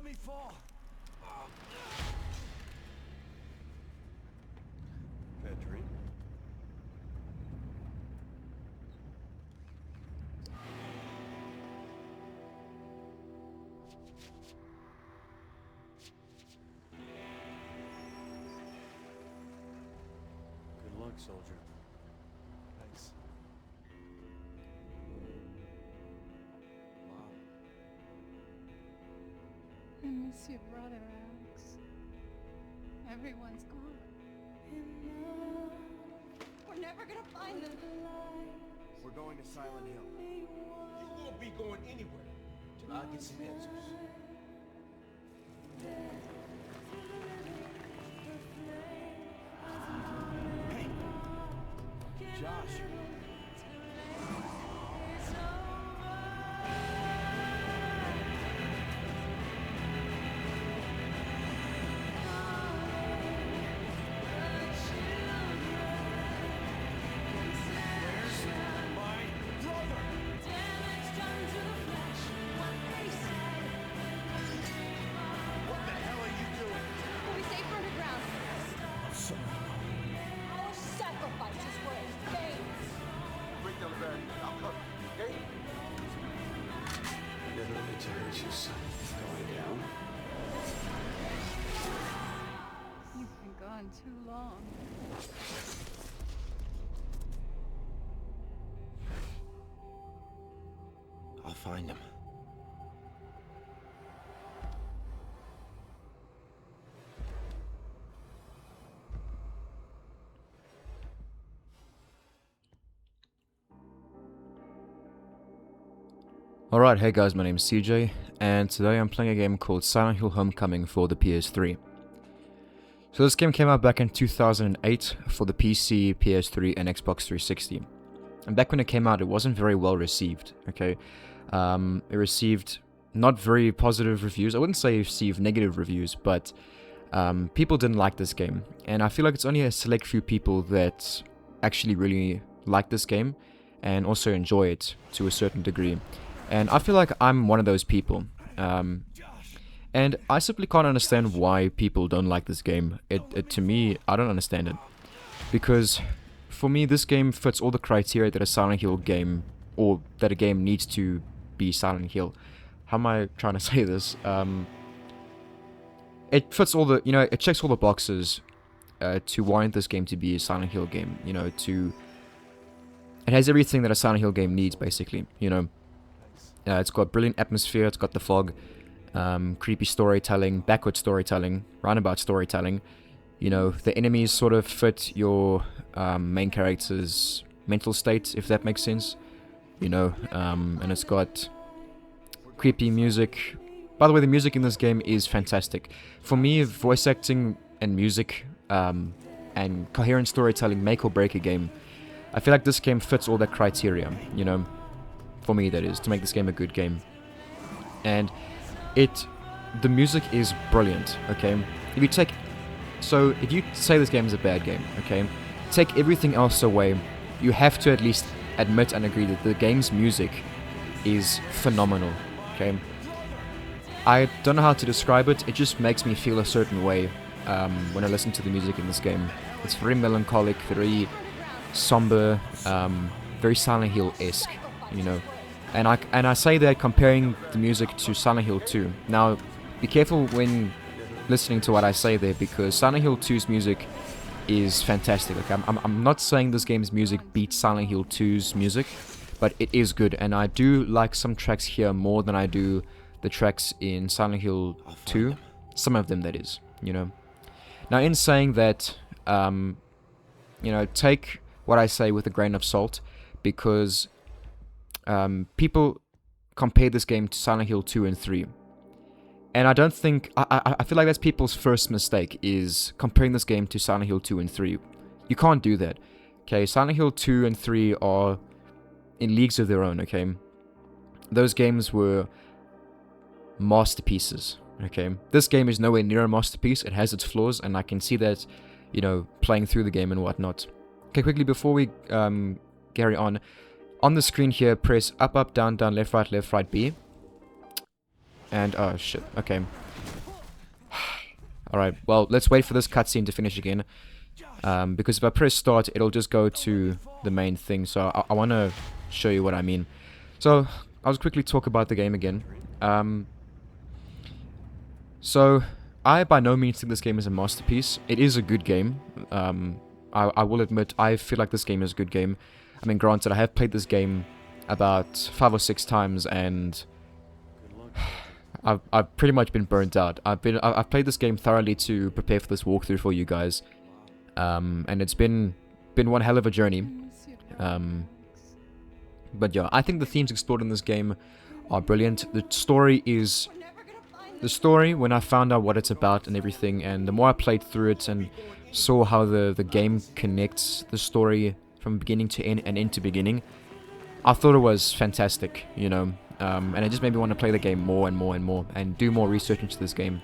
let me fall. Bad dream. Good luck, soldier. Thanks. Wow. I miss your brother, Alex. Everyone's gone. We're never gonna find them. We're going to Silent Hill. You won't be going anywhere till I get some answers. Hey! Josh! What the hell are you doing? Are we safe underground? Our sacrifices were in vain. Break down the barricade. I'll cover you, okay? Never meant to hurt you, son. Going down. You've been gone too long. I'll find him. Alright, hey guys, my name is CJ, and today I'm playing a game called Silent Hill Homecoming for the PS3. So this game came out back in 2008 for the PC, PS3, and Xbox 360. And back when it came out, it wasn't very well received, okay? It received not very positive reviews. I wouldn't say it received negative reviews, but people didn't like this game. And I feel like it's only a select few people that actually really like this game and also enjoy it to a certain degree. And I feel like I'm one of those people. And I simply can't understand why people don't like this game. To me, I don't understand it. Because for me, this game fits all the criteria that a Silent Hill game, or that a game needs to be Silent Hill. How am I trying to say this? It fits all the, it checks all the boxes to warrant this game to be a Silent Hill game. It has everything that a Silent Hill game needs, basically, it's got brilliant atmosphere, it's got the fog, creepy storytelling, backward storytelling, roundabout storytelling. The enemies sort of fit your main character's mental state, if that makes sense. And it's got creepy music. By the way, the music in this game is fantastic. For me, voice acting and music and coherent storytelling make or break a game. I feel like this game fits all that criteria, for me, that is, to make this game a good game. And the music is brilliant, okay? If you say this game is a bad game, okay, take everything else away, you have to at least admit and agree that the game's music is phenomenal, okay? I don't know how to describe it, it just makes me feel a certain way when I listen to the music in this game. It's very melancholic, very somber, very Silent Hill-esque, And I say that comparing the music to Silent Hill 2. Now, be careful when listening to what I say there, because Silent Hill 2's music is fantastic. I'm not saying this game's music beats Silent Hill 2's music, but it is good, and I do like some tracks here more than I do the tracks in Silent Hill 2. Some of them, that is, Now, in saying that, take what I say with a grain of salt, because people compare this game to Silent Hill 2 and 3. And I don't think... I feel like that's people's first mistake, is comparing this game to Silent Hill 2 and 3. You can't do that. Okay, Silent Hill 2 and 3 are in leagues of their own, okay? Those games were masterpieces, okay? This game is nowhere near a masterpiece. It has its flaws, and I can see that, playing through the game and whatnot. Okay, quickly, before we carry on the screen here, press up, up, down, down, left, right, B. And, oh, shit, okay. Alright, well, let's wait for this cutscene to finish again. Because if I press start, it'll just go to the main thing. So I want to show you what I mean. So I'll just quickly talk about the game again. So I by no means think this game is a masterpiece. It is a good game. I will admit, I feel like this game is a good game. I mean, granted, I have played this game about 5 or 6 times, and I've pretty much been burnt out. I've played this game thoroughly to prepare for this walkthrough for you guys, and it's been one hell of a journey. But yeah, I think the themes explored in this game are brilliant. The story, when I found out what it's about and everything, and the more I played through it and saw how the game connects the story from beginning to end and end to beginning, I thought it was fantastic, you know. And it just made me want to play the game more and more and more, and do more research into this game.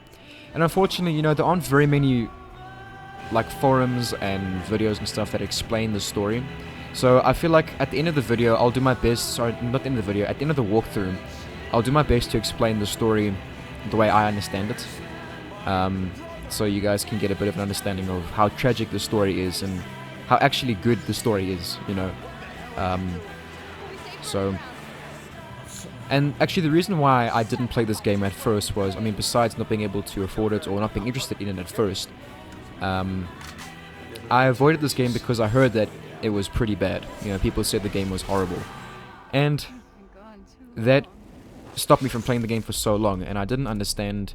And unfortunately, you know, there aren't very many like forums and videos and stuff that explain the story. So I feel like at the end of the video, I'll do my best, sorry, not the end of the video, at the end of the walkthrough, I'll do my best to explain the story the way I understand it. So you guys can get a bit of an understanding of how tragic the story is and how actually good the story is, you know. And actually the reason why I didn't play this game at first was, I mean, besides not being able to afford it or not being interested in it at first, I avoided this game because I heard that it was pretty bad. You know, people said the game was horrible. And that stopped me from playing the game for so long, and I didn't understand...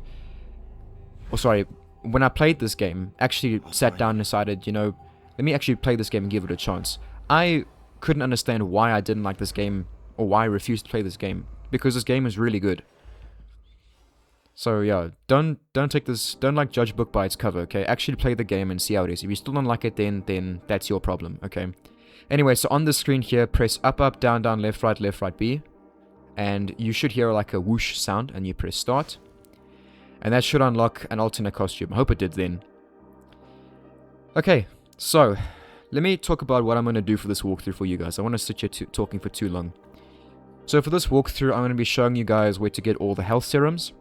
Oh, sorry, when I played this game, actually sat down and decided, you know, let me actually play this game and give it a chance. I couldn't understand why I didn't like this game, or why I refused to play this game, because this game is really good. So yeah, don't like judge book by its cover, okay? Actually play the game and see how it is. If you still don't like it, then that's your problem, okay? Anyway, so on the screen here, press up, up, down, down, left, right, B, and you should hear like a whoosh sound, and you press start, and that should unlock an alternate costume. I hope it did then. Okay, so let me talk about what I'm going to do for this walkthrough for you guys. I want to sit here talking for too long. So for this walkthrough, I'm going to be showing you guys where to get all the health serums,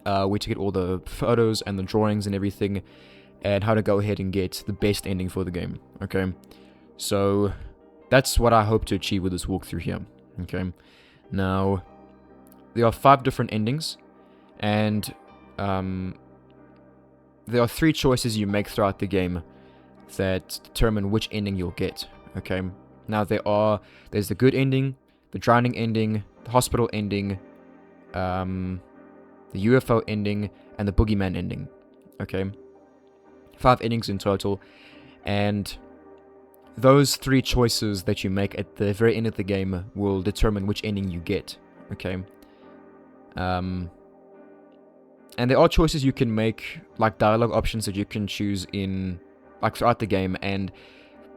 where to get all the photos and the drawings and everything, and how to go ahead and get the best ending for the game, okay? So that's what I hope to achieve with this walkthrough here, okay? Now, there are 5 different endings, and there are 3 choices you make throughout the game that determine which ending you'll get, okay? Now, there's the good ending, the drowning ending, the hospital ending, the UFO ending, and the boogeyman ending, okay? 5 endings in total, and those 3 choices that you make at the very end of the game will determine which ending you get, okay? And there are choices you can make, like dialogue options that you can choose in, like throughout the game, and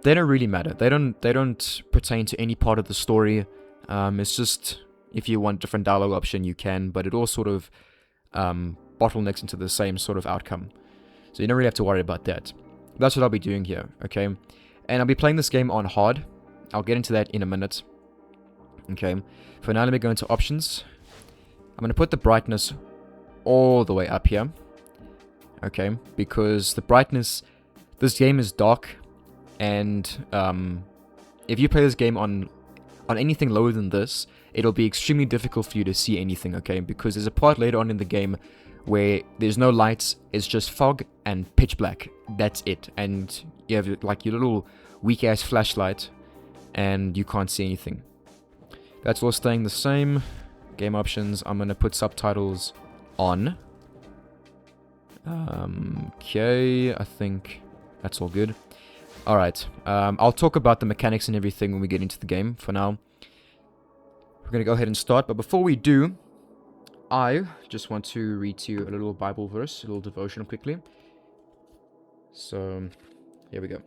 they don't really matter. They don't pertain to any part of the story. It's just, if you want different dialogue option, you can, but it all sort of bottlenecks into the same sort of outcome. So you don't really have to worry about that. That's what I'll be doing here, okay? And I'll be playing this game on hard. I'll get into that in a minute. Okay. For now, let me go into options. I'm going to put the brightness all the way up here. Okay. Because the brightness... This game is dark. And if you play this game on anything lower than this, it'll be extremely difficult for you to see anything, okay? Because there's a part later on in the game where there's no lights, it's just fog and pitch black. That's it. And you have like your little weak-ass flashlight, and you can't see anything. That's all staying the same. Game options, I'm going to put subtitles on. Okay, I think that's all good. Alright, I'll talk about the mechanics and everything when we get into the game. For now, we're going to go ahead and start, but before we do, I just want to read to you a little Bible verse, a little devotion quickly. So, here we go.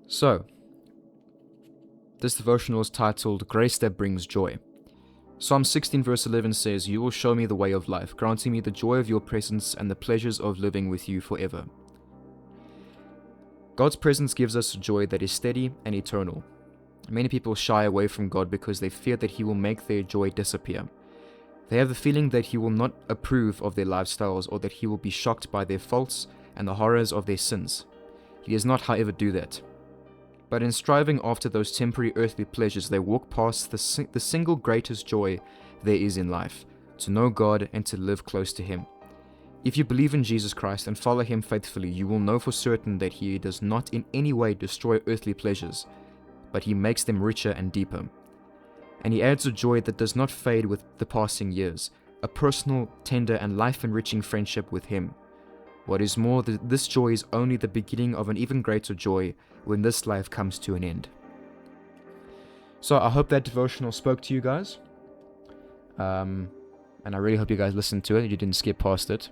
So, this devotional is titled, Grace That Brings Joy. Psalm 16 verse 11 says, You will show me the way of life, granting me the joy of your presence and the pleasures of living with you forever. God's presence gives us a joy that is steady and eternal. Many people shy away from God because they fear that He will make their joy disappear. They have the feeling that he will not approve of their lifestyles or that he will be shocked by their faults and the horrors of their sins. He does not, however, do that. But in striving after those temporary earthly pleasures, they walk past the single greatest joy there is in life, to know God and to live close to Him. If you believe in Jesus Christ and follow Him faithfully, you will know for certain that He does not in any way destroy earthly pleasures, but He makes them richer and deeper. And He adds a joy that does not fade with the passing years, a personal, tender, and life-enriching friendship with Him. What is more, this joy is only the beginning of an even greater joy when this life comes to an end. So I hope that devotional spoke to you guys. And I really hope you guys listened to it, you didn't skip past it.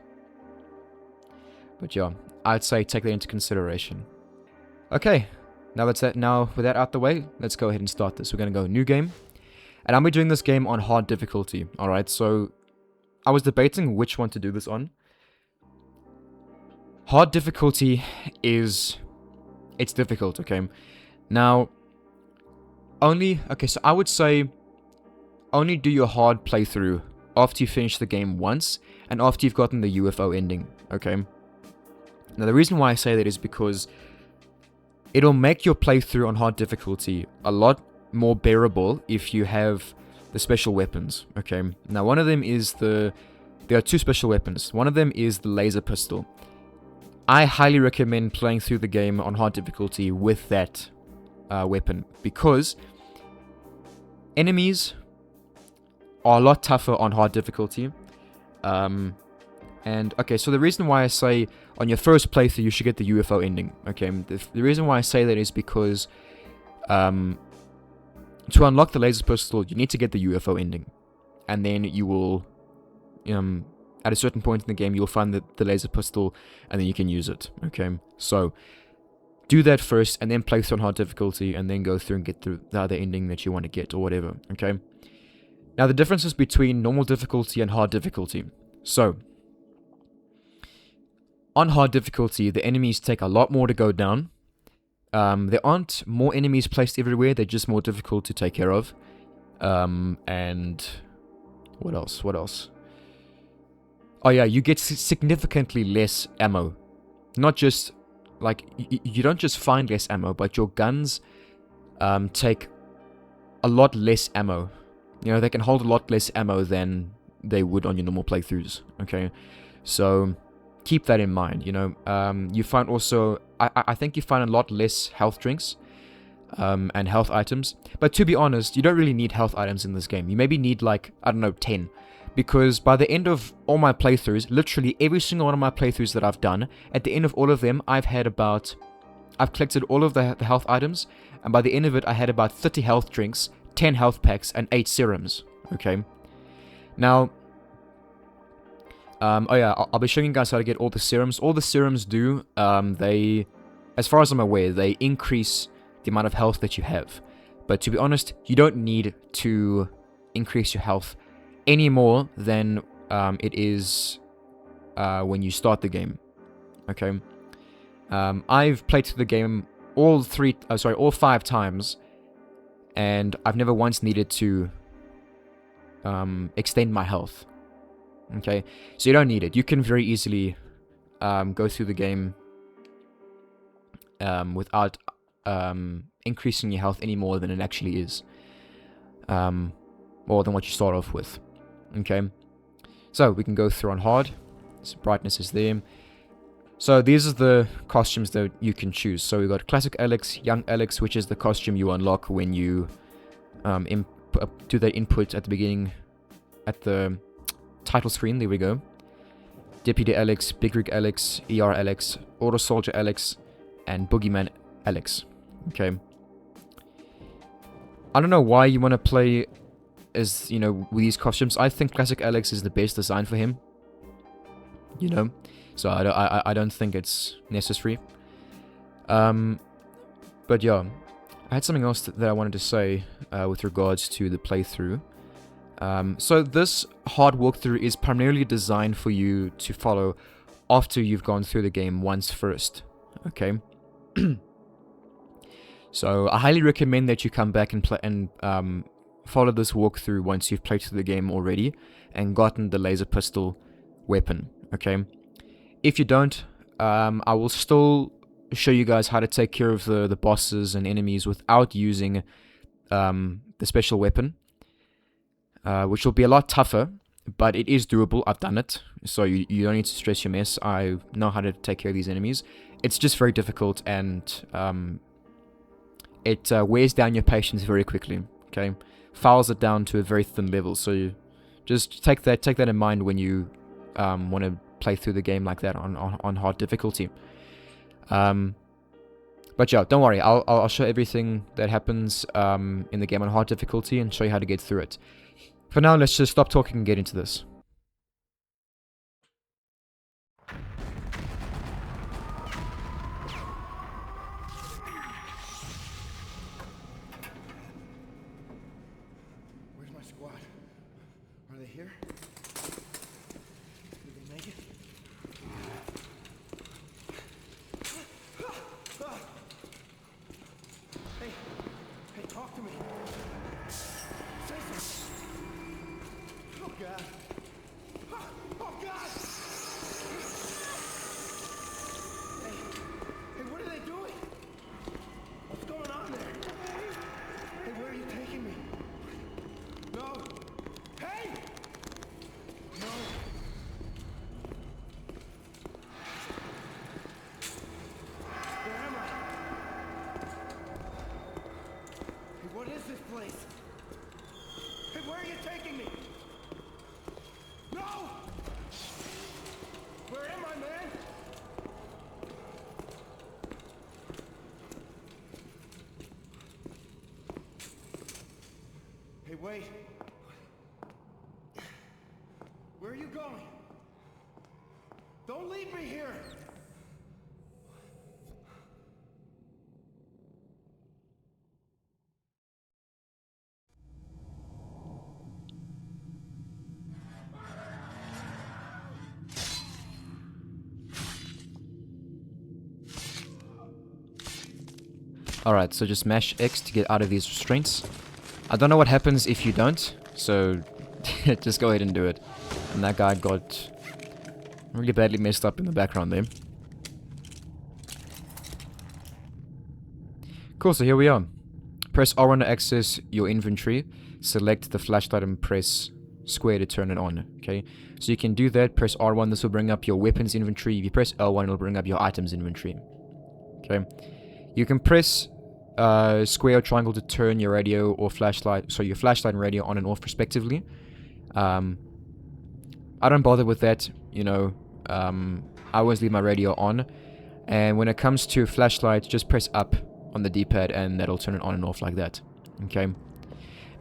But yeah, I'd say take that into consideration. Okay, now with that out the way, let's go ahead and start this. We're going to go new game. And I'll be doing this game on hard difficulty. Alright, so I was debating which one to do this on. Hard difficulty it's difficult, okay? Now, so I would say only do your hard playthrough after you finish the game once and after you've gotten the UFO ending, okay? Now, the reason why I say that is because it'll make your playthrough on hard difficulty a lot more bearable if you have the special weapons, okay? Now, one of them is there are two special weapons. One of them is the laser pistol. I highly recommend playing through the game on hard difficulty with that weapon, because enemies are a lot tougher on hard difficulty. And okay, so the reason why I say on your first playthrough you should get the UFO ending, okay? The reason why I say that is because to unlock the laser pistol you need to get the UFO ending, and then you will at a certain point in the game, you'll find the laser pistol, and then you can use it, okay? So, do that first, and then play through on hard difficulty, and then go through and get through the other ending that you want to get, or whatever, okay? Now, the differences between normal difficulty and hard difficulty. So, on hard difficulty, the enemies take a lot more to go down. There aren't more enemies placed everywhere, they're just more difficult to take care of. And what else? Oh yeah, you get significantly less ammo. Not just, like, you don't just find less ammo, but your guns take a lot less ammo. You know, they can hold a lot less ammo than they would on your normal playthroughs, okay? So, keep that in mind, you know. You find also, I think you find a lot less health drinks and health items. But to be honest, you don't really need health items in this game. You maybe need, like, I don't know, 10. Because by the end of all my playthroughs, literally every single one of my playthroughs that I've done, at the end of all of them, I've collected all of the health items, and by the end of it, I had about 30 health drinks, 10 health packs, and 8 serums, okay? Now, I'll be showing you guys how to get all the serums. All the serums do, as far as I'm aware, they increase the amount of health that you have. But to be honest, you don't need to increase your health any more than it is when you start the game, okay? I've played through the game all 5 times, and I've never once needed to extend my health, okay? So you don't need it. You can very easily go through the game without increasing your health any more than it actually is, more than what you start off with. Okay, so we can go through on hard. So brightness is there. So these are the costumes that you can choose. So we've got Classic Alex, Young Alex, which is the costume you unlock when you do the input at the beginning, at the title screen. There we go. Deputy Alex, Big Rig Alex, ER Alex, Auto Soldier Alex, and Boogeyman Alex. Okay. I don't know why you want to play as, you know, with these costumes. I think Classic Alex is the best design for him, you know, so I don't think it's necessary. But yeah, I had something else that I wanted to say with regards to the playthrough. So this hard walkthrough is primarily designed for you to follow after you've gone through the game once first, okay? So I highly recommend that you come back and play and follow this walkthrough once you've played through the game already and gotten the laser pistol weapon, okay? If you don't, I will still show you guys how to take care of the bosses and enemies without using the special weapon, which will be a lot tougher, but it is doable. I've done it, so you don't need to stress your mess. I know how to take care of these enemies. It's just very difficult, and it wears down your patience very quickly, okay? Files it down to a very thin level, so you just take that in mind when you want to play through the game like that on hard difficulty. But yeah, don't worry, I'll show everything that happens in the game on hard difficulty and show you how to get through it. For now, let's just stop talking and get into this. Where's my squad? Are they here? Did they make it? Hey, talk to me. Say something. Oh, God. Oh, God! Hey, what are they doing? What's going on there? Hey, where are you taking me? No! Hey! No! Where am I? Hey, what is this place? Hey, where are you taking me? No! Where am I, man? Hey, wait. Where are you going? Don't leave me here! Alright, so just mash X to get out of these restraints. I don't know what happens if you don't, so just go ahead and do it. And that guy got really badly messed up in the background there. Cool, so here we are. Press R1 to access your inventory. Select the flashlight and press square to turn it on, okay? So you can do that, press R1, this will bring up your weapons inventory. If you press L1, it'll bring up your items inventory, okay? You can press square or triangle to turn your radio or flashlight, so your flashlight and radio on and off respectively. I don't bother with that, you know. I always leave my radio on, and when it comes to flashlight, just press up on the D-pad and that'll turn it on and off like that, okay?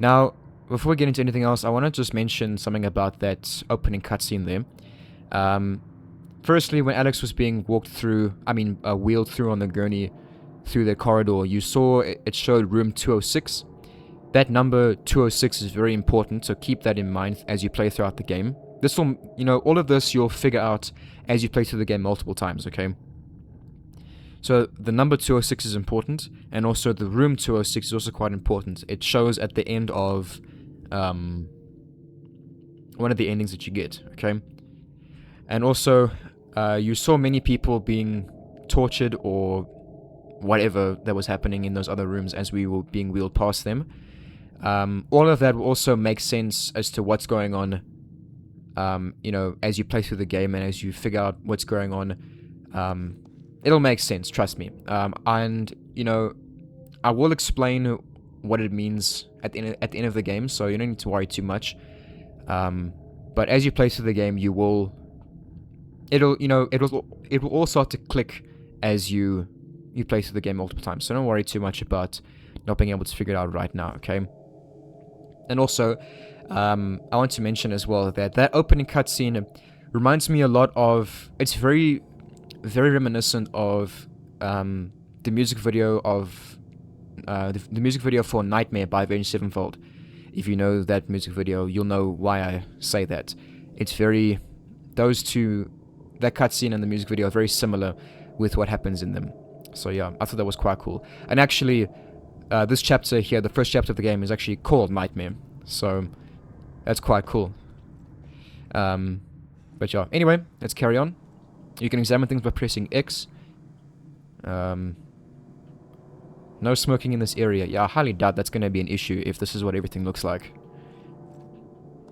Now, before we get into anything else, I want to just mention something about that opening cutscene there. Firstly, when Alex was being wheeled through on the gurney through the corridor, you saw it showed room 206. That number 206 is very important, so keep that in mind as you play throughout the game. This will, you know, all of this you'll figure out as you play through the game multiple times, okay? So the number 206 is important, and also the room 206 is also quite important. It shows at the end of one of the endings that you get, okay? And also, you saw many people being tortured or whatever that was happening in those other rooms as we were being wheeled past them. All of that will also make sense as to what's going on, you know, as you play through the game and as you figure out what's going on. It'll make sense, trust me. And, you know, I will explain what it means at the end of the game, so you don't need to worry too much. But as you play through the game, it will all start to click as you play through the game multiple times. So don't worry too much about not being able to figure it out right now, okay? And also, I want to mention as well that opening cutscene reminds me a lot of... It's very, very reminiscent of the music video of... the music video for Nightmare by Avenged Sevenfold. If you know that music video, you'll know why I say that. It's very... Those two... That cutscene and the music video are very similar with what happens in them. So yeah, I thought that was quite cool. And actually, this chapter here, the first chapter of the game, is actually called Nightmare. So, that's quite cool. But yeah, anyway, let's carry on. You can examine things by pressing X. No smoking in this area. Yeah, I highly doubt that's going to be an issue if this is what everything looks like.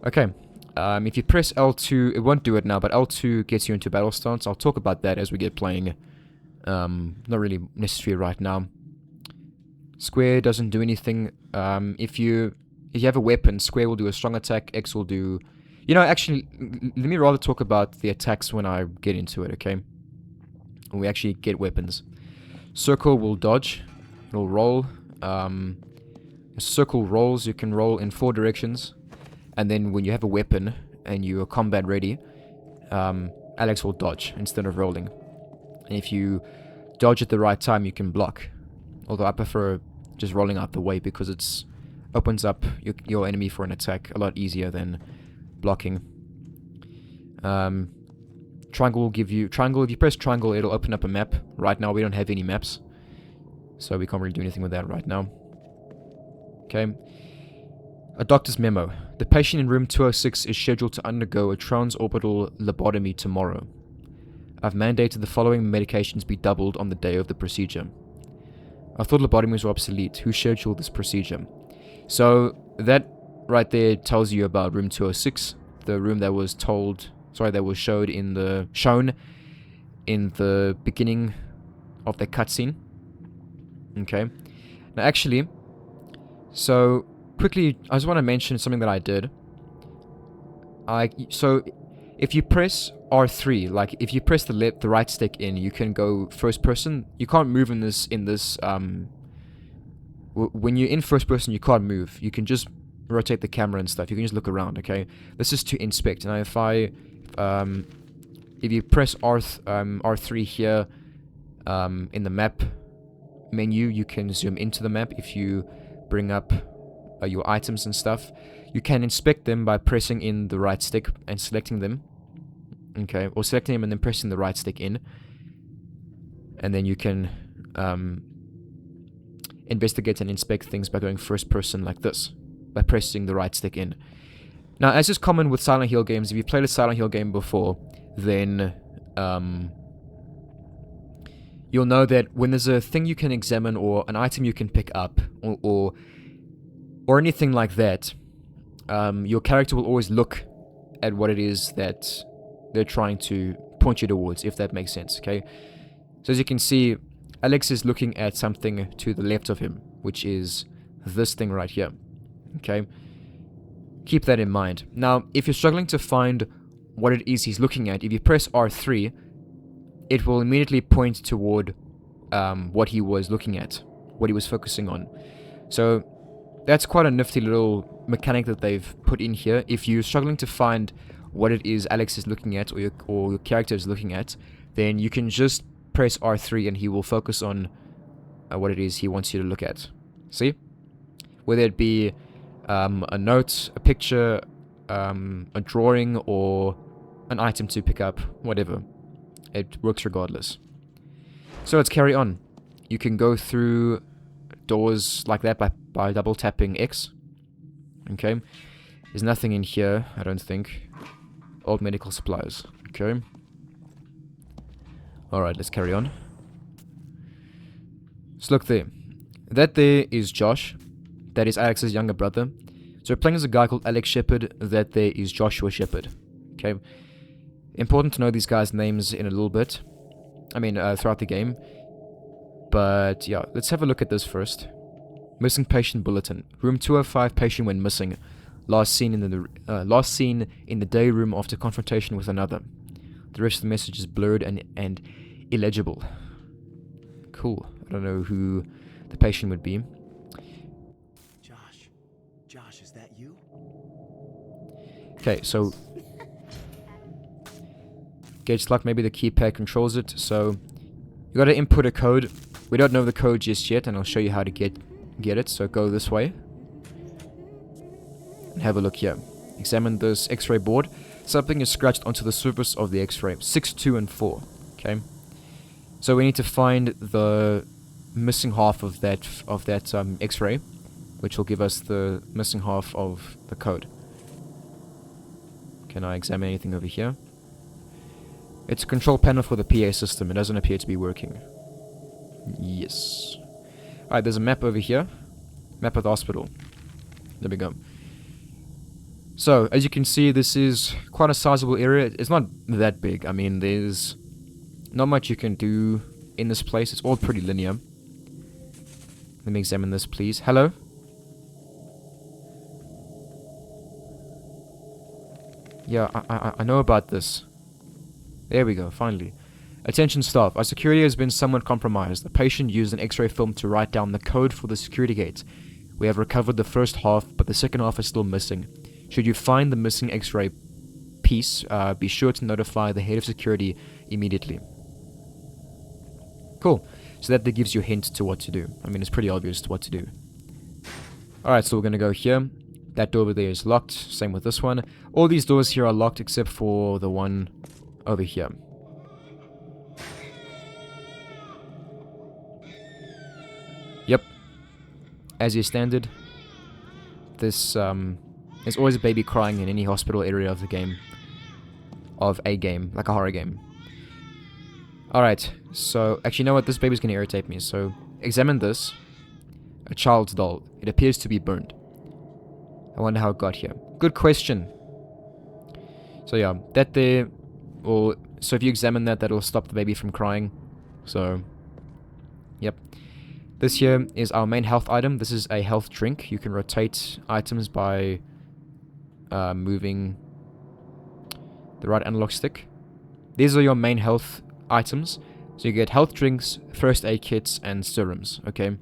Okay. If you press L2, it won't do it now, but L2 gets you into battle stance. I'll talk about that as we get playing. Not really necessary right now. Square doesn't do anything. If you have a weapon, square will do a strong attack, X will do... You know, actually, let me rather talk about the attacks when I get into it, okay? When we actually get weapons. Circle will dodge. It'll roll. Circle rolls. You can roll in 4 directions. And then when you have a weapon and you are combat ready, Alex will dodge instead of rolling. And if you dodge at the right time, you can block. Although I prefer just rolling out the way because it opens up your enemy for an attack a lot easier than blocking. Triangle will give you... Triangle, if you press triangle, it'll open up a map. Right now, we don't have any maps. So we can't really do anything with that right now. Okay. A doctor's memo. The patient in room 206 is scheduled to undergo a transorbital lobotomy tomorrow. I've mandated the following medications be doubled on the day of the procedure. I thought lobotomies were obsolete. Who scheduled this procedure? So that right there tells you about room 206, the room that was shown in the beginning of the cutscene. Okay. Now actually, so quickly, I just want to mention something that I did. So if you press R3, like if you press the right stick in, you can go first person. You can't move in this when you're in first person, you can't move. You can just rotate the camera and stuff. You can just look around, okay? This is to inspect. Now if you press R3 here in the map menu, you can zoom into the map. If you bring up your items and stuff, you can inspect them by pressing in the right stick and selecting them. Okay, or selecting them and then pressing the right stick in. And then you can investigate and inspect things by going first person like this, by pressing the right stick in. Now, as is common with Silent Hill games, if you've played a Silent Hill game before, then you'll know that when there's a thing you can examine or an item you can pick up or anything like that, your character will always look at what it is that they're trying to point you towards, if that makes sense, okay? So as you can see, Alex is looking at something to the left of him, which is this thing right here, okay? Keep that in mind. Now, if you're struggling to find what it is he's looking at, if you press R3, it will immediately point toward what he was looking at, what he was focusing on. So that's quite a nifty little mechanic that they've put in here. If you're struggling to find what it is Alex is looking at, or your character is looking at, then you can just press R3 and he will focus on what it is he wants you to look at. See? Whether it be a note, a picture, a drawing, or an item to pick up, whatever. It works regardless. So let's carry on. You can go through doors like that by double tapping X. Okay. There's nothing in here, I don't think. Old medical supplies. Okay. Alright, let's carry on. So look there. That there is Josh. That is Alex's younger brother. So we're playing as a guy called Alex Shepard. That there is Joshua Shepard. Okay. Important to know these guys' names in a little bit. I mean, throughout the game. But yeah, let's have a look at this first. Missing patient bulletin. Room 205, patient went missing. Last seen in the day room after confrontation with another. The rest of the message is blurred and illegible. Cool. I don't know who the patient would be. Josh, is that you? Okay, so it's like maybe the keypad controls it. So you gotta input a code. We don't know the code just yet, and I'll show you how to get it. So go this way. And have a look here. Examine this X-ray board. Something is scratched onto the surface of the X-ray. 6, 2, and 4. Okay. So we need to find the missing half of that X-ray, which will give us the missing half of the code. Can I examine anything over here? It's a control panel for the PA system. It doesn't appear to be working. Yes. Alright, there's a map over here. Map of the hospital. There we go. So, as you can see, this is quite a sizable area. It's not that big. I mean, there's not much you can do in this place. It's all pretty linear. Let me examine this, please. Hello? Yeah, I know about this. There we go, finally. Attention staff, our security has been somewhat compromised. The patient used an X-ray film to write down the code for the security gate. We have recovered the first half, but the second half is still missing. Should you find the missing X-ray piece, be sure to notify the head of security immediately. Cool. So that gives you a hint to what to do. I mean, it's pretty obvious what to do. Alright, so we're going to go here. That door over there is locked. Same with this one. All these doors here are locked except for the one over here. Yep. As is standard. This, there's always a baby crying in any hospital area of the game. Of a game. Like a horror game. Alright. So, actually, you know what? This baby's going to irritate me. So, examine this. A child's doll. It appears to be burned. I wonder how it got here. Good question. So yeah, that there will... So if you examine that, that'll stop the baby from crying. So, yep. This here is our main health item. This is a health drink. You can rotate items by moving the right analog stick. These are your main health items. So you get health drinks, first aid kits, and serums. Okay.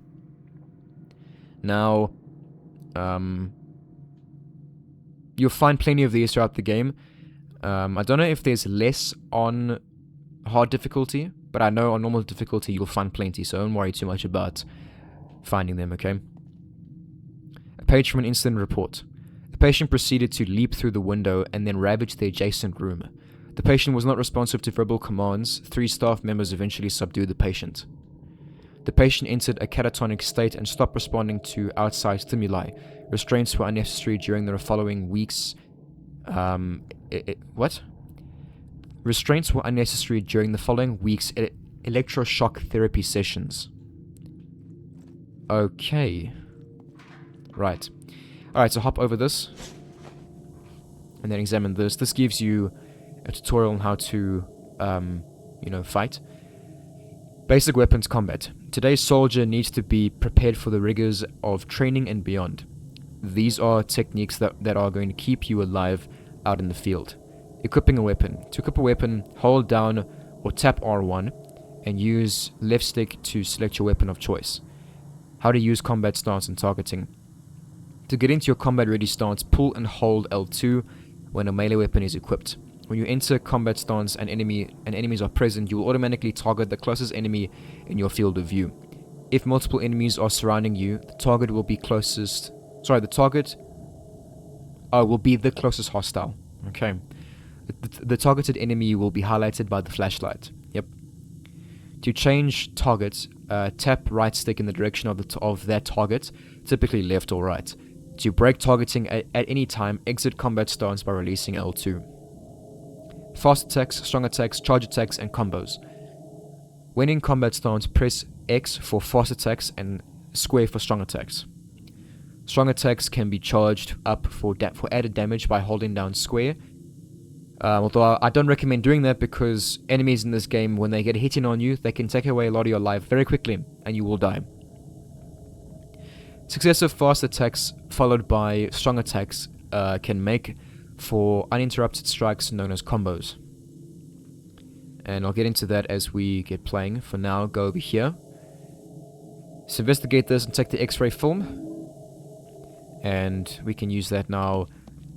Now, you'll find plenty of these throughout the game. I don't know if there's less on hard difficulty, but I know on normal difficulty you'll find plenty, so don't worry too much about finding them, okay? A page from an incident report. The patient proceeded to leap through the window and then ravage the adjacent room. The patient was not responsive to verbal commands. 3 staff members eventually subdued the patient. The patient entered a catatonic state and stopped responding to outside stimuli. Restraints were unnecessary during the following weeks. What? Restraints were unnecessary during the following weeks' electroshock therapy sessions. Okay. Right. Alright, so hop over this. And then examine this. This gives you a tutorial on how to, fight. Basic weapons combat. Today's soldier needs to be prepared for the rigors of training and beyond. These are techniques that are going to keep you alive out in the field. Equipping a weapon. To equip a weapon, hold down or tap R1 and use left stick to select your weapon of choice. How to use combat stance and targeting. To get into your combat ready stance, pull and hold L2 when a melee weapon is equipped. When you enter combat stance and enemies are present, you will automatically target the closest enemy in your field of view. If multiple enemies are surrounding you, the target will be the closest hostile. Okay. The targeted enemy will be highlighted by the flashlight. Yep. To change target, tap right stick in the direction of that target, typically left or right. To break targeting at any time, exit combat stance by releasing L2. Fast attacks, strong attacks, charge attacks, and combos. When in combat stance, press X for fast attacks and square for strong attacks. Strong attacks can be charged up for added damage by holding down square. Although I don't recommend doing that because enemies in this game, when they get hitting on you, they can take away a lot of your life very quickly and you will die. Successive fast attacks followed by strong attacks can make for uninterrupted strikes known as combos. And I'll get into that as we get playing. For now, go over here. So investigate this and take the X-ray film. And we can use that now.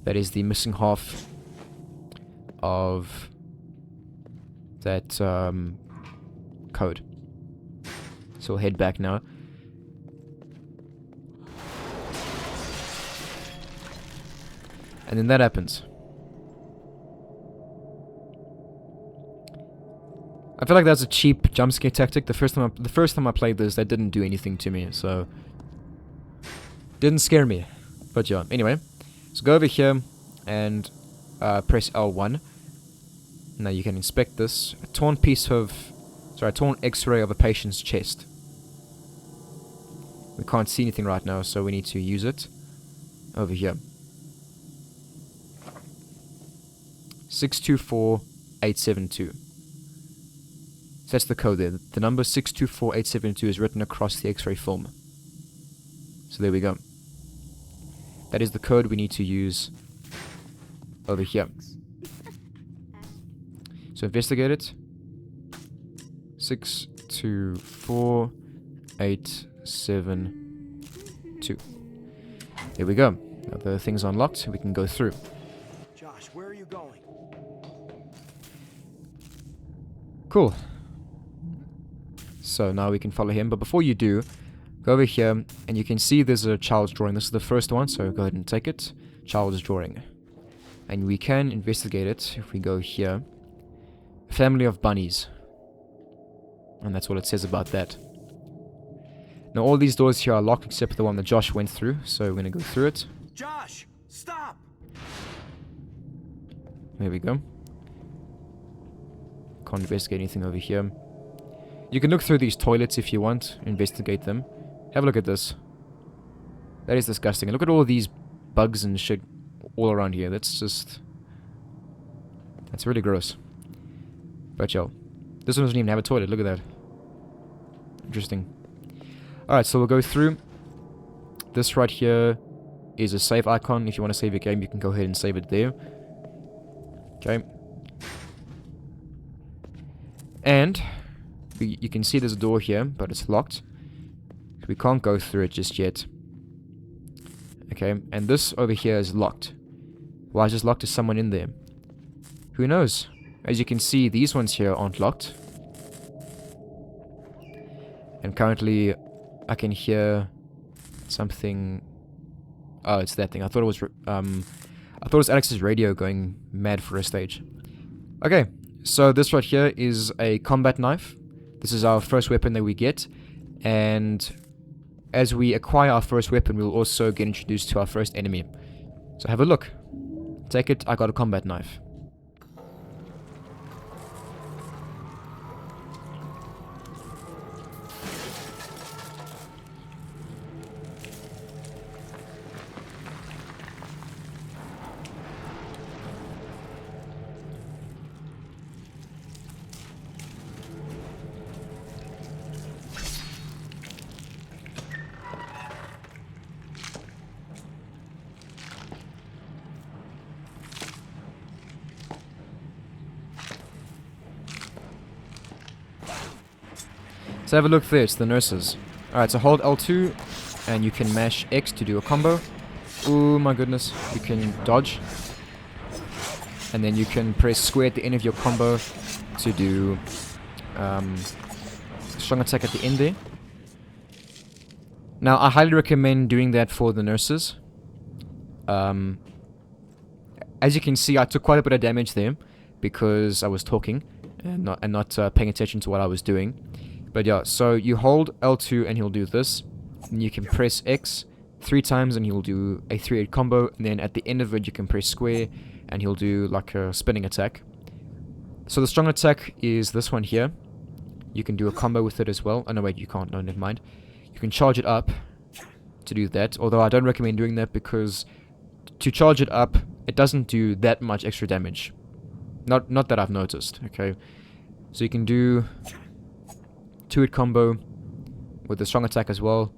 That is the missing half of that code. So we'll head back now. And then that happens. I feel like that's a cheap jump scare tactic. The first time I played this, that didn't do anything to me, so didn't scare me. But yeah, anyway, so go over here and press L1. Now you can inspect this. A torn X-ray of a patient's chest. We can't see anything right now, so we need to use it over here. 624872. So that's the code there. The number 624872 is written across the X-ray film. So there we go. That is the code we need to use over here. So investigate it. 624872. There we go. Now the thing's unlocked. We can go through. Josh, where are you going? Cool. So now we can follow him. But before you do, go over here and you can see there's a child's drawing. This is the first one, so go ahead and take it. Child's drawing. And we can investigate it if we go here. Family of bunnies. And that's what it says about that. Now all these doors here are locked except for the one that Josh went through, so we're going to go through it. Josh, stop! There we go. Can't investigate anything over here. You can look through these toilets if you want, investigate them. Have a look at this. That is disgusting. And look at all these bugs and shit all around here. That's really gross. But yo, this one doesn't even have a toilet. Look at that. Interesting. Alright, so we'll go through. This right here is a save icon. If you want to save your game, you can go ahead and save it there. Okay. And you can see there's a door here, but it's locked. We can't go through it just yet. Okay, and this over here is locked. Why is this locked? Is someone in there? Who knows? As you can see, these ones here aren't locked. And currently, I can hear something. Oh, it's that thing. I thought it was Alex's radio going mad for a stage. Okay, so this right here is a combat knife. This is our first weapon that we get, and as we acquire our first weapon, we'll also get introduced to our first enemy. So have a look. Take it, I got a combat knife. So have a look there, it's the nurses. Alright, so hold L2 and you can mash X to do a combo. Oh my goodness, you can dodge. And then you can press square at the end of your combo to do strong attack at the end there. Now I highly recommend doing that for the nurses. As you can see, I took quite a bit of damage there because I was talking and not paying attention to what I was doing. But yeah, so you hold L2 and he'll do this. And you can press X 3 times and he'll do a 3-8 combo. And then at the end of it, you can press square and he'll do like a spinning attack. So the strong attack is this one here. You can do a combo with it as well. Oh no, wait, you can't. No, never mind. You can charge it up to do that. Although I don't recommend doing that because to charge it up, it doesn't do that much extra damage. Not that I've noticed, okay? So you can do 2-hit combo with the strong attack as well,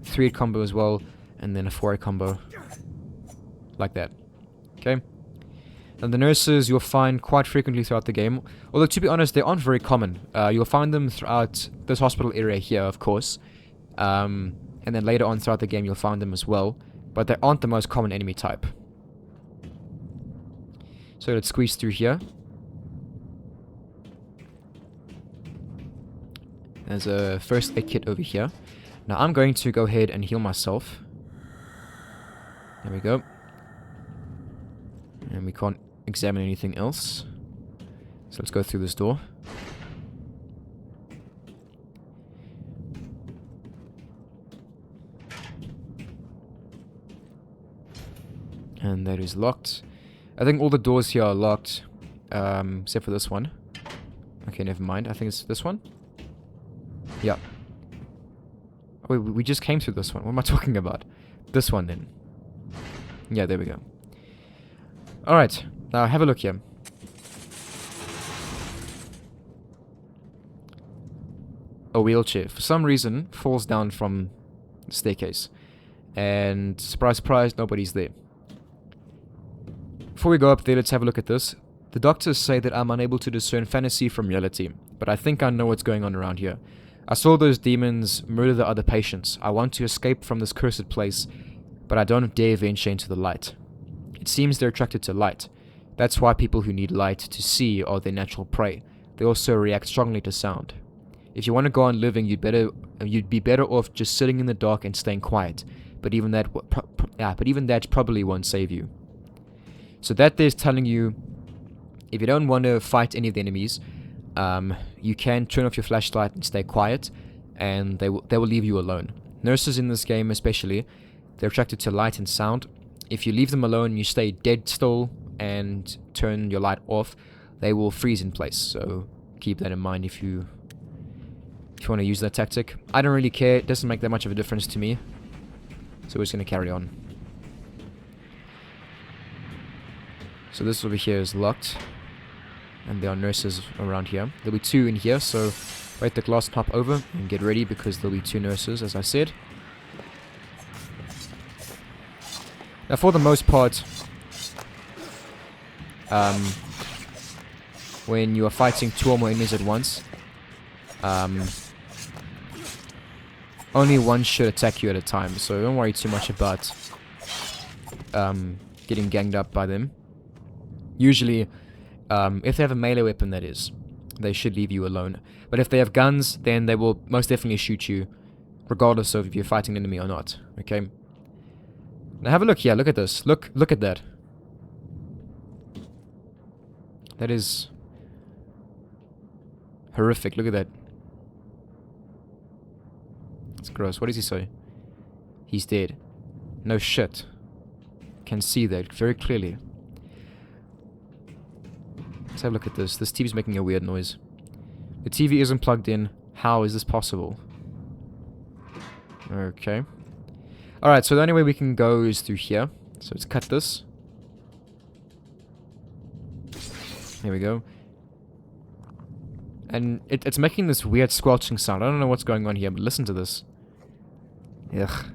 3-hit combo as well, and then a 4-hit combo like that. Okay. And the nurses you'll find quite frequently throughout the game, although to be honest they aren't very common. You'll find them throughout this hospital area here, of course, and then later on throughout the game you'll find them as well, but they aren't the most common enemy type. So let's squeeze through here. There's a first aid kit over here. Now I'm going to go ahead and heal myself. There we go. And we can't examine anything else. So let's go through this door. And that is locked. I think all the doors here are locked. Except for this one. Okay, never mind. I think it's this one. Yeah. Wait, we just came through this one. What am I talking about? This one then. Yeah, there we go. Alright, now have a look here. A wheelchair, for some reason, falls down from the staircase. And surprise, surprise, nobody's there. Before we go up there, let's have a look at this. The doctors say that I'm unable to discern fantasy from reality, but I think I know what's going on around here. I saw those demons murder the other patients. I want to escape from this cursed place, but I don't dare venture into the light. It seems they're attracted to light. That's why people who need light to see are their natural prey. They also react strongly to sound. If you want to go on living, you'd be better off just sitting in the dark and staying quiet. But even that probably won't save you. So that there's telling you, if you don't want to fight any of the enemies, you can turn off your flashlight and stay quiet, and they will leave you alone. Nurses in this game especially, they're attracted to light and sound. If you leave them alone and you stay dead still and turn your light off, they will freeze in place. So keep that in mind if you want to use that tactic. I don't really care, it doesn't make that much of a difference to me. So we're just going to carry on. So this over here is locked. And there are nurses around here. There'll be 2 in here, so break the glass and hop over and get ready because there'll be 2 nurses, as I said. Now for the most part, when you are fighting 2 or more enemies at once, only one should attack you at a time, so don't worry too much about getting ganged up by them. Usually, if they have a melee weapon, that is, they should leave you alone. But if they have guns, then they will most definitely shoot you, regardless of if you're fighting an enemy or not. Okay. Now have a look here. Look at this. Look at that. That is horrific. Look at that. It's gross. What does he say? He's dead. No shit. Can see that very clearly. Let's have a look at this. This TV's making a weird noise. The TV isn't plugged in. How is this possible? Okay. Alright, so the only way we can go is through here. So let's cut this. There we go. And it's making this weird squelching sound. I don't know what's going on here, but listen to this. Ugh.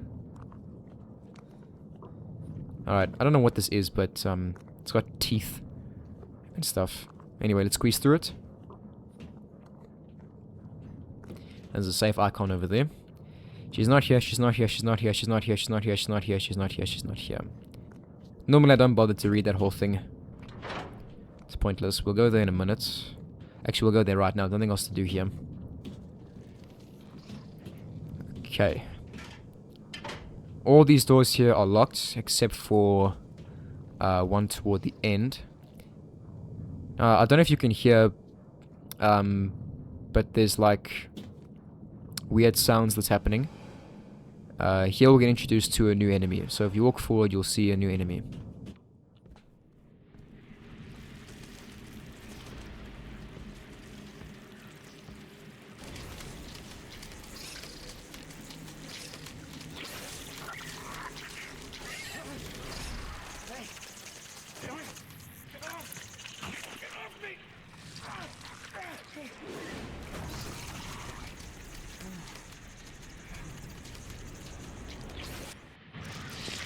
Alright, I don't know what this is, but it's got teeth and stuff. Anyway, let's squeeze through it. There's a safe icon over there. She's not here, she's not here, she's not here, she's not here, she's not here, she's not here, she's not here, she's not here. Normally I don't bother to read that whole thing. It's pointless. We'll go there in a minute. Actually, we'll go there right now. Nothing else to do here. Okay. All these doors here are locked, except for one toward the end. I don't know if you can hear, but there's like weird sounds that's happening. Here we'll get introduced to a new enemy. So if you walk forward, you'll see a new enemy.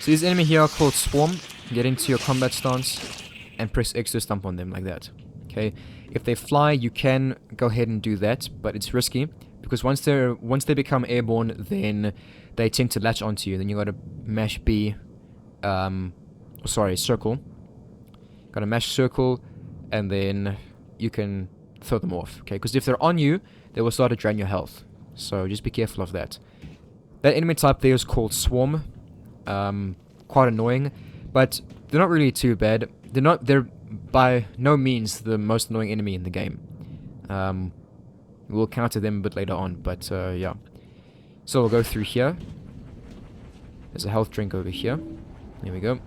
So this enemy here are called Swarm. Get into your combat stance and press X to stomp on them like that. Okay. If they fly, you can go ahead and do that, but it's risky because once they become airborne, then they tend to latch onto you. Then you gotta mash B, circle. Gotta mash circle, and then you can throw them off. Okay, because if they're on you, they will start to drain your health. So just be careful of that. That enemy type there is called Swarm. Quite annoying, but they're not really too bad. They're by no means the most annoying enemy in the game. We'll counter them a bit later on, but yeah. So we'll go through here. There's a health drink over here. There we go.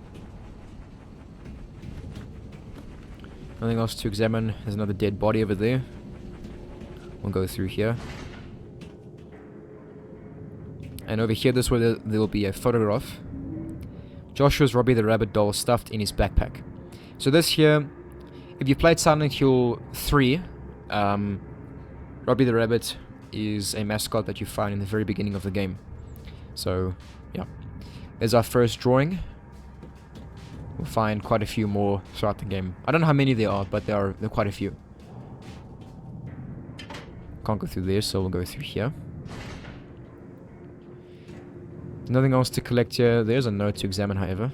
Nothing else to examine. There's another dead body over there. We'll go through here. And over here, this is where there will be a photograph. Joshua's Robbie the Rabbit doll stuffed in his backpack. So this here, if you played Silent Hill 3, Robbie the Rabbit is a mascot that you find in the very beginning of the game. So, yeah. There's our first drawing. We'll find quite a few more throughout the game. I don't know how many there are, but there are quite a few. Can't go through there, so we'll go through here. Nothing else to collect here. There's a note to examine, however.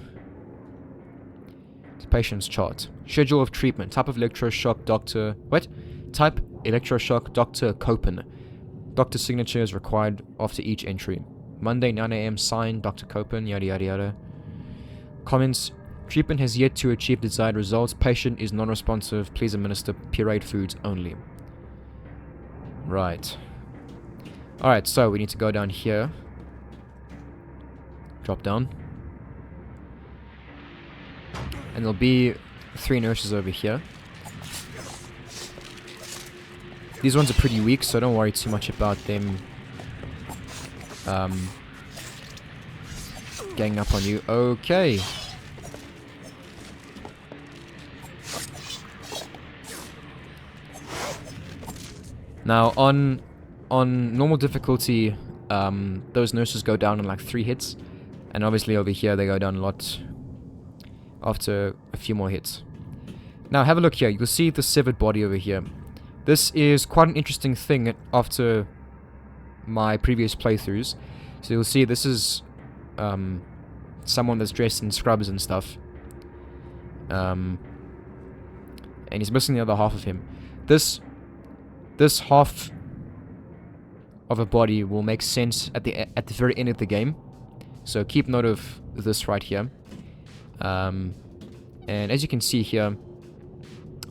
The patient's chart. Schedule of treatment. Type of electroshock, doctor... What? Type electroshock, Dr. Copen. Doctor's signature is required after each entry. Monday, 9 AM, signed, Dr. Copen, yada yada yada. Comments. Treatment has yet to achieve desired results. Patient is non-responsive. Please administer pureed foods only. Right. Alright, so we need to go down here. Drop down. And there'll be 3 nurses over here. These ones are pretty weak, so don't worry too much about them ganging up on you. Okay. Now, on normal difficulty, those nurses go down in like 3 hits. And obviously over here they go down a lot after a few more hits. Now, have a look here. You'll see the severed body over here. This is quite an interesting thing after my previous playthroughs. So you'll see this is someone that's dressed in scrubs and stuff. And he's missing the other half of him. This half of a body will make sense at the very end of the game. So keep note of this right here. And as you can see here,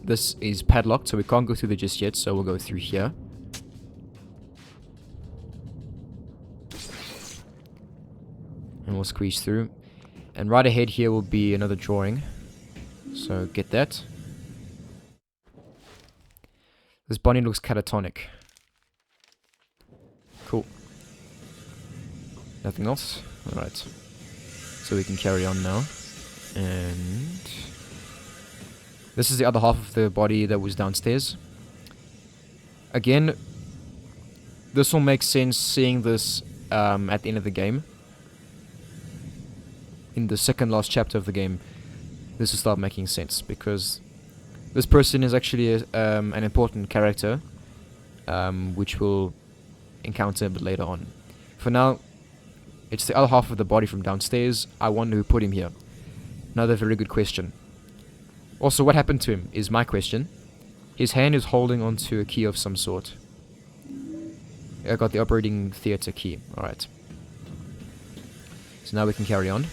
this is padlocked, so we can't go through there just yet, so we'll go through here. And we'll squeeze through. And right ahead here will be another drawing. So get that. This bunny looks catatonic. Cool. Nothing else? Alright. So we can carry on now. And this is the other half of the body that was downstairs. Again, this will make sense seeing this at the end of the game. In the second last chapter of the game, this will start making sense, because this person is actually an important character, which we'll encounter a bit later on. For now, it's the other half of the body from downstairs. I wonder who put him here. Another very good question. Also, what happened to him is my question. His hand is holding onto a key of some sort. I got the operating theatre key. Alright. So now we can carry on.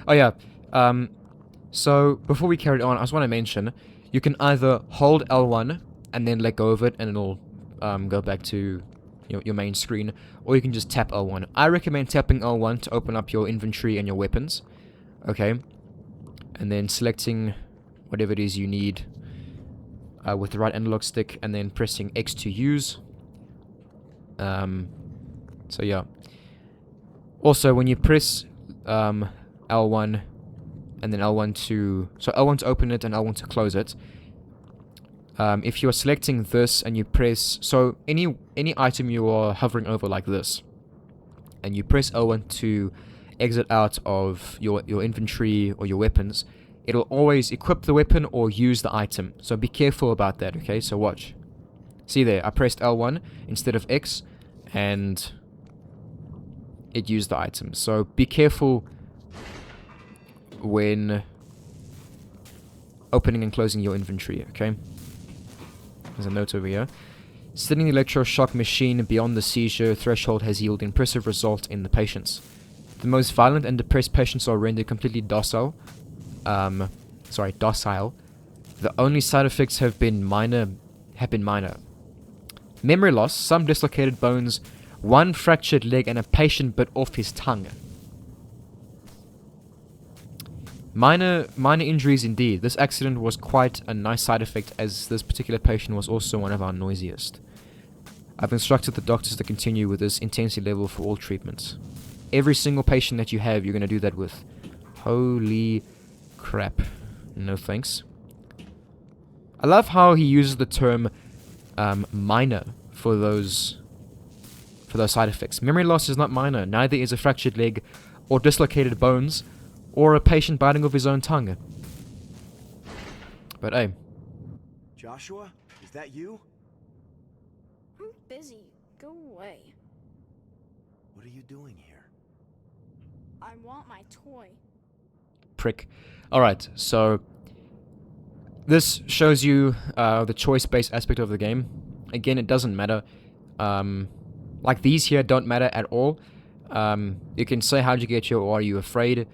Oh yeah. So before we carry on, I just want to mention, you can either hold L1 and then let go of it, and it'll go back to your main screen, or you can just tap L1. I recommend tapping L1 to open up your inventory and your weapons. Okay, and then selecting whatever it is you need with the right analog stick, and then pressing X to use. So yeah. Also, when you press L1 and then L1 to... So L1 to open it and L1 to close it. If you're selecting this and you press... So any item you are hovering over like this, and you press L1 to exit out of your inventory or your weapons, it'll always equip the weapon or use the item. So be careful about that, okay? So watch. See there, I pressed L1 instead of X, and it used the item. So be careful when opening and closing your inventory, okay? There's a note over here. Setting the electroshock machine beyond the seizure threshold has yielded impressive result in the patients. The most violent and depressed patients are rendered completely docile. Docile. The only side effects have been minor. Memory loss, some dislocated bones, one fractured leg, and a patient bit off his tongue. Minor injuries indeed. This accident was quite a nice side effect, as this particular patient was also one of our noisiest. I've instructed the doctors to continue with this intensity level for all treatments. Every single patient that you have, you're going to do that with. Holy crap. No thanks. I love how he uses the term minor for those side effects. Memory loss is not minor. Neither is a fractured leg or dislocated bones or a patient biting off his own tongue. But hey. Joshua, is that you? I'm busy. Go away. What are you doing here? I want my toy. Prick. Alright, so this shows you the choice-based aspect of the game. Again, it doesn't matter. Like these here don't matter at all. You can say how'd you get here or are you afraid.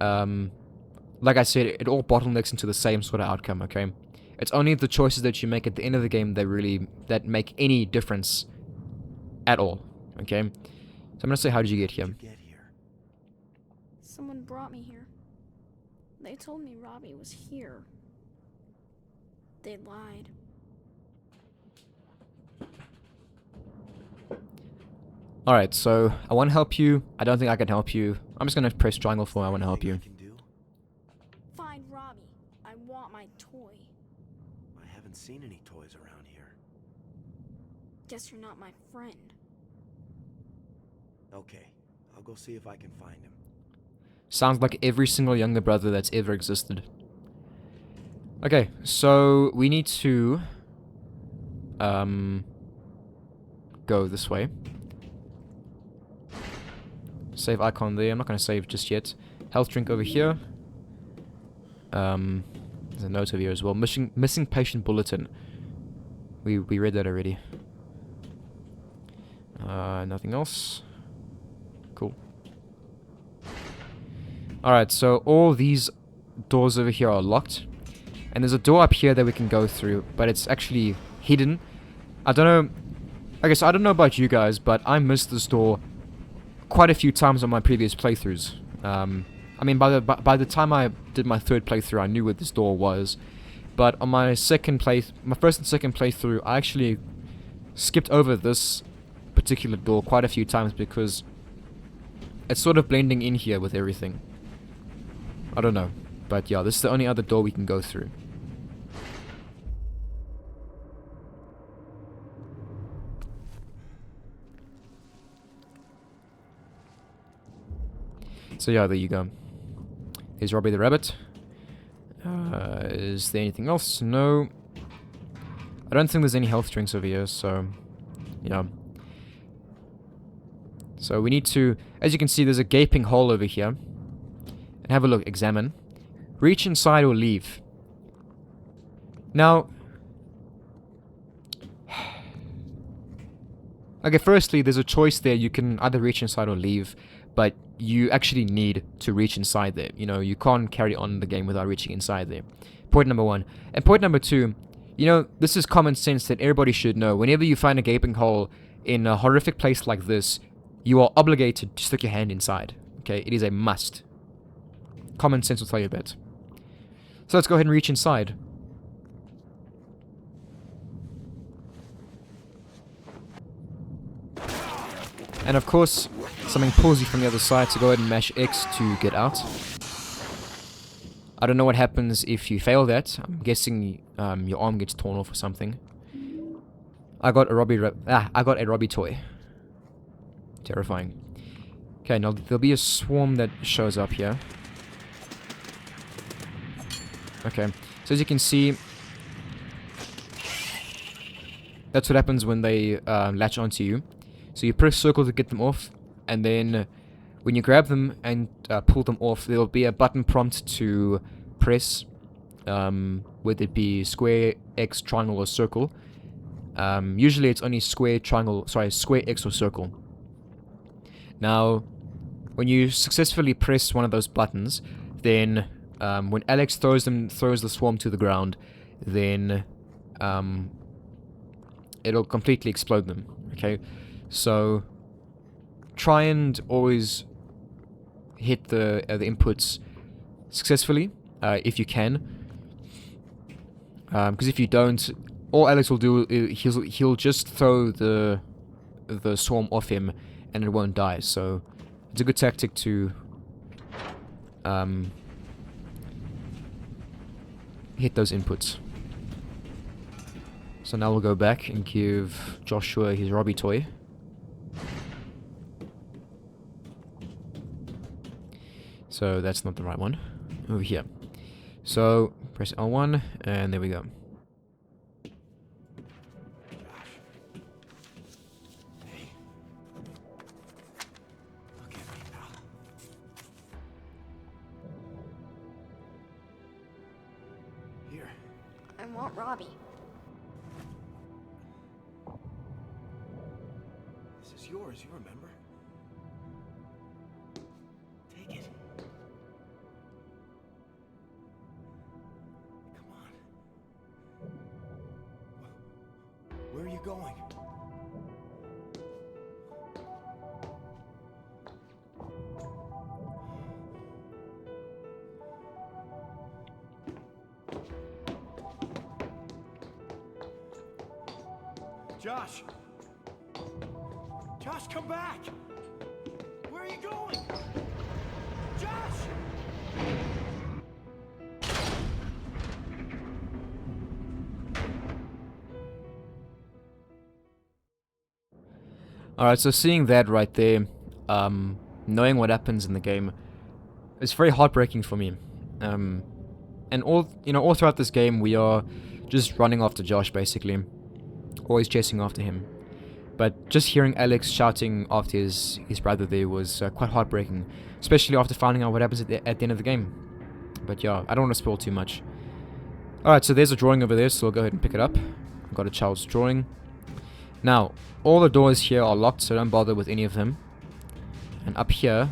Like I said, it all bottlenecks into the same sort of outcome, okay? It's only the choices that you make at the end of the game that make any difference at all, okay? So I'm gonna say, how did you get here? Someone brought me here. They told me Robbie was here. They lied. Alright, so I want to help you. I don't think I can help you. I'm just gonna press triangle for I want to help you. Find Robbie. I want my toy. I haven't seen any toys around here. Guess you're not my friend. Okay, I'll go see if I can find him. Sounds like every single younger brother that's ever existed. Okay, so we need to go this way. Save icon there. I'm not going to save just yet. Health drink over here. There's a note over here as well. Missing patient bulletin. We read that already. Nothing else. Cool. Alright, so all these doors over here are locked. And there's a door up here that we can go through, but it's actually hidden. I don't know. Okay, so I don't know about you guys, but I missed this door quite a few times on my previous playthroughs. I mean, by the time I did my third playthrough, I knew what this door was. But on my first and second playthrough, I actually skipped over this particular door quite a few times because it's sort of blending in here with everything. I don't know, but yeah, this is the only other door we can go through. So yeah, there you go. Here's Robbie the rabbit. Is there anything else? No. I don't think there's any health drinks over here, so yeah. So we need to, as you can see, there's a gaping hole over here. And have a look, examine. Reach inside or leave. Now, okay, firstly, there's a choice there. You can either reach inside or leave, but you actually need to reach inside there. You know, you can't carry on the game without reaching inside there. Point number one. And point number two, you know, this is common sense that everybody should know. Whenever you find a gaping hole in a horrific place like this, you are obligated to stick your hand inside. Okay, it is a must. Common sense will tell you that. So let's go ahead and reach inside. And of course, something pulls you from the other side, so go ahead and mash X to get out. I don't know what happens if you fail that. I'm guessing your arm gets torn off or something. I got a Robbie toy. Terrifying. Okay, now there'll be a swarm that shows up here. Okay, so as you can see, that's what happens when they latch onto you. So you press circle to get them off, and then when you grab them and pull them off, there'll be a button prompt to press, whether it be square, X, triangle, or circle. Usually it's only square, triangle, sorry, square, X, or circle. Now, when you successfully press one of those buttons, then when Alex throws the swarm to the ground, then it'll completely explode them. Okay, so try and always hit the inputs successfully if you can, because if you don't, all Alex will do is he'll just throw the swarm off him and it won't die. So it's a good tactic to hit those inputs. So now we'll go back and give Joshua his Robbie toy. So that's not the right one. Over here. So press L1 and there we go. Hey. Look at me, pal. Here. I want Robbie. This is yours, you remember? Take it. Come on. Where are you going? Josh! Josh, come back! Where are you going? Josh! Alright, so seeing that right there, knowing what happens in the game, it's very heartbreaking for me. And all throughout this game, we are just running after Josh, basically. Always chasing after him. But just hearing Alex shouting after his brother there was quite heartbreaking. Especially after finding out what happens at the end of the game. But yeah, I don't want to spoil too much. Alright, so there's a drawing over there, so I'll go ahead and pick it up. I've got a child's drawing. Now, all the doors here are locked, so don't bother with any of them. And up here,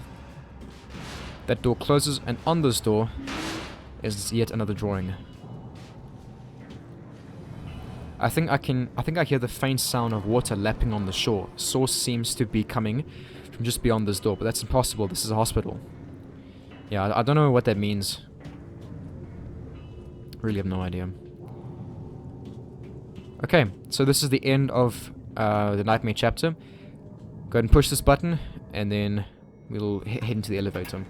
that door closes, and on this door is yet another drawing. I think I hear the faint sound of water lapping on the shore. Source seems to be coming from just beyond this door, but that's impossible. This is a hospital. Yeah, I don't know what that means. Really have no idea. Okay, so this is the end of the Nightmare chapter. Go ahead and push this button, and then we'll head into the elevator.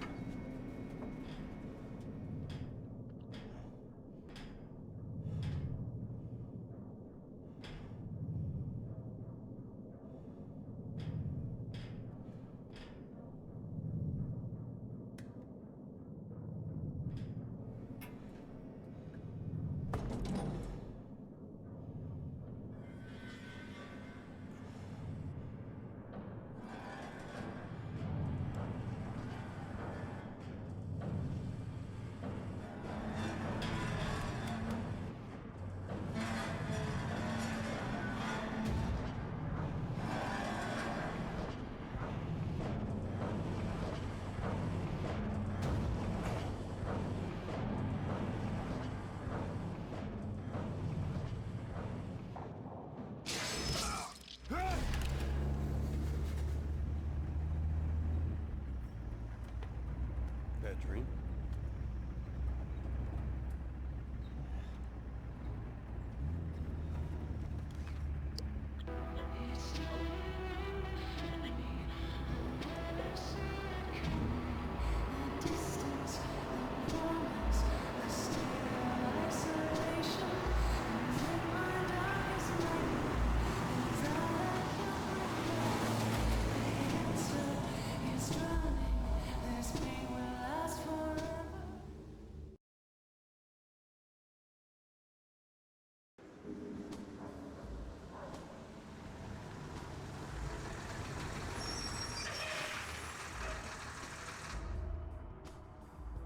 Bad dream?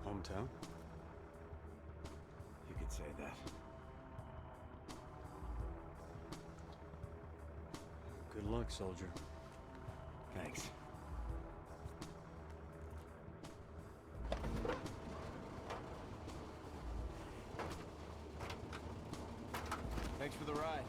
Hometown? You could say that. Good luck, soldier. Thanks. the ride.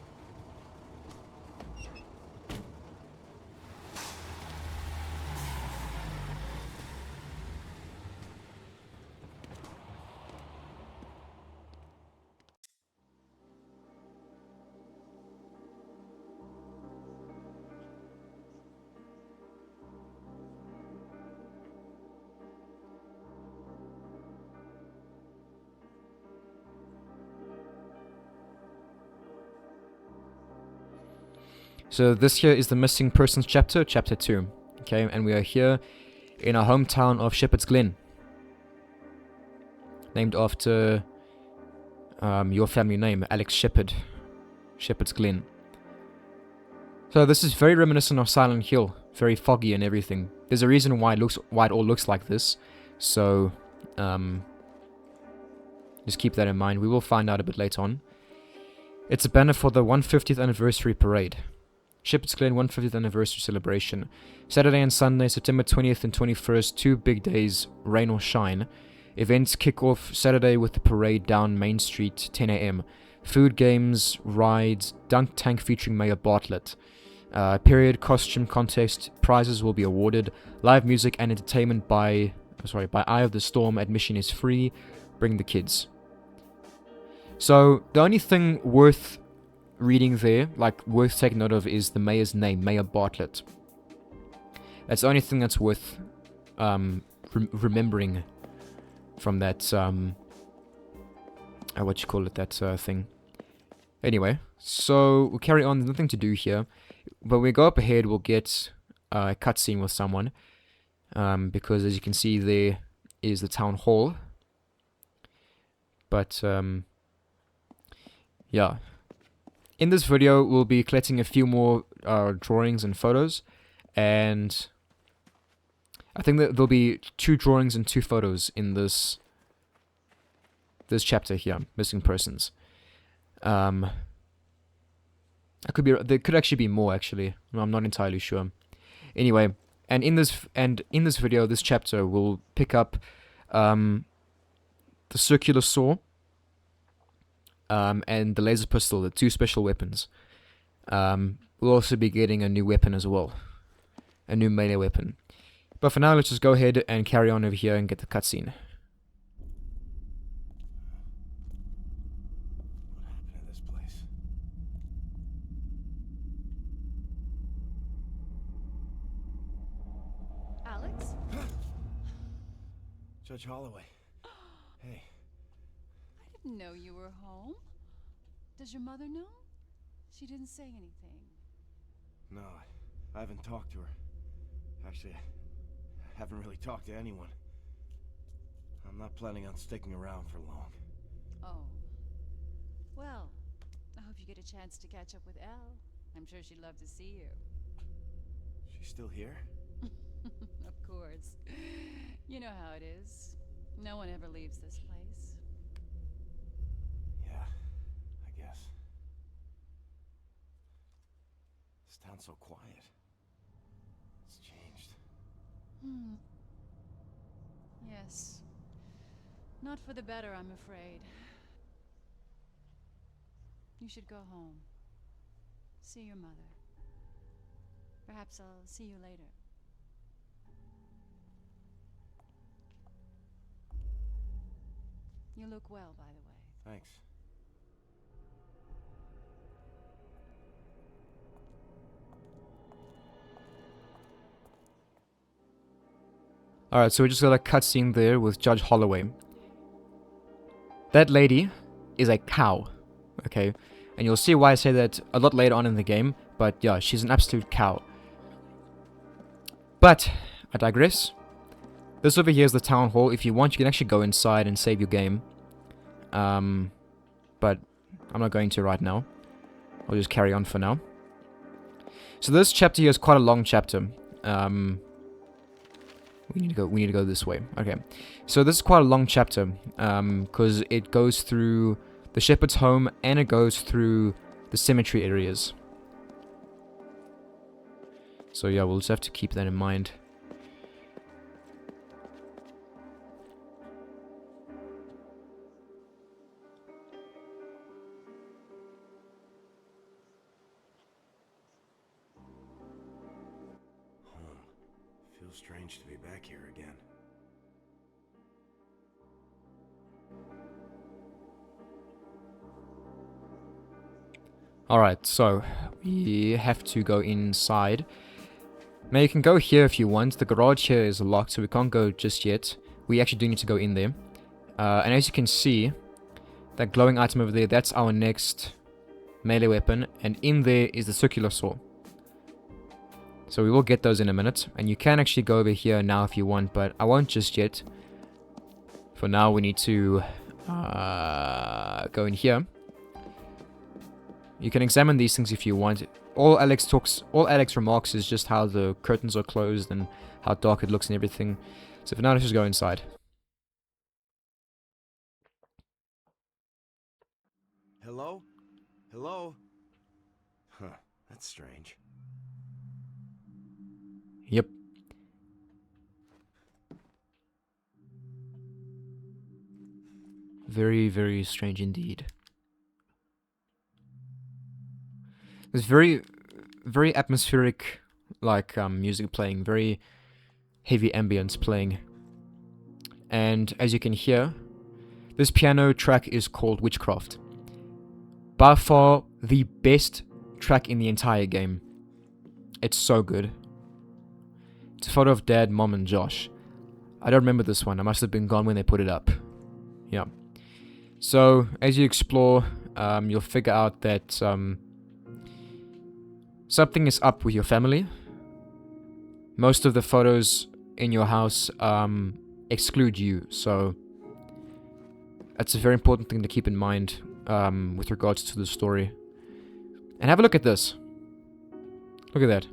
So this here is the missing persons chapter, chapter 2. Okay, and we are here in our hometown of Shepherd's Glen. Named after your family name, Alex Shepherd. Shepherd's Glen. So this is very reminiscent of Silent Hill. Very foggy and everything. There's a reason why it all looks like this. So just keep that in mind. We will find out a bit later on. It's a banner for the 150th anniversary parade. Shepherd's Glen 150th anniversary celebration. Saturday and Sunday, September 20th and 21st, 2 big days, rain or shine. Events kick off Saturday with the parade down Main Street, 10 a.m. Food, games, rides, dunk tank featuring Mayor Bartlett. Period costume contest, prizes will be awarded. Live music and entertainment by Eye of the Storm. Admission is free. Bring the kids. So the only thing worth reading there, like worth taking note of, is the mayor's name, Mayor Bartlett. That's the only thing that's worth remembering from that what you call it, that thing. Anyway, so we'll carry on. There's nothing to do here, but we go up ahead, we'll get a cutscene with someone, because as you can see there is the town hall. But yeah. In this video, we'll be collecting a few more drawings and photos, and I think that there'll be 2 drawings and 2 photos in this chapter here, missing persons. There could actually be more. Actually, I'm not entirely sure. Anyway, and in this video, this chapter will pick up the circular saw. And the laser pistol, the 2 special weapons. We'll also be getting a new weapon as well. A new melee weapon. But for now, let's just go ahead and carry on over here and get the cutscene. What happened to this place? Alex? Judge Holloway. Hey. I didn't know you were home. Does your mother know? She didn't say anything. No, I haven't talked to her. Actually, I haven't really talked to anyone. I'm not planning on sticking around for long. Oh. Well, I hope you get a chance to catch up with Elle. I'm sure she'd love to see you. She's still here? Of course. You know how it is. No one ever leaves this place. Yeah, I guess. This town's so quiet. It's changed. Yes. Not for the better, I'm afraid. You should go home. See your mother. Perhaps I'll see you later. You look well, by the way. Thanks. Alright, so we just got a cutscene there with Judge Holloway. That lady is a cow, okay? And you'll see why I say that a lot later on in the game, but yeah, she's an absolute cow. But, I digress. This over here is the town hall. If you want, you can actually go inside and save your game. But I'm not going to right now. I'll just carry on for now. So this chapter here is quite a long chapter. We need to go this way. Okay. So this is quite a long chapter, because it goes through the shepherd's home and it goes through the cemetery areas. So yeah, we'll just have to keep that in mind. Feels strange to be back here again. Alright, so we have to go inside. Now you can go here if you want. The garage here is locked, so we can't go just yet. We actually do need to go in there. And as you can see, that glowing item over there, that's our next melee weapon. And in there is the circular saw. So we will get those in a minute. And you can actually go over here now if you want, but I won't just yet. For now, we need to go in here. You can examine these things if you want. All Alex remarks is just how the curtains are closed and how dark it looks and everything. So for now, let's just go inside. Hello? Hello? Huh, that's strange. Yep. Very, very strange indeed. There's very, very atmospheric, like, music playing. Very heavy ambience playing. And as you can hear, this piano track is called Witchcraft. By far, the best track in the entire game. It's so good. It's a photo of Dad, Mom, and Josh. I don't remember this one. I must have been gone when they put it up. Yeah. So, as you explore, you'll figure out that something is up with your family. Most of the photos in your house exclude you, so that's a very important thing to keep in mind with regards to the story. And have a look at this. Look at that.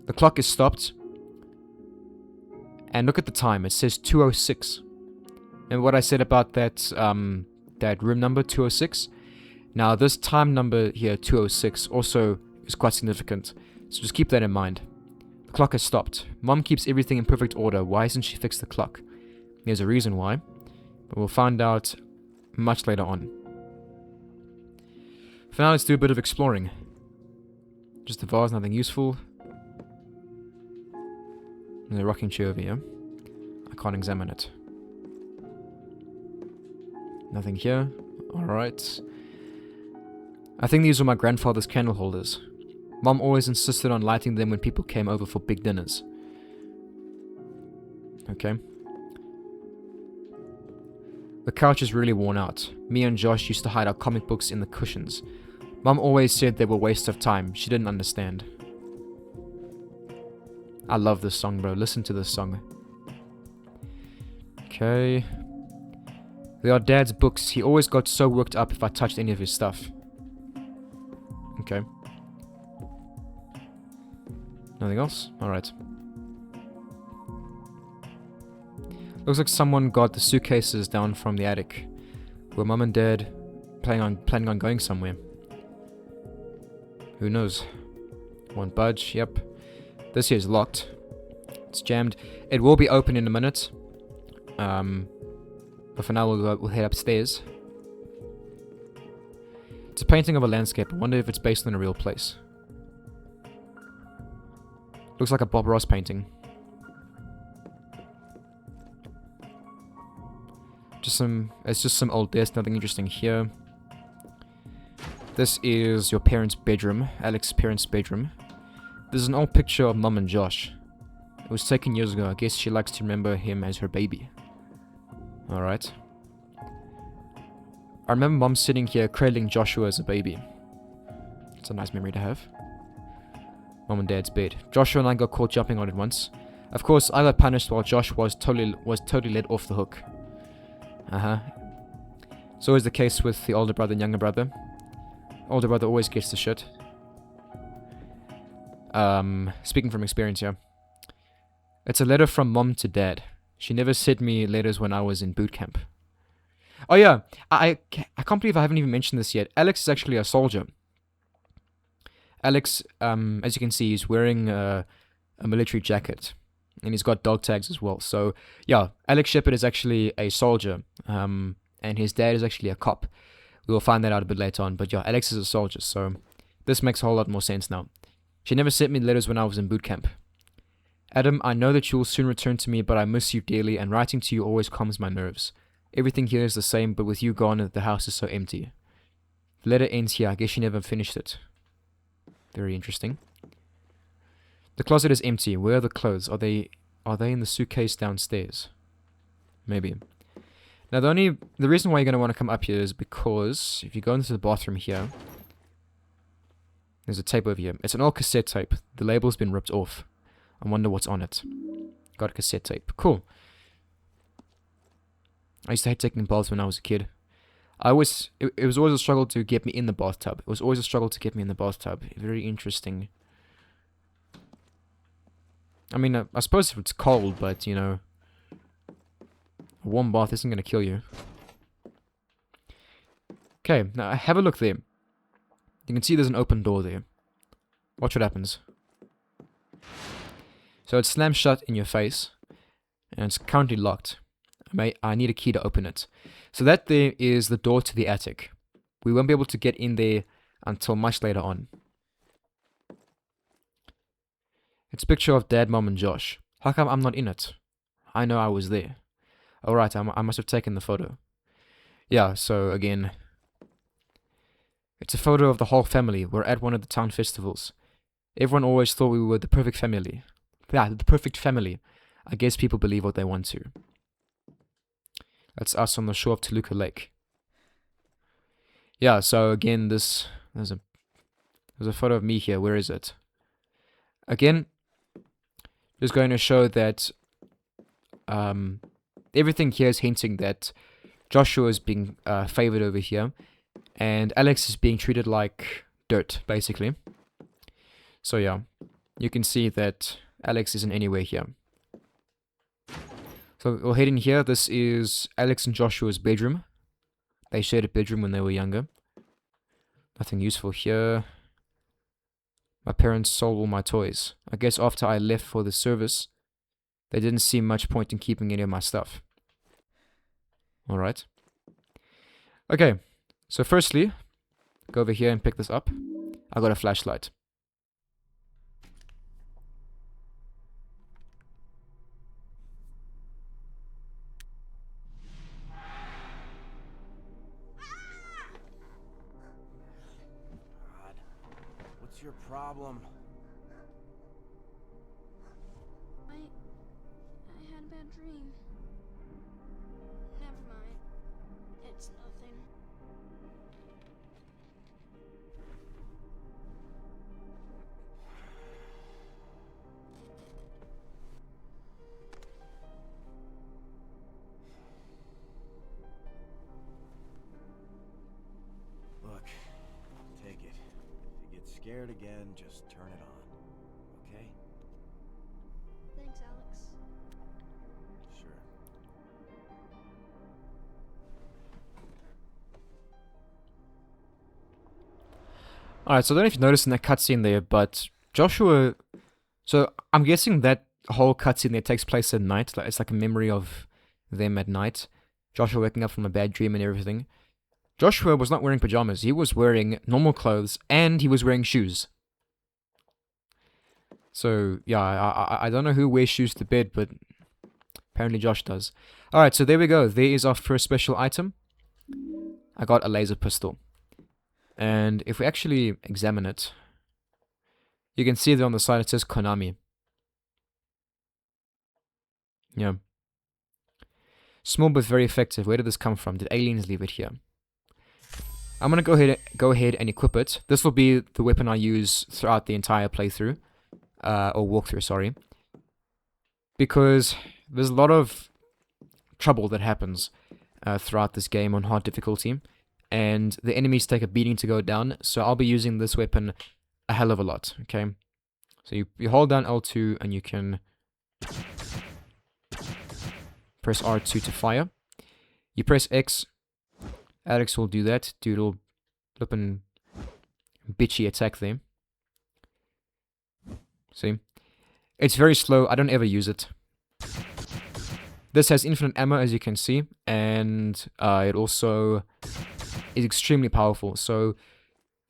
The clock is stopped. And look at the time. It says 2:06. And what I said about that that room number 2:06. Now this time number here 2:06 also is quite significant. So just keep that in mind. The clock has stopped. Mom keeps everything in perfect order. Why hasn't she fixed the clock? There's a reason why, but we'll find out much later on. For now, let's do a bit of exploring. Just a vase, nothing useful. There's a rocking chair over here. I can't examine it. Nothing here. Alright. I think these were my grandfather's candle holders. Mom always insisted on lighting them when people came over for big dinners. Okay. The couch is really worn out. Me and Josh used to hide our comic books in the cushions. Mom always said they were a waste of time. She didn't understand. I love this song, bro. Listen to this song. Okay. There are Dad's books. He always got so worked up if I touched any of his stuff. Okay. Nothing else? Alright. Looks like someone got the suitcases down from the attic. Were Mum and Dad planning on going somewhere? Who knows? Won't budge, yep. This here is locked. It's jammed. It will be open in a minute. But for now we'll head upstairs. It's a painting of a landscape. I wonder if it's based on a real place. Looks like a Bob Ross painting. It's just some old desk, nothing interesting here. This is your parents' bedroom, Alex's parents' bedroom. There's an old picture of Mum and Josh. It was taken years ago. I guess she likes to remember him as her baby. Alright. I remember Mum sitting here cradling Joshua as a baby. It's a nice memory to have. Mum and Dad's bed. Joshua and I got caught jumping on it once. Of course, I got punished while Josh was totally let off the hook. It's always the case with the older brother and younger brother. Older brother always gets the shit. Speaking from experience here. It's a letter from Mom to Dad. She never sent me letters when I was in boot camp. Oh yeah, I can't believe I haven't even mentioned this yet. Alex is actually a soldier. Alex, as you can see, he's wearing a military jacket. And he's got dog tags as well. So, yeah, Alex Shepard is actually a soldier. And his dad is actually a cop. We will find that out a bit later on. But yeah, Alex is a soldier. So, this makes a whole lot more sense now. She never sent me letters when I was in boot camp. Adam, I know that you will soon return to me, but I miss you dearly, and writing to you always calms my nerves. Everything here is the same, but with you gone, the house is so empty. The letter ends here. I guess you never finished it. Very interesting. The closet is empty. Where are the clothes? Are they in the suitcase downstairs? Maybe. Now the reason why you're going to want to come up here is because if you go into the bathroom here, there's a tape over here. It's an old cassette tape. The label's been ripped off. I wonder what's on it. Got a cassette tape. Cool. I used to hate taking baths when I was a kid. It was always a struggle to get me in the bathtub. It was always a struggle to get me in the bathtub. Very interesting. I mean, I suppose if it's cold, but, you know, a warm bath isn't going to kill you. Okay, now have a look there. You can see there's an open door there. Watch what happens. So it slams shut in your face, and it's currently locked. I need a key to open it. So that there is the door to the attic. We won't be able to get in there until much later on. It's a picture of Dad, Mom, and Josh. How come I'm not in it? I know I was there. Alright, I must have taken the photo. Yeah, so again, it's a photo of the whole family. We're at one of the town festivals. Everyone always thought we were the perfect family. Yeah, the perfect family. I guess people believe what they want to. That's us on the shore of Toluca Lake. Yeah, so again, there's a photo of me here. Where is it? Again, just going to show that everything here is hinting that Joshua is being favored over here, and Alex is being treated like dirt, basically. So yeah, you can see that Alex isn't anywhere here. So we'll head in here. This is Alex and Joshua's bedroom. They shared a bedroom when they were younger. Nothing useful here. My parents sold all my toys. I guess after I left for the service, they didn't see much point in keeping any of my stuff. Alright. Okay, so firstly, go over here and pick this up. I got a flashlight. What's your problem? I had a bad dream. Never mind. It's nothing. Look, take it. If you get scared again, just turn it on. Okay? Thanks, Alex. Sure. Alright, so I don't know if you noticed in that cutscene there, but Joshua... So, I'm guessing that whole cutscene there takes place at night. It's like a memory of them at night. Joshua waking up from a bad dream and everything. Joshua was not wearing pajamas. He was wearing normal clothes, and he was wearing shoes. So, yeah, I don't know who wears shoes to bed, but apparently Josh does. Alright, so there we go. There is our first special item. I got a laser pistol. And if we actually examine it, you can see that on the side it says Konami. Yeah. Small but very effective. Where did this come from? Did aliens leave it here? I'm going to go ahead and equip it. This will be the weapon I use throughout the entire playthrough. Or walkthrough, sorry. Because there's a lot of trouble that happens throughout this game on hard difficulty. And the enemies take a beating to go down. So I'll be using this weapon a hell of a lot, okay? So you hold down L2 and you can press R2 to fire. You press X. Alex will do that. Do a little flippin' bitchy attack there. See? It's very slow. I don't ever use it. This has infinite ammo, as you can see. And it also is extremely powerful. So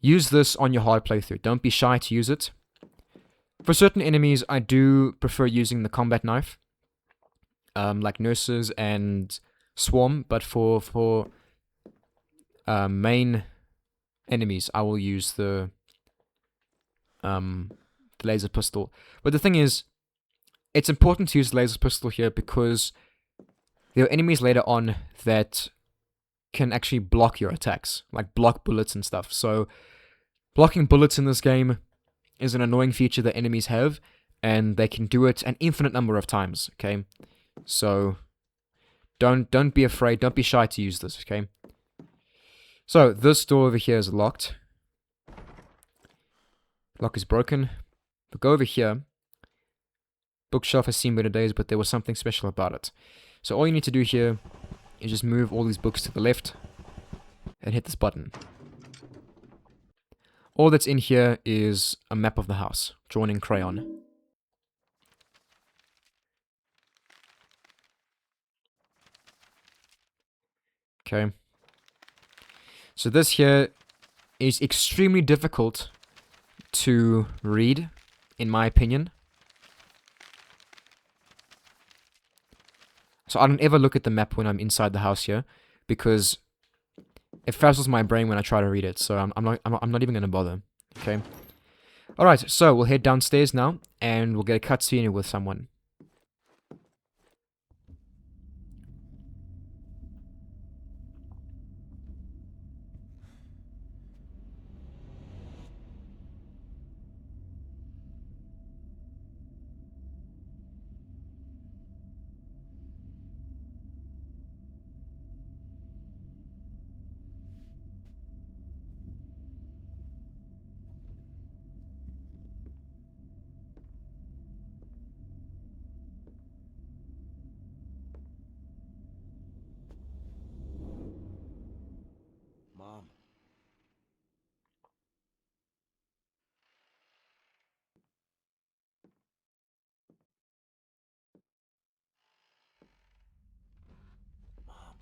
use this on your hard playthrough. Don't be shy to use it. For certain enemies, I do prefer using the combat knife, like nurses and swarm. But for main enemies, I will use the laser pistol. But the thing is, it's important to use the laser pistol here because there are enemies later on that can actually block your attacks, like block bullets and stuff. So blocking bullets in this game is an annoying feature that enemies have, and they can do it an infinite number of times, okay? So don't be afraid, don't be shy to use this, okay? So this door over here is locked. Lock is broken. But go over here. Bookshelf has seen better days, but there was something special about it. So all you need to do here is just move all these books to the left and hit this button. All that's in here is a map of the house, drawn in crayon. Okay. So this here is extremely difficult to read, in my opinion. So I don't ever look at the map when I'm inside the house here, because it frazzles my brain when I try to read it. So I'm not even gonna bother. Okay. All right. So we'll head downstairs now, and we'll get a cutscene with someone. Mom. Mom.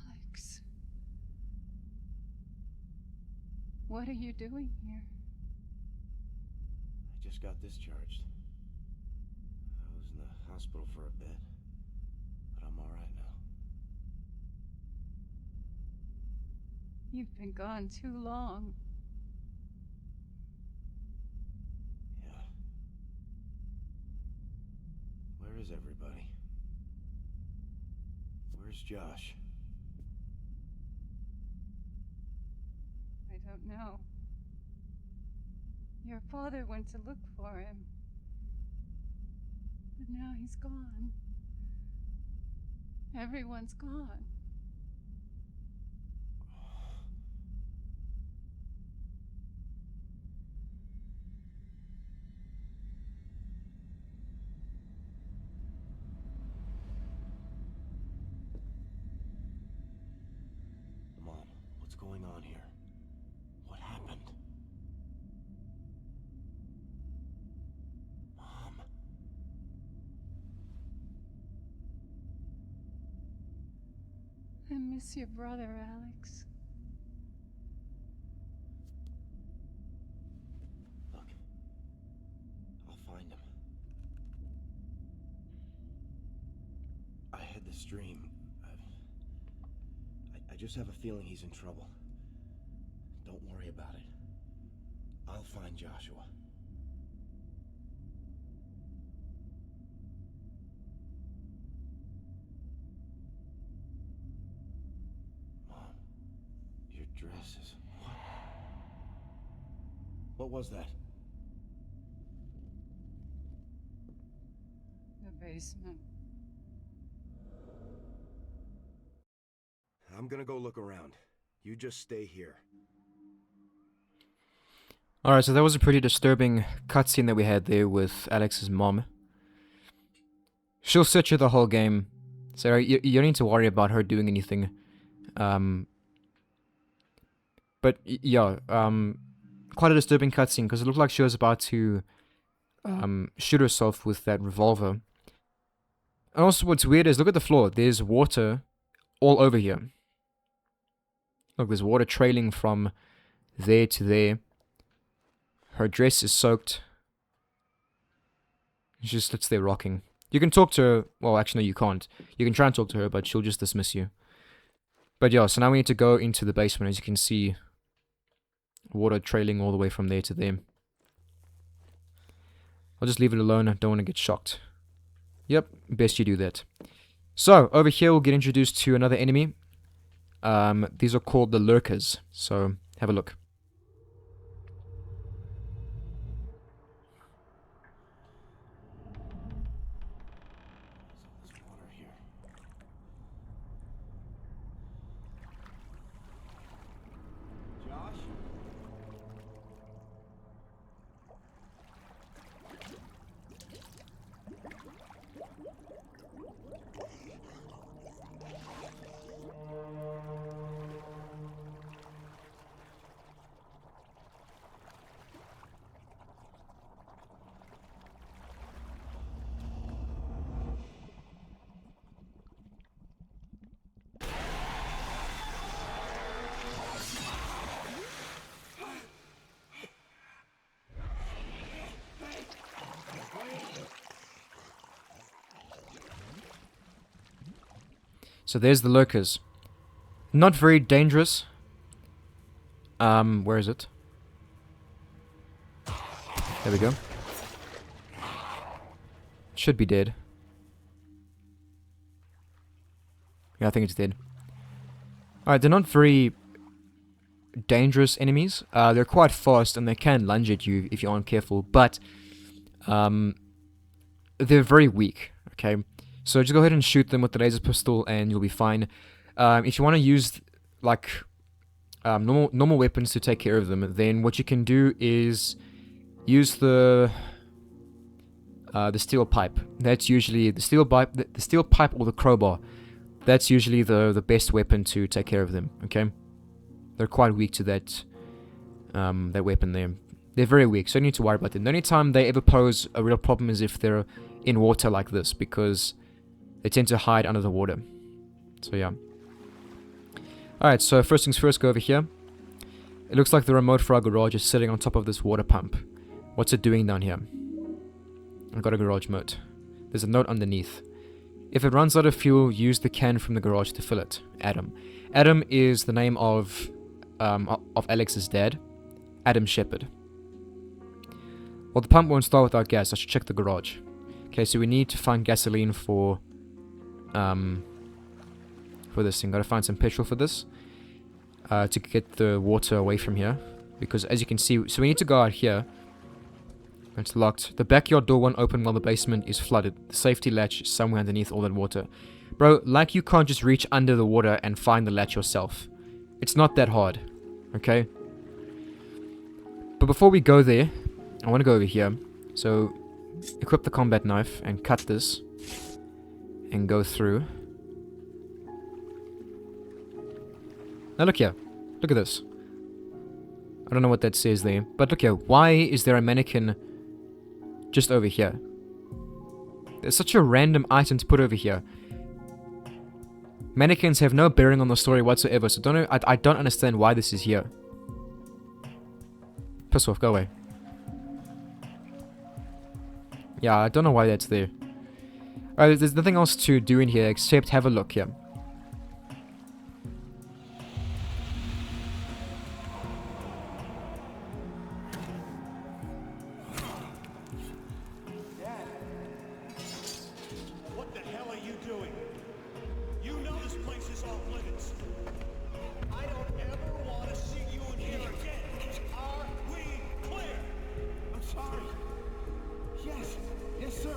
Alex. What are you doing here? I just got discharged. I was in the hospital for a bit, but I'm all right now. You've been gone too long. Yeah. Where is everybody? Where's Josh? I don't know. Your father went to look for him. But now he's gone. Everyone's gone. Mom, what's going on here? What happened? Mom. I miss your brother, Alex. Look. I'll find him. I had this dream. I just have a feeling he's in trouble. Don't worry about it. I'll find Joshua. Mom, your dress is... What was that? The basement. I'm gonna go look around. You just stay here. Alright, so that was a pretty disturbing cutscene that we had there with Alex's mom. She'll sit you the whole game, so you don't need to worry about her doing anything. But yeah, quite a disturbing cutscene because it looked like she was about to shoot herself with that revolver. And also what's weird is, look at the floor, there's water all over here. Look, there's water trailing from there to there. Her dress is soaked. She just sits there rocking. You can talk to her. Well, actually, no, you can't. You can try and talk to her, but she'll just dismiss you. But yeah, so now we need to go into the basement. As you can see, water trailing all the way from there to there. I'll just leave it alone. I don't want to get shocked. Yep, best you do that. So, over here we'll get introduced to another enemy. These are called the lurkers. So, have a look. There's water here. Josh? So there's the lurkers. Not very dangerous. Where is it? There we go. Should be dead. Yeah, I think it's dead. Alright, they're not very dangerous enemies. They're quite fast and they can lunge at you if you aren't careful, but they're very weak, okay? So just go ahead and shoot them with the laser pistol and you'll be fine. If you want to use like normal weapons to take care of them, then what you can do is use the steel pipe. That's usually the steel pipe or the crowbar. That's usually the best weapon to take care of them. Okay, they're quite weak to that weapon there. They're very weak, so you don't need to worry about them. The only time they ever pose a real problem is if they're in water like this, because they tend to hide under the water. So yeah. Alright, so first things first, go over here. It looks like the remote for our garage is sitting on top of this water pump. What's it doing down here? I've got a garage moat. There's a note underneath. If it runs out of fuel, use the can from the garage to fill it. Adam. Adam is the name of Alex's dad. Adam Shepherd. Well, the pump won't start without gas. I should check the garage. Okay, so we need to find gasoline for this thing. Gotta find some petrol for this to get the water away from here, because as you can see, so we need to go out here. It's locked. The backyard door won't open while the basement is flooded. The safety latch is somewhere underneath all that water. Bro, like, you can't just reach under the water and find the latch yourself. It's not that hard, okay? But before we go there, I want to go over here. So equip the combat knife and cut this and go through. Now look here. Look at this. I don't know what that says there, but look here. Why is there a mannequin just over here? There's such a random item to put over here. Mannequins have no bearing on the story whatsoever, so I don't understand why this is here. Piss off, go away. Yeah, I don't know why that's there. Alright, there's nothing else to do in here except have a look here. What the hell are you doing? You know this place is off limits. I don't ever want to see you in here again. Are we clear? I'm sorry. Yes. Yes, sir.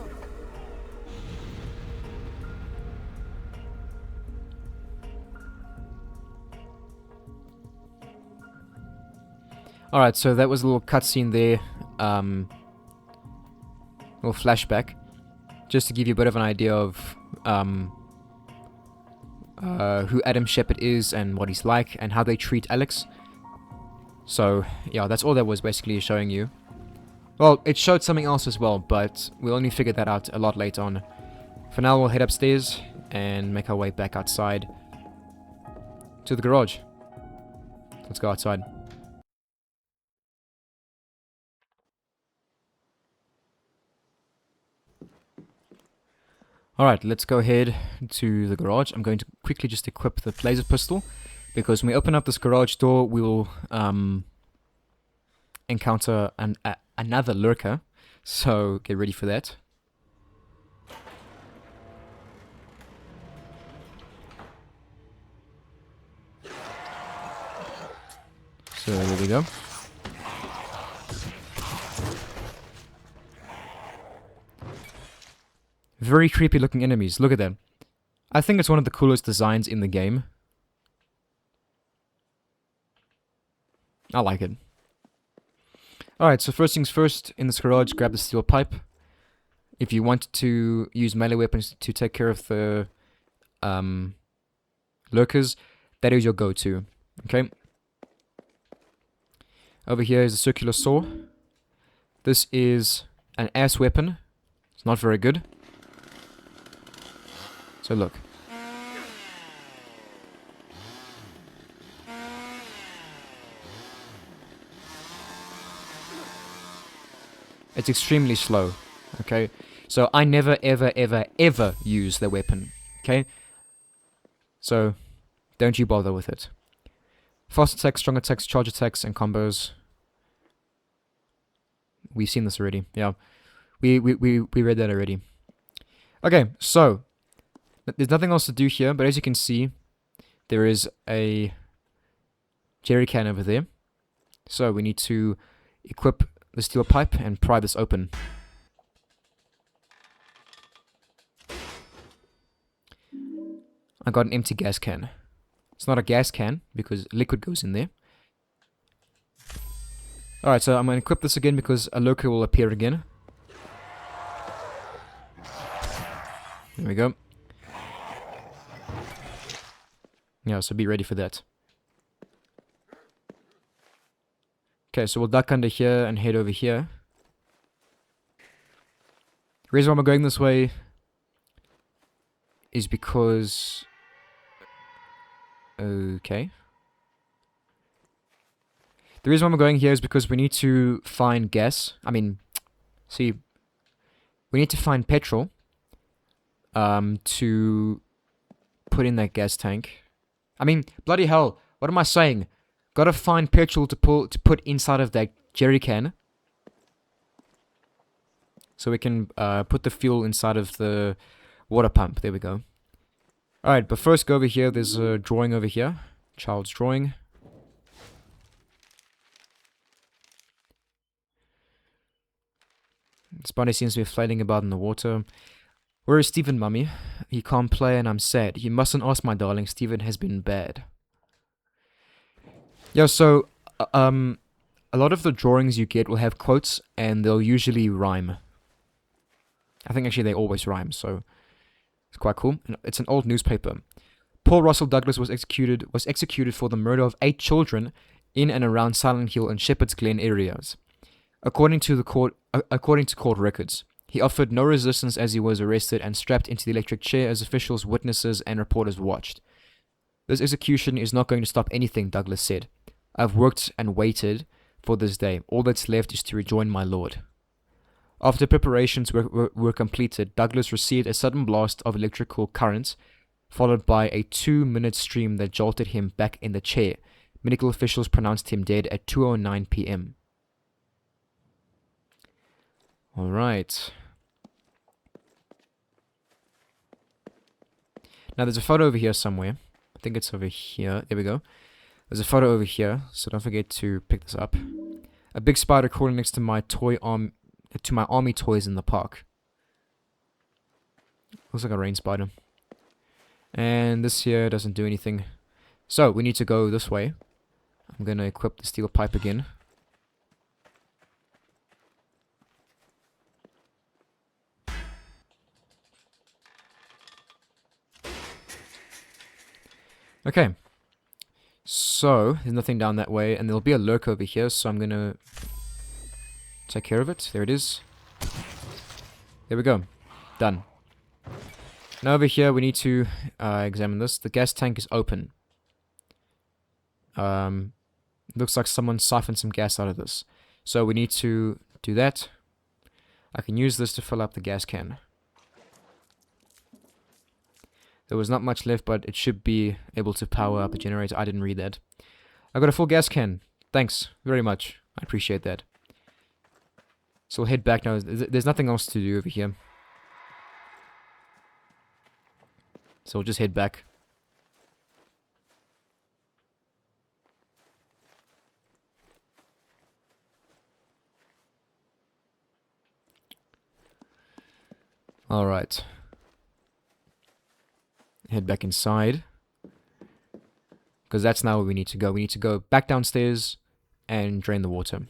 Alright, so that was a little cutscene there. Little flashback. Just to give you a bit of an idea of who Adam Shepherd is and what he's like and how they treat Alex. So, yeah, that's all that was basically showing you. Well, it showed something else as well, but we'll only figure that out a lot later on. For now, we'll head upstairs and make our way back outside. to the garage. Let's go outside. Alright, let's go ahead to the garage. I'm going to quickly just equip the laser pistol, because when we open up this garage door, we will encounter another lurker, so get ready for that. So there we go. Very creepy looking enemies. Look at that. I think it's one of the coolest designs in the game. I like it. Alright, so first things first, in this garage, grab the steel pipe. If you want to use melee weapons to take care of the lurkers, that is your go-to. Okay? Over here is a circular saw. This is an ass weapon. It's not very good. So look. It's extremely slow. Okay? So I never, ever, ever, ever use the weapon. Okay? So don't you bother with it. Fast attacks, strong attacks, charge attacks, and combos. We've seen this already. Yeah. We read that already. Okay, so there's nothing else to do here, but as you can see, there is a jerry can over there. So we need to equip the steel pipe and pry this open. I got an empty gas can. It's not a gas can because liquid goes in there. Alright, so I'm going to equip this again because a lurker will appear again. There we go. Yeah, so be ready for that. Okay, so we'll duck under here and head over here. The reason why we're going this way is because... Okay. The reason why we're going here is because we need to find gas. We need to find petrol to put in that gas tank. Bloody hell, what am I saying? Gotta find petrol to put inside of that jerry can. So we can put the fuel inside of the water pump. There we go. Alright, but first go over here. There's a drawing over here. Child's drawing. This body seems to be floating about in the water. Where is Stephen, mummy? He can't play and I'm sad. You mustn't ask, my darling. Stephen has been bad. Yeah, so, a lot of the drawings you get will have quotes, and they'll usually rhyme. I think actually they always rhyme, so it's quite cool. It's an old newspaper. Paul Russell Douglas was executed for the murder of 8 children in and around Silent Hill and Shepherd's Glen areas. According to court records, he offered no resistance as he was arrested and strapped into the electric chair as officials, witnesses, and reporters watched. This execution is not going to stop anything, Douglas said. I've worked and waited for this day. All that's left is to rejoin my lord. After preparations were completed, Douglas received a sudden blast of electrical current, followed by a 2-minute stream that jolted him back in the chair. Medical officials pronounced him dead at 2:09 p.m. Alright. Now there's a photo over here somewhere. I think it's over here. There we go. There's a photo over here, so don't forget to pick this up. A big spider crawling next to my my army toys in the park. Looks like a rain spider. And this here doesn't do anything. So we need to go this way. I'm gonna equip the steel pipe again. Okay. So, there's nothing down that way, and there'll be a lurk over here, so I'm gonna take care of it. There it is. There we go. Done. Now over here, we need to examine this. The gas tank is open. Looks like someone siphoned some gas out of this. So we need to do that. I can use this to fill up the gas can. There was not much left, but it should be able to power up the generator. I didn't read that. I got a full gas can. Thanks very much. I appreciate that. So we'll head back now. There's nothing else to do over here. So we'll just head back. Alright. Head back inside. Because that's now where we need to go. We need to go back downstairs and drain the water.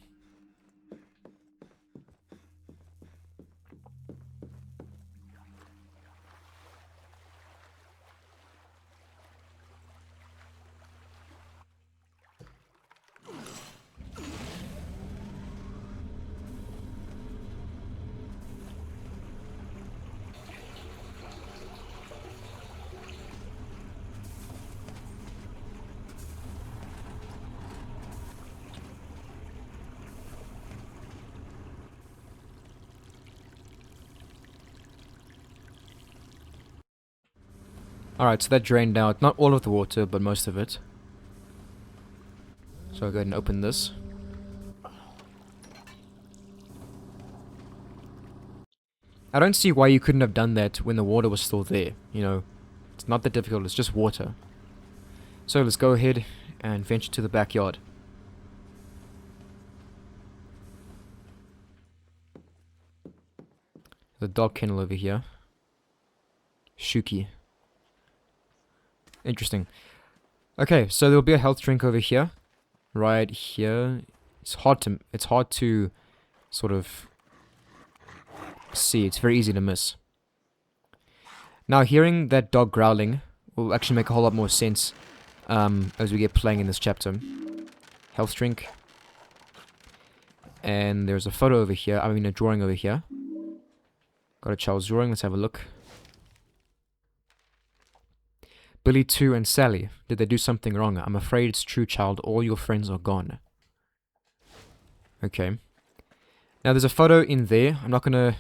Alright, so that drained out, not all of the water, but most of it. So I'll go ahead and open this. I don't see why you couldn't have done that when the water was still there, you know. It's not that difficult, it's just water. So let's go ahead and venture to the backyard. The dog kennel over here. Shuki. Interesting. Okay, so there'll be a health drink over here. Right here. It's hard to sort of see. It's very easy to miss. Now, hearing that dog growling will actually make a whole lot more sense as we get playing in this chapter. Health drink. And there's a photo over here. I mean, a drawing over here. Got a child's drawing. Let's have a look. Billy 2 and Sally. Did they do something wrong? I'm afraid it's true, child. All your friends are gone. Okay. Now, there's a photo in there. I'm not going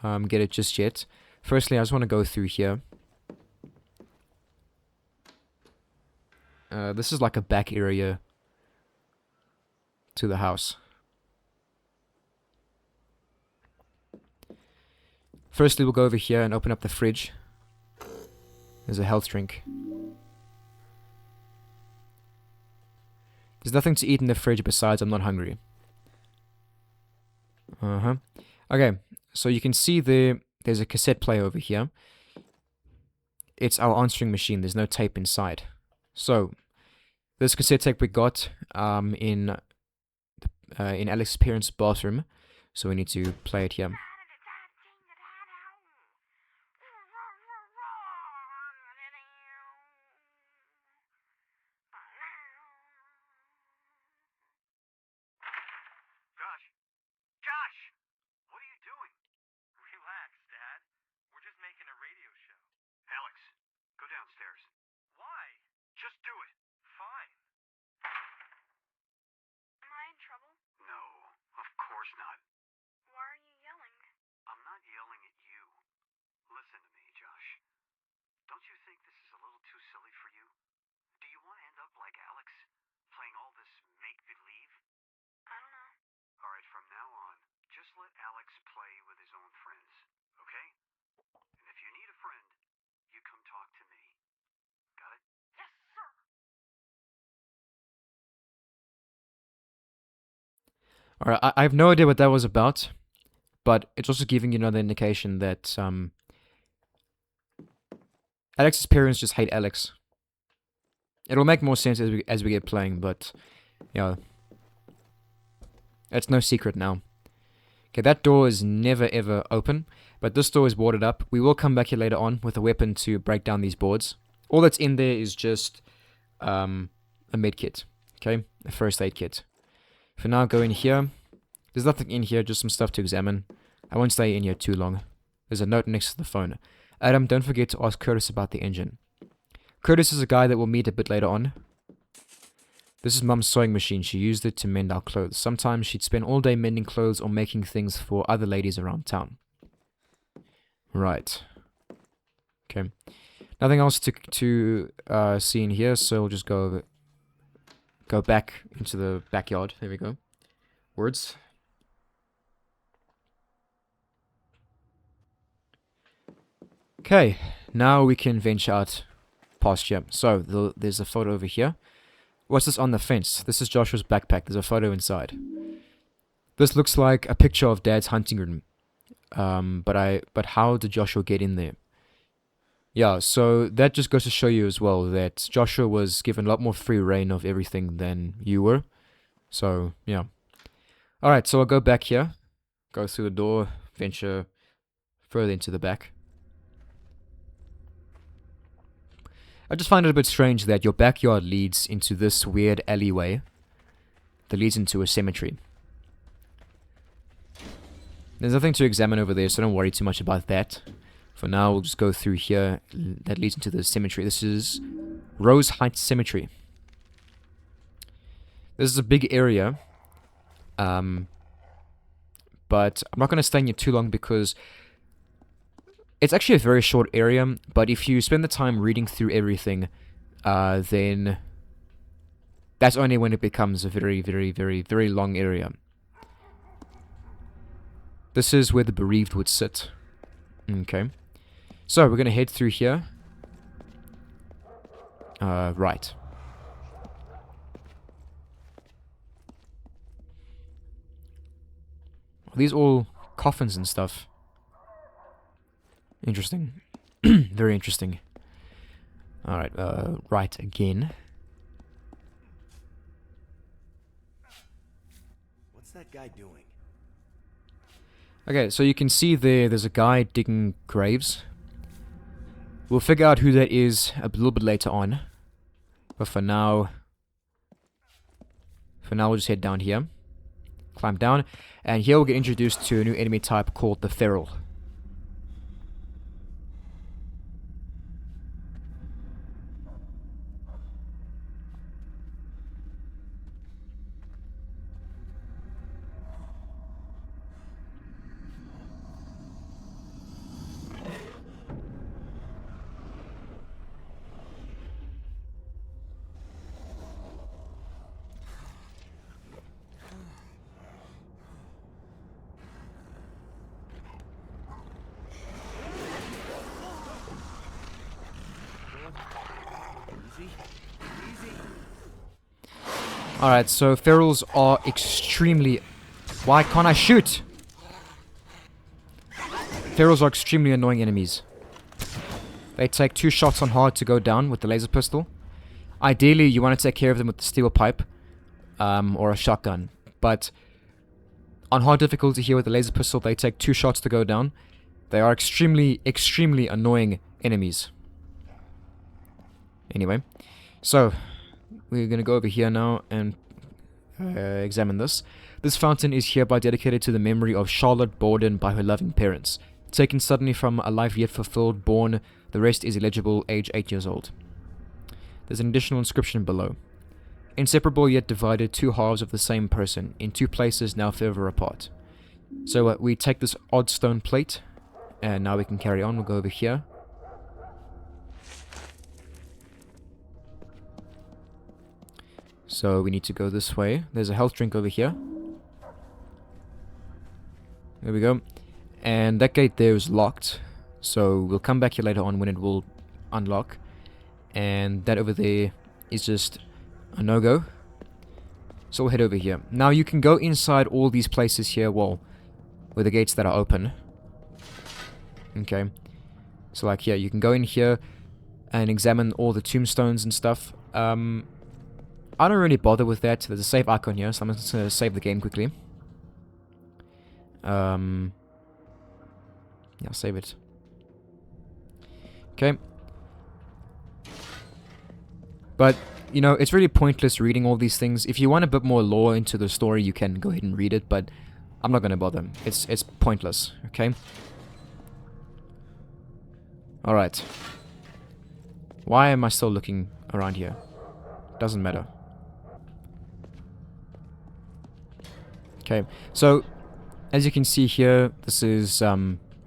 to get it just yet. Firstly, I just want to go through here. This is like a back area to the house. Firstly, we'll go over here and open up the fridge. There's a health drink. There's nothing to eat in the fridge besides I'm not hungry. Okay, so you can see there's a cassette player over here. It's our answering machine. There's no tape inside. So, this cassette tape we got in Alex's parents' bathroom. So we need to play it here. Alright, I have no idea what that was about, but it's also giving you another indication that Alex's parents just hate Alex. It'll make more sense as we get playing, but yeah, it's no secret now. Okay, that door is never ever open, but this door is boarded up. We will come back here later on with a weapon to break down these boards. All that's in there is just a med kit, okay, a first aid kit. For now, go in here. There's nothing in here, just some stuff to examine. I won't stay in here too long. There's a note next to the phone. Adam, don't forget to ask Curtis about the engine. Curtis is a guy that we'll meet a bit later on. This is Mum's sewing machine. She used it to mend our clothes. Sometimes she'd spend all day mending clothes or making things for other ladies around town. Right. Okay. Nothing else to see in here, so we'll just go back into the backyard. There we go. Words. Okay, now we can venture out past here. So, there's a photo over here. What's this on the fence? This is Joshua's backpack. There's a photo inside. This looks like a picture of Dad's hunting room. But how did Joshua get in there? Yeah, so that just goes to show you as well that Joshua was given a lot more free reign of everything than you were. So, yeah. Alright, so I'll go back here. Go through the door, venture further into the back. I just find it a bit strange that your backyard leads into this weird alleyway that leads into a cemetery. There's nothing to examine over there, so don't worry too much about that. For now, we'll just go through here. That leads into the cemetery. This is Rose Heights Cemetery. This is a big area. But I'm not going to stay in here too long because it's actually a very short area, but if you spend the time reading through everything, then that's only when it becomes a very, very, very, very long area. This is where the bereaved would sit. Okay. So, we're going to head through here. Right. Are these all coffins and stuff? Interesting. Very interesting. Alright, right again. What's that guy doing? Okay, so you can see there's a guy digging graves. We'll figure out who that is a little bit later on. But for now we'll just head down here. Climb down. And here we'll get introduced to a new enemy type called the Feral. Alright, so ferals are extremely... Why can't I shoot? Ferals are extremely annoying enemies. They take 2 shots on hard to go down with the laser pistol. Ideally, you want to take care of them with the steel pipe. Or a shotgun. But on hard difficulty here with the laser pistol, they take 2 shots to go down. They are extremely, extremely annoying enemies. Anyway, so... we're going to go over here now and examine this. This fountain is hereby dedicated to the memory of Charlotte Borden by her loving parents. Taken suddenly from a life yet fulfilled, born, the rest is illegible, age 8 years old. There's an additional inscription below. Inseparable yet divided, 2 halves of the same person, in 2 places now further apart. So we take this odd stone plate, and now we can carry on. We'll go over here. So we need to go this way. There's a health drink over here. There we go. And that gate there is locked. So we'll come back here later on when it will unlock. And that over there is just a no-go. So we'll head over here. Now you can go inside all these places here, well, with the gates that are open. Okay. So like here, you can go in here and examine all the tombstones and stuff. I don't really bother with that. There's a save icon here, so I'm just going to save the game quickly. Yeah, save it. Okay. But, you know, it's really pointless reading all these things. If you want a bit more lore into the story, you can go ahead and read it, but I'm not going to bother. It's pointless, okay? Alright. Why am I still looking around here? Doesn't matter. Okay, so as you can see here, this is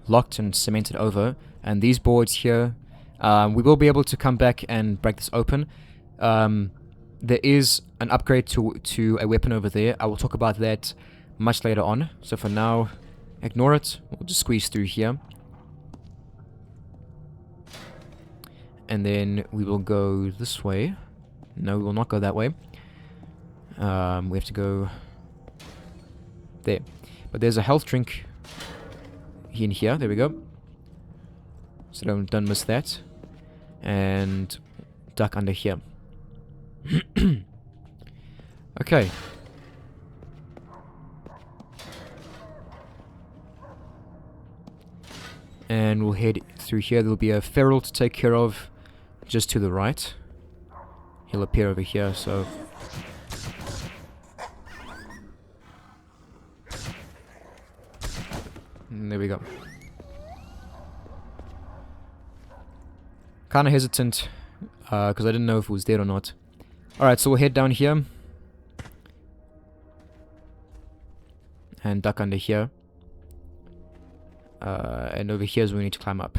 locked and cemented over, and these boards here, we will be able to come back and break this open. There is an upgrade to a weapon over there. I will talk about that much later on. So for now, ignore it. We'll just squeeze through here. And then we will go this way. No, we will not go that way. We have to go there. But there's a health drink in here. There we go. So don't miss that. And duck under here. Okay. And we'll head through here. There'll be a feral to take care of just to the right. He'll appear over here, so... And there we go. Kinda hesitant, because I didn't know if it was dead or not. Alright, so we'll head down here. And duck under here. And over here is where we need to climb up.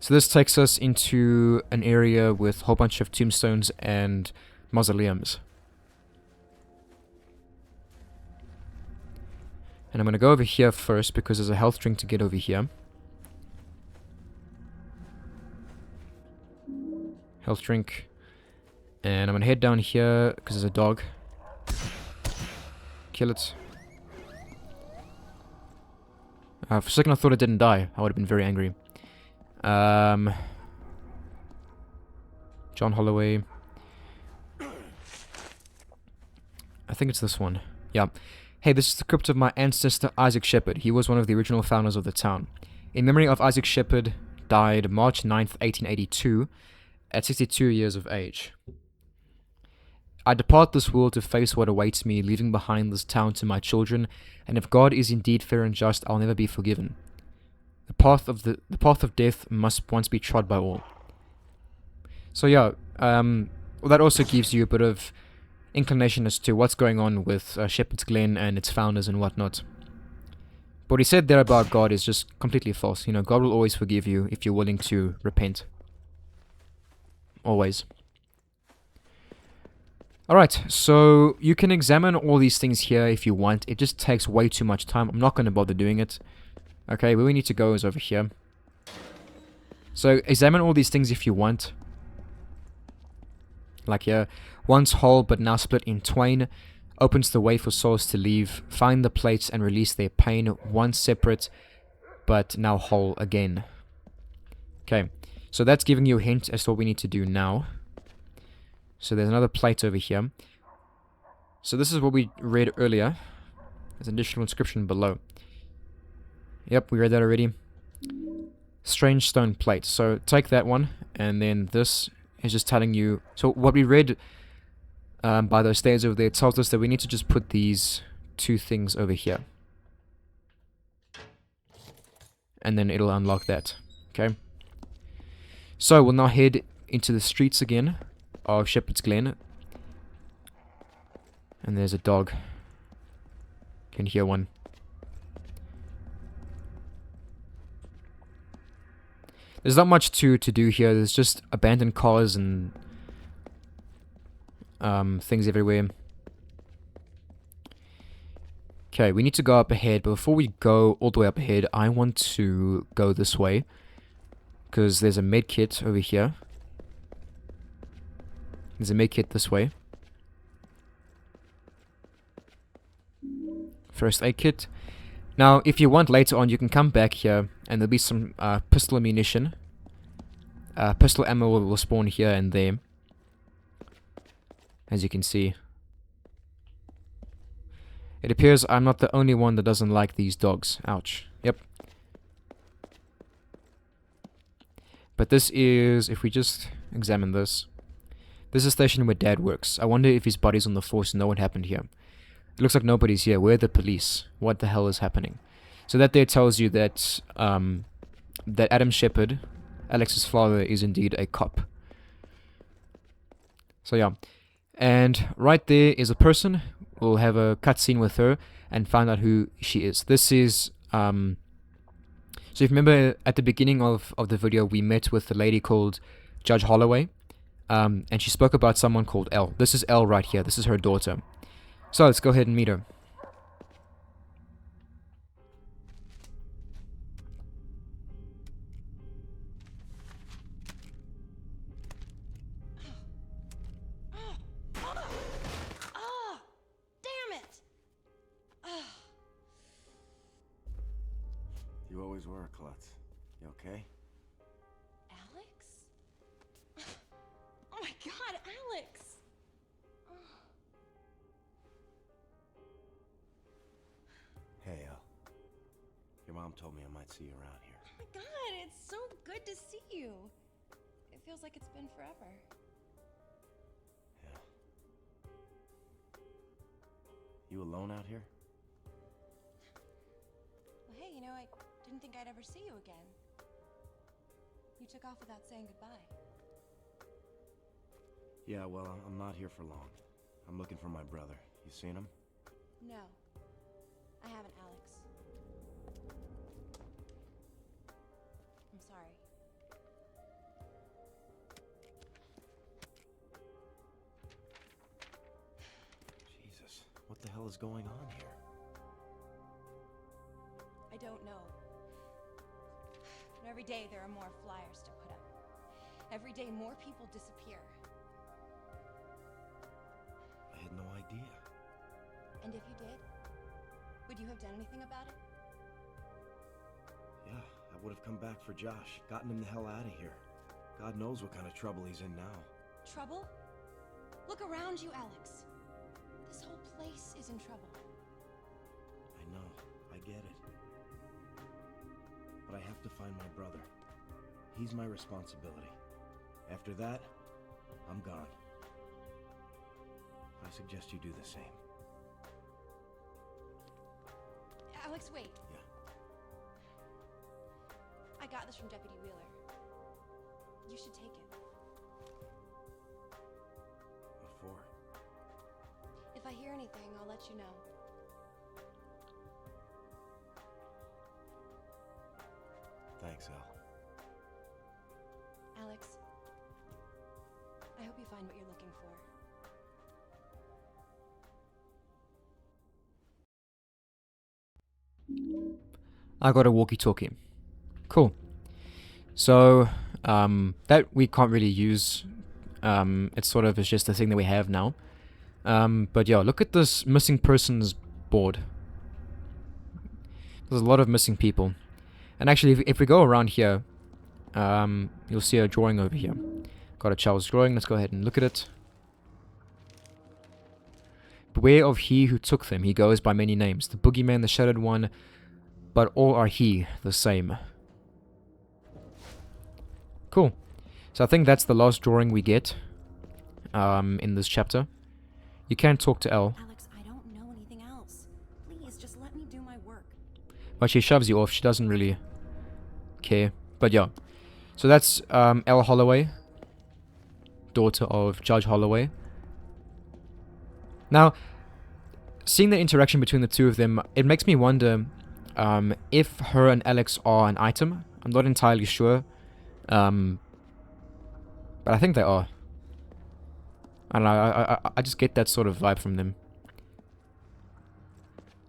So this takes us into an area with a whole bunch of tombstones and mausoleums. And I'm going to go over here first because there's a health drink to get over here. Health drink. And I'm going to head down here because there's a dog. Kill it. For a second I thought it didn't die. I would have been very angry. John Holloway. I think it's this one. Yeah. Hey, this is the crypt of my ancestor Isaac Shepherd. He was one of the original founders of the town. In memory of Isaac Shepherd, died March 9th, 1882, at 62 years of age. I depart this world to face what awaits me, leaving behind this town to my children, and if God is indeed fair and just, I'll never be forgiven. The path of death must once be trod by all. So yeah, well, that also gives you a bit of inclination as to what's going on with Shepherd's Glen and its founders and whatnot. But what he said there about God is just completely false. You know, God will always forgive you if you're willing to repent. Always. Alright, so you can examine all these things here if you want. It just takes way too much time. I'm not going to bother doing it. Okay, where we need to go is over here. So examine all these things if you want. Like here. Once whole but now split in twain. Opens the way for souls to leave. Find the plates and release their pain. Once separate but now whole again. Okay, so that's giving you a hint as to what we need to do now. So there's another plate over here. So this is what we read earlier. There's an additional inscription below. Yep, we read that already. Strange stone plate. So take that one, and then this is just telling you... So what we read by those stairs over there tells us that we need to just put these two things over here. And then it'll unlock that. Okay? So we'll now head into the streets again of Shepherd's Glen. And there's a dog. Can hear one. There's not much to do here. There's just abandoned cars and things everywhere. Okay, we need to go up ahead, but before we go all the way up ahead, I want to go this way. Because there's a med kit over here. There's a med kit this way. First aid kit. Now, if you want later on, you can come back here, and there'll be some pistol ammunition. Pistol ammo will spawn here and there. As you can see. It appears I'm not the only one that doesn't like these dogs. Ouch. Yep. But this is, if we just examine this. This is a station where Dad works. I wonder if his body's on the force and know what happened here. It looks like nobody's here. Where are the police? What the hell is happening? So that there tells you that that Adam Shepherd, Alex's father, is indeed a cop. So yeah. And right there is a person. We'll have a cutscene with her and find out who she is. This is so if you remember at the beginning of the video, we met with a lady called Judge Holloway, and she spoke about someone called Elle. This is Elle right here. This is her daughter. So let's go ahead and meet her. Oh, damn it! You always were a klutz. You okay? Alex? Oh my god, Alex! Hey, Al. Your mom told me I might see you around here. Oh my god, it's so good to see you. It feels like it's been forever. Yeah. You alone out here? Well, hey, you know, I didn't think I'd ever see you again. You took off without saying goodbye. Yeah, well, I'm not here for long. I'm looking for my brother. You seen him? No, I haven't, Alex. I'm sorry. Jesus, what the hell is going on here? I don't know. But every day there are more flyers to put up. Every day more people disappear. I had no idea. And if you did, would you have done anything about it? Yeah, I would have come back for Josh, gotten him the hell out of here. God knows what kind of trouble he's in now. Trouble? Look around you, Alex. This whole place is in trouble. I know, I get it. But I have to find my brother. He's my responsibility. After that, I'm gone. I suggest you do the same. Alex, wait. Yeah. I got this from Deputy Wheeler. You should take it. What for? If I hear anything, I'll let you know. Thanks, Al. Alex, I hope you find what you're looking for. I got a walkie-talkie. Cool. So, that we can't really use. It's sort of, it's just a thing that we have now. But yeah, look at this missing persons board. There's a lot of missing people. And actually, if we go around here, you'll see a drawing over here. Got a child's drawing. Let's go ahead and look at it. Beware of he who took them. He goes by many names. The boogeyman, the shattered one, but all are he, the same. Cool. So I think that's the last drawing we get in this chapter. You can talk to Elle. Alex, I don't know anything else. Please, just let me do my work. But she shoves you off. She doesn't really care. But yeah. So that's Elle Holloway, daughter of Judge Holloway. Now, seeing the interaction between the two of them, it makes me wonder if her and Alex are an item. I'm not entirely sure. But I think they are. I don't know, I just get that sort of vibe from them.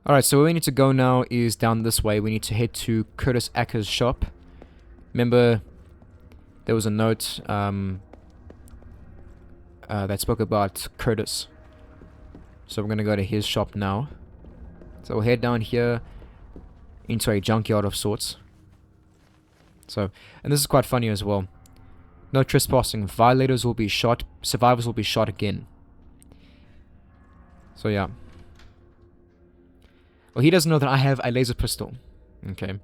Alright, so where we need to go now is down this way. We need to head to Curtis Acker's shop. Remember, there was a note that spoke about Curtis. So we're going to go to his shop now. So we'll head down here into a junkyard of sorts. So, and this is quite funny as well. No trespassing. Violators will be shot. Survivors will be shot again. So yeah. Well, he doesn't know that I have a laser pistol. Okay.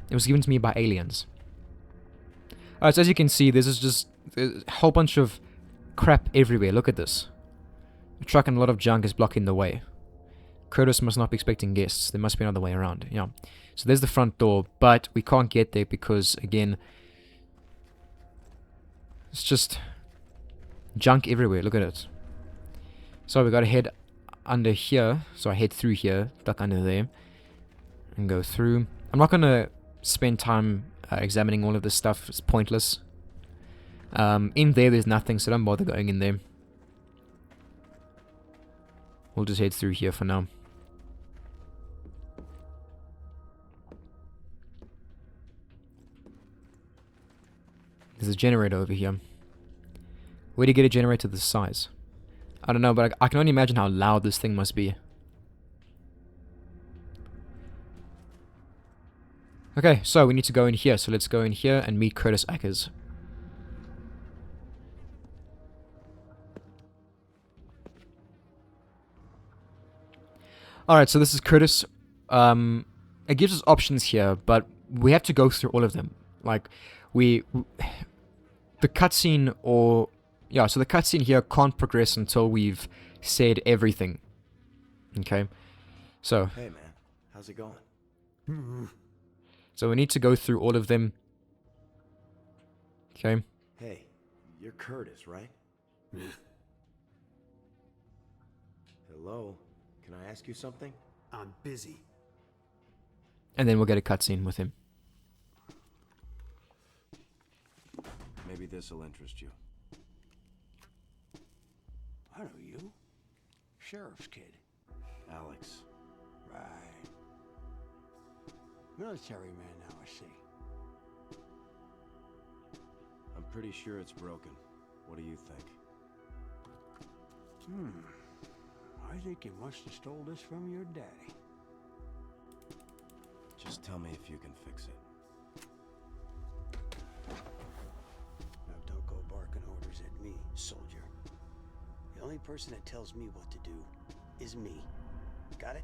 It was given to me by aliens. Alright, so as you can see, this is just a whole bunch of crap everywhere. Look at this. A truck and a lot of junk is blocking the way. Curtis must not be expecting guests. There must be another way around. Yeah. So there's the front door, but we can't get there because, again, it's just Junk everywhere, look at it. So we gotta head under here. So I head through here, duck under there, and go through. I'm not gonna spend time examining all of this stuff. It's pointless. In there's nothing, so don't bother going in there. We'll just head through here for now. There's a generator over here. Where do you get a generator this size? I don't know, but I can only imagine how loud this thing must be. Okay, so we need to go in here. So let's go in here and meet Curtis Ackers. Alright, so this is Curtis. It gives us options here, but we have to go through all of them. Like, the cutscene so the cutscene here can't progress until we've said everything. Okay, so. Hey man, how's it going? So we need to go through all of them. Okay. Hey, you're Curtis, right? Hello, can I ask you something? I'm busy. And then we'll get a cutscene with him. Maybe this'll interest you. I know you. Sheriff's kid. Alex. Right. Military man now, I see. I'm pretty sure it's broken. What do you think? I think you must have stole this from your daddy. Just tell me if you can fix it. Now don't go barking orders at me, soldier. The only person that tells me what to do is me. Got it?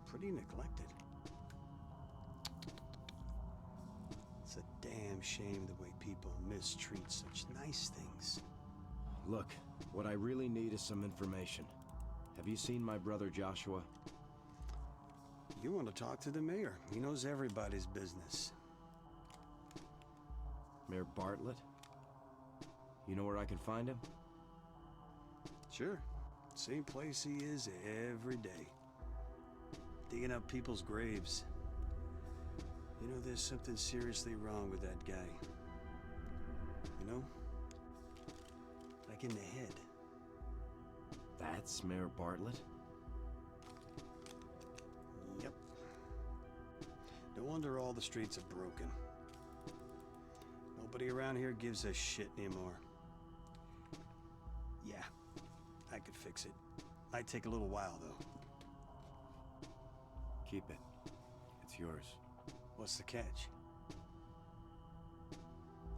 Pretty neglected. It's a damn shame the way people mistreat such nice things. Look, what I really need is some information. Have you seen my brother Joshua? You want to talk to the mayor. He knows everybody's business. Mayor Bartlett? You know where I can find him? Sure. Same place he is every day. Digging up people's graves. You know, there's something seriously wrong with that guy. You know? Like in the head. That's Mayor Bartlett? Yep. No wonder all the streets are broken. Nobody around here gives a shit anymore. Yeah, I could fix it. Might take a little while, though. Keep it. It's yours. What's the catch?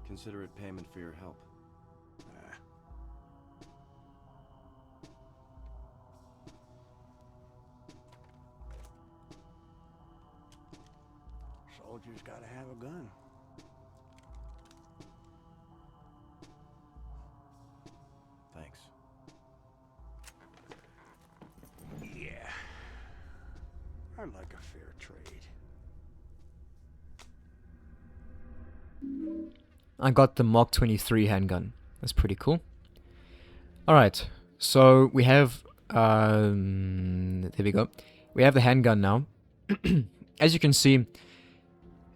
Consider it payment for your help. Soldiers gotta have a gun. Thanks. Yeah. I like a fair trade. I got the Mark 23 handgun. That's pretty cool. Alright, so we have, there we go. We have the handgun now. As you can see,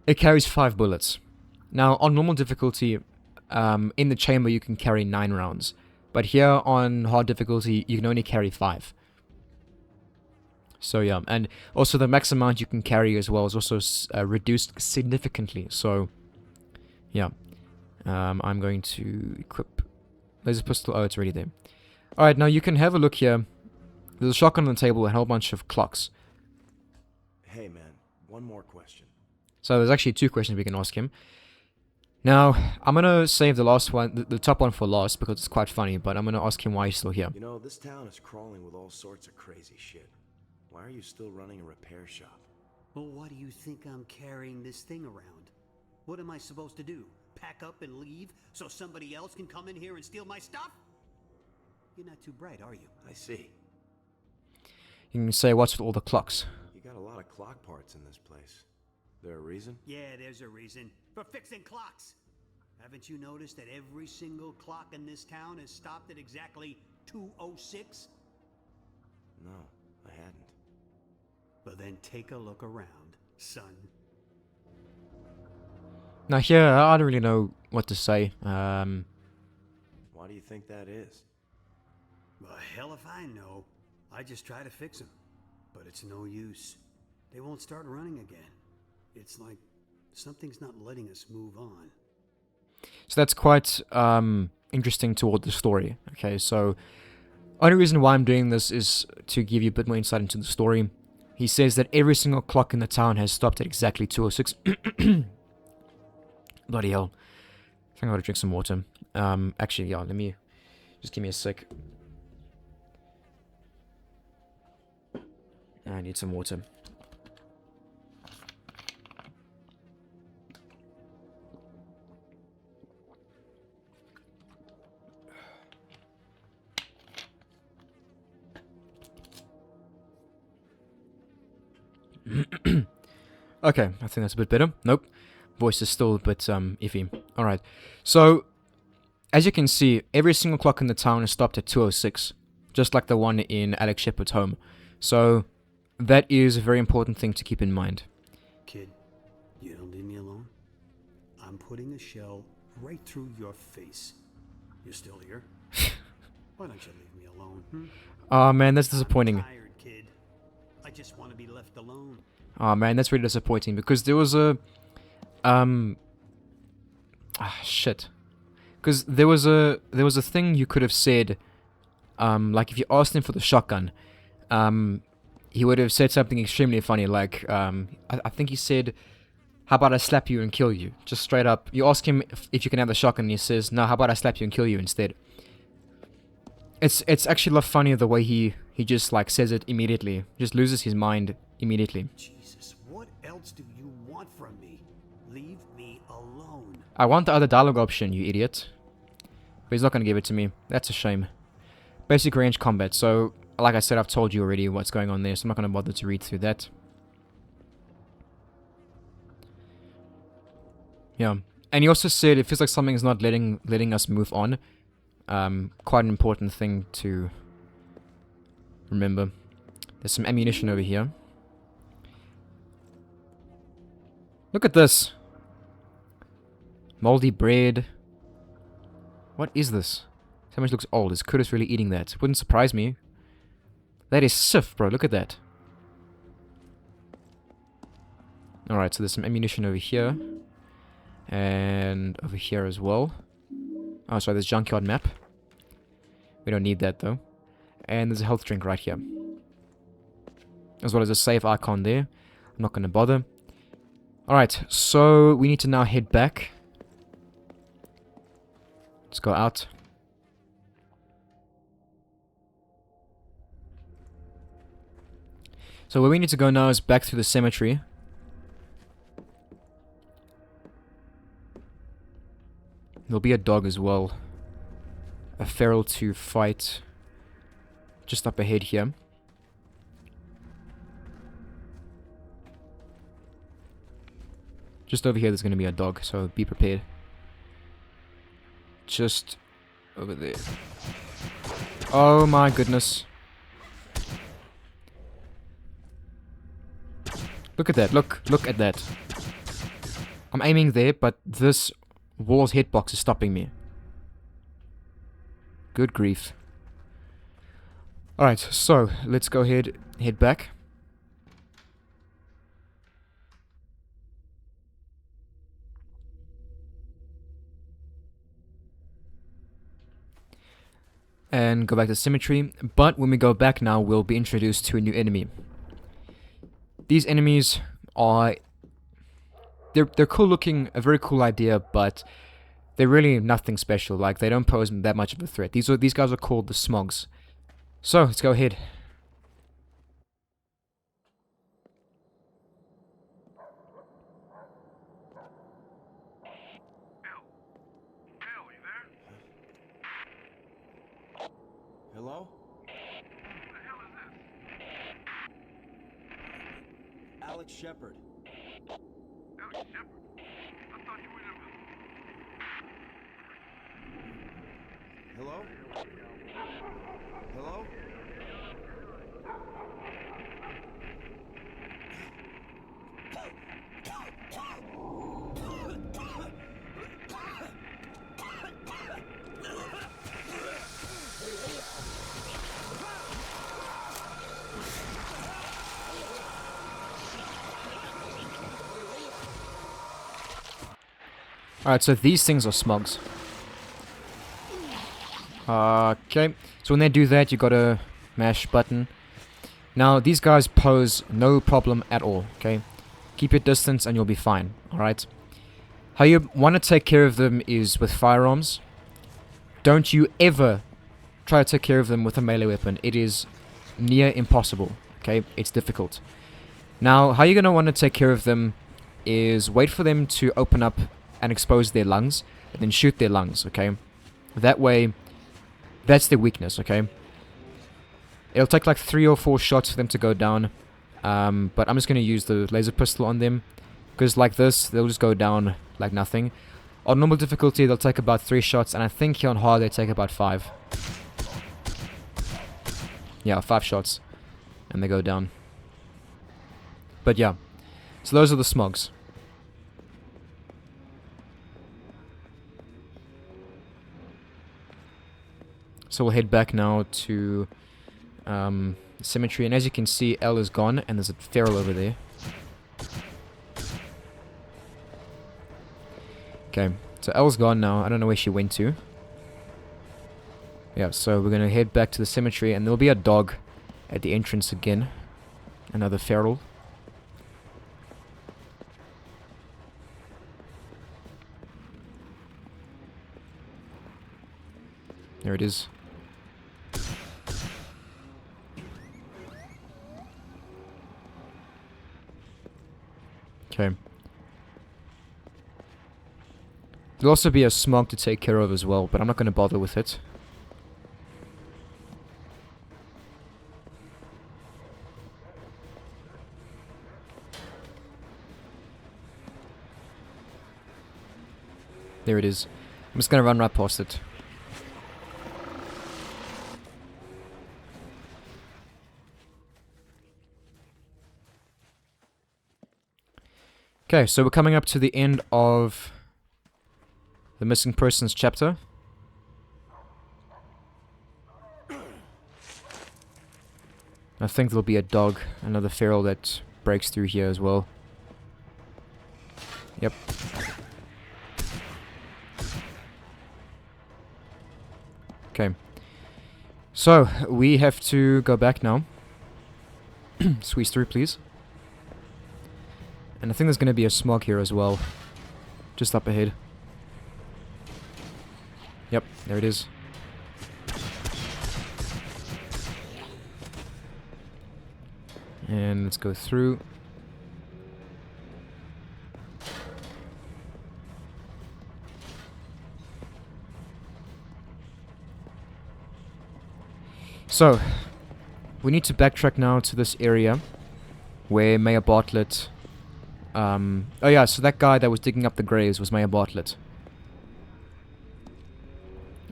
it carries 5 bullets. Now, on normal difficulty, in the chamber you can carry 9 rounds. But here on hard difficulty, you can only carry 5. So yeah, and also the max amount you can carry as well is also reduced significantly. So, yeah. I'm going to equip laser pistol. Oh, it's already there. Alright, now you can have a look here. There's a shotgun on the table and a whole bunch of clocks. Hey man, one more question. So there's actually 2 questions we can ask him. Now, I'm going to save the last one, the top one for last because it's quite funny, but I'm going to ask him why he's still here. You know, this town is crawling with all sorts of crazy shit. Why are you still running a repair shop? Well, why do you think I'm carrying this thing around? What am I supposed to do? Pack up and leave so somebody else can come in here and steal my stuff? You're not too bright, are you? I see. You can say, what's with all the clocks? You got a lot of clock parts in this place. There a reason? Yeah, there's a reason. For fixing clocks! Haven't you noticed that every single clock in this town is stopped at exactly 2:06? No, I hadn't. Well then take a look around, son. Now here, I don't really know what to say. Why do you think that is? Well, hell if I know. I just try to fix them. But it's no use. They won't start running again. It's like something's not letting us move on. So that's quite interesting toward the story. Okay, so only reason why I'm doing this is to give you a bit more insight into the story. He says that every single clock in the town has stopped at exactly 2:06. Bloody hell. I think I gotta drink some water. Actually, yeah, let me... Just give me a sec. I need some water. Okay, I think that's a bit better. Nope. Voice is still a bit iffy. Alright. So, as you can see, every single clock in the town is stopped at 2:06. Just like the one in Alex Shepard's home. So, that is a very important thing to keep in mind. Kid, you don't leave me alone. I'm putting a shell right through your face. You're still here? Why don't you leave me alone, Oh man, that's disappointing. I'm tired, kid. I just want to be left alone. Oh man, that's really disappointing because there was a shit. Because there was a thing you could have said, like if you asked him for the shotgun, he would have said something extremely funny, like I think he said, "How about I slap you and kill you?" Just straight up. You ask him if you can have the shotgun, and he says, "No, how about I slap you and kill you instead?" It's actually a lot funnier the way he just like says it immediately, just loses his mind immediately. Jesus, what else do you want from me? Leave me alone. I want the other dialogue option, you idiot. But he's not going to give it to me. That's a shame. Basic range combat. So, like I said, I've told you already what's going on there, so I'm not going to bother to read through that. Yeah. And he also said it feels like something's not letting us move on. Quite an important thing to remember. There's some ammunition over here. Look at this. Moldy bread. What is this? So much looks old. Is Curtis really eating that? Wouldn't surprise me. That is Sif, bro. Look at that. Alright, so there's some ammunition over here. And over here as well. Oh, sorry, there's junkyard map. We don't need that, though. And there's a health drink right here. As well as a save icon there. I'm not going to bother. Alright, so we need to now head back. Let's go out. So where we need to go now is back through the cemetery. There'll be a dog as well. A feral to fight. Just up ahead here. Just over here there's going to be a dog, so be prepared. Just over there. Oh my goodness. Look at that, look at that. I'm aiming there, but this wall's hitbox is stopping me. Good grief. Alright, so let's go ahead, head back. And go back to the cemetery. But when we go back now, we'll be introduced to a new enemy. These enemies are... They're cool looking, a very cool idea, but they're really nothing special. Like, they don't pose that much of a threat. These guys are called the Smogs. So, let's go ahead. Hello? Alex Shepard. Alex Shepard? I thought you were Hello? Hello? Alright, so these things are smugs. Okay, so when they do that, you gotta mash button. Now, these guys pose no problem at all, okay? Keep your distance and you'll be fine, alright? How you want to take care of them is with firearms. Don't you ever try to take care of them with a melee weapon. It is near impossible, okay? It's difficult. Now, how you're gonna want to take care of them is wait for them to open up and expose their lungs, and then shoot their lungs, okay? That way, that's their weakness, okay? It'll take like 3 or 4 shots for them to go down, but I'm just going to use the laser pistol on them, because like this, they'll just go down like nothing. On normal difficulty, they'll take about 3 shots, and I think here on hard, they take about 5. Yeah, 5 shots, and they go down. But yeah, so those are the smugs. So we'll head back now to the cemetery, and as you can see, Elle is gone, and there's a feral over there. Okay, so Elle's gone now. I don't know where she went to. Yeah, so we're gonna head back to the cemetery, and there'll be a dog at the entrance again. Another feral. There it is. Okay. There'll also be a smog to take care of as well, but I'm not going to bother with it. There it is. I'm just going to run right past it. Okay, so we're coming up to the end of the missing persons chapter. I think there'll be a dog, another feral that breaks through here as well. Yep. Okay. So, we have to go back now. Squeeze through, please. And I think there's going to be a smog here as well. Just up ahead. Yep, there it is. And let's go through. So, we need to backtrack now to this area where Mayor Bartlett... oh yeah, so that guy that was digging up the graves was Mayor Bartlett.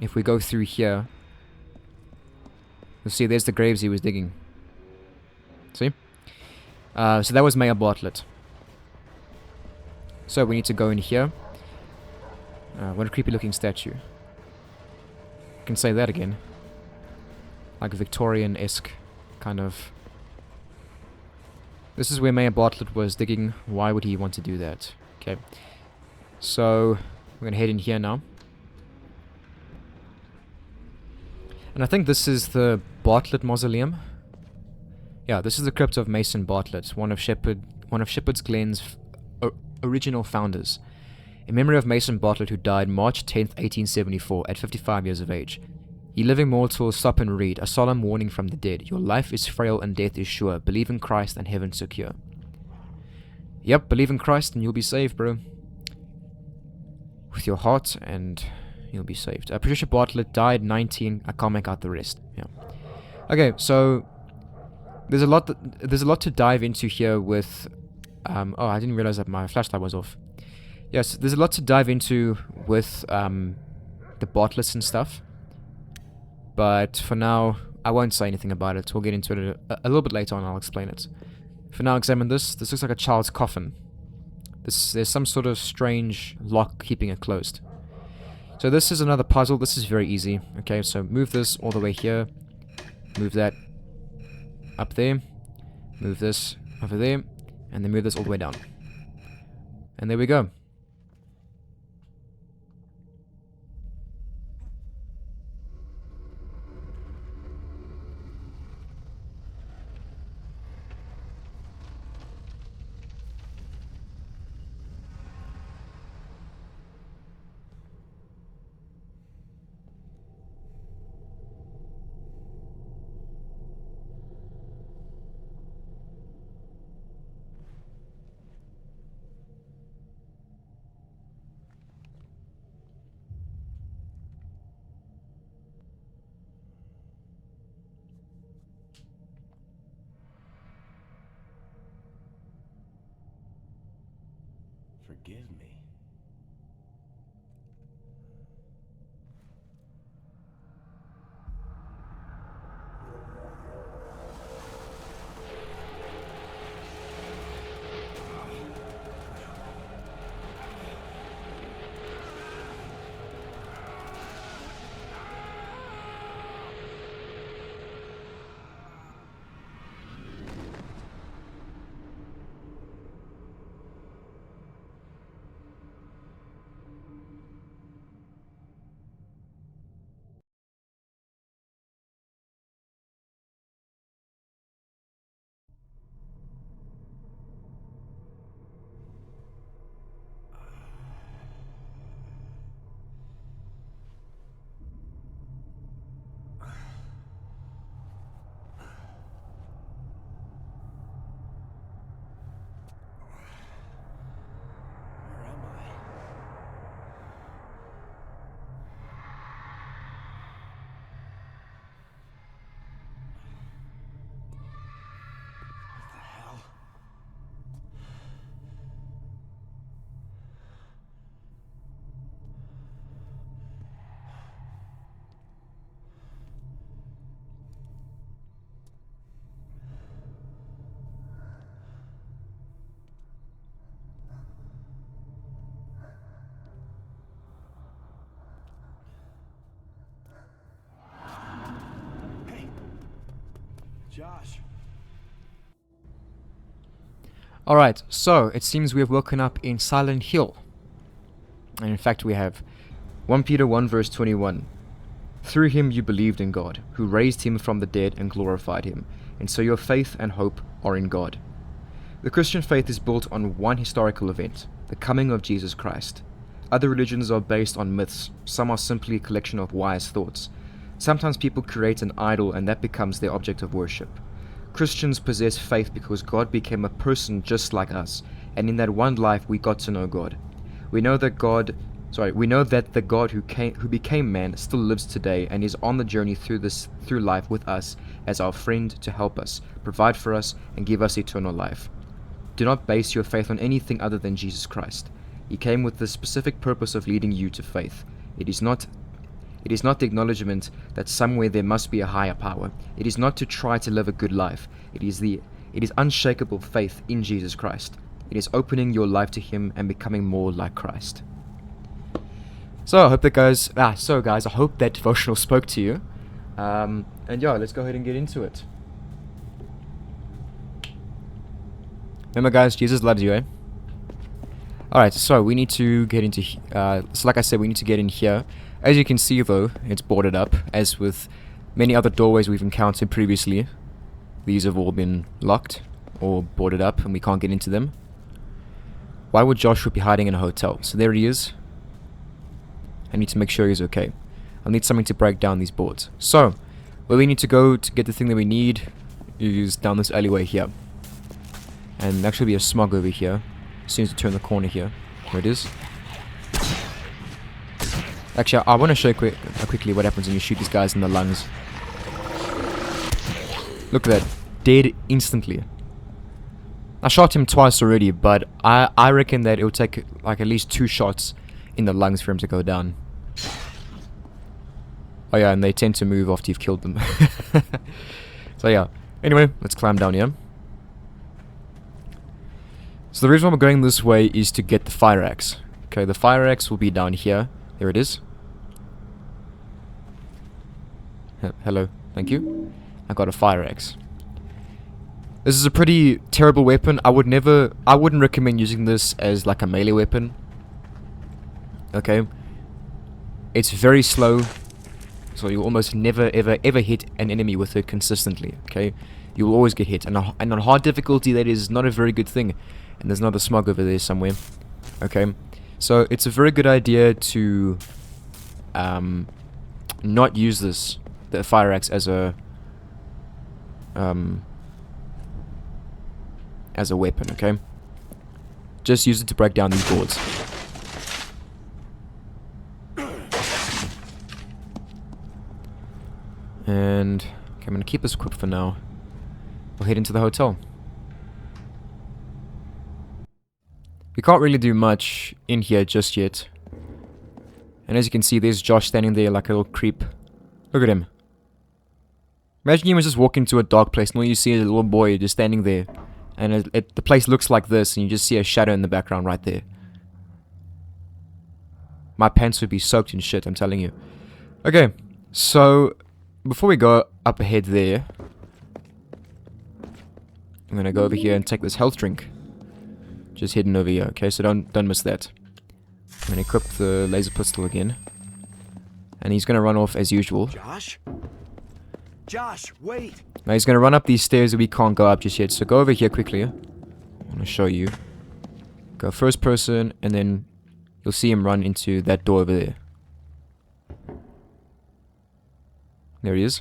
If we go through here, you'll see there's the graves he was digging. See? So that was Mayor Bartlett. So we need to go in here. What a creepy looking statue. I can say that again. Like a Victorian-esque kind of... This is where Mayor Bartlett was digging. Why would he want to do that? Okay. So, we're going to head in here now. And I think this is the Bartlett Mausoleum. Yeah, this is the crypt of Mason Bartlett, one of Shepherd's Glen's original founders. In memory of Mason Bartlett, who died March 10th, 1874, at 55 years of age. Ye living mortals, stop and read, a solemn warning from the dead. Your life is frail and death is sure. Believe in Christ and heaven secure. Yep, believe in Christ and you'll be saved, bro. With your heart and you'll be saved. Patricia Bartlett died 19. I can't make out the rest. Yeah. Okay, so there's a lot to dive into here with Oh, I didn't realize that my flashlight was off. Yes, there's a lot to dive into with the bot list and stuff. But for now, I won't say anything about it. We'll get into it a little bit later on. I'll explain it. For now, examine this. This looks like a child's coffin. There's some sort of strange lock keeping it closed. So this is another puzzle. This is very easy. Okay, so move this all the way here. Move that up there. Move this over there. And then move this all the way down. And there we go. Forgive me. Where am I? What the hell? Hey, Josh. Alright, so it seems we have woken up in Silent Hill. And in fact we have 1 Peter 1 verse 21. Through him you believed in God, who raised him from the dead and glorified him, and so your faith and hope are in God. The Christian faith is built on one historical event, the coming of Jesus Christ. Other religions are based on myths, some are simply a collection of wise thoughts. Sometimes people create an idol and that becomes their object of worship. Christians possess faith because God became a person just like us, and in that one life we got to know God. We know that the God who became man still lives today and is on the journey through life with us as our friend to help us, provide for us, and give us eternal life. Do not base your faith on anything other than Jesus Christ. He came with the specific purpose of leading you to faith. It is not the acknowledgement that somewhere there must be a higher power. It is not to try to live a good life. It is unshakable faith in Jesus Christ. It is opening your life to him and becoming more like Christ. So I hope that guys, I hope that devotional spoke to you. And yeah, let's go ahead and get into it. Remember guys, Jesus loves you, eh? Alright, so we need to get into, so like I said, we need to get in here. As you can see though, it's boarded up, as with many other doorways we've encountered previously. These have all been locked, or boarded up, and we can't get into them. Why would Joshua be hiding in a hotel? So there he is. I need to make sure he's okay. I'll need something to break down these boards. So, where we need to go to get the thing that we need is down this alleyway here. And there'll actually be a smog over here, as soon as you turn the corner here. There it is. Actually, I want to show you quickly what happens when you shoot these guys in the lungs. Look at that. Dead instantly. I shot him twice already, but I reckon that it would take like at least 2 shots in the lungs for him to go down. Oh yeah, and they tend to move after you've killed them. So yeah. Anyway, let's climb down here. So the reason why we're going this way is to get the fire axe. Okay, the fire axe will be down here. There it is. Hello, thank you. I got a fire axe. This is a pretty terrible weapon. I wouldn't recommend using this as like a melee weapon. Okay. It's very slow, so you'll almost never ever hit an enemy with it consistently. Okay, you will always get hit, and on hard difficulty that is not a very good thing. And there's another smug over there somewhere. Okay, so it's a very good idea to not use the fire axe as a weapon. Okay, just use it to break down these boards. And okay, I'm gonna keep this equipped for now. We'll head into the hotel. We can't really do much in here just yet. And as you can see, there's Josh standing there like a little creep. Look at him. Imagine you just walk into a dark place and all you see is a little boy just standing there. And the place looks like this, and you just see a shadow in the background right there. My pants would be soaked in shit, I'm telling you. Okay, so before we go up ahead there, I'm gonna go over here and take this health drink. Just hidden over here, okay? So don't miss that. I'm gonna equip the laser pistol again, and he's gonna run off as usual. Josh? Josh, wait! Now he's gonna run up these stairs that we can't go up just yet. So go over here quickly. I wanna show you. Go first person, and then you'll see him run into that door over there. There he is.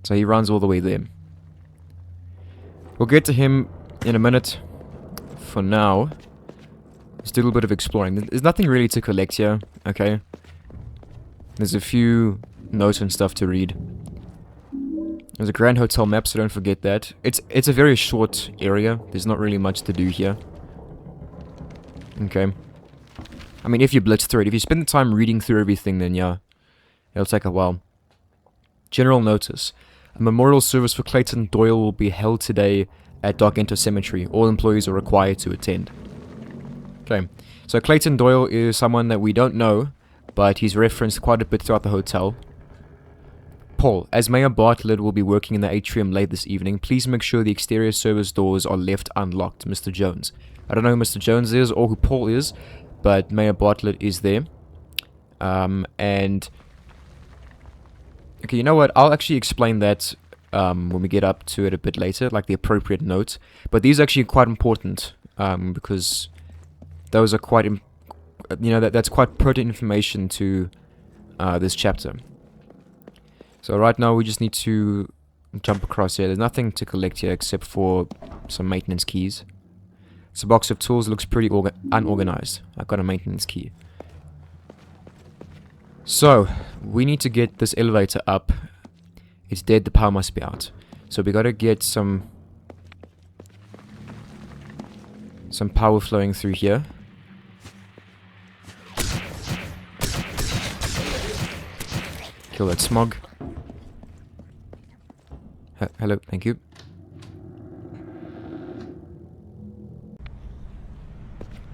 So he runs all the way there. We'll get to him in a minute. For now, let's do a little bit of exploring. There's nothing really to collect here, okay? There's a few notes and stuff to read. There's a Grand Hotel map, so don't forget that. It's a very short area. There's not really much to do here. Okay. I mean, if you blitz through it, if you spend the time reading through everything, then yeah, it'll take a while. General notice. A memorial service for Clayton Doyle will be held today at Dargento Cemetery. All employees are required to attend. Okay, so Clayton Doyle is someone that we don't know, but he's referenced quite a bit throughout the hotel. Paul, as Mayor Bartlett will be working in the atrium late this evening, please make sure the exterior service doors are left unlocked, Mr. Jones. I don't know who Mr. Jones is or who Paul is, but Mayor Bartlett is there. And okay, you know what? I'll actually explain that when we get up to it a bit later, like the appropriate note. But these are actually quite important because those are quite, that's quite pertinent information to this chapter. So right now we just need to jump across here. There's nothing to collect here except for some maintenance keys. It's a box of tools. Looks pretty unorganized. I've got a maintenance key. So, we need to get this elevator up. It's dead, the power must be out. So we gotta get some power flowing through here. Kill that smog. Hello, thank you.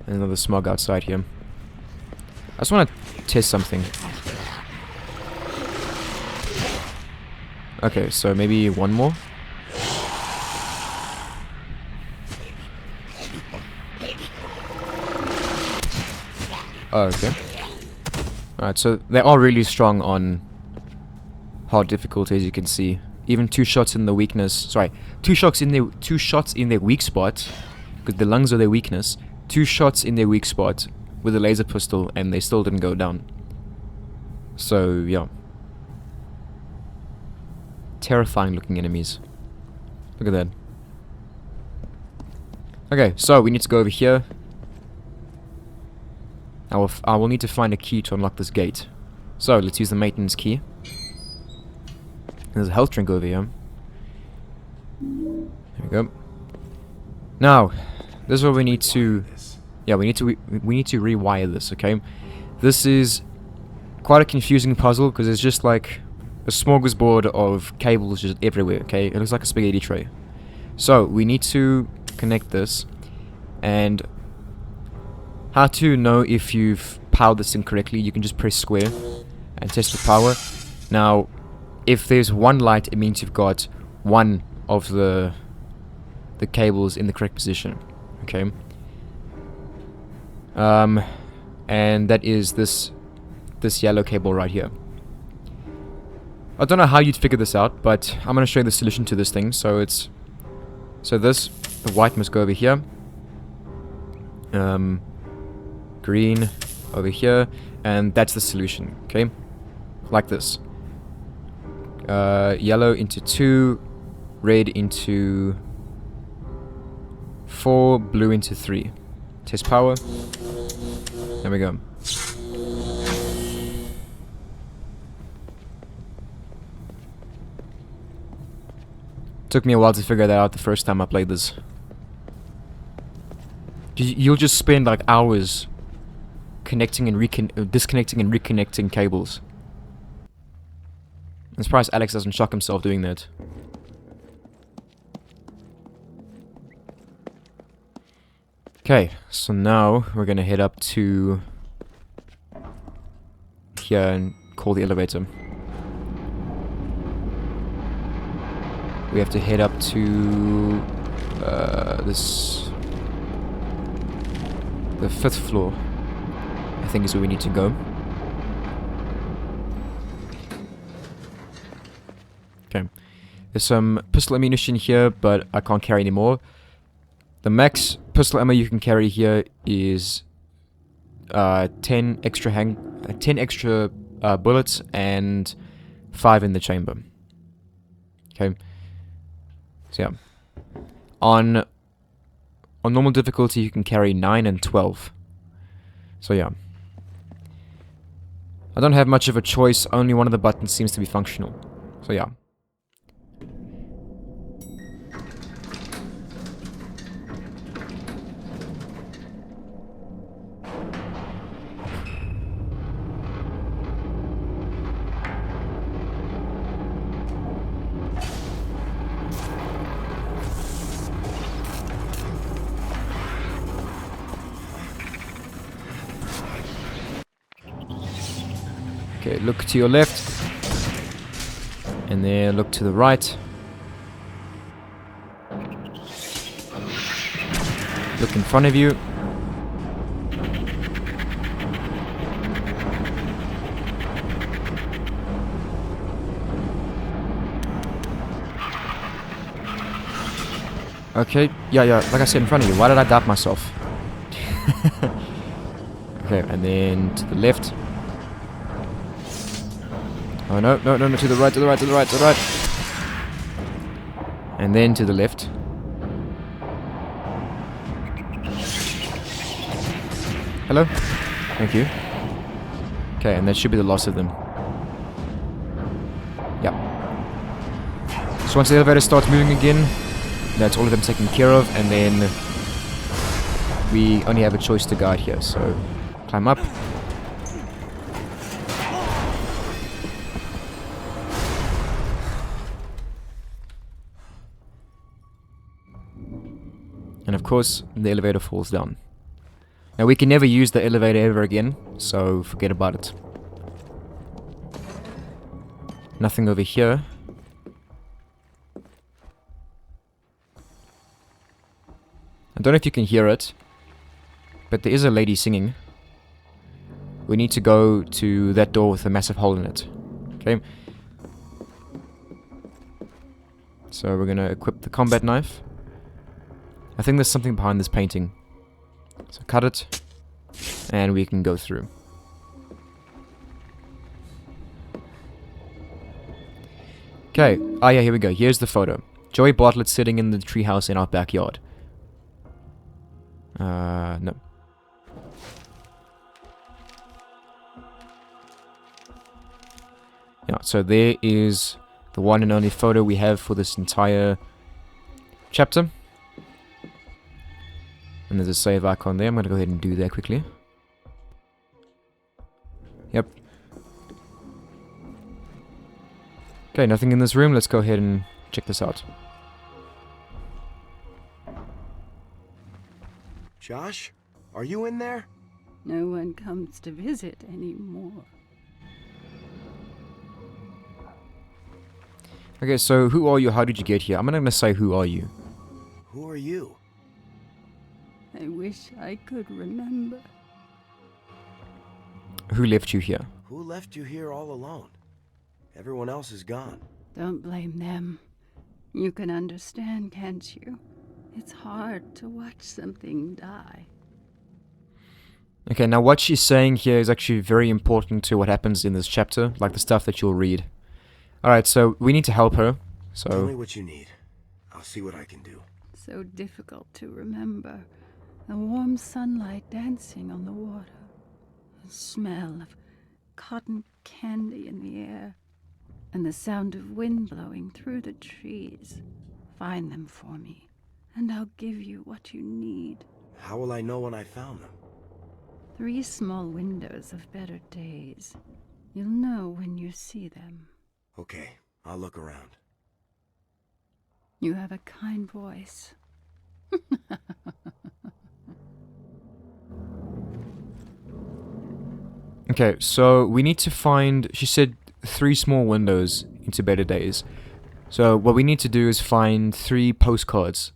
And another smog outside here. I just want to test something. Okay, so maybe one more. Oh, okay. Alright, so they are really strong on hard difficulty, as you can see. Even 2 shots in the weakness. Sorry, 2 shots in their weak spot, because the lungs are their weakness. 2 shots in their weak spot with a laser pistol, and they still didn't go down. So yeah, terrifying looking enemies. Look at that. Okay, so we need to go over here. I will need to find a key to unlock this gate. So let's use the maintenance key. There's a health drink over here. There we go. Now, this is what we need to... Yeah, we need to rewire this, okay? This is quite a confusing puzzle because it's just like a smorgasbord of cables just everywhere, okay? It looks like a spaghetti tray. So, we need to connect this, and how to know if you've powered this thing correctly, you can just press square and test the power. Now, if there's one light, it means you've got one of the cables in the correct position, okay? And that is this yellow cable right here. I don't know how you'd figure this out, but I'm going to show you the solution to this thing. So the white must go over here. Green over here, and that's the solution, okay? Like this. Yellow into 2, red into 4, blue into 3. Test power. There we go. Took me a while to figure that out the first time I played this. You'll just spend like hours connecting and disconnecting and reconnecting cables. I'm surprised Alex doesn't shock himself doing that. Okay, so now we're gonna head up to here and call the elevator. We have to head up to the 5th floor, I think is where we need to go. Okay. There's some pistol ammunition here, but I can't carry any more. The max pistol ammo you can carry here is 10 extra bullets and 5 in the chamber. Okay. So yeah. On normal difficulty you can carry 9 and 12. So yeah. I don't have much of a choice, only one of the buttons seems to be functional. So yeah. Okay, look to your left, and then look to the right. Look in front of you. Okay, yeah, like I said, in front of you. Why did I doubt myself? Okay, and then to the left. Oh no, to the right, to the right, to the right, to the right. And then to the left. Hello? Thank you. Okay, and that should be the last of them. Yep. So once the elevator starts moving again, that's all of them taken care of, and then we only have a choice to guide here, so climb up. And of course, the elevator falls down. Now we can never use the elevator ever again, so forget about it. Nothing over here. I don't know if you can hear it, but there is a lady singing. We need to go to that door with a massive hole in it. Okay. So we're gonna equip the combat knife. I think there's something behind this painting. So cut it, and we can go through. Okay, ah yeah, here we go. Here's the photo. Joey Bartlett sitting in the treehouse in our backyard. No. Yeah, so there is the one and only photo we have for this entire chapter. And there's a save icon there. I'm going to go ahead and do that quickly. Yep. Okay, nothing in this room. Let's go ahead and check this out. Josh, are you in there? No one comes to visit anymore. Okay, so who are you? How did you get here? I'm not going to say who are you. Who are you? I wish I could remember. Who left you here? Who left you here all alone? Everyone else is gone. Don't blame them. You can understand, can't you? It's hard to watch something die. Okay, now what she's saying here is actually very important to what happens in this chapter, like the stuff that you'll read. Alright, so we need to help her. Tell me So, what you need. I'll see what I can do. So difficult to remember. The warm sunlight dancing on the water. The smell of cotton candy in the air. And the sound of wind blowing through the trees. Find them for me, and I'll give you what you need. How will I know when I found them? 3 small windows of better days. You'll know when you see them. Okay, I'll look around. You have a kind voice. okay, so we need to find, she said 3 small windows into better days. So what we need to do is find 3 postcards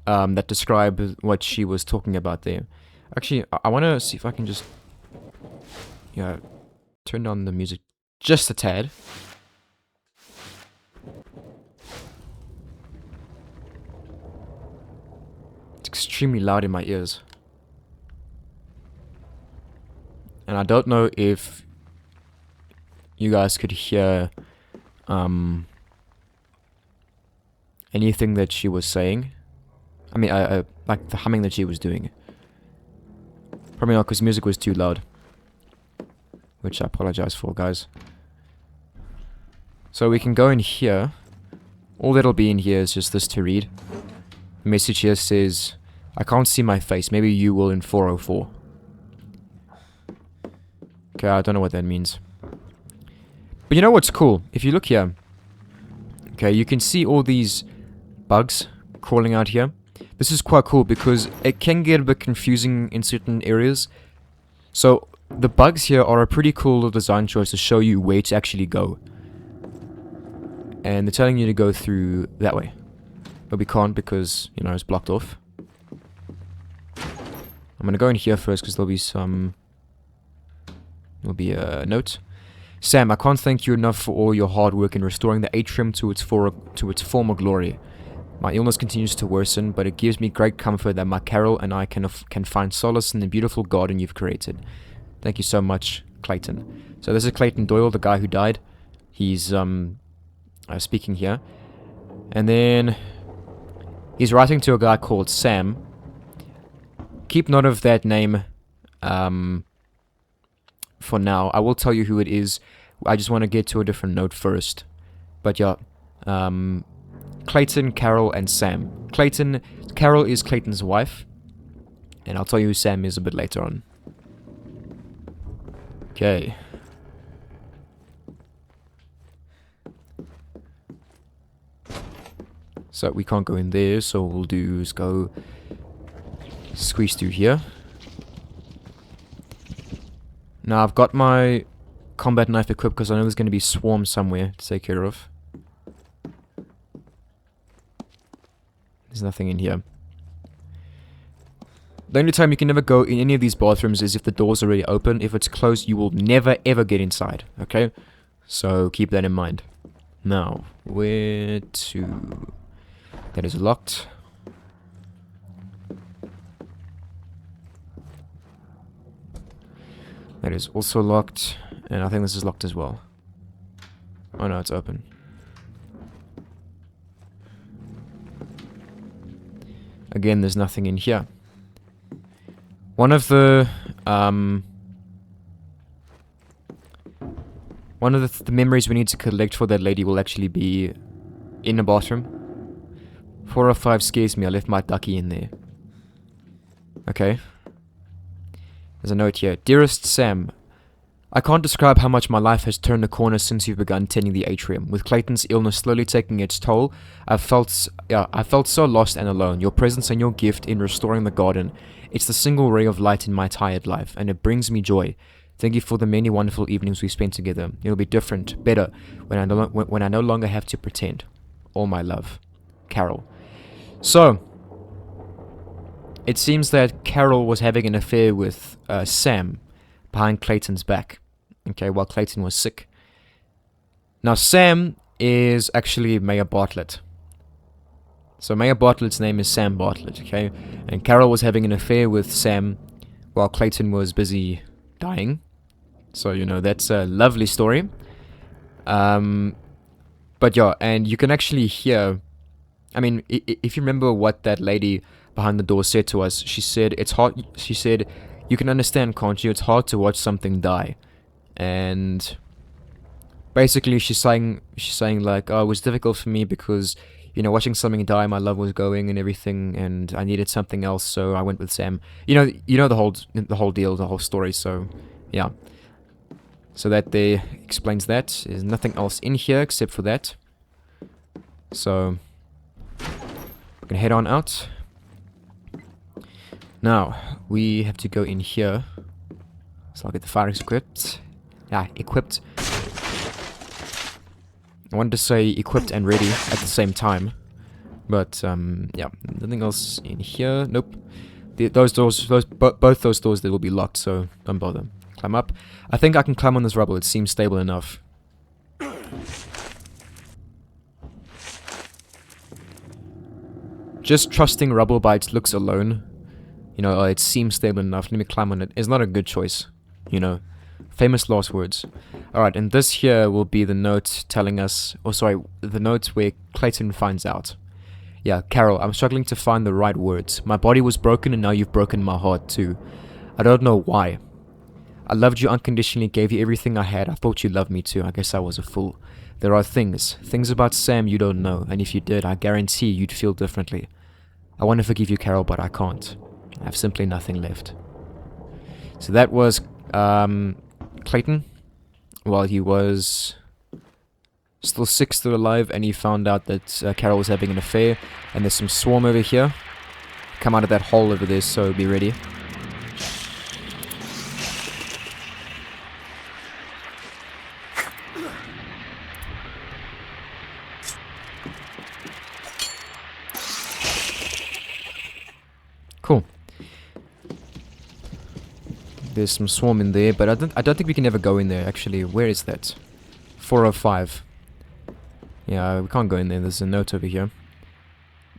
that describe what she was talking about there. Actually, I want to see if I can just, yeah, turn on the music just a tad. It's extremely loud in my ears. And I don't know if you guys could hear anything that she was saying. I mean, like the humming that she was doing. Probably not, because music was too loud. Which I apologize for, guys. So we can go in here. All that'll be in here is just this to read. The message here says, I can't see my face. Maybe you will in 404. Okay, I don't know what that means. But you know what's cool? If you look here, okay, you can see all these bugs crawling out here. This is quite cool because it can get a bit confusing in certain areas. So the bugs here are a pretty cool little design choice to show you where to actually go. And they're telling you to go through that way. But we can't because, you know, it's blocked off. I'm going to go in here first because there'll be some... There'll be a note. Sam, I can't thank you enough for all your hard work in restoring the atrium to its former glory. My illness continues to worsen, but it gives me great comfort that my Carol and I can find solace in the beautiful garden you've created. Thank you so much, Clayton. So this is Clayton Doyle, the guy who died. He's speaking here. And then he's writing to a guy called Sam. Keep note of that name for now. I will tell you who it is. I just want to get to a different note first. But yeah, Clayton, Carol, and Sam. Carol is Clayton's wife. And I'll tell you who Sam is a bit later on. Okay. So we can't go in there, so what we'll do is go squeeze through here. Now I've got my combat knife equipped because I know there's going to be swarms somewhere to take care of. There's nothing in here. The only time you can never go in any of these bathrooms is if the door's already open. If it's closed, you will never ever get inside, okay? So keep that in mind. Now, where to... That is locked. That is also locked. And I think this is locked as well. Oh no, it's open. Again, there's nothing in here. One of the memories we need to collect for that lady will actually be in the bathroom. 405 scares me. I left my ducky in there. Okay. There's a note here. Dearest Sam, I can't describe how much my life has turned a corner since you've begun tending the atrium. With Clayton's illness slowly taking its toll, I felt so lost and alone. Your presence and your gift in restoring the garden, it's the single ray of light in my tired life, and it brings me joy. Thank you for the many wonderful evenings we spent together. It'll be different, better, when I no longer have to pretend. All my love. Carol. So, it seems that Carol was having an affair with Sam behind Clayton's back. Okay, while Clayton was sick. Now, Sam is actually Mayor Bartlett. So, Mayor Bartlett's name is Sam Bartlett, okay? And Carol was having an affair with Sam while Clayton was busy dying. So, you know, that's a lovely story. But yeah, and you can actually hear... I mean, if you remember what that lady behind the door said to us, she said, it's hard... She said, you can understand, can't you? It's hard to watch something die. And... basically, she's saying like, oh, it was difficult for me because... you know, watching something die, my love was going and everything, and I needed something else, so I went with Sam. You know the whole deal, the whole story. So, yeah. So that there explains that. There's nothing else in here except for that. So, we're gonna head on out. Now we have to go in here. So I'll get the fire equipped. Yeah, equipped. I wanted to say equipped and ready at the same time, but yeah, nothing else in here. Nope. Both those doors, they will be locked, so don't bother. Climb up. I think I can climb on this rubble. It seems stable enough. Just trusting rubble by its looks alone, you know, it seems stable enough. Let me climb on it. It's not a good choice, you know. Famous last words. Alright, and this here will be the note telling us... oh, sorry, the note where Clayton finds out. Yeah, Carol, I'm struggling to find the right words. My body was broken and now you've broken my heart too. I don't know why. I loved you unconditionally, gave you everything I had. I thought you loved me too. I guess I was a fool. There are things about Sam you don't know, and if you did, I guarantee you'd feel differently. I want to forgive you, Carol, but I can't. I have simply nothing left. So that was... Clayton, while he was still sick, still alive, and he found out that Carol was having an affair, and there's some swarm over here. Come out of that hole over there, so be ready. Cool. There's some swarm in there, but I don't think we can ever go in there, actually. Where is that? 405. Yeah, we can't go in there. There's a note over here.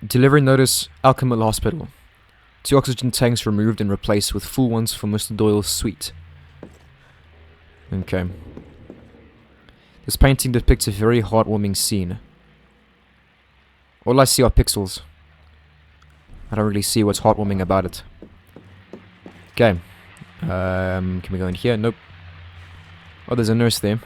Delivery notice, Alchemil Hospital. 2 oxygen tanks removed and replaced with full ones for Mr. Doyle's suite. Okay. This painting depicts a very heartwarming scene. All I see are pixels. I don't really see what's heartwarming about it. Okay. Can we go in here? Nope. Oh, there's a nurse there.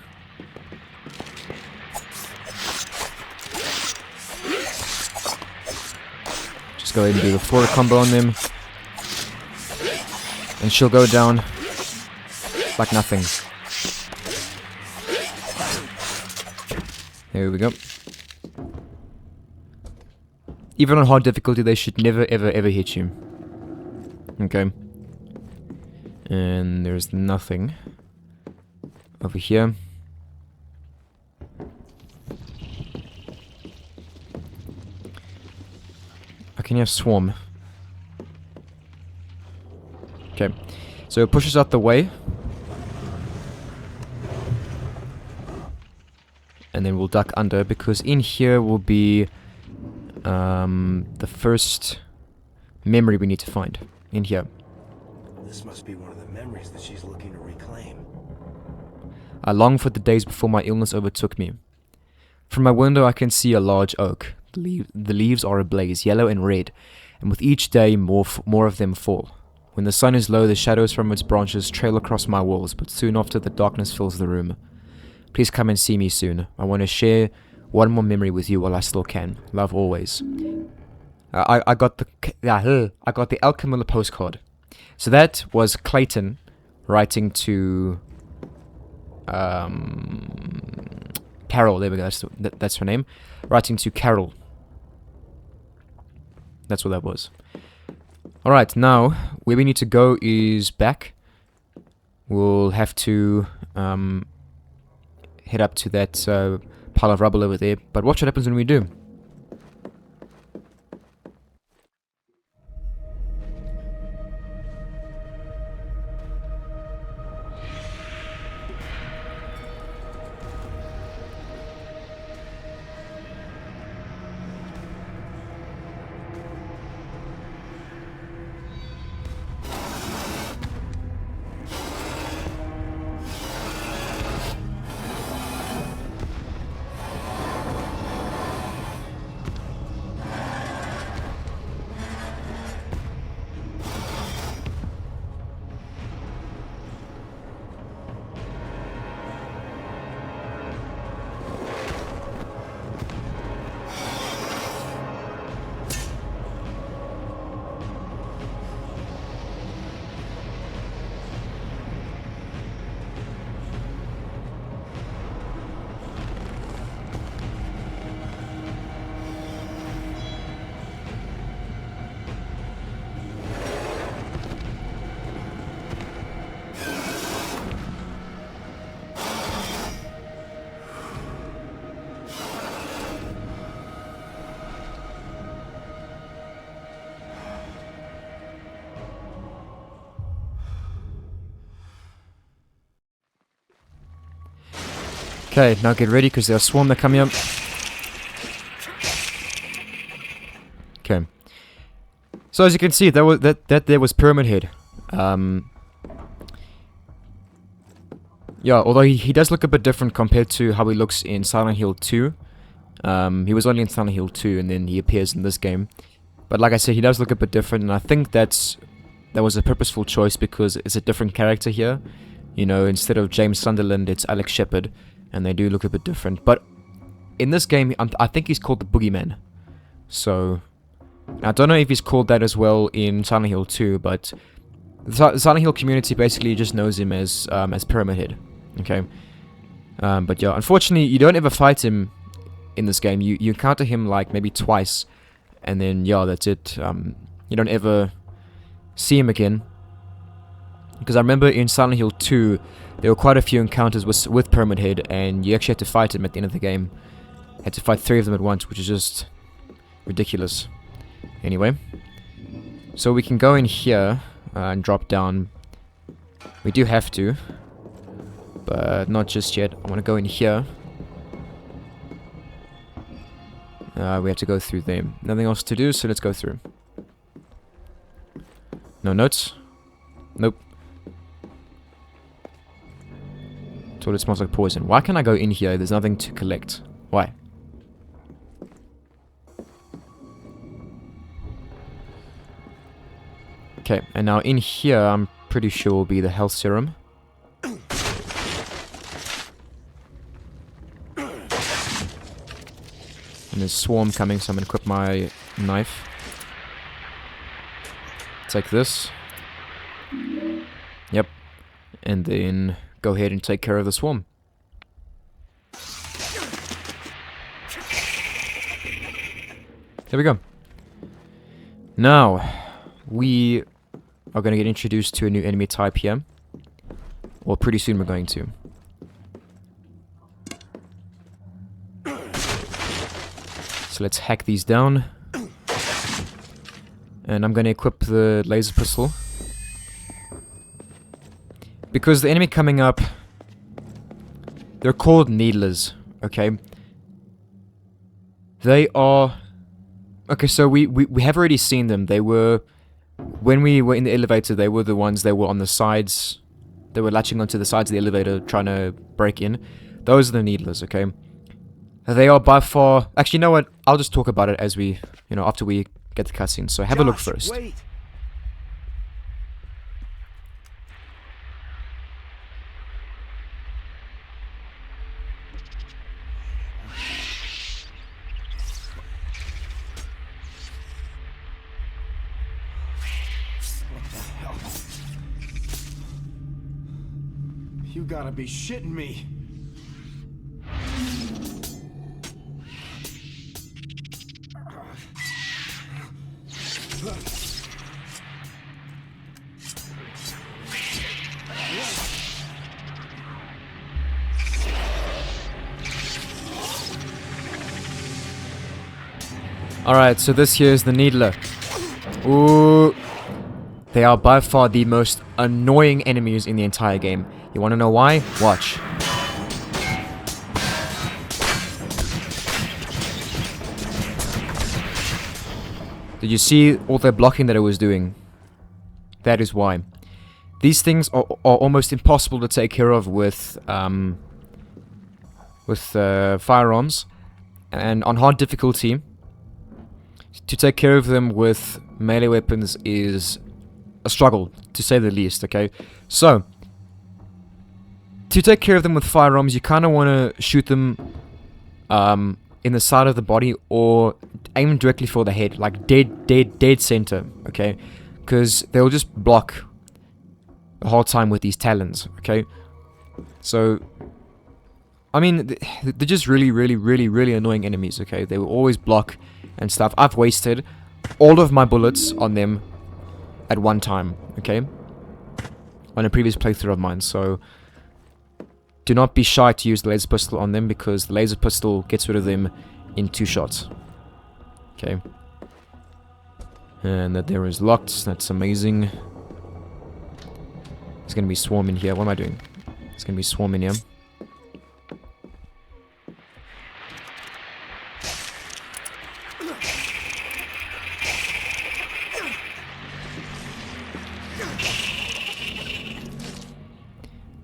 Just go ahead and do the forward combo on them. And she'll go down like nothing. There we go. Even on hard difficulty, they should never, ever, ever hit you. Okay. And there's nothing over here. I can hear swarm. Okay. So it pushes out the way. And then we'll duck under, because in here will be the first memory we need to find. In here. This must be one of the memories that she's looking to reclaim. I long for the days before my illness overtook me. From my window I can see a large oak. The leaves are ablaze, yellow and red, and with each day more of them fall. When the sun is low, the shadows from its branches trail across my walls, but soon after the darkness fills the room. Please come and see me soon. I want to share one more memory with you while I still can. Love always. I got the I got the El Camilla postcard. So that was Clayton writing to Carol. There we go. That's her name. Writing to Carol. That's what that was. All right, now where we need to go is back. We'll have to head up to that pile of rubble over there. But watch what happens when we do. Okay, now get ready because there's a swarm that coming up. Okay. So as you can see, that there was Pyramid Head. Yeah, although he does look a bit different compared to how he looks in Silent Hill 2. He was only in Silent Hill 2 and then he appears in this game. But like I said, he does look a bit different, and I think that was a purposeful choice because it's a different character here. You know, instead of James Sunderland, it's Alex Shepard, and they do look a bit different. But in this game, I think he's called the Boogeyman. So, I don't know if he's called that as well in Silent Hill 2, but the Silent Hill community basically just knows him as Pyramid Head. Okay? But yeah, unfortunately, you don't ever fight him in this game. You encounter him like maybe twice, and then yeah, that's it. You don't ever see him again. Because I remember in Silent Hill 2, there were quite a few encounters with Pyramid Head, and you actually had to fight him at the end of the game. Had to fight 3 of them at once, which is just ridiculous. Anyway, so we can go in here and drop down. We do have to, but not just yet. I want to go in here. We have to go through them. Nothing else to do, so let's go through. No notes? Nope. Toilet smells like poison. Why can't I go in here? There's nothing to collect. Why? Okay, and now in here, I'm pretty sure will be the health serum. And there's swarm coming, so I'm gonna equip my knife. Take this. Yep. And then go ahead and take care of the swarm. There we go. Now, we are going to get introduced to a new enemy type here. Or pretty soon we're going to. So let's hack these down. And I'm going to equip the laser pistol. Because the enemy coming up, they're called needlers, okay? They are... Okay, so we have already seen them. They were... When we were in the elevator, they were the ones that were on the sides. They were latching onto the sides of the elevator, trying to break in. Those are the needlers, okay? They are by far... Actually, you know what? I'll just talk about it as we... You know, after we get the cutscene. So have a look first. Wait. You gotta be shitting me. Alright, so this here is the Needler. Ooh. They are by far the most annoying enemies in the entire game. You wanna know why? Watch. Did you see all the blocking that it was doing? That is why. These things are almost impossible to take care of with firearms. And on hard difficulty, to take care of them with melee weapons is a struggle, to say the least, okay? So, to take care of them with firearms, you kind of want to shoot them in the side of the body or aim directly for the head, like dead center, okay? Because they'll just block the whole time with these talons, okay? So, I mean, they're just really annoying enemies, okay? They will always block and stuff. I've wasted all of my bullets on them at one time, okay? On a previous playthrough of mine, so do not be shy to use the laser pistol on them because the laser pistol gets rid of them in 2 shots. Okay. And that there is locked, that's amazing. There's gonna be swarm in here. What am I doing? There's gonna be swarm in here.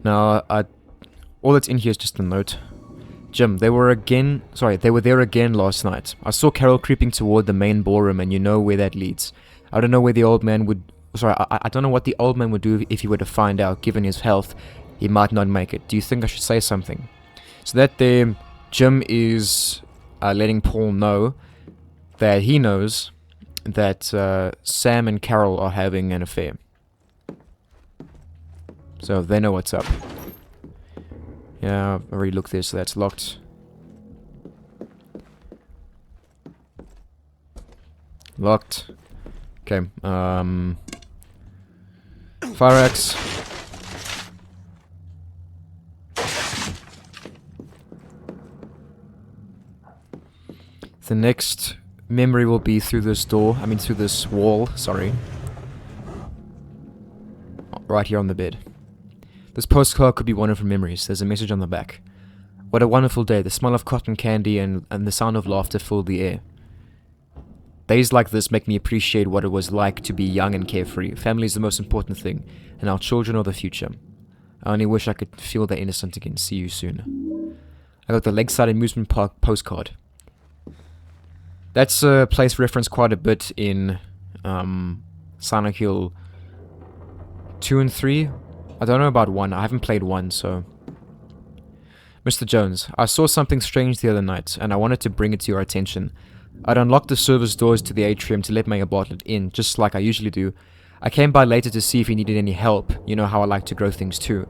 Now, all that's in here is just a note. Jim, they were there again last night. I saw Carol creeping toward the main ballroom, and you know where that leads. I don't know where the old man would... I don't know what the old man would do if he were to find out. Given his health, he might not make it. Do you think I should say something? So that there, Jim is letting Paul know that he knows that Sam and Carol are having an affair. So they know what's up. Yeah, I've already looked there, so that's locked. Locked. Okay, fire axe. The next memory will be through this door, through this wall, sorry. Right here on the bed. This postcard could be one of her memories. There's a message on the back. What a wonderful day. The smell of cotton candy and the sound of laughter filled the air. Days like this make me appreciate what it was like to be young and carefree. Family is the most important thing, and our children are the future. I only wish I could feel that innocent again. See you soon. I got the Lakeside Amusement Park postcard. That's a place referenced quite a bit in Silent Hill 2 and 3. I don't know about 1. I haven't played 1, so... Mr. Jones, I saw something strange the other night, and I wanted to bring it to your attention. I'd unlocked the service doors to the atrium to let Mayor Bartlett in, just like I usually do. I came by later to see if he needed any help. You know how I like to grow things too.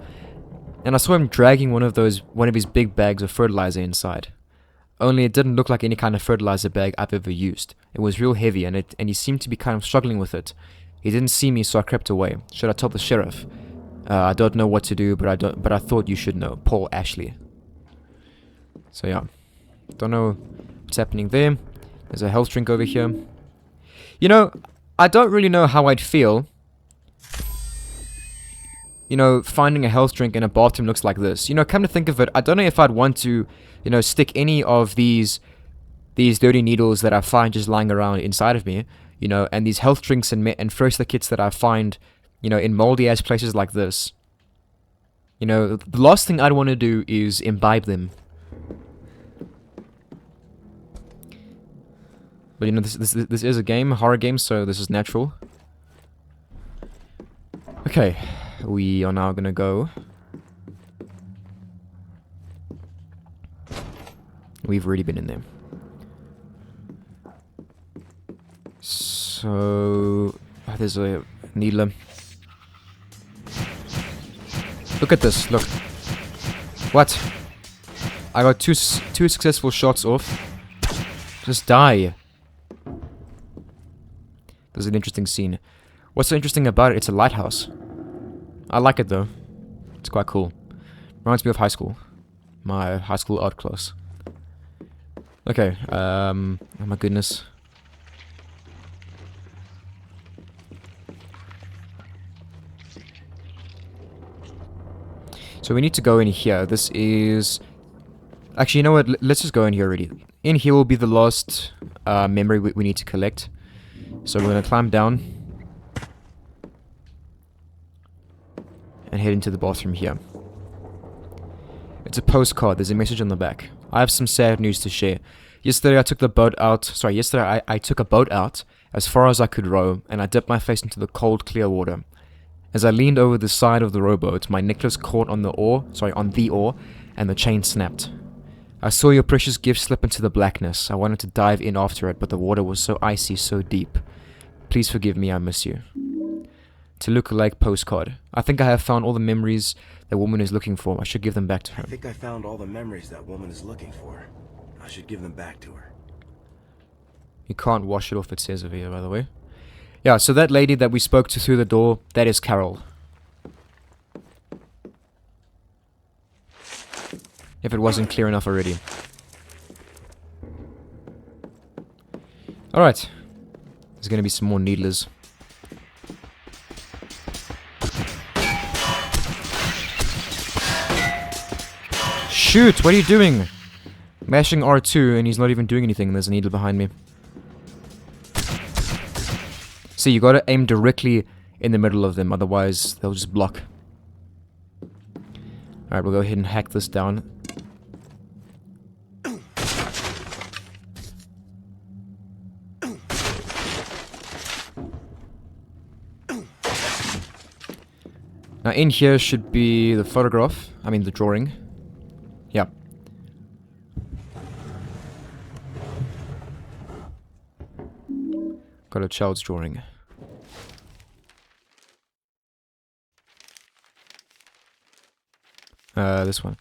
And I saw him dragging one of his big bags of fertilizer inside. Only it didn't look like any kind of fertilizer bag I've ever used. It was real heavy, and he seemed to be kind of struggling with it. He didn't see me, so I crept away. Should I tell the sheriff? I don't know what to do, but I thought you should know. Paul Ashley. So yeah. Don't know what's happening there. There's a health drink over here. You know, I don't really know how I'd feel. You know, finding a health drink in a bathroom looks like this. You know, come to think of it, I don't know if I'd want to, you know, stick any of these dirty needles that I find just lying around inside of me. You know, and these health drinks and first aid kits that I find, you know, in moldy ass places like this. You know, the last thing I'd want to do is imbibe them. But you know, this is a game, a horror game, so this is natural. Okay, we are now gonna go. We've already been in there. So there's a needler. Look at this, look. What? I got two successful shots off. Just die. There's an interesting scene. What's so interesting about it? It's a lighthouse. I like it though. It's quite cool. Reminds me of high school. My high school art class. Okay, oh my goodness. So we need to go in here. This is... Actually, you know what? Let's just go in here already. In here will be the last memory we need to collect. So we're going to climb down. And head into the bathroom here. It's a postcard. There's a message on the back. I have some sad news to share. Yesterday I took the boat out. Sorry, yesterday I took a boat out as far as I could row, and I dipped my face into the cold, clear water. As I leaned over the side of the rowboat, my necklace caught on the oar, and the chain snapped. I saw your precious gift slip into the blackness. I wanted to dive in after it, but the water was so icy, so deep. Please forgive me, I miss you. To look like postcard. I think I have found all the memories that woman is looking for. I should give them back to her. I think I found all the memories that woman is looking for. I should give them back to her. You can't wash it off, it says over here, by the way. Yeah, so that lady that we spoke to through the door, that is Carol. If it wasn't clear enough already. Alright. There's gonna be some more needlers. Shoot! What are you doing? Mashing R2 and he's not even doing anything. There's a needle behind me. See, you gotta aim directly in the middle of them, otherwise they'll just block. Alright, we'll go ahead and hack this down. Now in here should be the photograph, I mean the drawing. Yeah. Got a child's drawing. This one.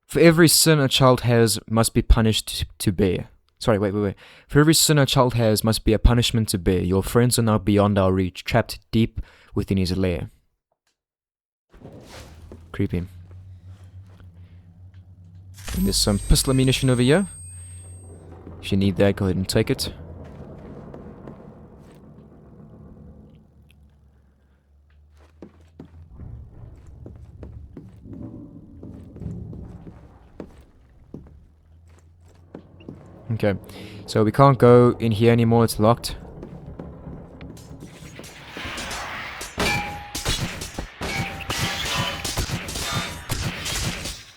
For every sin a child has, must be punished to bear. Sorry, wait. For every sin a child has, must be a punishment to bear. Your friends are now beyond our reach, trapped deep within his lair. Creepy. And there's some pistol ammunition over here. If you need that, go ahead and take it. Okay, so we can't go in here anymore, it's locked.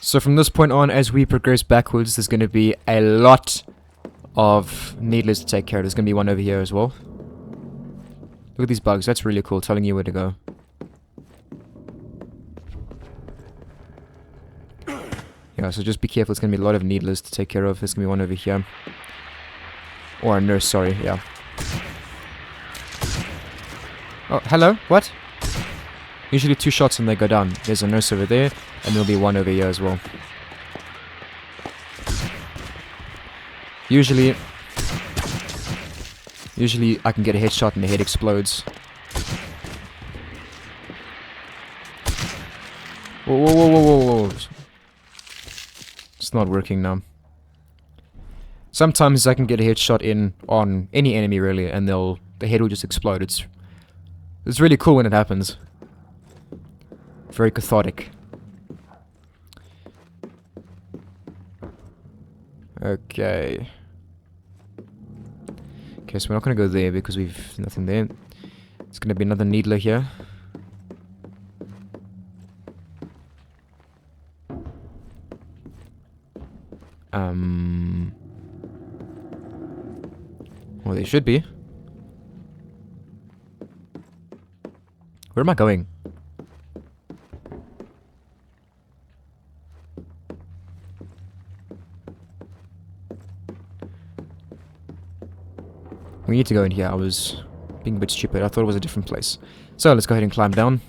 So from this point on, as we progress backwards, there's going to be a lot of needlers to take care of. There's going to be one over here as well. Look at these bugs, that's really cool, telling you where to go. Yeah, so just be careful, there's going to be a lot of needlers to take care of. There's going to be one over here. Or a nurse, sorry, yeah. Oh, hello? What? Usually 2 shots and they go down. There's a nurse over there, and there'll be one over here as well. Usually I can get a headshot and the head explodes. Whoa. It's not working now. Sometimes I can get a headshot in on any enemy really, and the head will just explode. It's really cool when it happens. Very cathartic. Okay. Okay, so we're not gonna go there because we've nothing there. It's gonna be another needler here. Well, they should be. Where am I going? We need to go in here. I was being a bit stupid. I thought it was a different place. So let's go ahead and climb down.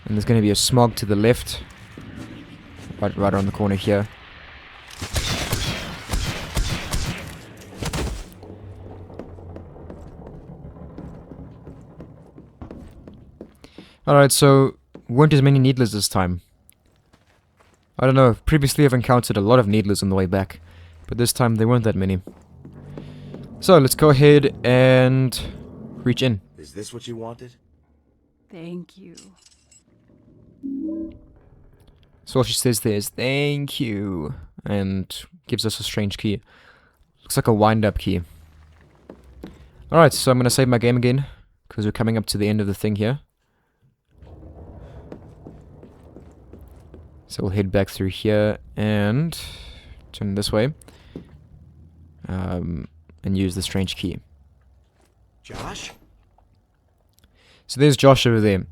And there's going to be a smog to the left. Right around the corner here. Alright, so weren't as many needlers this time. I don't know, previously I've encountered a lot of needlers on the way back, but this time there weren't that many. So let's go ahead and reach in. Is this what you wanted? Thank you. So all she says there is thank you, and gives us a strange key. Looks like a wind-up key. Alright, so I'm gonna save my game again, because we're coming up to the end of the thing here. So we'll head back through here and turn this way. And use the strange key. Josh? So there's Josh over there.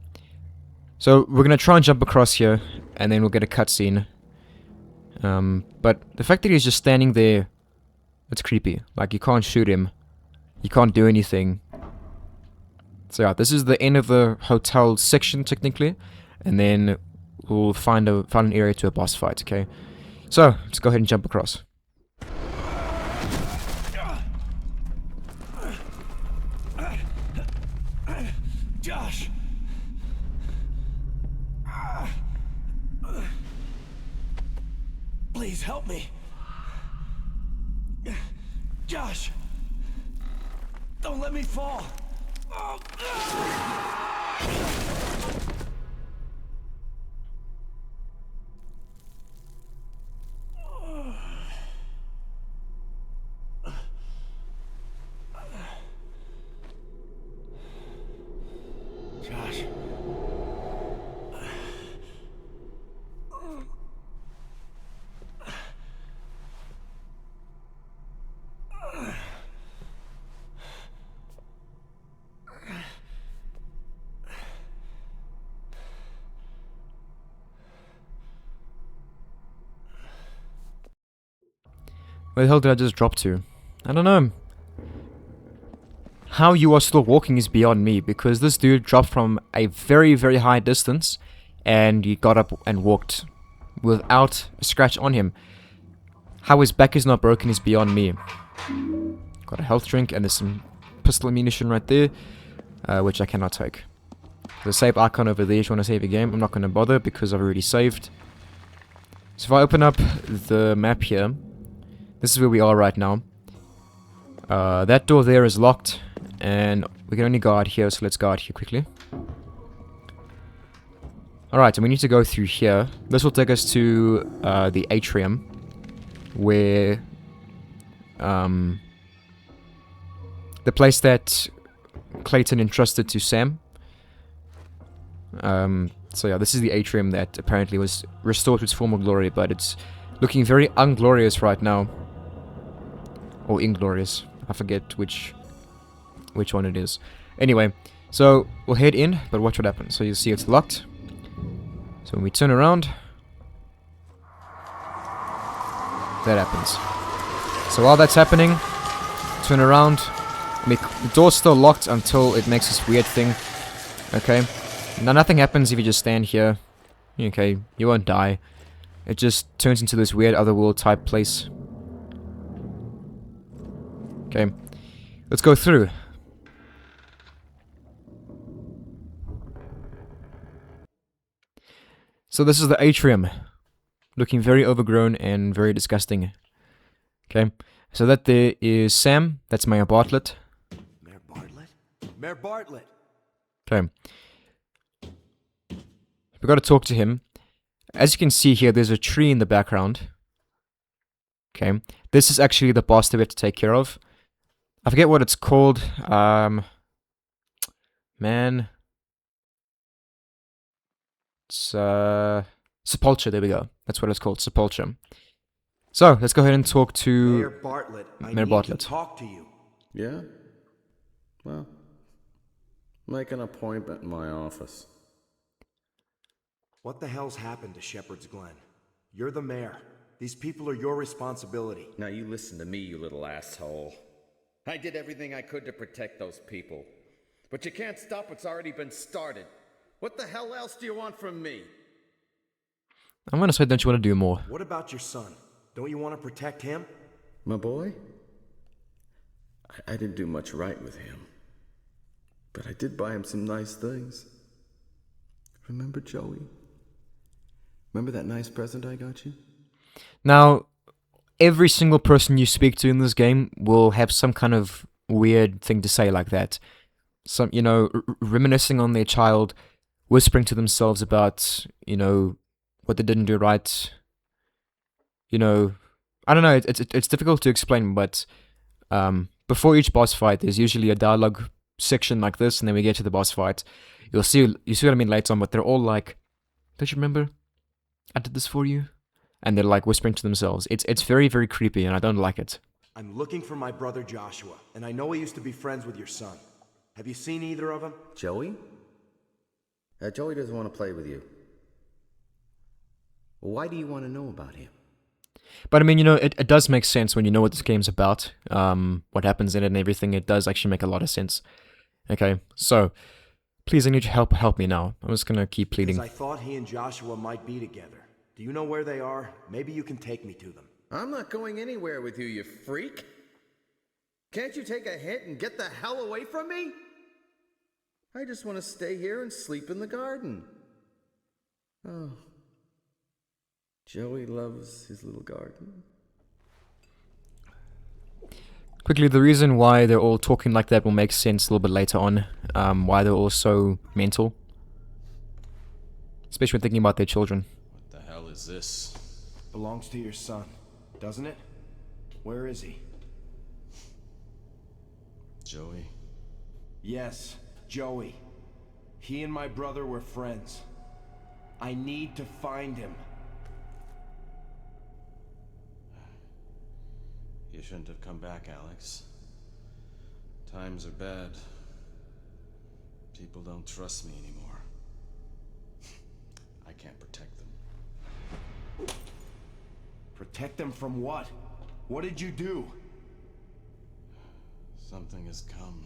So we're going to try and jump across here, and then we'll get a cutscene. But the fact that he's just standing there, it's creepy. Like, you can't shoot him. You can't do anything. So yeah, this is the end of the hotel section, technically. And then we'll find an area to a boss fight, okay? So, let's go ahead and jump across. Josh! Please help me. Josh! Don't let me fall! Oh. Josh. Where the hell did I just drop to? I don't know. How you are still walking is beyond me, because this dude dropped from a very, very high distance, and he got up and walked without a scratch on him. How his back is not broken is beyond me. Got a health drink, and there's some pistol ammunition right there, which I cannot take. The save icon over there if you want to save your game. I'm not going to bother because I've already saved. So if I open up the map here, this is where we are right now. That door there is locked, and we can only go out here, so let's go out here quickly. Alright, and we need to go through here. This will take us to the atrium, where the place that Clayton entrusted to Sam. So yeah, this is the atrium that apparently was restored to its former glory, but it's looking very unglorious right now. Or inglorious. I forget which one it is. Anyway, so we'll head in, but watch what happens. So you see it's locked. So when we turn around, that happens. So while that's happening, turn around. The door's still locked until it makes this weird thing. Okay. Now nothing happens if you just stand here. Okay, you won't die. It just turns into this weird otherworld type place. Okay, let's go through. So this is the atrium. Looking very overgrown and very disgusting. Okay, so that there is Sam. That's Mayor Bartlett. Mayor Bartlett? Mayor Bartlett! Okay. We've got to talk to him. As you can see here, there's a tree in the background. Okay, this is actually the boss that we have to take care of. I forget what it's called. Man. It's, Sepulture, there we go. That's what it's called, Sepulture. So, let's go ahead and talk to Mayor Bartlett, I Mayor need Bartlett. to talk to you. Yeah? Well, make an appointment in my office. What the hell's happened to Shepherd's Glen? You're the mayor. These people are your responsibility. Now you listen to me, you little asshole. I did everything I could to protect those people. But you can't stop what's already been started. What the hell else do you want from me? I'm gonna say, don't you want to do more? What about your son? Don't you want to protect him? My boy? I didn't do much right with him. But I did buy him some nice things. Remember Joey? Remember that nice present I got you? Now, every single person you speak to in this game will have some kind of weird thing to say like that. Some, you know, reminiscing on their child, whispering to themselves about, you know, what they didn't do right. You know, I don't know, it's difficult to explain, but before each boss fight, there's usually a dialogue section like this, and then we get to the boss fight. You see what I mean later on, but they're all like, don't you remember? I did this for you? And they're like whispering to themselves. It's very, very creepy, and I don't like it. I'm looking for my brother Joshua, and I know he used to be friends with your son. Have you seen either of them? Joey? Joey doesn't want to play with you. Well, why do you want to know about him? But I mean, you know, it does make sense when you know what this game's about, what happens in it and everything. It does actually make a lot of sense. Okay, so please, I need your help me now. I'm just gonna keep pleading. Because I thought he and Joshua might be together. Do you know where they are? Maybe you can take me to them. I'm not going anywhere with you, you freak. Can't you take a hint and get the hell away from me? I just want to stay here and sleep in the garden. Oh. Joey loves his little garden. Quickly, the reason why they're all talking like that will make sense a little bit later on. Why they're all so mental. Especially when thinking about their children. What the hell is this? Belongs to your son, doesn't it? Where is he? Joey? Yes, Joey. He and my brother were friends. I need to find him. You shouldn't have come back, Alex. Times are bad. People don't trust me anymore. I can't protect them. Protect them from what? What did you do? Something has come.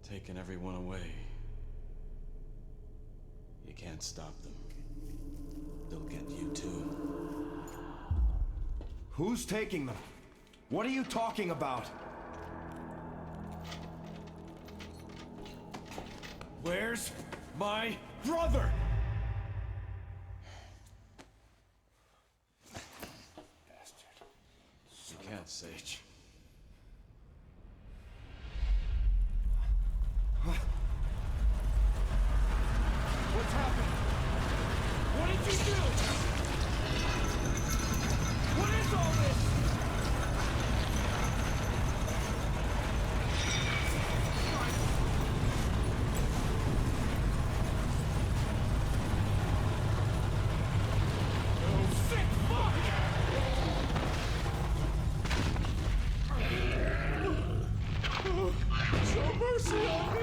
Taken everyone away. You can't stop them. They'll get you too. Who's taking them? What are you talking about? Where's my brother? Bastard. You can't, Sage. What's happened? What did you do? What is all this? Oh, sick fuck! Show mercy on me!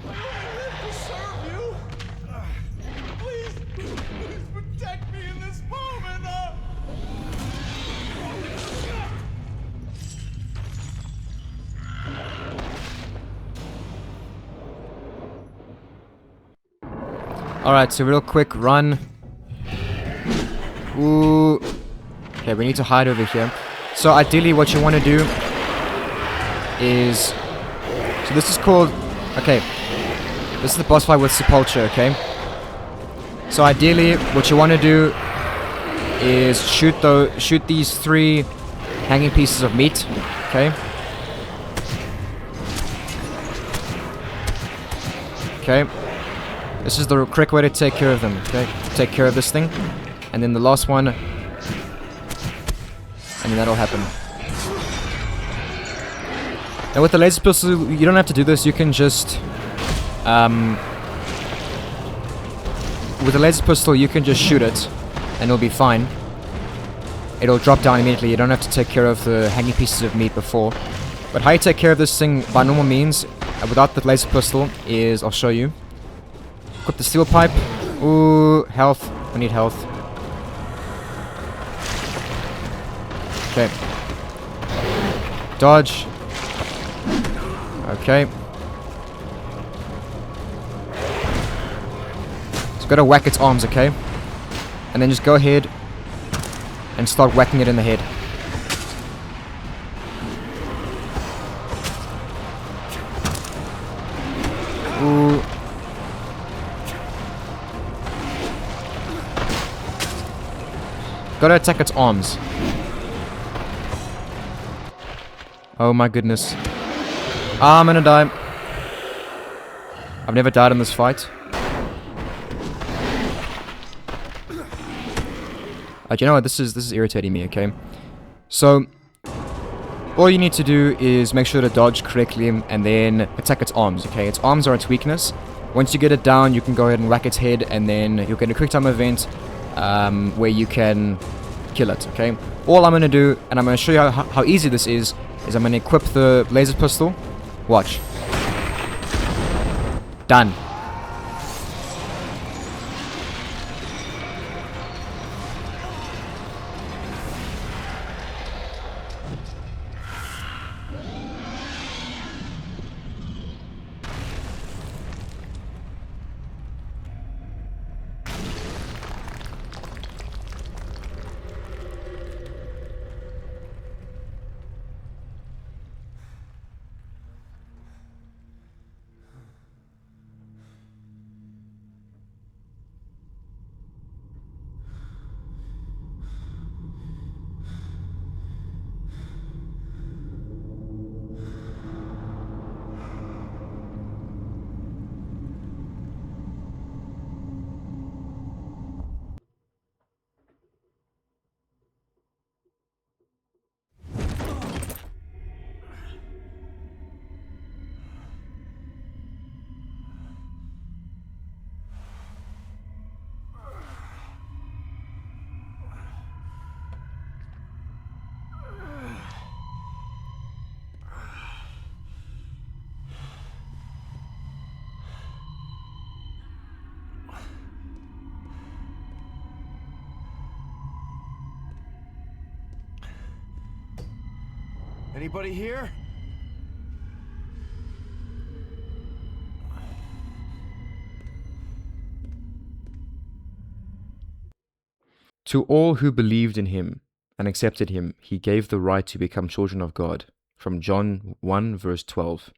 I live to serve you! Please protect me in this moment! Holy shit! Alright, so real quick, run. Ooh. Okay, we need to hide over here. So ideally what you want to do is... So this is called... Okay. This is the boss fight with Sepulture, okay? So ideally what you want to do is shoot these 3 hanging pieces of meat, okay? Okay. This is the correct way to take care of them, okay? Take care of this thing. And then the last one. And then that'll happen. Now with the laser pistol, you don't have to do this, you can just... with the laser pistol, you can just shoot it. And it'll be fine. It'll drop down immediately, you don't have to take care of the hanging pieces of meat before. But how you take care of this thing by normal means, without the laser pistol, is... I'll show you. Equip the steel pipe. Ooh, health. I need health. Okay. Dodge. Okay. Gotta whack its arms, okay? And then just go ahead and start whacking it in the head. Ooh. Gotta attack its arms. Oh my goodness. I'm gonna die. I've never died in this fight. You know what? This is irritating me, okay? So, all you need to do is make sure to dodge correctly and then attack its arms, okay? Its arms are its weakness. Once you get it down, you can go ahead and whack its head, and then you'll get a quick time event where you can kill it, okay? All I'm going to do, and I'm going to show you how easy this is I'm going to equip the laser pistol. Watch. Done. Anybody here? To all who believed in him and accepted him, he gave the right to become children of God. From John 1 verse 12.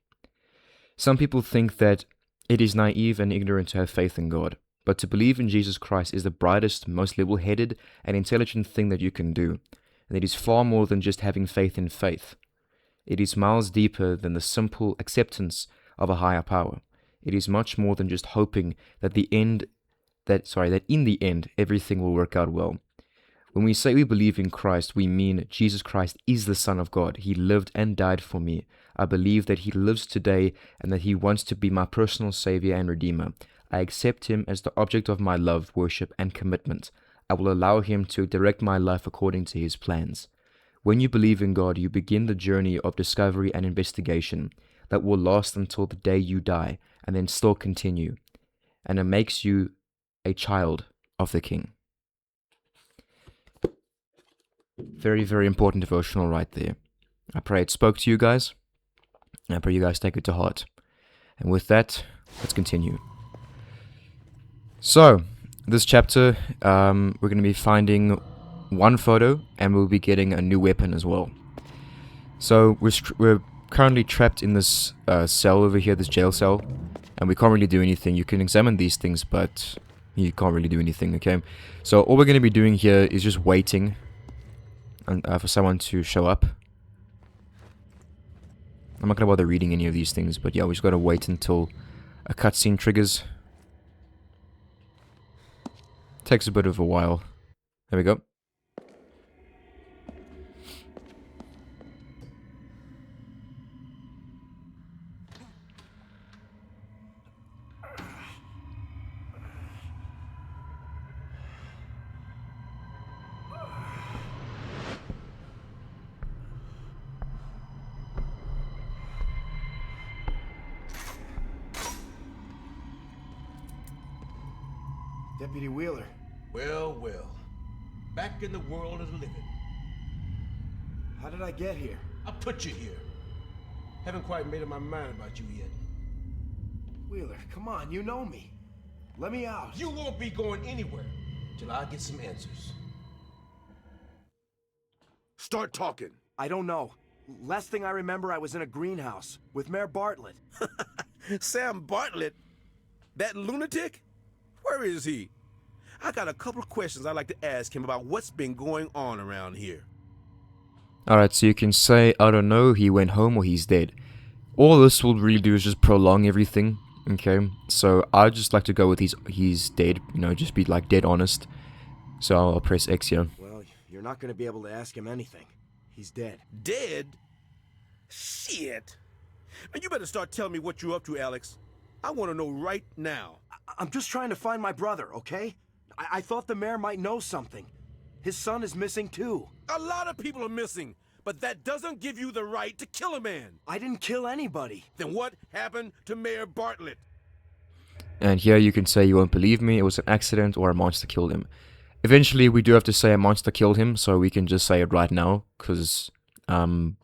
Some people think that it is naive and ignorant to have faith in God, but to believe in Jesus Christ is the brightest, most level-headed and intelligent thing that you can do, and it is far more than just having faith in faith. It is miles deeper than the simple acceptance of a higher power. It is much more than just hoping that in the end everything will work out well. When we say we believe in Christ, we mean Jesus Christ is the Son of God. He lived and died for me. I believe that he lives today and that he wants to be my personal Savior and Redeemer. I accept him as the object of my love, worship, and commitment. I will allow him to direct my life according to his plans. When you believe in God, you begin the journey of discovery and investigation that will last until the day you die and then still continue. And it makes you a child of the King. Very, very important devotional right there. I pray it spoke to you guys. And I pray you guys take it to heart. And with that, let's continue. So, this chapter, we're going to be finding one photo, and we'll be getting a new weapon as well. So, we're currently trapped in this cell over here, this jail cell, and we can't really do anything. You can examine these things, but you can't really do anything, okay? So, all we're going to be doing here is just waiting for someone to show up. I'm not going to bother reading any of these things, but yeah, we just got to wait until a cutscene triggers. Takes a bit of a while. There we go. Deputy Wheeler. Well, well. Back in the world of the living. How did I get here? I put you here. Haven't quite made up my mind about you yet. Wheeler, come on, you know me. Let me out. You won't be going anywhere till I get some answers. Start talking. I don't know. Last thing I remember, I was in a greenhouse with Mayor Bartlett. Sam Bartlett? That lunatic? Where is he? I got a couple of questions I'd like to ask him about what's been going on around here. Alright, so you can say, I don't know, he went home or he's dead. All this will really do is just prolong everything, okay? So I'd just like to go with he's dead, you know, just be like dead honest. So I'll press X here. Well, you're not going to be able to ask him anything. He's dead. Dead? Shit. Man, you better start telling me what you're up to, Alex. I want to know right now. I'm just trying to find my brother, okay? I thought the mayor might know something. His son is missing too. A lot of people are missing, but that doesn't give you the right to kill a man. I didn't kill anybody. Then what happened to Mayor Bartlett? And here you can say you won't believe me, it was an accident or a monster killed him. Eventually we do have to say a monster killed him, so we can just say it right now, because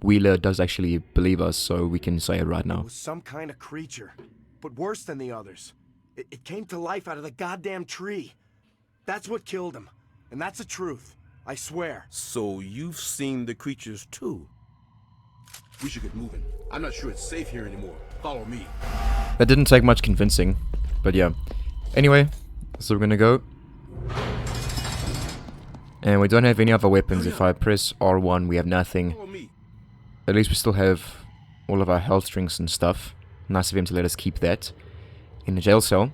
Wheeler does actually believe us, so we can say it right now. It was some kind of creature, but worse than the others. It came to life out of the goddamn tree. That's what killed him. And that's the truth. I swear. So you've seen the creatures too? We should get moving. I'm not sure it's safe here anymore. Follow me. That didn't take much convincing, but yeah. Anyway, so we're gonna go. And we don't have any other weapons. If I press R1, we have nothing. At least we still have all of our health drinks and stuff. Nice of him to let us keep that in the jail cell.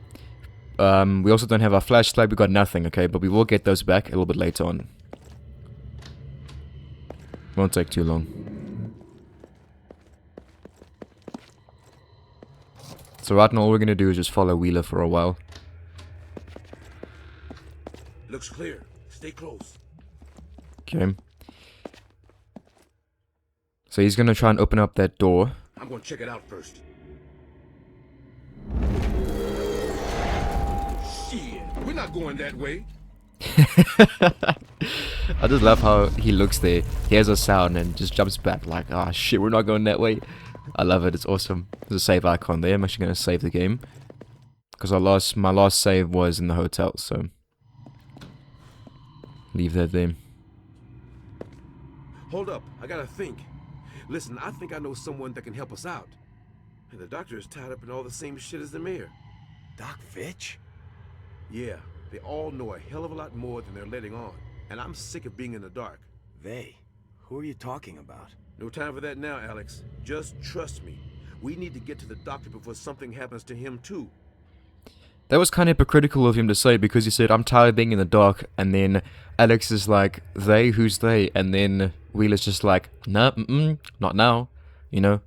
We also don't have our flashlight. We got nothing, okay? But we will get those back a little bit later on. Won't take too long. So right now all we're going to do is just follow Wheeler for a while. Looks clear. Stay close. Okay. So he's going to try and open up that door. I'm going to check it out first. Shit, we're not going that way. I just love how he looks there, hears a sound and just jumps back like, ah, shit, we're not going that way. I love it, it's awesome. There's a save icon there. I'm actually going to save the game, because my last save was in the hotel, so leave that there. Hold up, I gotta think. Listen, I think I know someone that can help us out. And the doctor is tied up in all the same shit as the mayor. Doc Fitch? Yeah, they all know a hell of a lot more than they're letting on. And I'm sick of being in the dark. They? Who are you talking about? No time for that now, Alex. Just trust me. We need to get to the doctor before something happens to him, too. That was kind of hypocritical of him to say, because he said, I'm tired of being in the dark, and then Alex is like, they? Who's they? And then Wheeler's just like, nah, not now, you know?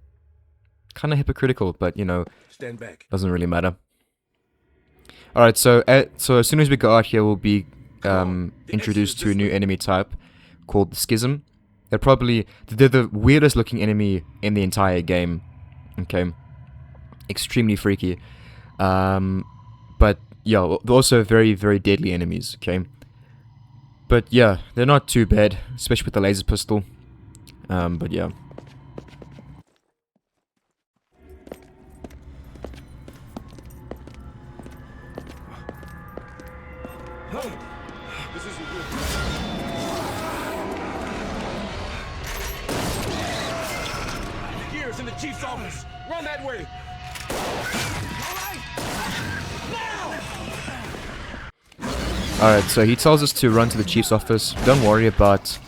Kind of hypocritical, but, you know, stand back. Doesn't really matter. Alright, so as soon as we go out here, we'll be introduced to a new enemy type called the Schism. They're the weirdest looking enemy in the entire game. Okay. Extremely freaky. But yeah, they're also very, very deadly enemies, okay? But yeah, they're not too bad, especially with the laser pistol. But yeah. This isn't good. The gear's in the chief's office. Run that way. Alright, so he tells us to run to the chief's office. Don't worry about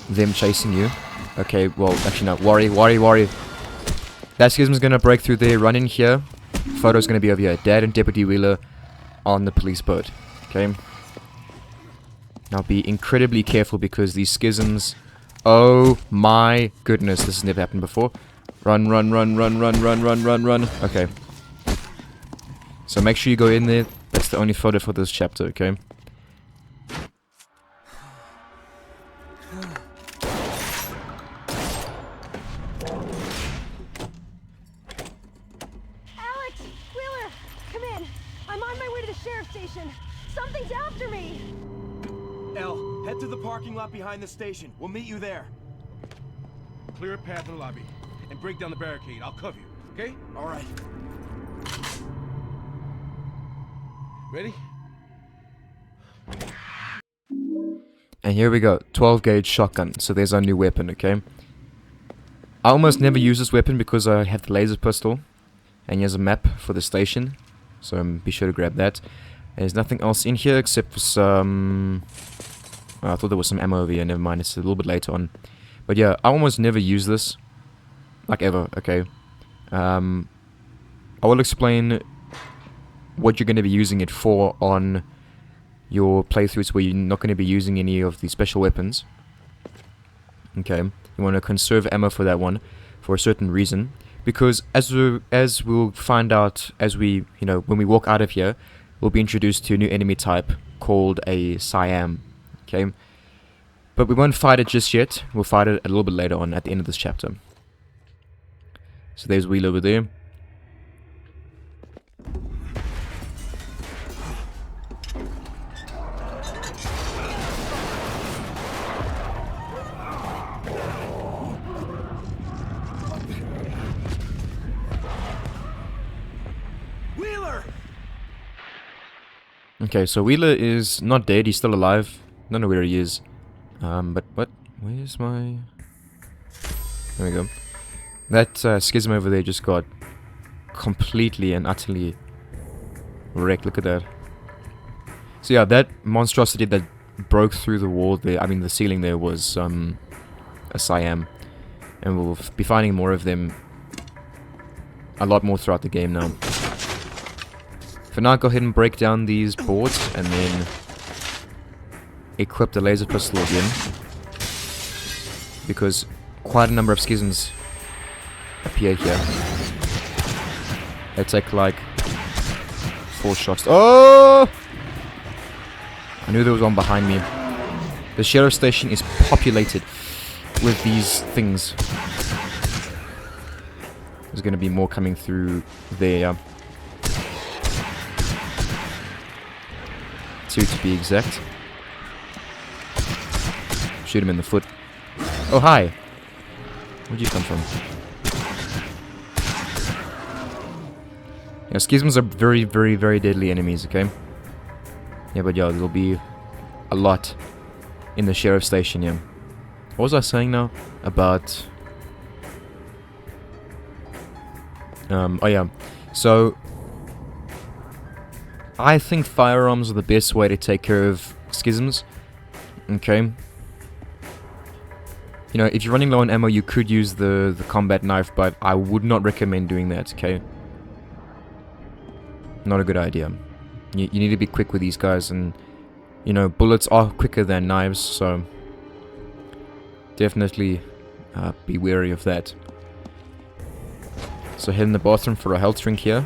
them chasing you. Okay, well, actually no. Worry. That Schism's gonna break through there, run in here. Photo's gonna be over here. Dad and Deputy Wheeler on the police boat. Okay. Now be incredibly careful because these Schisms... Oh my goodness, this has never happened before. Run. Okay. So make sure you go in there. That's the only photo for this chapter, okay? Alex! Wheeler! Come in! I'm on my way to the sheriff's station! Something's after me! Elle, head to the parking lot behind the station. We'll meet you there. Clear a path in the lobby and break down the barricade. I'll cover you, okay? All right. Ready? And here we go, 12 gauge shotgun. So there's our new weapon, okay? I almost never use this weapon because I have the laser pistol. And here's a map for the station. So be sure to grab that. There's nothing else in here except for some... Oh, I thought there was some ammo over here, never mind, it's a little bit later on. But yeah, I almost never use this. Like ever, okay? I will explain what you're going to be using it for on your playthroughs where you're not going to be using any of the special weapons. Okay, you want to conserve ammo for that one for a certain reason, because as we'll find out as we, you know, when we walk out of here, we'll be introduced to a new enemy type called a Siam. Okay, but we won't fight it just yet. We'll fight it a little bit later on at the end of this chapter. So there's Wheel over there. Okay, so Wheeler is not dead, he's still alive. Don't know where he is. But what? Where's my... There we go. That schism over there just got completely and utterly wrecked. Look at that. So yeah, that monstrosity that broke through the wall there, I mean the ceiling there, was a Siam. And we'll be finding more of them a lot more throughout the game now. For now, go ahead and break down these boards and then equip the laser pistol again, because quite a number of schisms appear here. They take like 4 shots. Oh! I knew there was one behind me. The sheriff station is populated with these things. There's going to be more coming through there. 2 to be exact. Shoot him in the foot. Oh, hi! Where'd you come from? Yeah, schisms are very, very, very deadly enemies, okay? Yeah, but yeah, there'll be a lot in the sheriff station, yeah. What was I saying now? About... oh yeah. So... I think firearms are the best way to take care of schisms. Okay. You know, if you're running low on ammo, you could use the combat knife, but I would not recommend doing that, okay? Not a good idea. You need to be quick with these guys, and, you know, bullets are quicker than knives, so... Definitely be wary of that. So head in the bathroom for a health drink here.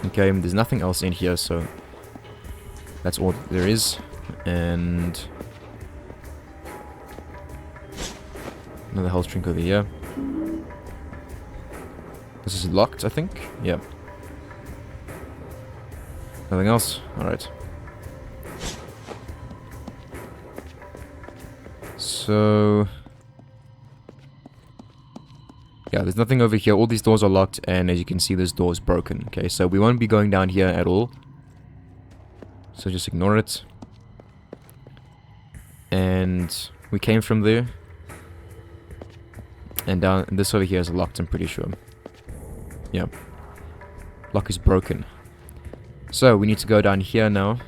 Okay, there's nothing else in here, so that's all there is. And another health drink over here. This is locked, I think. Yeah. Nothing else? Alright. So... yeah, there's nothing over here. All these doors are locked, and as you can see, this door is broken. Okay, so we won't be going down here at all. So just ignore it. And we came from there. And down, this over here is locked, I'm pretty sure. Yeah. Lock is broken. So, we need to go down here now.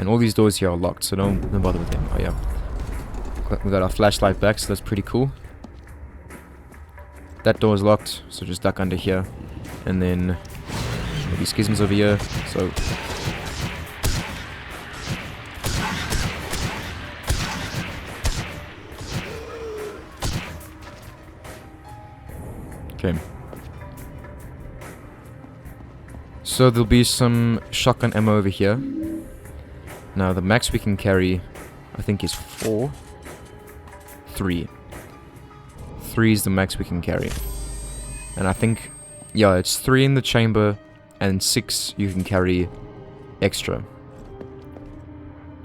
And all these doors here are locked, so don't bother with them. Oh yeah. We got our flashlight back, so that's pretty cool. That door is locked, so just duck under here. And then maybe schisms over here, so... okay. So there'll be some shotgun ammo over here. Now the max we can carry, I think, is 4. 3. 3 is the max we can carry. And I think, yeah, it's 3 in the chamber, and 6 you can carry extra.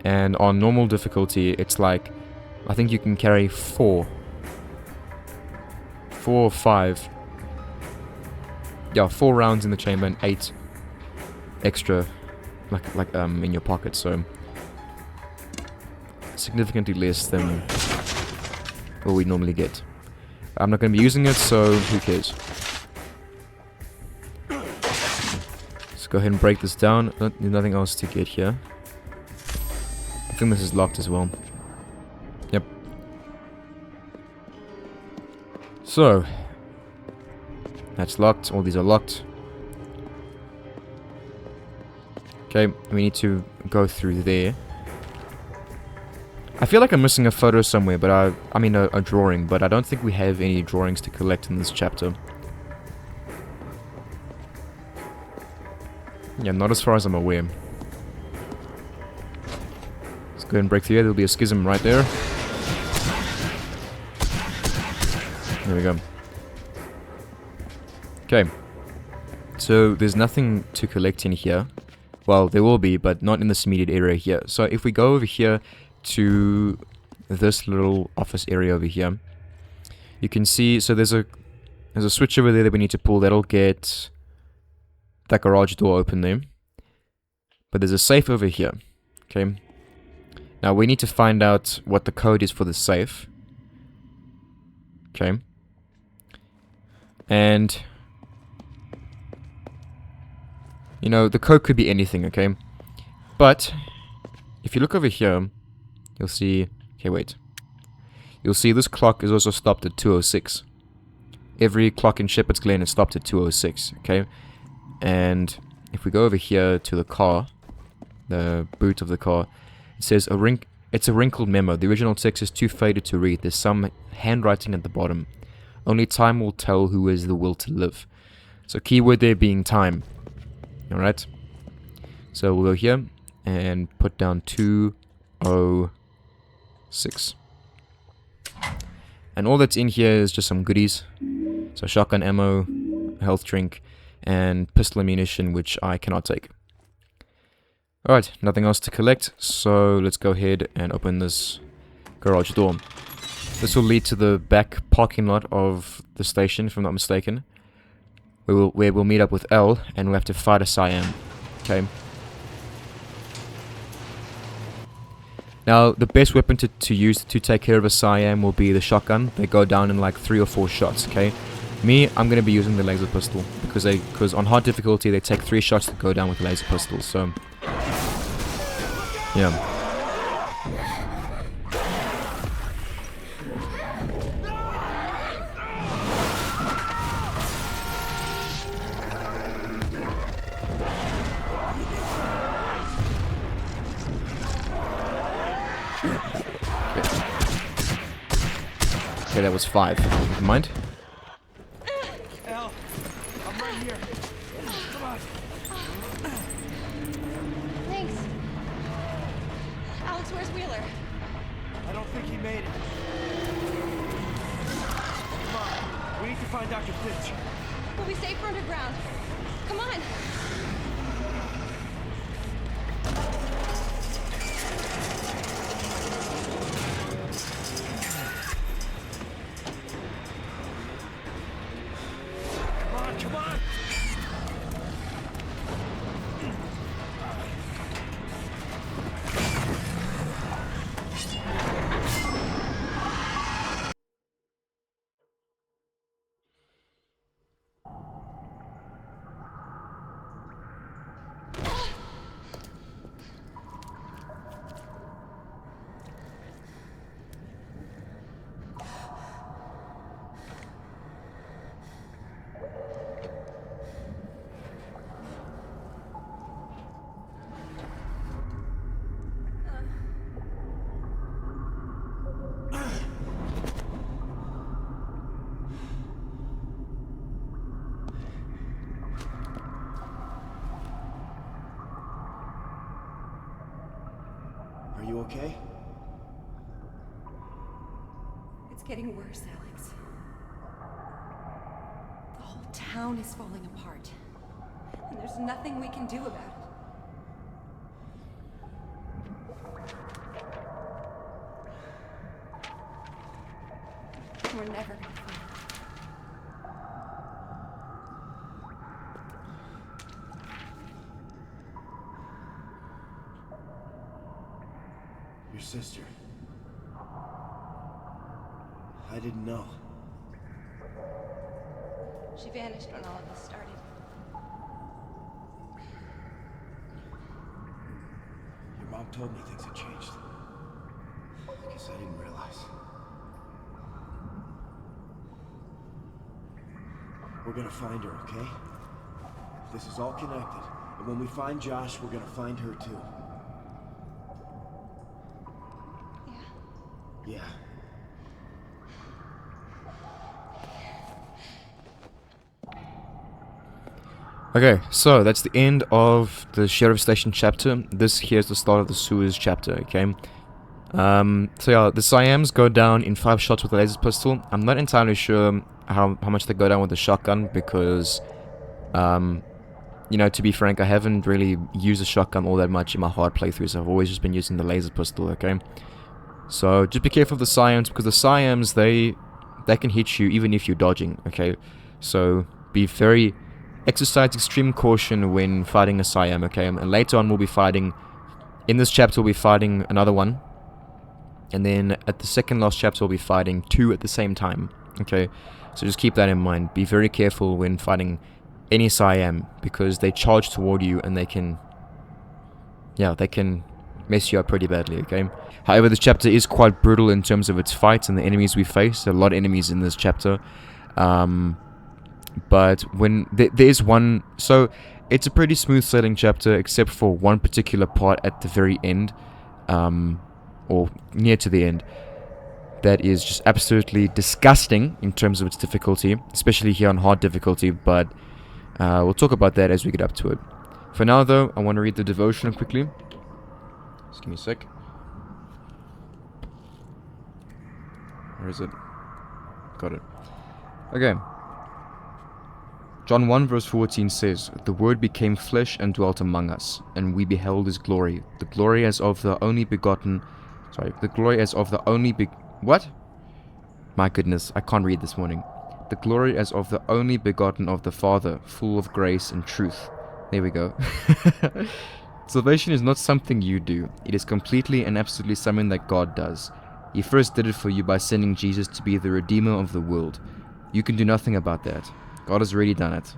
And on normal difficulty, it's like, I think you can carry 4 4 or 5. Yeah, 4 rounds in the chamber and 8 extra, in your pocket. So significantly less than what we normally get. I'm not going to be using it, so who cares? Let's go ahead and break this down. There's nothing else to get here. I think this is locked as well. Yep. So that's locked. All these are locked. Okay, we need to go through there. I feel like I'm missing a photo somewhere, but I mean a drawing, but I don't think we have any drawings to collect in this chapter. Yeah, not as far as I'm aware. Let's go ahead and break through here. There'll be a schism right there. There we go. Okay. So there's nothing to collect in here. Well, there will be, but not in this immediate area here. So if we go over here to this little office area over here, you can see, so there's a switch over there that we need to pull. That'll get that garage door open there. But there's a safe over here. Okay. Now we need to find out what the code is for the safe. Okay. And you know, the code could be anything, okay? But if you look over here, you'll see, okay, wait. You'll see this clock is also stopped at 2:06. Every clock in Shepherd's Glen is stopped at 2:06, okay? And if we go over here to the car, the boot of the car, it says it's a wrinkled memo. The original text is too faded to read. There's some handwriting at the bottom. Only time will tell who has the will to live. So keyword there being time. Alright. So we'll go here and put down 2:06. And all that's in here is just some goodies. So shotgun ammo, a health drink, and pistol ammunition, which I cannot take. Alright, nothing else to collect, so let's go ahead and open this garage door. This will lead to the back parking lot of the station, if I'm not mistaken. Where we'll meet up with Elle, and we'll have to fight a Siam. Okay. Now, the best weapon to use to take care of a Siam will be the shotgun. They go down in like 3 or 4 shots, okay? Me, I'm going to be using the laser pistol, because on hard difficulty, they take 3 shots to go down with the laser pistol, so yeah. Okay, that was 5. Never mind. Al, I'm right here. Come on. Thanks. Alex, where's Wheeler? I don't think he made it. Come on. We need to find Dr. Finch. We'll be safer underground. Come on. Come on. Are you okay? It's getting worse, Alex. The whole town is falling apart. And there's nothing we can do about it. We're never gonna find it. Your sister. I didn't know. She vanished when all of this started. Your mom told me things had changed. I guess I didn't realize. We're gonna find her, okay? This is all connected. And when we find Josh, we're gonna find her too. Yeah. Okay, so that's the end of the Sheriff Station chapter. This here's the start of the sewers chapter, okay? So yeah, the Siams go down in 5 shots with a laser pistol. I'm not entirely sure how much they go down with the shotgun because, you know, to be frank, I haven't really used a shotgun all that much in my hard playthroughs. I've always just been using the laser pistol, okay? So just be careful of the Siams because the Siams, they can hit you even if you're dodging, okay? So be very... exercise extreme caution when fighting a Siam, okay? And later on we'll be fighting... in this chapter we'll be fighting another one. And then at the second last chapter we'll be fighting 2 at the same time, okay? So just keep that in mind. Be very careful when fighting any Siam because they charge toward you and they can... yeah, they can mess you up pretty badly, okay? However, this chapter is quite brutal in terms of its fights and the enemies we face. There are a lot of enemies in this chapter. But when there's one... so it's a pretty smooth sailing chapter except for one particular part at the very end. Or near to the end. That is just absolutely disgusting in terms of its difficulty. Especially here on hard difficulty. But we'll talk about that as we get up to it. For now though, I want to read the devotional quickly. Just give me a sec. Where is it? Got it. Okay. John 1 verse 14 says, "The Word became flesh and dwelt among us, and we beheld His glory, the glory as of the only begotten..." Sorry, the glory as of the only what? My goodness, I can't read this morning. "The glory as of the only begotten of the Father, full of grace and truth." There we go. Salvation is not something you do. It is completely and absolutely something that God does. He first did it for you by sending Jesus to be the Redeemer of the world. You can do nothing about that. God has already done it.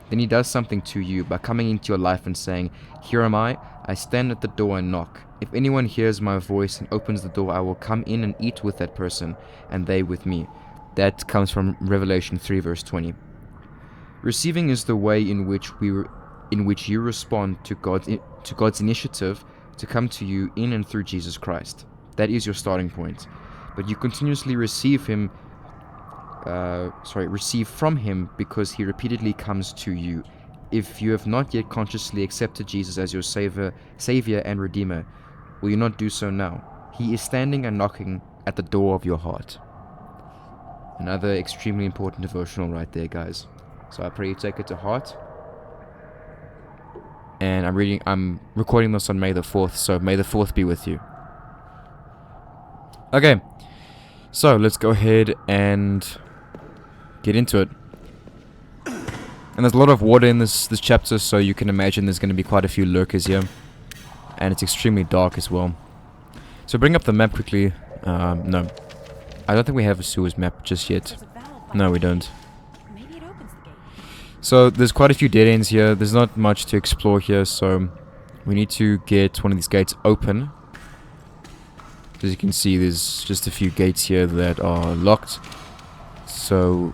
Then He does something to you by coming into your life and saying, "Here am I stand at the door and knock. If anyone hears my voice and opens the door, I will come in and eat with that person, and they with me." That comes from Revelation 3 verse 20. Receiving is the way in which you respond to God's initiative to come to you in and through Jesus Christ. That is your starting point. But you continuously receive from Him because He repeatedly comes to you. If you have not yet consciously accepted Jesus as your Savior and Redeemer, will you not do so now? He is standing and knocking at the door of your heart. Another extremely important devotional right there, guys. So I pray you take it to heart. And I'm recording this on May the 4th, so May the 4th be with you. Okay, so let's go ahead and get into it. And there's a lot of water in this chapter, so you can imagine there's going to be quite a few lurkers here. And it's extremely dark as well. So bring up the map quickly. No. I don't think we have a sewers map just yet. No, we don't. So there's quite a few dead ends here. There's not much to explore here, so we need to get one of these gates open. As you can see, there's just a few gates here that are locked. So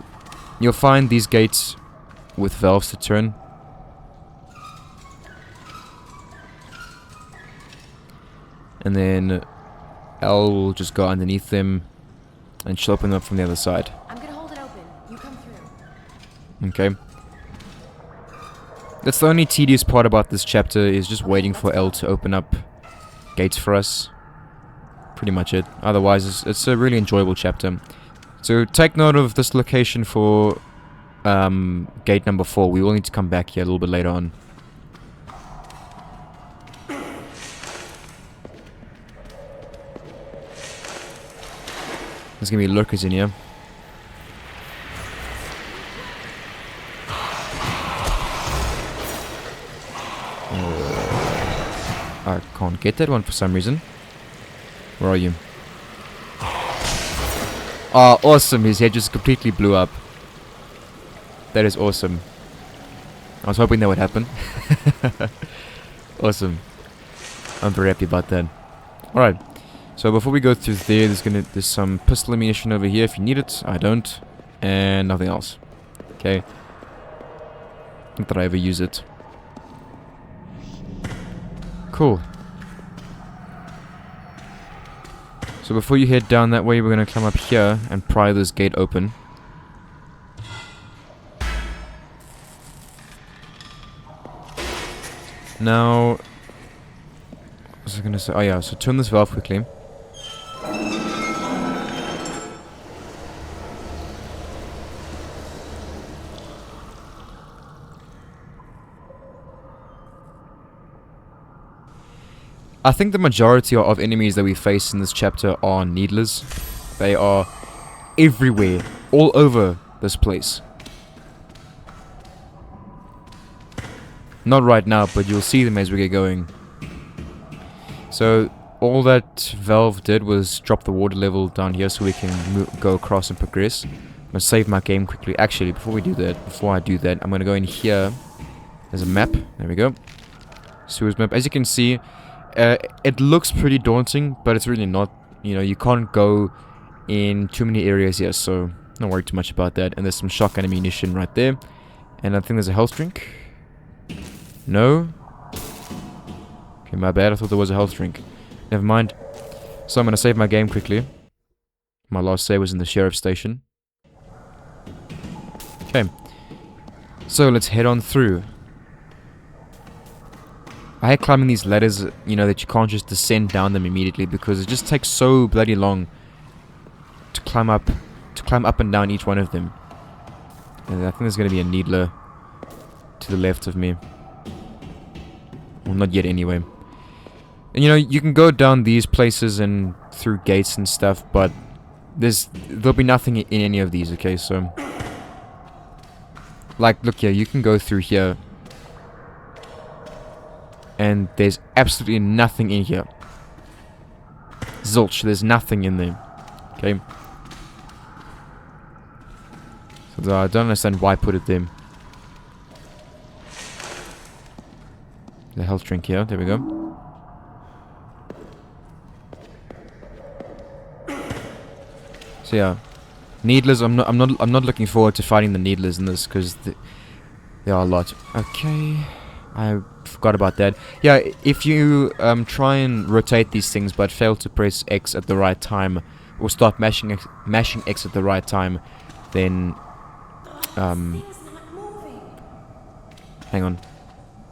you'll find these gates with valves to turn. And then Elle will just go underneath them and she'll open them up from the other side. I'm gonna hold it open. You come through. Okay. That's the only tedious part about this chapter, is just waiting for Elle to open up gates for us. Pretty much it. Otherwise, it's a really enjoyable chapter. So take note of this location for gate number 4. We will need to come back here a little bit later on. There's gonna be lurkers in here. I can't get that one for some reason. Where are you? Oh, awesome. His head just completely blew up. That is awesome. I was hoping that would happen. Awesome. I'm very happy about that. Alright. So before we go through there, there's some pistol ammunition over here if you need it. I don't. And nothing else. Okay. Not that I ever use it. Cool. So before you head down that way, we're going to climb up here and pry this gate open. Now, what was I going to say? Oh yeah, so turn this valve quickly. I think the majority of enemies that we face in this chapter are needlers. They are everywhere, all over this place. Not right now, but you'll see them as we get going. So, all that valve did was drop the water level down here so we can go across and progress. I'm going to save my game quickly. Actually, before I do that, I'm going to go in here. There's a map. There we go. Sewers map. As you can see, it looks pretty daunting, but it's really not. You know, you can't go in too many areas here, so don't worry too much about that. And there's some shotgun ammunition right there. And I think there's a health drink. No? Okay, my bad. I thought there was a health drink. Never mind. So I'm going to save my game quickly. My last save was in the sheriff's station. Okay. So let's head on through. I hate climbing these ladders, you know, that you can't just descend down them immediately because it just takes so bloody long to climb up and down each one of them. And I think there's going to be a needler to the left of me. Well, not yet anyway. And you know, you can go down these places and through gates and stuff, but there'll be nothing in any of these, okay? So, like, look here, you can go through here. And there's absolutely nothing in here. Zilch, there's nothing in there. Okay. So I don't understand why I put it there. The health drink here, there we go. So yeah. Needlers, I'm not looking forward to fighting the needlers in this because there are a lot. Okay. I forgot about that. Yeah, if you try and rotate these things but fail to press X at the right time, or start mashing X at the right time, then hang on.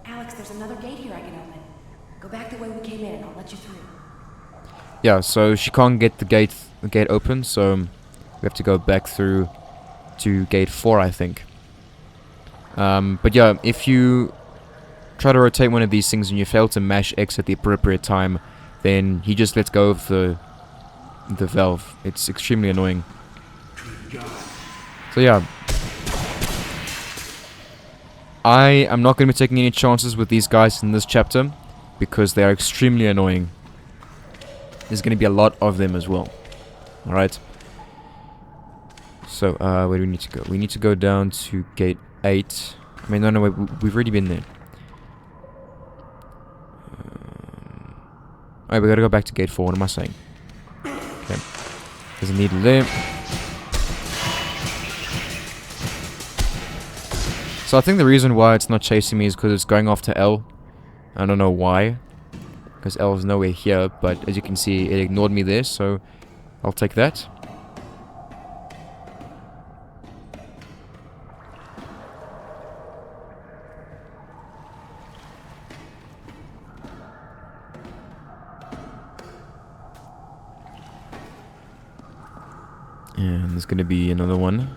Alex, there's another gate here I can open. Go back the way we came in and I'll let you through. Yeah, so she can't get the gate open, so we have to go back through to gate 4, I think. But yeah, if you try to rotate one of these things and you fail to mash X at the appropriate time, then he just lets go of the valve. It's extremely annoying. So yeah, I am not going to be taking any chances with these guys in this chapter because they are extremely annoying. There's going to be a lot of them as well. Alright. So, where do we need to go? We need to go down to gate 8. I mean, no, we've already been there. Alright, we gotta go back to gate 4. What am I saying? Okay. There's a needle there. So I think the reason why it's not chasing me is because it's going off to L. I don't know why. Because L is nowhere here, but as you can see, it ignored me there, so I'll take that. And there's going to be another one.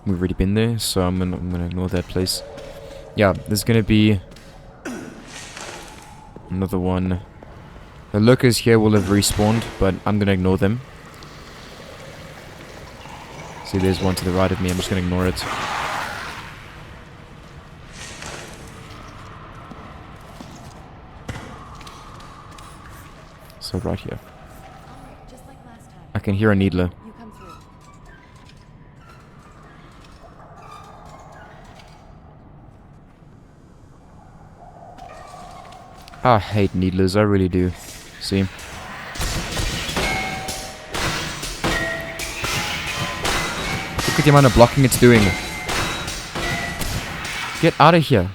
We've already been there, so I'm gonna ignore that place. Yeah, there's going to be another one. The lurkers here will have respawned, but I'm going to ignore them. See, there's one to the right of me. I'm just going to ignore it. So right here. Just like last time. I can hear a needler. You come through. I hate needlers, I really do. See? Look at the amount of blocking it's doing. Get out of here.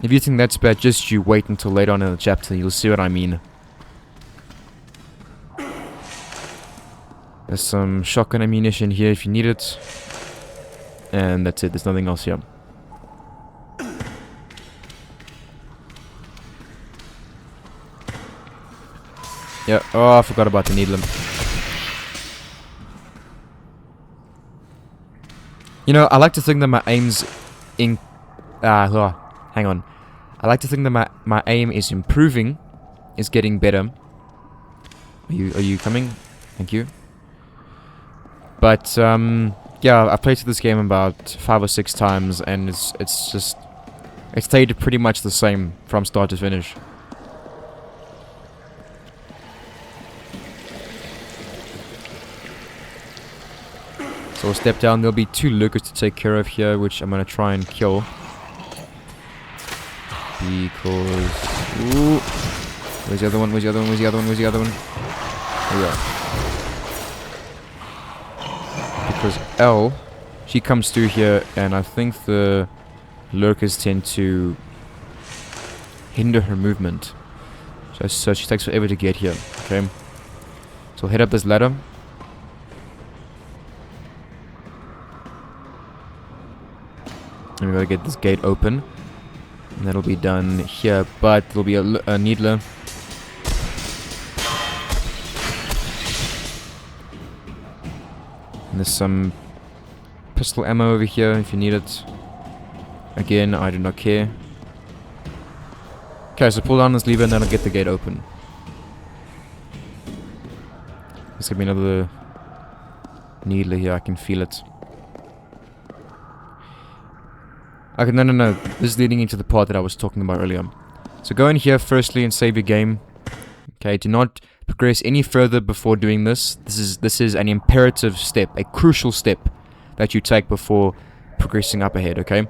If you think that's bad, just you wait until later on in the chapter, you'll see what I mean. There's some shotgun ammunition here if you need it. And that's it, there's nothing else here. Yeah, oh, I forgot about the needler. You know, I like to think that my aim's in... hang on. I like to think that my aim is improving, is getting better. Are you coming? Thank you. But, yeah, I've played through this game about 5 or 6 times, and it's just... It stayed pretty much the same from start to finish. So we'll step down. There'll be 2 lurkers to take care of here, which I'm gonna try and kill. Because... Ooh. Where's the other one? Where's the other one? Where's the other one? Where's the other one? There we go. Because L, she comes through here, and I think the lurkers tend to hinder her movement. So she takes forever to get here. Okay. So we'll head up this ladder. And we gotta get this gate open. And that'll be done here, but there'll be a needler. And there's some pistol ammo over here if you need it. Again, I do not care. Okay, so pull down this lever and then I'll get the gate open. There's gonna be another needler here, I can feel it. Okay, no. This is leading into the part that I was talking about earlier. So go in here firstly and save your game. Okay, do not progress any further before doing this. This is an imperative step, a crucial step that you take before progressing up ahead, okay?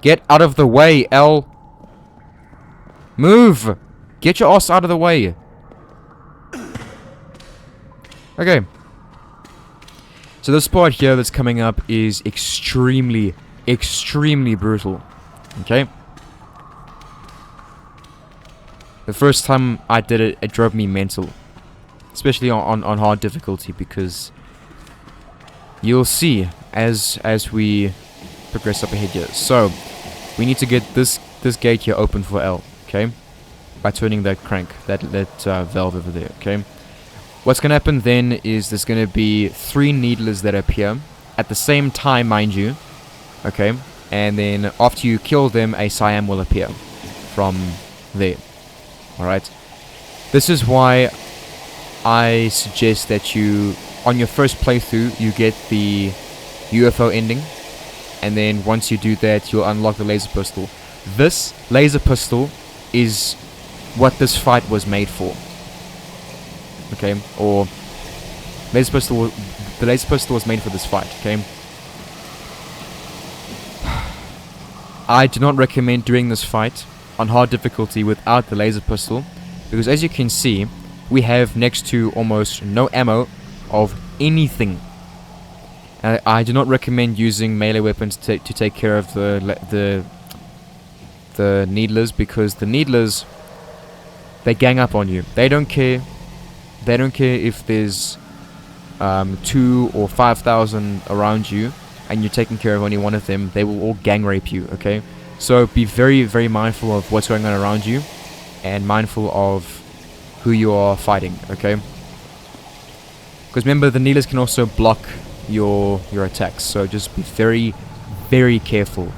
Get out of the way, L. Move! Get your ass out of the way. Okay. So this part here that's coming up is extremely brutal. Okay? The first time I did it, it drove me mental. Especially on hard difficulty, because you'll see as we progress up ahead here. So, we need to get this gate here open for L, okay? By turning that crank, that valve over there, okay? What's gonna happen then is there's gonna be 3 needlers that appear at the same time, mind you. Okay, and then after you kill them, a Siam will appear from there. Alright, this is why I suggest that you, on your first playthrough, you get the UFO ending, and then once you do that, you'll unlock the laser pistol. This laser pistol is what this fight was made for. Okay, or the laser pistol was made for this fight, okay? I do not recommend doing this fight on hard difficulty without the laser pistol, because as you can see, we have next to almost no ammo of anything. I do not recommend using melee weapons to take care of the needlers, because the needlers, they gang up on you. They don't care. They don't care if there's 2 or 5,000 around you and you're taking care of only one of them. They will all gang rape you, okay? So be very, very mindful of what's going on around you, and mindful of who you are fighting, okay? Because remember, the needlers can also block your attacks, so just be very, very careful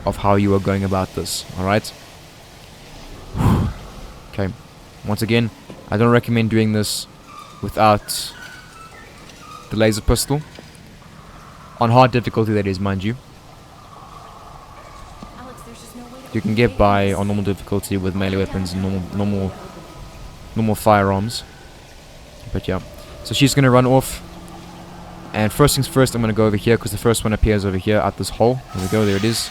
of how you are going about this, alright? Okay, once again, I don't recommend doing this without the laser pistol. On hard difficulty, that is, mind you. Alex, there's just no way You can get by on normal difficulty with melee weapons and normal firearms. But yeah. So she's going to run off. And first things first, I'm going to go over here because the first one appears over here at this hole. There we go, there it is.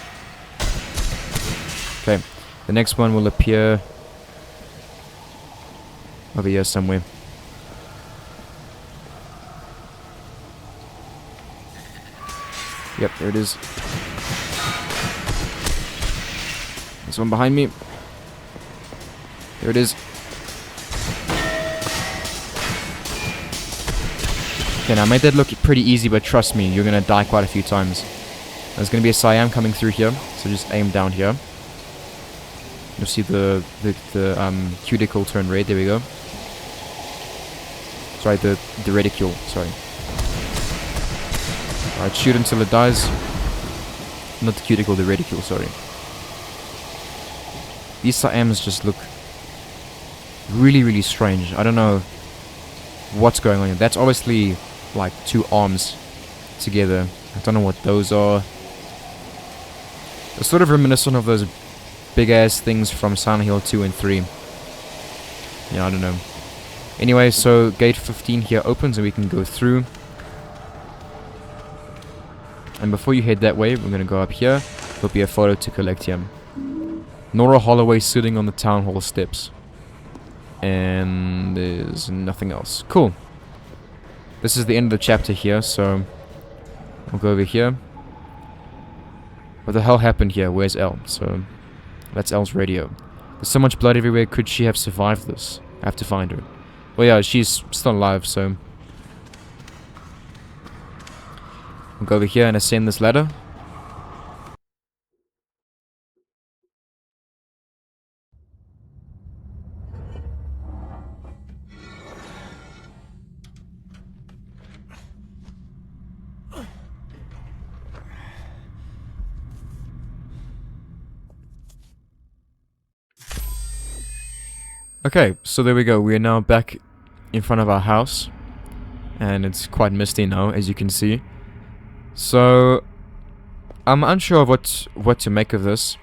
Okay. The next one will appear over here somewhere. Yep, there it is. This one behind me. There it is. Okay, now I made that look pretty easy, but trust me, you're gonna die quite a few times. There's gonna be a Siam coming through here, so just aim down here. You'll see the cuticle turn red. There we go. Sorry, the reticule. Sorry. Alright, shoot until it dies. Not the cuticle, the reticule. Sorry. These Siams just look really, really strange. I don't know what's going on here. That's obviously like two arms together. I don't know what those are. They're sort of reminiscent of those big ass things from Silent Hill 2 and 3. Yeah, I don't know. Anyway, so gate 15 here opens and we can go through. And before you head that way, we're going to go up here. There'll be a photo to collect here. Nora Holloway sitting on the town hall steps. And there's nothing else. Cool. This is the end of the chapter here, so we'll go over here. What the hell happened here? Where's Elle? So that's Elle's radio. There's so much blood everywhere. Could she have survived this? I have to find her. Well, yeah, she's still alive, so we'll go over here and ascend this ladder. Okay, so there we go. We are now back in front of our house. And it's quite misty now, as you can see. So I'm unsure of what to make of this.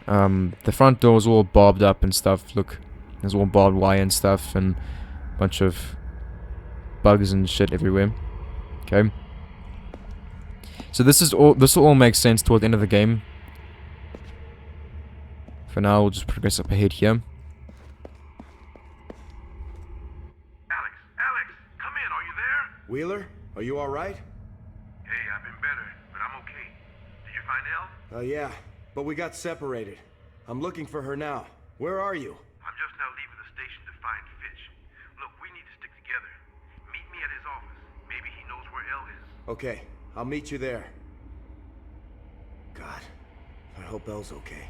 The front door is all barbed up and stuff. Look, there's all barbed wire and stuff. And a bunch of bugs and shit everywhere. Okay. So this will all make sense toward the end of the game. For now, we'll just progress up ahead here. Wheeler, are you alright? Hey, I've been better, but I'm okay. Did you find Elle? Yeah, but we got separated. I'm looking for her now. Where are you? I'm just now leaving the station to find Fitch. Look, we need to stick together. Meet me at his office. Maybe he knows where Elle is. Okay, I'll meet you there. God, I hope Elle's okay.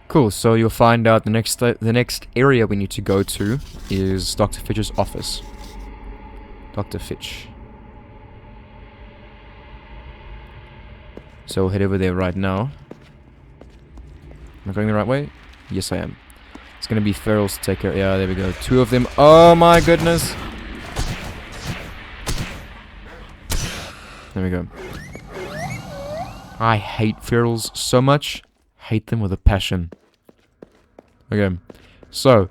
Cool, so you'll find out the next area we need to go to is Dr. Fitch's office. Dr. Fitch. So we'll head over there right now. Am I going the right way? Yes, I am. It's gonna be Ferals to take care. Yeah, there we go. Two of them. Oh my goodness! There we go. I hate Ferals so much. Hate them with a passion. Okay, so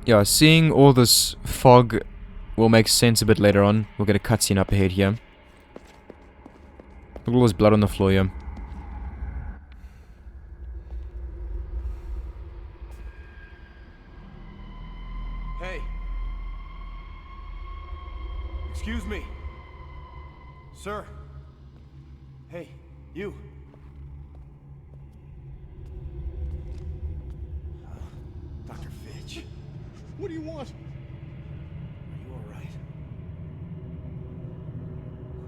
yeah, seeing all this fog will make sense a bit later on. We'll get a cutscene up ahead here. Look at all this blood on the floor here. Hey. Excuse me. Sir. Hey, you. Dr. Fitch. What do you want? Are you alright?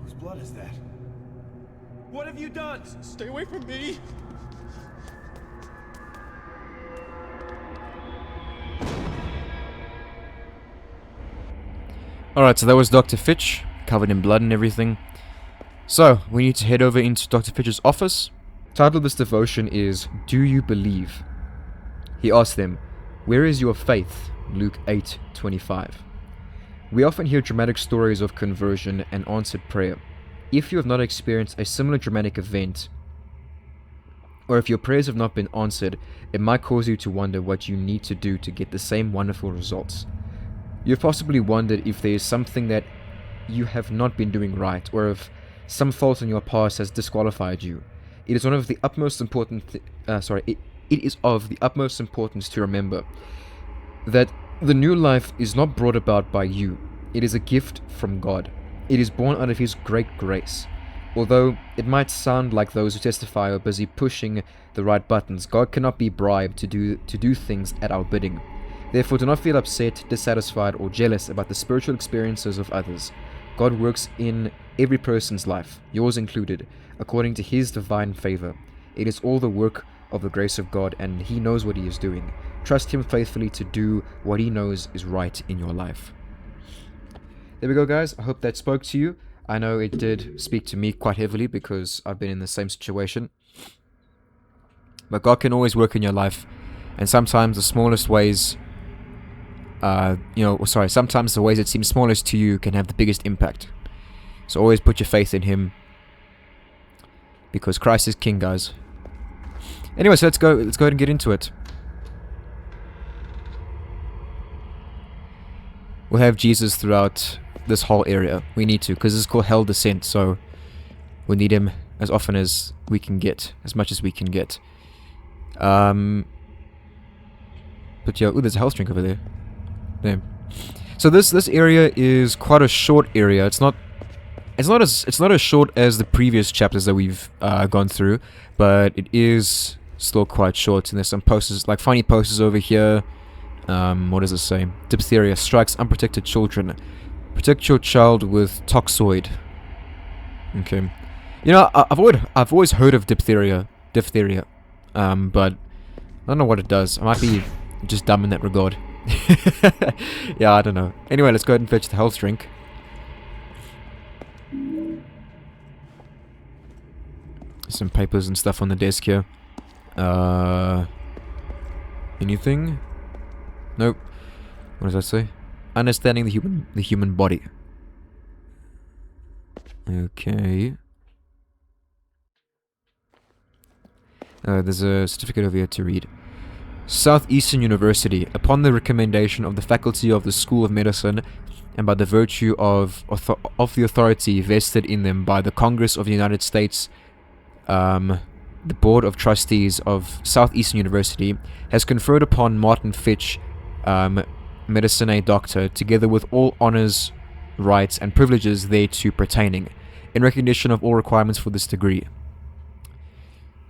Whose blood is that? What have you done? Stay away from me. Alright, so that was Dr. Fitch, covered in blood and everything. So, we need to head over into Dr. Fitch's office. Title of this devotion is, Do You Believe? He asked them, Where is your faith? Luke 8:25. We often hear dramatic stories of conversion and answered prayer. If you have not experienced a similar dramatic event, or if your prayers have not been answered, it might cause you to wonder what you need to do to get the same wonderful results. You've possibly wondered if there is something that you have not been doing right, or if some fault in your past has disqualified you. It is of the utmost importance to remember that the new life is not brought about by you. It is a gift from God. It is born out of His great grace. Although it might sound like those who testify are busy pushing the right buttons, God cannot be bribed to do things at our bidding. Therefore, do not feel upset, dissatisfied, or jealous about the spiritual experiences of others. God works in every person's life, yours included, according to His divine favor. It is all the work of the grace of God, and He knows what He is doing. Trust Him faithfully to do what He knows is right in your life. There we go, guys. I hope that spoke to you. I know it did speak to me quite heavily because I've been in the same situation. But God can always work in your life, and sometimes the smallest ways, sometimes the ways that seem smallest to you can have the biggest impact. So always put your faith in Him, because Christ is King, guys. Anyway, so let's go ahead and get into it. We'll have Jesus throughout this whole area. We need to, because this is called Hell Descent, so we need Him as often as we can get, as much as we can get. But yeah, ooh, there's a health drink over there. Damn. So this area is quite a short area. It's not as short as the previous chapters that we've gone through, but it is still quite short. And there's some posters, like funny posters over here. What does it say? Diphtheria strikes unprotected children. Protect your child with toxoid. Okay. You know, I've always heard of diphtheria, but I don't know what it does. I might be just dumb in that regard. Yeah, I don't know. Anyway, let's go ahead and fetch the health drink. Some papers and stuff on the desk here. Anything? Nope. What does that say? Understanding the human body. Okay. There's a certificate over here to read. Southeastern University, upon the recommendation of the faculty of the School of Medicine and by the virtue of the authority vested in them by the Congress of the United States, the Board of Trustees of Southeastern University has conferred upon Martin Fitch, Medicinae Doctor, together with all honors, rights, and privileges thereto pertaining, in recognition of all requirements for this degree.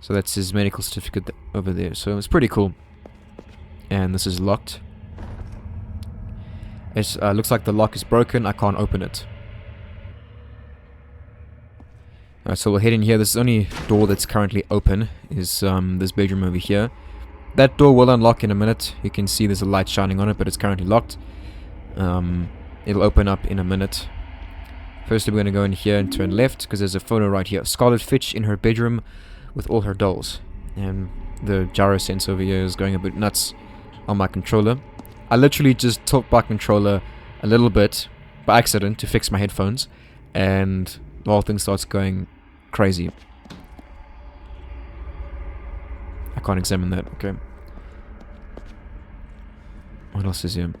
So that's his medical certificate over there. So it's pretty cool. And this is locked. It looks like the lock is broken. I can't open it. Alright, so we'll head in here. This is the only door that's currently open. Is this bedroom over here. That door will unlock in a minute. You can see there's a light shining on it, but it's currently locked. It'll open up in a minute. First, we're going to go in here and turn left, because there's a photo right here. Scarlet Fitch in her bedroom with all her dolls. And the gyro sense over here is going a bit nuts on my controller. I literally just tilted my controller a little bit by accident to fix my headphones, and the whole thing starts going crazy. I can't examine that, okay. What else is here?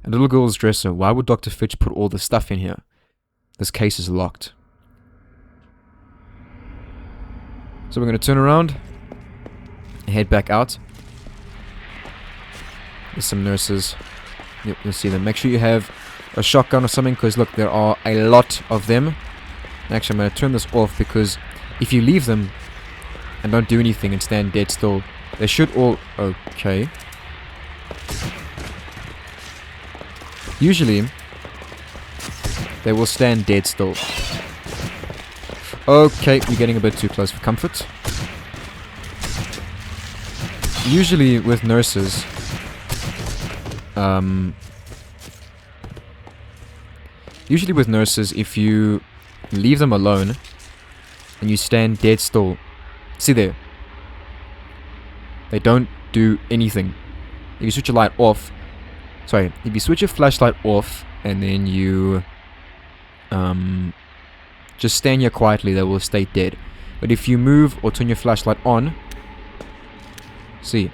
A little girl's dresser. Why would Dr. Fitch put all this stuff in here? This case is locked. So we're going to turn around and head back out. There's some nurses. Yep, you'll see them. Make sure you have a shotgun or something, because look, there are a lot of them. Actually, I'm going to turn this off, because if you leave them and don't do anything and stand dead still, they should all... Okay. Usually, they will stand dead still. Okay, you're getting a bit too close for comfort. Usually with nurses, if you leave them alone and you stand dead still, see there, they don't do anything. If you switch a light off, Sorry, if you switch your flashlight off and then you just stand here quietly, they will stay dead. But if you move or turn your flashlight on, see,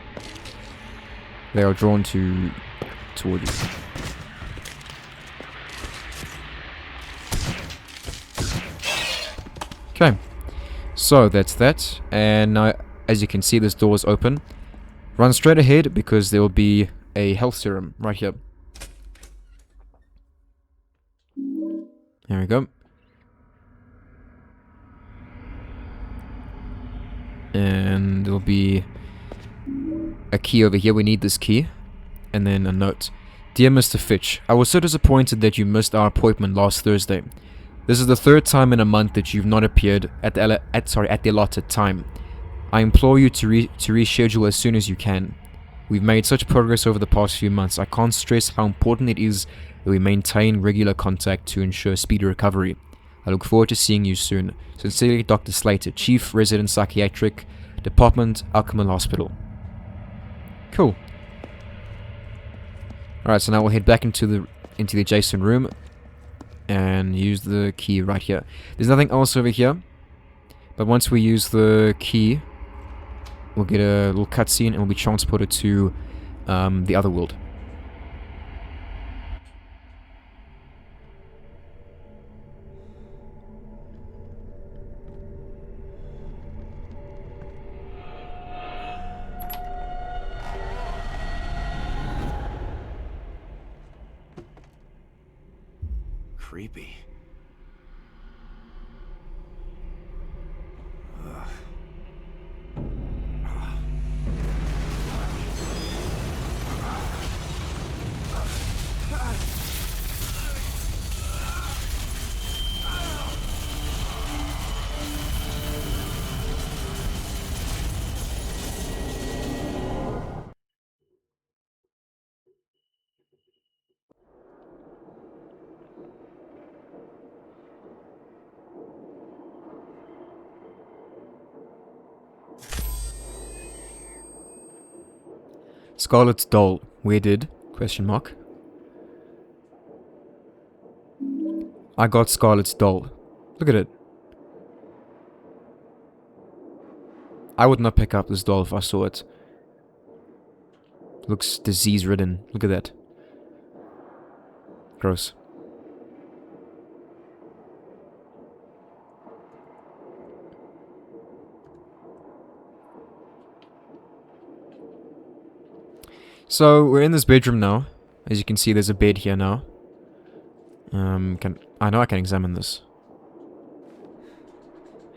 they are drawn toward you. Okay, so that's that. And now, as you can see, this door is open. Run straight ahead because there will be a health serum right here. There we go. And there'll be a key over here. We need this key. And then a note. Dear Mr. Fitch, I was so disappointed that you missed our appointment last Thursday. This is the third time in a month that you've not appeared at the allotted time. I implore you to reschedule as soon as you can. We've made such progress over the past few months. I can't stress how important it is that we maintain regular contact to ensure speedy recovery. I look forward to seeing you soon. Sincerely, Dr. Slater, Chief Resident Psychiatric Department, Alchemil Hospital. Cool. Alright, so now we'll head back into the adjacent room and use the key right here. There's nothing else over here, but once we use the key, we'll get a little cutscene and we'll be transported to the other world. Creepy. Scarlet's doll. Where did? Question mark. I got Scarlet's doll. Look at it. I would not pick up this doll if I saw it. Looks disease-ridden. Look at that. Gross. So, we're in this bedroom now. As you can see, there's a bed here now. I know I can examine this.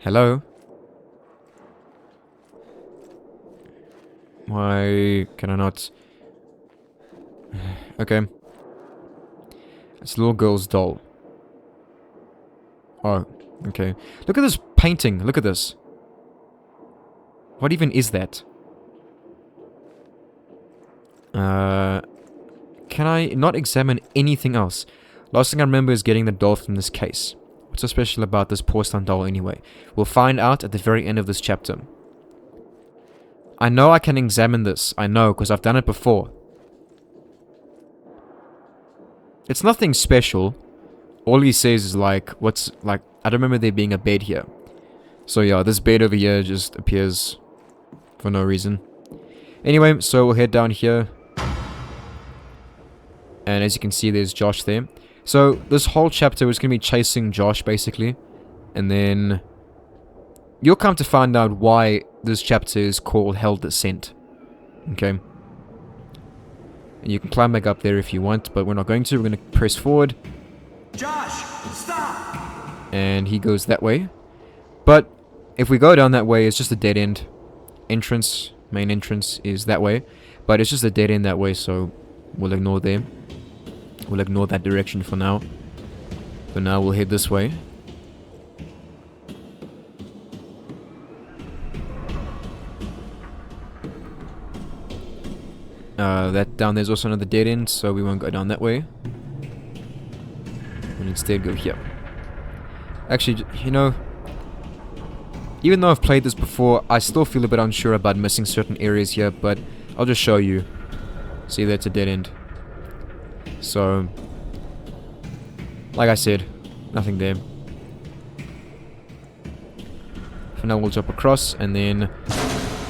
Hello? Why can I not? Okay. It's a little girl's doll. Oh, okay. Look at this painting. Look at this. What even is that? Can I not examine anything else? Last thing I remember is getting the doll from this case. What's so special about this porcelain doll anyway? We'll find out at the very end of this chapter. I know I can examine this. I know, because I've done it before. It's nothing special. All he says is I don't remember there being a bed here. So yeah, this bed over here just appears for no reason. Anyway, so we'll head down here. And as you can see, there's Josh there. So, this whole chapter is going to be chasing Josh, basically. And then you'll come to find out why this chapter is called Hell Descent. Okay? And you can climb back up there if you want, but we're not going to. We're going to press forward. Josh, stop! And he goes that way. But if we go down that way, it's just a dead end. Main entrance is that way. But it's just a dead end that way, so we'll ignore them. We'll ignore that direction for now. For now, we'll head this way. That down there's also another dead end, so we won't go down that way. We'll instead go here. Actually, you know, even though I've played this before, I still feel a bit unsure about missing certain areas here, but I'll just show you. See, that's a dead end. So, like I said, nothing there. For now, we'll jump across and then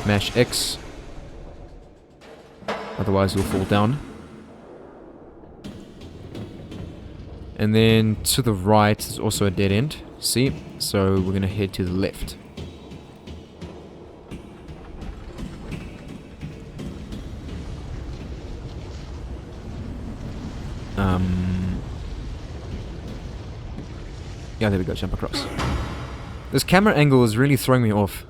mash X. Otherwise, we'll fall down. And then to the right is also a dead end. See? So we're gonna head to the left. Yeah, there we go, jump across. This camera angle is really throwing me off.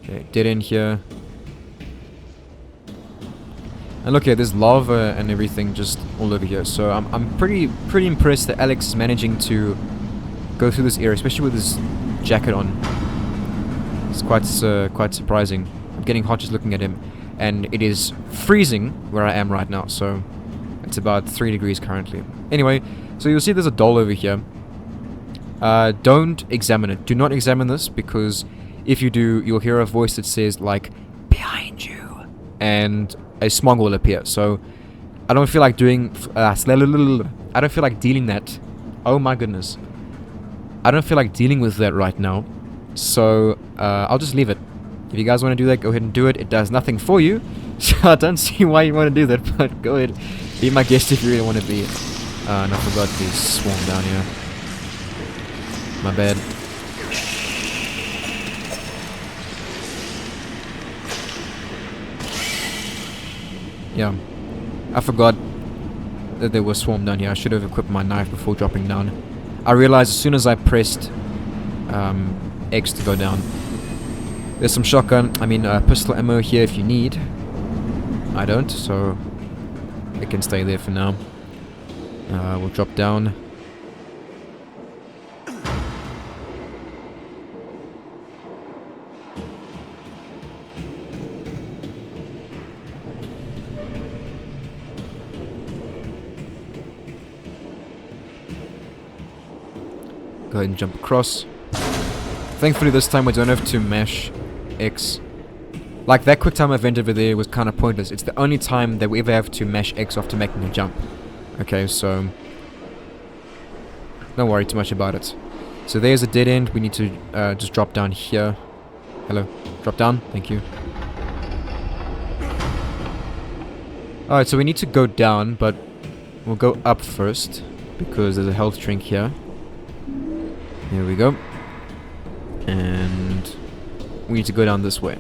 Okay, dead end here. And look here, there's lava and everything just all over here. So I'm pretty impressed that Alex is managing to go through this area, especially with his jacket on. It's quite surprising. I'm getting hot just looking at him, and it is freezing where I am right now. So it's about 3 degrees currently. Anyway, so you'll see there's a doll over here. Don't examine it. Do not examine this, because if you do, you'll hear a voice that says like behind you, and a smog will appear. So I don't feel like doing I don't feel like dealing that. Oh my goodness, I don't feel like dealing with that right now. So I'll just leave it. If you guys want to do that, go ahead and do it. It does nothing for you, so I don't see why you want to do that. But go ahead, be my guest if you really want to be. And I forgot to swarm down here. My bad. Yeah, I forgot that there was swarm down here. I should have equipped my knife before dropping down. I realized as soon as I pressed X to go down. There's some pistol ammo here if you need. I don't, so it can stay there for now. We'll drop down. Go ahead and jump across. Thankfully this time we don't have to mash X. Like that quick time event over there was kind of pointless. It's the only time that we ever have to mash X after making a jump. Okay, so don't worry too much about it. So there's a dead end. We need to just drop down here. Hello. Drop down. Thank you. Alright, so we need to go down, but we'll go up first, because there's a health drink here. Here we go. And we need to go down this way.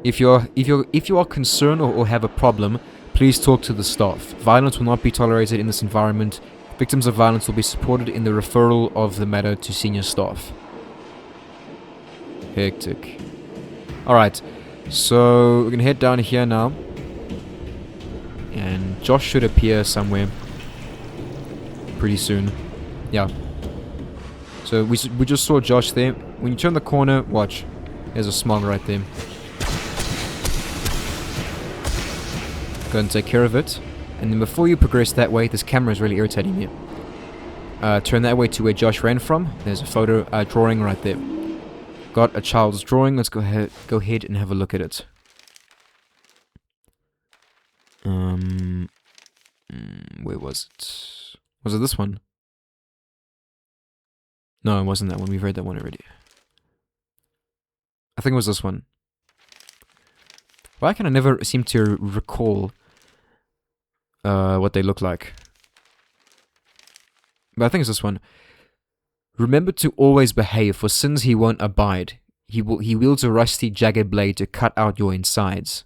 If you are concerned or have a problem, please talk to the staff. Violence will not be tolerated in this environment. Victims of violence will be supported in the referral of the matter to senior staff. Hectic. Alright, so we're gonna head down here now. And Josh should appear somewhere pretty soon. Yeah. So we just saw Josh there. When you turn the corner, watch. There's a smog right there. Go and take care of it. And then before you progress that way, this camera is really irritating me. Turn that way to where Josh ran from. There's a photo, drawing right there. Got a child's drawing. Let's go ahead and have a look at it. Where was it? Was it this one? No, it wasn't that one. We've read that one already. I think it was this one. Why can I never seem to recall what they look like? But I think it's this one. Remember to always behave, for sins he won't abide. He wields a rusty, jagged blade to cut out your insides.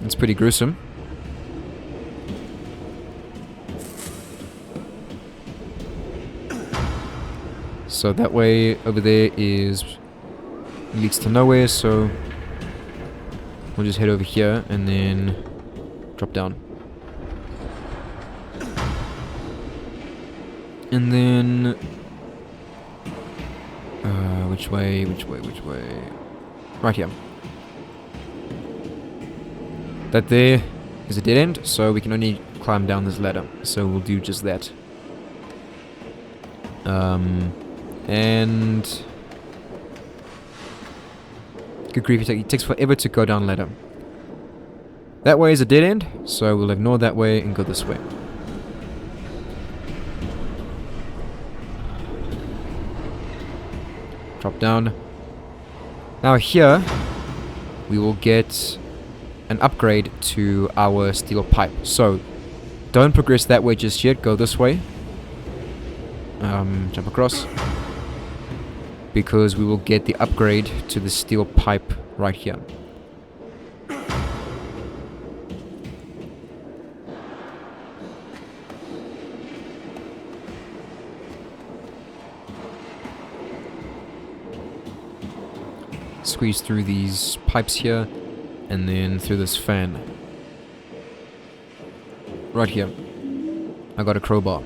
It's pretty gruesome. So that way over there leads to nowhere, so we'll just head over here and then drop down. And then which way? Right here. That there is a dead end, so we can only climb down this ladder. So we'll do just that. And Good grief, it takes forever to go down ladder. That way is a dead end, so we'll ignore that way and go this way. Drop down. Now here, we will get an upgrade to our steel pipe. So, don't progress that way just yet, go this way. Jump across. Because we will get the upgrade to the steel pipe right here. Squeeze through these pipes here, and then through this fan. Right here. I got a crowbar.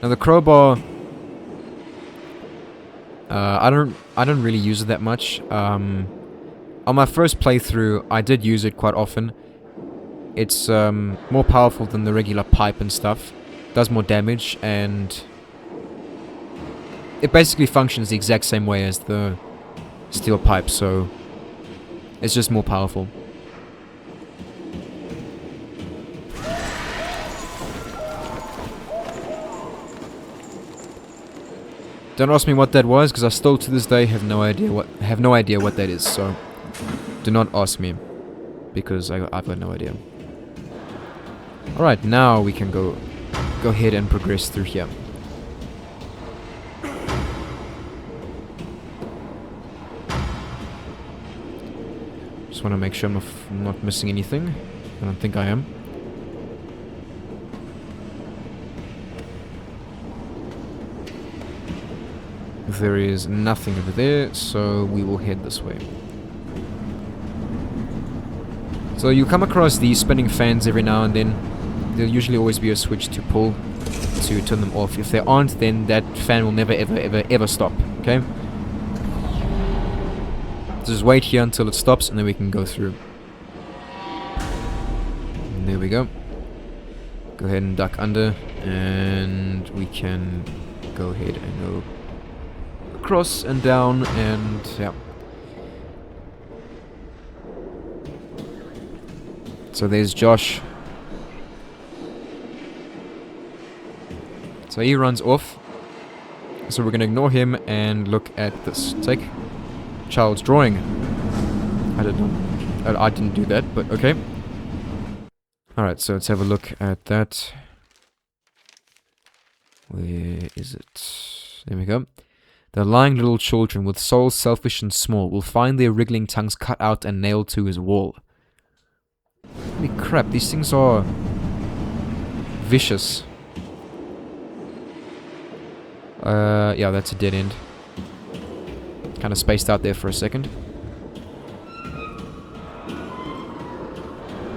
Now the crowbar, I don't really use it that much. On my first playthrough, I did use it quite often. It's more powerful than the regular pipe and stuff. Does more damage, and it basically functions the exact same way as the steel pipe, so it's just more powerful. Don't ask me what that was, because I still to this day have no idea what that is. So do not ask me, because I've got no idea. All right, now we can go ahead and progress through here. Just want to make sure I'm not missing anything. I don't think I am. There is nothing over there, so we will head this way. So you come across these spinning fans every now and then. There'll usually always be a switch to pull to turn them off. If there aren't, then that fan will never ever stop, okay? Just wait here until it stops, and then we can go through. And there we go. Go ahead and duck under, and we can go ahead and go across and down, and yeah. So there's Josh. So he runs off. So we're gonna ignore him and look at this. Take child's drawing. I didn't do that, but okay. Alright, so let's have a look at that. Where is it? There we go. The lying little children, with souls selfish and small, will find their wriggling tongues cut out and nailed to his wall. Holy crap, these things are vicious. Yeah, that's a dead end. Kind of spaced out there for a second.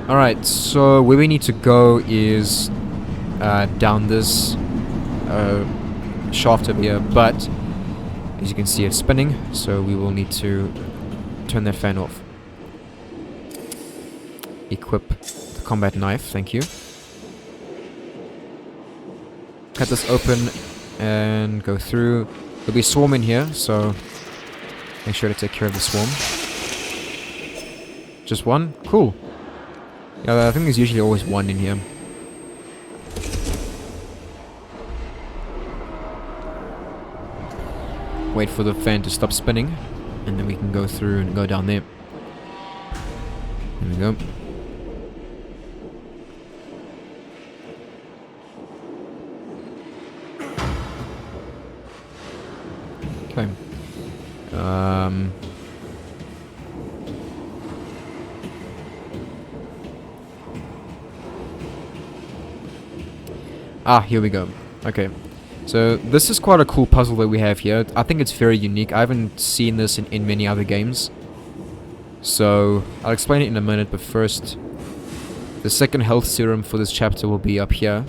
Alright, so where we need to go is down this shaft over here, but as you can see it's spinning, so we will need to turn that fan off. Equip the combat knife, thank you. Cut this open and go through. There'll be a swarm in here, so make sure to take care of the swarm. Just one? Cool. Yeah, I think there's usually always one in here. Wait for the fan to stop spinning, and then we can go through and go down there. There we go. Okay. Here we go. Okay. So this is quite a cool puzzle that we have here. I think it's very unique. I haven't seen this in many other games. So I'll explain it in a minute, but first, the second health serum for this chapter will be up here.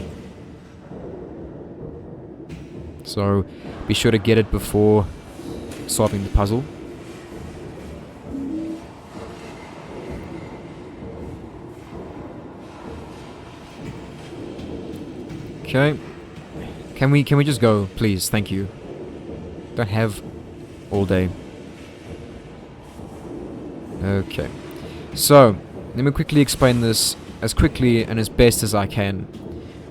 So be sure to get it before solving the puzzle. Okay. Can we just go, please? Thank you. Don't have all day. Okay. So, let me quickly explain this as quickly and as best as I can.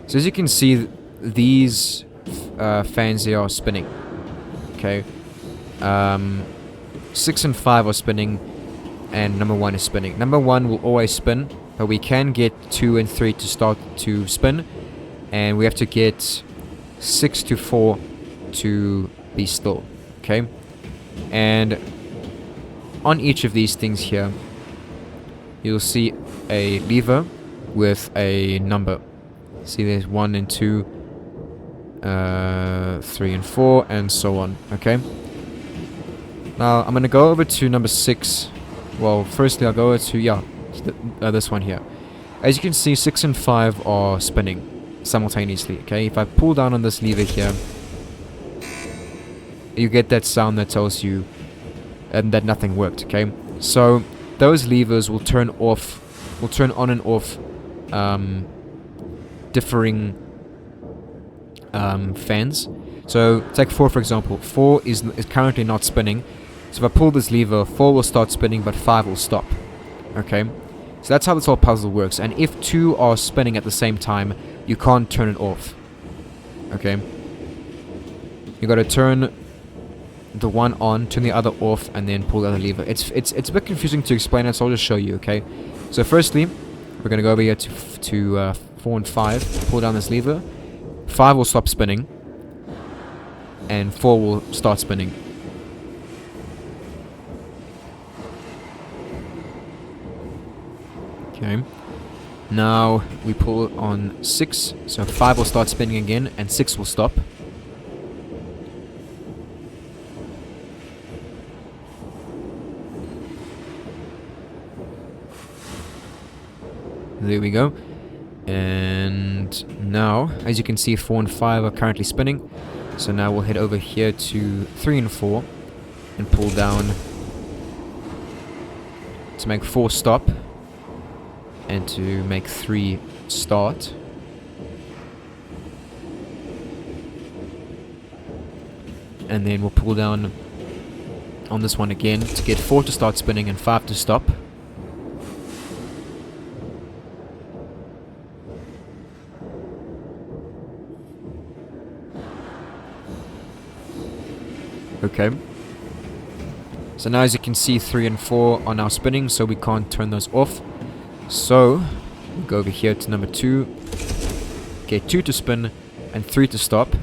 So as you can see, these fans here are spinning. Okay. 6 and 5 are spinning, and number 1 is spinning. Number 1 will always spin, but we can get 2 and 3 to start to spin, and we have to get 6 to 4 to be still. Okay. And on each of these things here, you'll see a lever with a number. See, there's 1 and 2, 3 and 4, and so on. Okay. Now I'm gonna go over to number 6. Well, firstly I'll go over to this one here. As you can see, 6 and 5 are spinning simultaneously. Okay. If I pull down on this lever here, you get that sound that tells you that nothing worked. Okay. So those levers will turn on and off differing fans. So take 4 for example. 4 is currently not spinning. So if I pull this lever, 4 will start spinning, but 5 will stop. Okay. So that's how this whole puzzle works. And if 2 are spinning at the same time, you can't turn it off. Okay. You got to turn the one on, turn the other off, and then pull the other lever. It's a bit confusing to explain it, so I'll just show you. Okay. So firstly, we're gonna go over here to 4 and 5. Pull down this lever. 5 will stop spinning, and 4 will start spinning. Okay. Now we pull on 6, so 5 will start spinning again, and 6 will stop. There we go. And now, as you can see, 4 and 5 are currently spinning. So now we'll head over here to 3 and 4 and pull down to make 4 stop and to make 3 start. And then we'll pull down on this one again to get 4 to start spinning and 5 to stop. Okay. So now as you can see, 3 and 4 are now spinning, so we can't turn those off. So we'll go over here to number 2, get 2 to spin and 3 to stop.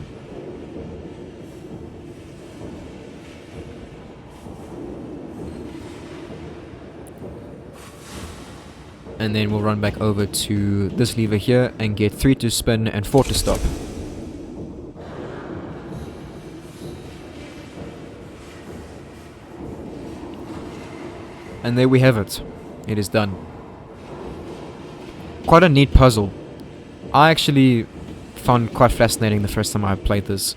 And then we'll run back over to this lever here and get 3 to spin and 4 to stop. And there we have it. It is done. Quite a neat puzzle. I actually found it quite fascinating the first time I played this.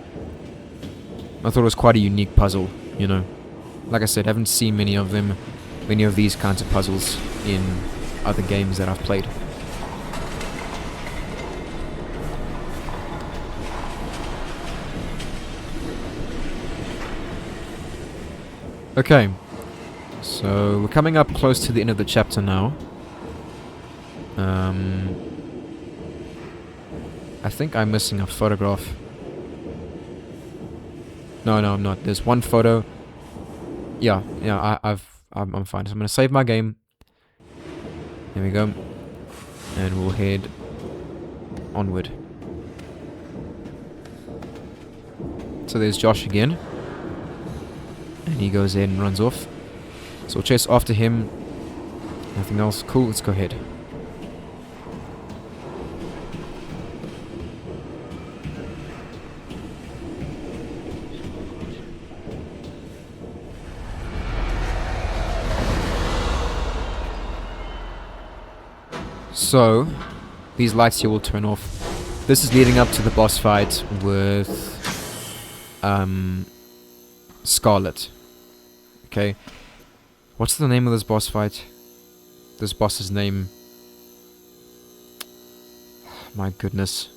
I thought it was quite a unique puzzle, you know. Like I said, haven't seen many of these kinds of puzzles in other games that I've played. Okay. So we're coming up close to the end of the chapter now. I think I'm missing a photograph. No, I'm not. There's one photo. Yeah, I'm fine. So I'm gonna save my game. There we go. And we'll head onward. So there's Josh again. And he goes in and runs off. So we'll chase after him. Nothing else. Cool, let's go ahead. So, these lights here will turn off. This is leading up to the boss fight with Scarlet. Okay. What's the name of this boss fight? This boss's name. My goodness.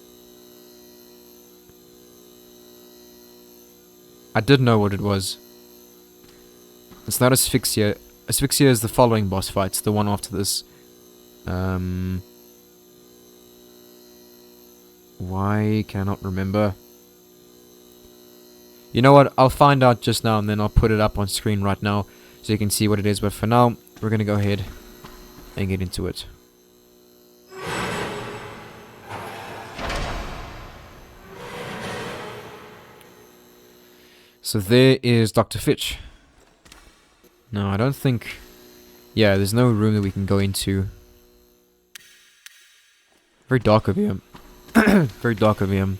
I did know what it was. It's not Asphyxia. Asphyxia is the following boss fight, the one after this. Why cannot remember? You know what? I'll find out just now and then I'll put it up on screen right now so you can see what it is. But for now, we're gonna go ahead and get into it. So there is Dr. Fitch. No, I don't think... Yeah, there's no room that we can go into. Very dark of here. Very dark of him.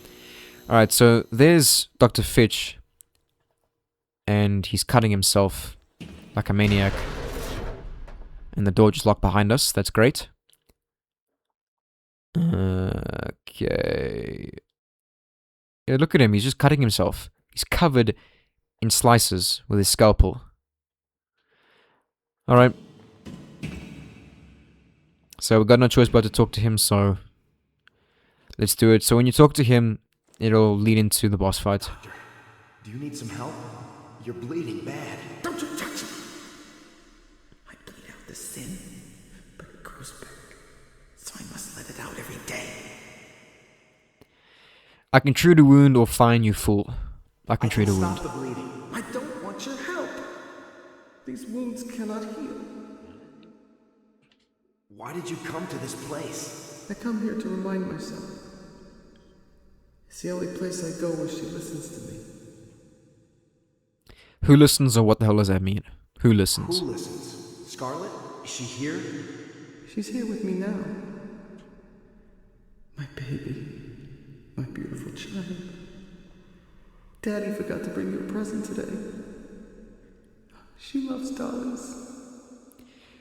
Alright, so there's Dr. Fitch. And he's cutting himself like a maniac. And the door just locked behind us. That's great. Okay. Yeah, look at him. He's just cutting himself. He's covered in slices with his scalpel. Alright. So we've got no choice but to talk to him, so let's do it. So when you talk to him, it'll lead into the boss fight. Doctor, do you need some help? You're bleeding bad. Don't you touch me! I bleed out the sin, but it grows back. So I must let it out every day. I can treat a wound or fine you fool. I can treat a wound. Stop the bleeding. I don't want your help. These wounds cannot heal. Why did you come to this place? I come here to remind myself. It's the only place I go where she listens to me. Who listens, or what the hell does that mean? Who listens? Who listens? Scarlet? Is she here? She's here with me now. My baby. My beautiful child. Daddy forgot to bring you a present today. She loves dollies.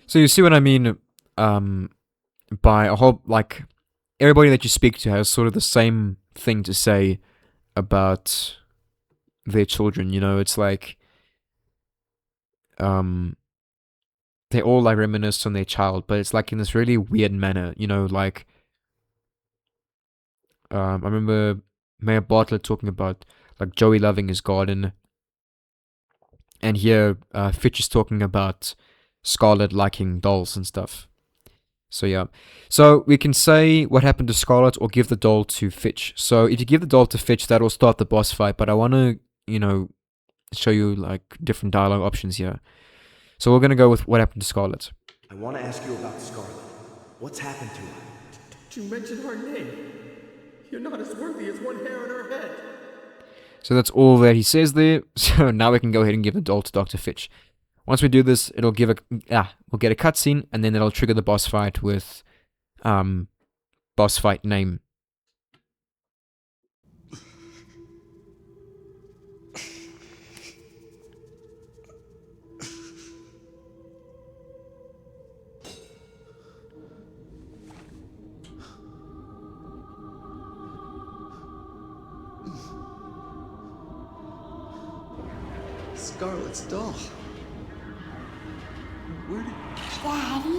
So you see what I mean by a whole, like, everybody that you speak to has sort of the same thing to say about their children, you know, it's like, they all, like, reminisce on their child, but it's, like, in this really weird manner, you know, like, I remember Mayor Bartlett talking about, like, Joey loving his garden, and here, Fitch is talking about Scarlet liking dolls and stuff. So yeah. So we can say what happened to Scarlet or give the doll to Fitch. So if you give the doll to Fitch, that'll start the boss fight. But I want to, you know, show you like different dialogue options here. So we're going to go with what happened to Scarlet. I want to ask you about Scarlet. What's happened to her? Did you mention her name? You're not as worthy as one hair on her head. So that's all that he says there. So now we can go ahead and give the doll to Dr. Fitch. Once we do this, it'll give a we'll get a cutscene, and then it'll trigger the boss fight with boss fight name. Scarlet's doll. Where did... Daddy?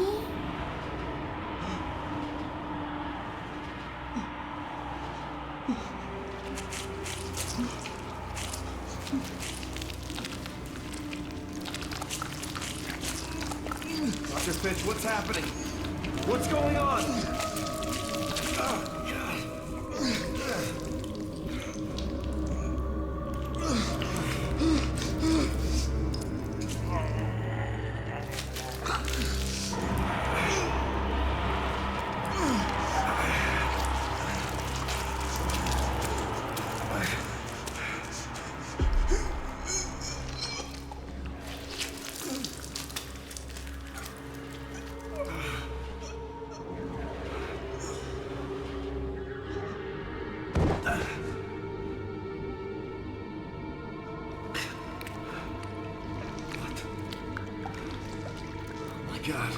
Dr. Fitch, what's happening? What's going on? God.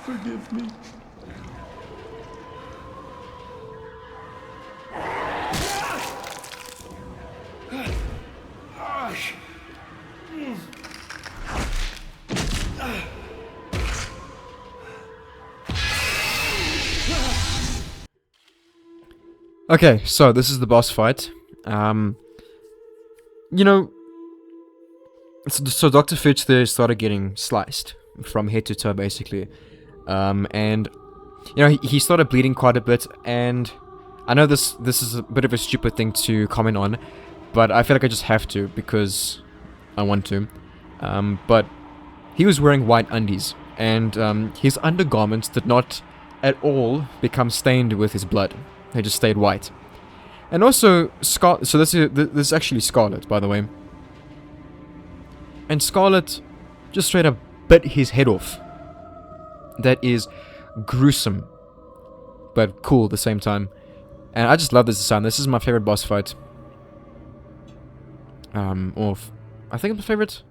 Forgive me. Okay, so this is the boss fight. You know, so Dr. Fitch there started getting sliced from head to toe, basically. And, you know, he started bleeding quite a bit, and I know this is a bit of a stupid thing to comment on, but I feel like I just have to, because I want to. But he was wearing white undies, and his undergarments did not at all become stained with his blood. They just stayed white. And also, so this is actually Scarlet, by the way. And Scarlet just straight up bit his head off. That is gruesome, but cool at the same time. And I just love this design. This is my favorite boss fight. I think it's my favorite.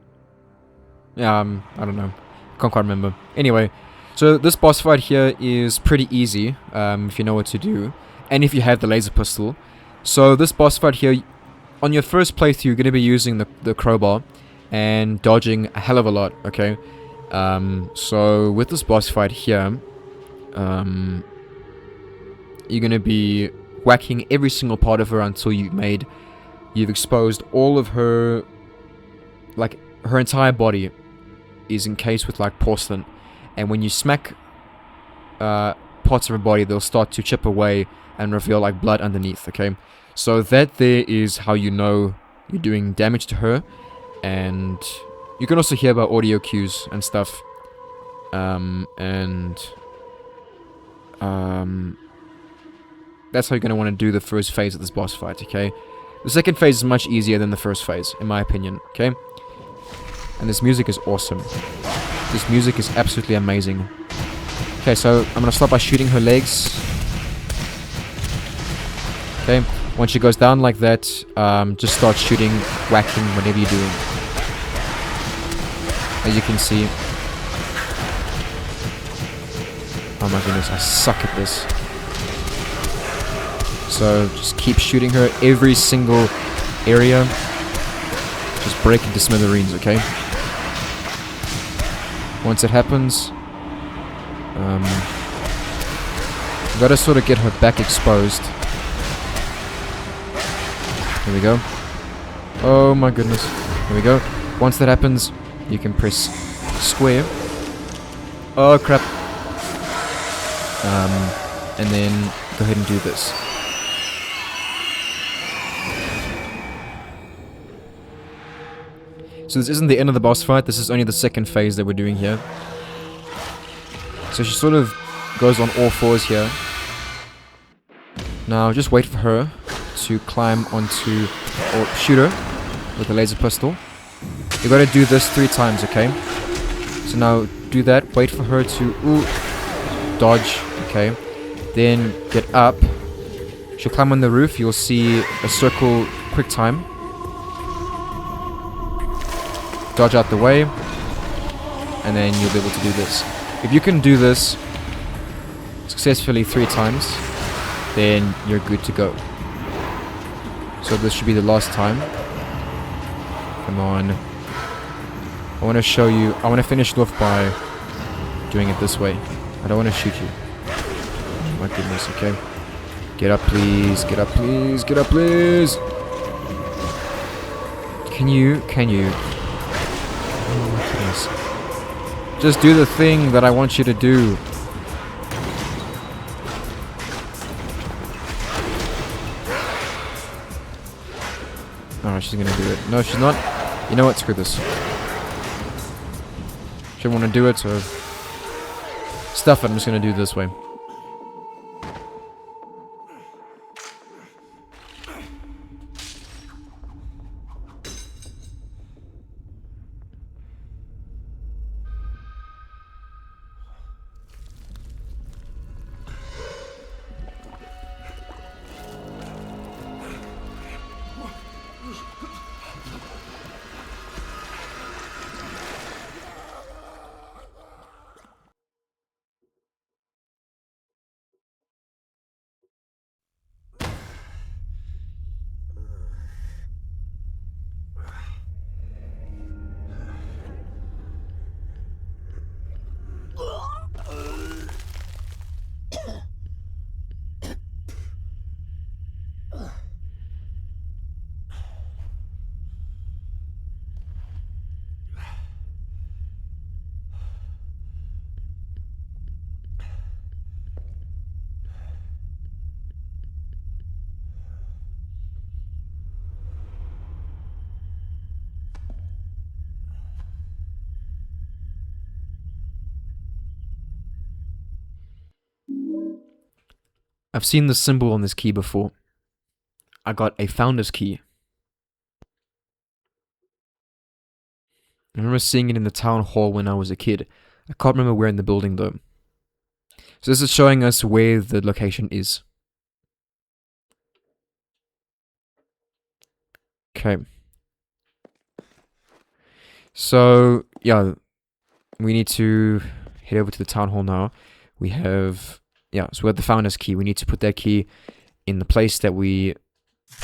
Yeah, I don't know. Can't quite remember. Anyway, so this boss fight here is pretty easy, if you know what to do, and if you have the laser pistol. So this boss fight here, on your first playthrough, you're going to be using the crowbar and dodging a hell of a lot, okay? So with this boss fight here, you're going to be whacking every single part of her until you've exposed all of her, like, her entire body is encased with, like, porcelain. And when you smack parts of her body, they'll start to chip away and reveal, like, blood underneath, okay? So that there is how you know you're doing damage to her. And you can also hear about audio cues and stuff. That's how you're going to want to do the first phase of this boss fight, okay? The second phase is much easier than the first phase, in my opinion, okay? And this music is awesome. This music is absolutely amazing. Okay, so I'm going to start by shooting her legs. Okay, once she goes down like that, just start shooting, whacking, whatever you're doing. As you can see. Oh my goodness, I suck at this. So just keep shooting her every single area. Just break into smithereens, okay? Once it happens, you gotta sort of get her back exposed. Here we go. Oh my goodness. Here we go. Once that happens, you can press square. Oh crap. And then go ahead and do this. So this isn't the end of the boss fight, this is only the second phase that we're doing here. So she sort of goes on all fours here. Now just wait for her to climb onto, or shoot her with a laser pistol. You gotta do this 3 times, okay? So now do that, wait for her to, dodge, okay? Then get up. She'll climb on the roof, you'll see a circle quick time. Dodge out the way, and then you'll be able to do this. If you can do this successfully 3 times, then you're good to go. So this should be the last time. Come on. I want to show you, I want to finish it off by doing it this way. I don't want to shoot you. Oh my goodness, okay. Get up please, get up please, get up please! Can you? Oh my goodness. Just do the thing that I want you to do. Oh, she's gonna do it. No, she's not. You know what? Screw this. She didn't want to do it, so stuff it. I'm just gonna do it this way. I've seen the symbol on this key before. I got a founder's key. I remember seeing it in the town hall when I was a kid. I can't remember where in the building though. So this is showing us where the location is. Okay. So, yeah, we need to head over to the town hall now. We have, so we have the founder's key. We need to put that key in the place that we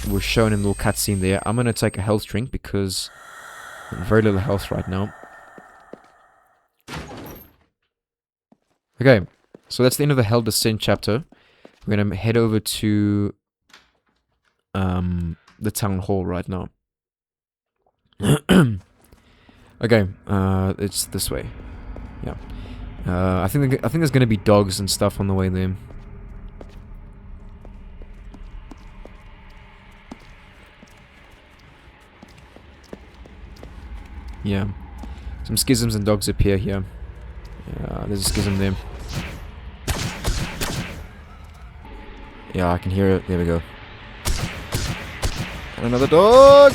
were shown in the little cutscene there. I'm going to take a health drink because I have very little health right now. Okay, so that's the end of the Hell Descent chapter. We're going to head over to the town hall right now. Okay, it's this way. Yeah. I think there's gonna be dogs and stuff on the way there. Yeah. Some schisms and dogs appear here. Yeah, there's a schism there. Yeah, I can hear it. There we go. And another dog!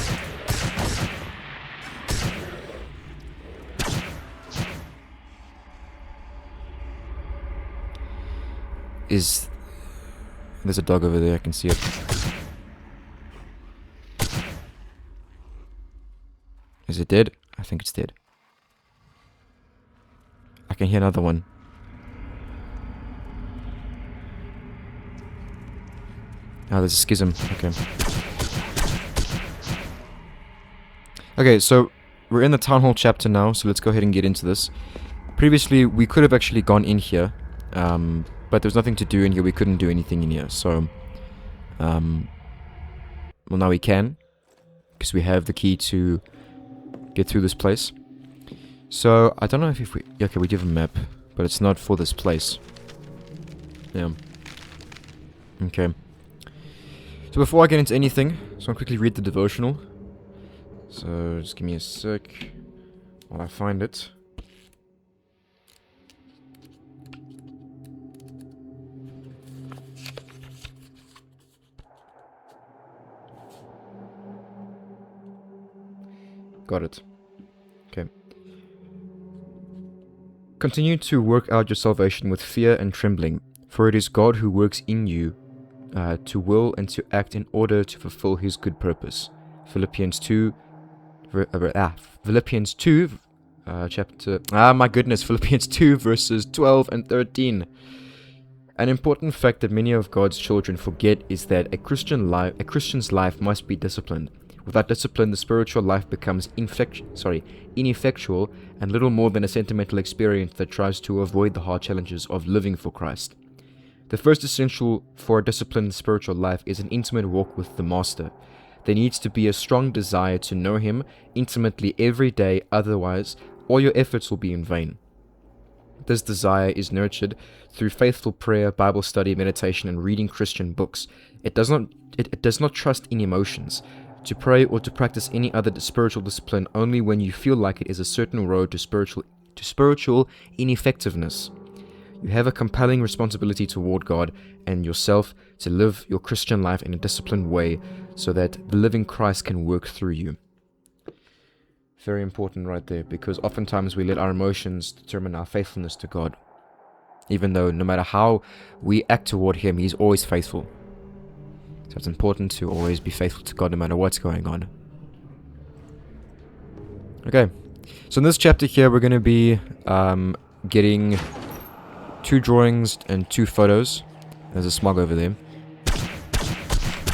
There's a dog over there, I can see it. Is it dead? I think it's dead. I can hear another one. Oh, there's a schism. Okay. Okay, so we're in the Town Hall chapter now, so let's go ahead and get into this. Previously, we could have actually gone in here, but there was nothing to do in here. We couldn't do anything in here, so well, now we can, because we have the key to get through this place. So I don't know if we okay, we do have a map, but it's not for this place. Yeah. Okay. So before I get into anything, so I'll quickly read the devotional. So just give me a sec while I find it. Got it. Okay. Continue to work out your salvation with fear and trembling, for it is God who works in you to will and to act in order to fulfill his good purpose. Philippians 2 Philippians 2 verses 12 and 13. An important fact that many of God's children forget is that a Christian's life must be disciplined. Without discipline, the spiritual life becomes ineffectual and little more than a sentimental experience that tries to avoid the hard challenges of living for Christ. The first essential for a disciplined spiritual life is an intimate walk with the Master. There needs to be a strong desire to know him intimately every day, otherwise all your efforts will be in vain. This desire is nurtured through faithful prayer, Bible study, meditation, and reading Christian books. It does not trust in emotions. To pray or to practice any other spiritual discipline only when you feel like it is a certain road to spiritual ineffectiveness. You have a compelling responsibility toward God and yourself to live your Christian life in a disciplined way so that the living Christ can work through you. Very important right there, because oftentimes we let our emotions determine our faithfulness to God. Even though no matter how we act toward him, he's always faithful. So it's important to always be faithful to God no matter what's going on. Okay, so in this chapter here we're going to be getting 2 drawings and 2 photos. There's a smog over there.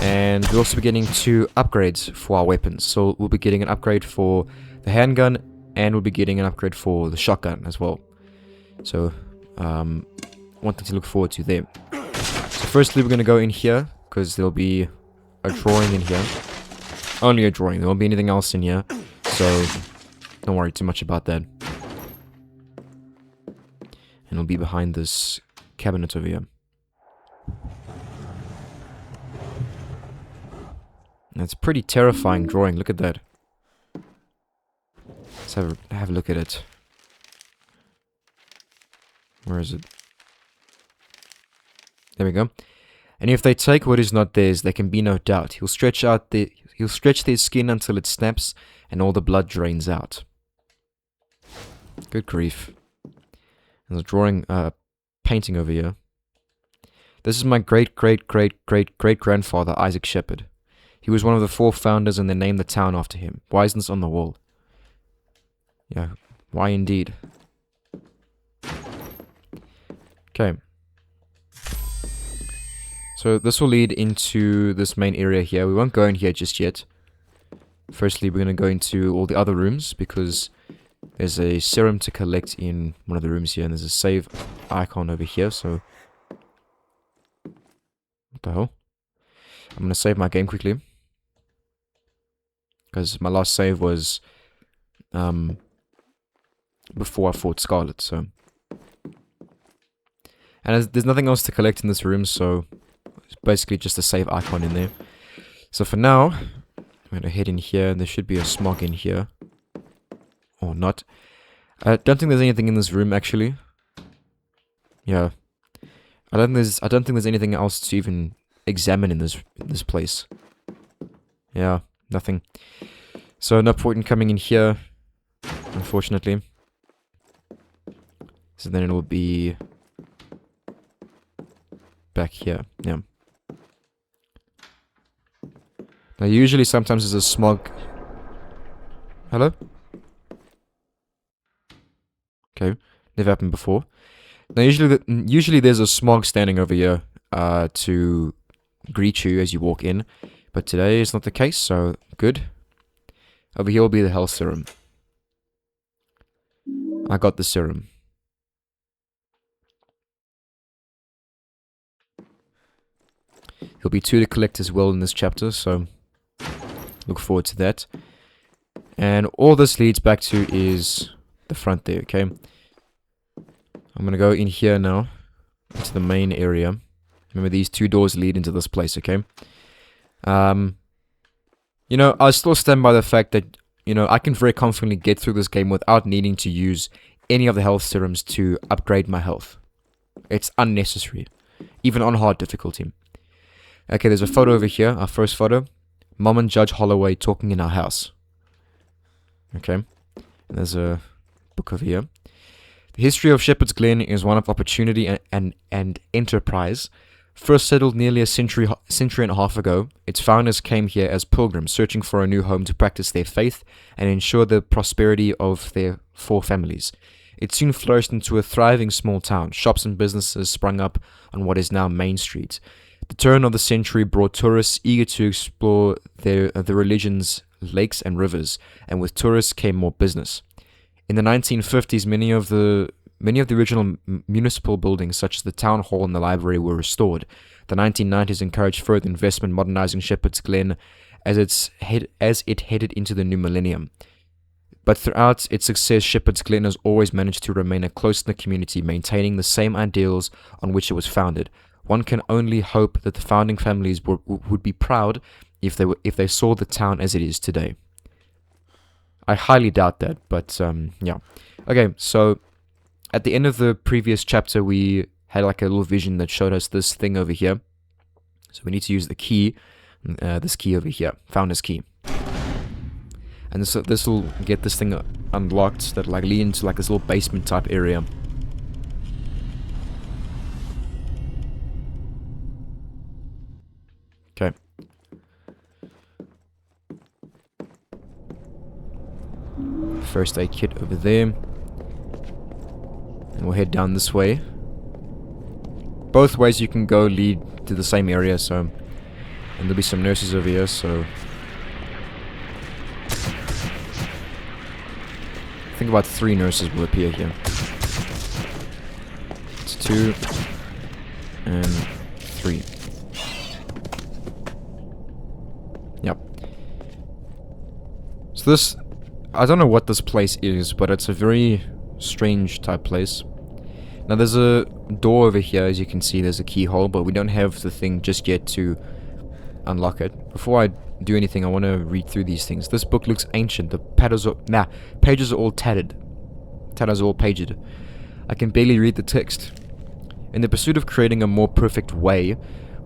And we'll also be getting 2 upgrades for our weapons. So we'll be getting an upgrade for the handgun, and we'll be getting an upgrade for the shotgun as well. So, one thing to look forward to there. So firstly we're going to go in here, because there'll be a drawing in here. Only a drawing, there won't be anything else in here. So, don't worry too much about that. And it'll be behind this cabinet over here. That's a pretty terrifying drawing, look at that. Let's have a look at it. Where is it? There we go. And if they take what is not theirs, there can be no doubt. He'll stretch their skin until it snaps and all the blood drains out. Good grief. There's a drawing, painting over here. This is my great-great-great-great-great-grandfather, Isaac Shepard. He was one of the 4 founders and they named the town after him. Why isn't this on the wall? Yeah, why indeed? Okay. So this will lead into this main area here. We won't go in here just yet. Firstly, we're going to go into all the other rooms because there's a serum to collect in one of the rooms here. And there's a save icon over here, so... What the hell? I'm going to save my game quickly. Because my last save was... before I fought Scarlet, so... And there's nothing else to collect in this room, so... It's basically just a save icon in there. So for now... I'm going to head in here, and there should be a smog in here. Or not. I don't think there's anything in this room, actually. Yeah. I don't think there's anything else to even examine in this place. Yeah, nothing. So no point in coming in here, unfortunately. So then it'll be back here. Yeah. Now usually sometimes there's a smog. Hello? Okay, never happened before. Now usually there's a smog standing over here to greet you as you walk in, but today is not the case, so good. Over here will be the health serum. I got the serum. There'll be 2 to collect as well in this chapter, so look forward to that. And all this leads back to is the front there, okay? I'm going to go in here now, into the main area. Remember, these 2 doors lead into this place, okay? You know, I still stand by the fact that, you know, I can very confidently get through this game without needing to use any of the health serums to upgrade my health. It's unnecessary, even on hard difficulty. Okay, there's a photo over here, our first photo. Mom and Judge Holloway talking in our house. Okay, and there's a book over here. The history of Shepherd's Glen is one of opportunity and enterprise. First settled nearly a century and a half ago, its founders came here as pilgrims searching for a new home to practice their faith and ensure the prosperity of their 4 families. It soon flourished into a thriving small town. Shops and businesses sprung up on what is now Main Street. The turn of the century brought tourists eager to explore the religion's lakes and rivers, and with tourists came more business. In the 1950s, many of the original municipal buildings, such as the town hall and the library, were restored. The 1990s encouraged further investment, modernizing Shepherd's Glen as it headed into the new millennium. But throughout its success, Shepherd's Glen has always managed to remain a close-knit community, maintaining the same ideals on which it was founded. One can only hope that the founding families would be proud if they saw the town as it is today. I highly doubt that, but yeah. Okay, so at the end of the previous chapter, we had like a little vision that showed us this thing over here. So we need to use the key, this key over here, Founder's Key. And this will get this thing unlocked that like lead into like this little basement type area. Okay. First aid kit over there. And we'll head down this way. Both ways you can go lead to the same area, so... And there'll be some nurses over here, so... I think about 3 nurses will appear here. It's 2... and 3. Yep. So this... I don't know what this place is, but it's a very strange type place. Now there's a door over here, as you can see, there's a keyhole, but we don't have the thing just yet to unlock it. Before I do anything, I want to read through these things. This book looks ancient. The pages are all tattered. Tatters are all paged. I can barely read the text. In the pursuit of creating a more perfect way,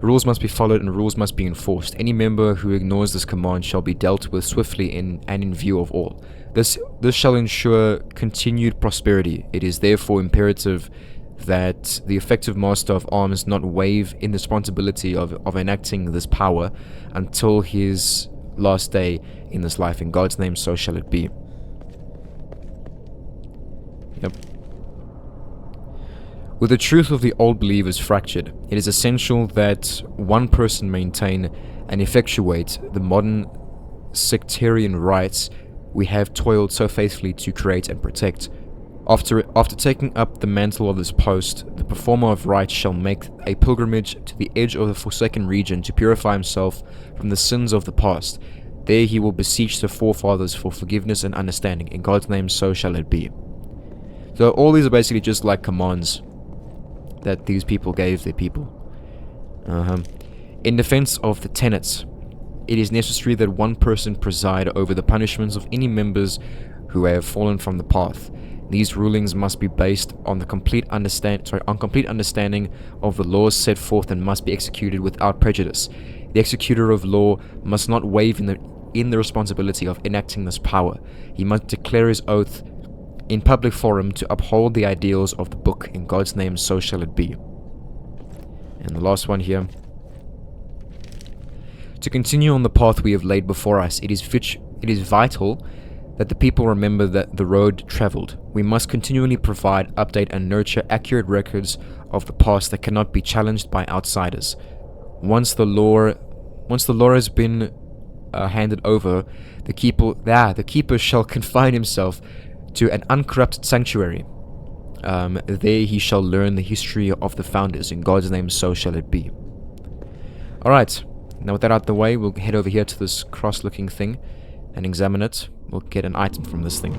Rules must be followed and rules must be enforced. Any member who ignores this command shall be dealt with swiftly and in view of all. This shall ensure continued prosperity. It is therefore imperative that the effective master of arms not waive in the responsibility of enacting this power until his last day in this life. In God's name, so shall it be. Yep. With the truth of the old believers fractured, it is essential that one person maintain and effectuate the modern sectarian rites we have toiled so faithfully to create and protect. After taking up the mantle of this post, the performer of rites shall make a pilgrimage to the edge of the Forsaken region to purify himself from the sins of the past. There he will beseech the forefathers for forgiveness and understanding. In God's name, so shall it be. So all these are basically just like commands that these people gave their people. In defense of the tenets, it is necessary that one person preside over the punishments of any members who have fallen from the path. These rulings must be based on the complete understanding of the laws set forth and must be executed without prejudice. The executor of law must not waive in the responsibility of enacting this power. He must declare his oath in public forum to uphold the ideals of the book. In God's name, so shall it be. And the last one here. To continue on the path we have laid before us, it is vital that the people remember that the road traveled. We must continually provide, update, and nurture accurate records of the past that cannot be challenged by outsiders. Once the lore has been handed over, the keeper shall confine himself to an uncorrupted sanctuary. There he shall learn the history of the founders. In God's name, so shall it be. Alright, now with that out of the way, we'll head over here to this cross-looking thing and examine it. We'll get an item from this thing.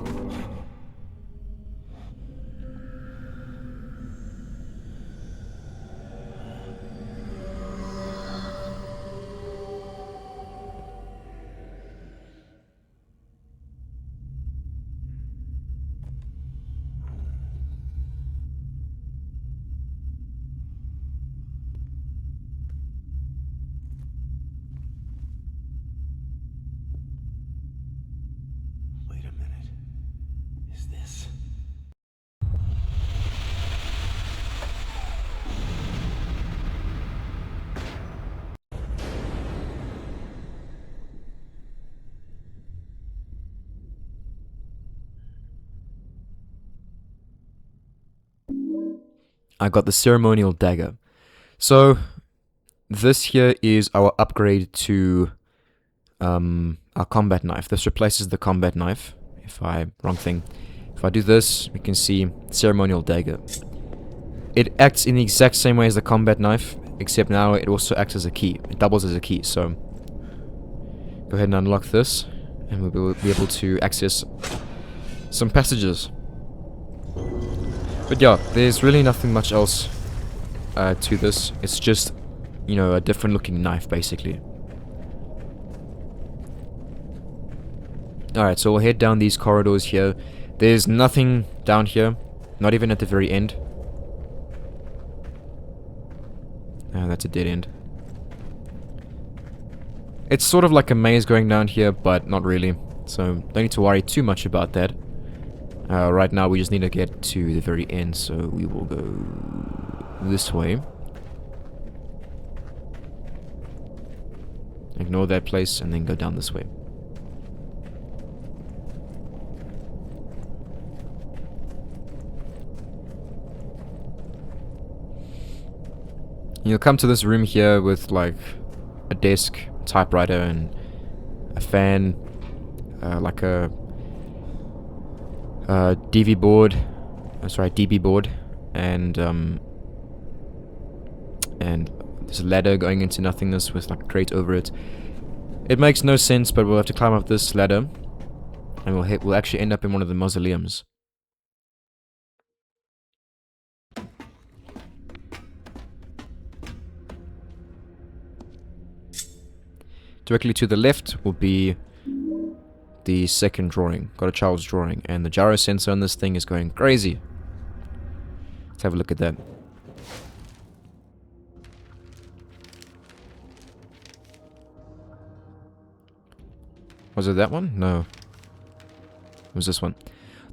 I got the ceremonial dagger. So this here is our upgrade to our combat knife. This replaces the combat knife. If I do this, we can see ceremonial dagger. It acts in the exact same way as the combat knife, except now it also acts as a key. It doubles as a key. So go ahead and unlock this, and we'll be able to access some passages. But yeah, there's really nothing much else to this. It's just, you know, a different looking knife, basically. Alright, so we'll head down these corridors here. There's nothing down here, not even at the very end. That's a dead end. It's sort of like a maze going down here, but not really. So don't need to worry too much about that. Right now we just need to get to the very end, so we will go this way. Ignore that place and then go down this way. You'll come to this room here with like a desk, typewriter, and a fan, like a DB board, and there's a ladder going into nothingness with like a crate over it. It makes no sense, but we'll have to climb up this ladder, and we'll actually end up in one of the mausoleums. Directly to the left will be the second drawing. Got a child's drawing, and the gyro sensor on this thing is going crazy. Let's have a look at that. Was it that one? No. It was this one.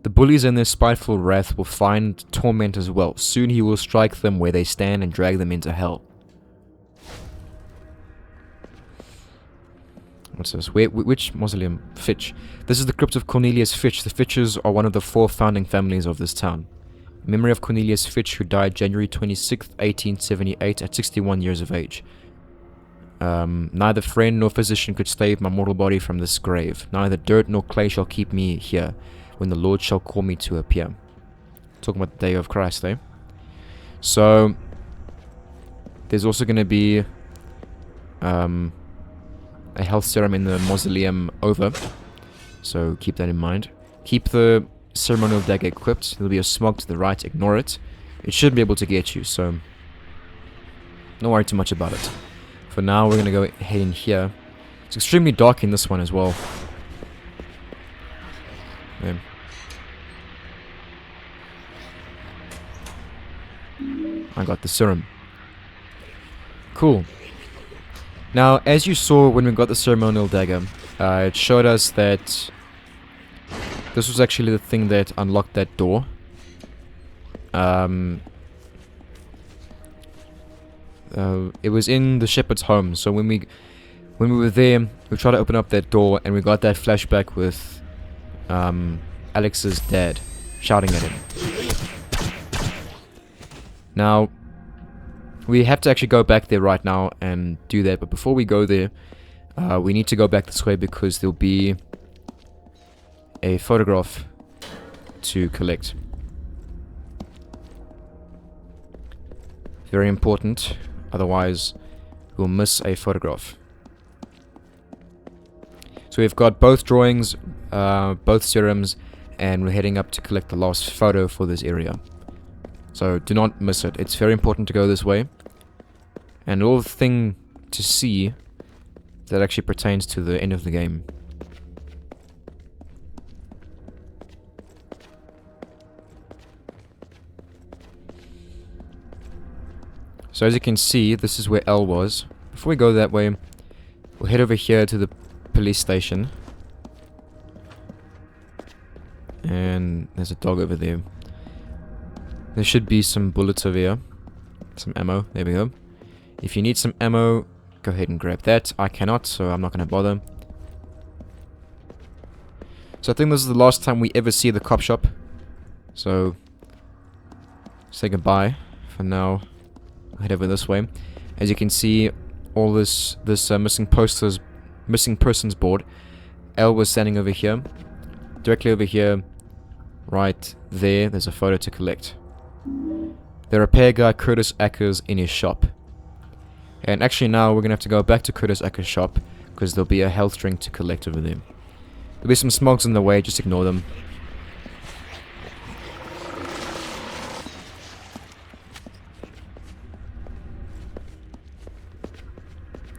The bullies in their spiteful wrath will find torment as well. Soon he will strike them where they stand and drag them into hell. What's this? Which mausoleum? Fitch. This is the crypt of Cornelius Fitch. The Fitches are one of the 4 founding families of this town. In memory of Cornelius Fitch, who died January 26th, 1878 at 61 years of age. Neither friend nor physician could save my mortal body from this grave. Neither dirt nor clay shall keep me here, when the Lord shall call me to appear. Talking about the day of Christ, eh? So, there's also going to be a health serum in the mausoleum over. So, keep that in mind. Keep the ceremonial dagger equipped. There'll be a smog to the right. Ignore it. It should be able to get you, so don't worry too much about it. For now, we're going to go ahead in here. It's extremely dark in this one as well. Yeah. I got the serum. Cool. Now, as you saw when we got the ceremonial dagger, it showed us that this was actually the thing that unlocked that door. It was in the shepherd's home, so when we were there, we tried to open up that door, and we got that flashback with Alex's dad shouting at him. Now, we have to actually go back there right now and do that, but before we go there, we need to go back this way because there'll be a photograph to collect. Very important, otherwise we'll miss a photograph. So we've got both drawings, both serums, and we're heading up to collect the last photo for this area. So do not miss it. It's very important to go this way. And all the thing to see that actually pertains to the end of the game. So as you can see, this is where L was. Before we go that way, we'll head over here to the police station. And there's a dog over there. There should be some bullets over here. Some ammo. There we go. If you need some ammo, go ahead and grab that. I cannot, so I'm not going to bother. So I think this is the last time we ever see the cop shop. So, say goodbye for now. I'll head over this way. As you can see, all this missing persons board. L was standing over here. Directly over here, right there, there's a photo to collect. The repair guy Curtis Acker's in his shop. And actually now we're going to have to go back to Curtis Acker's shop because there'll be a health drink to collect over there. There'll be some smogs in the way, just ignore them.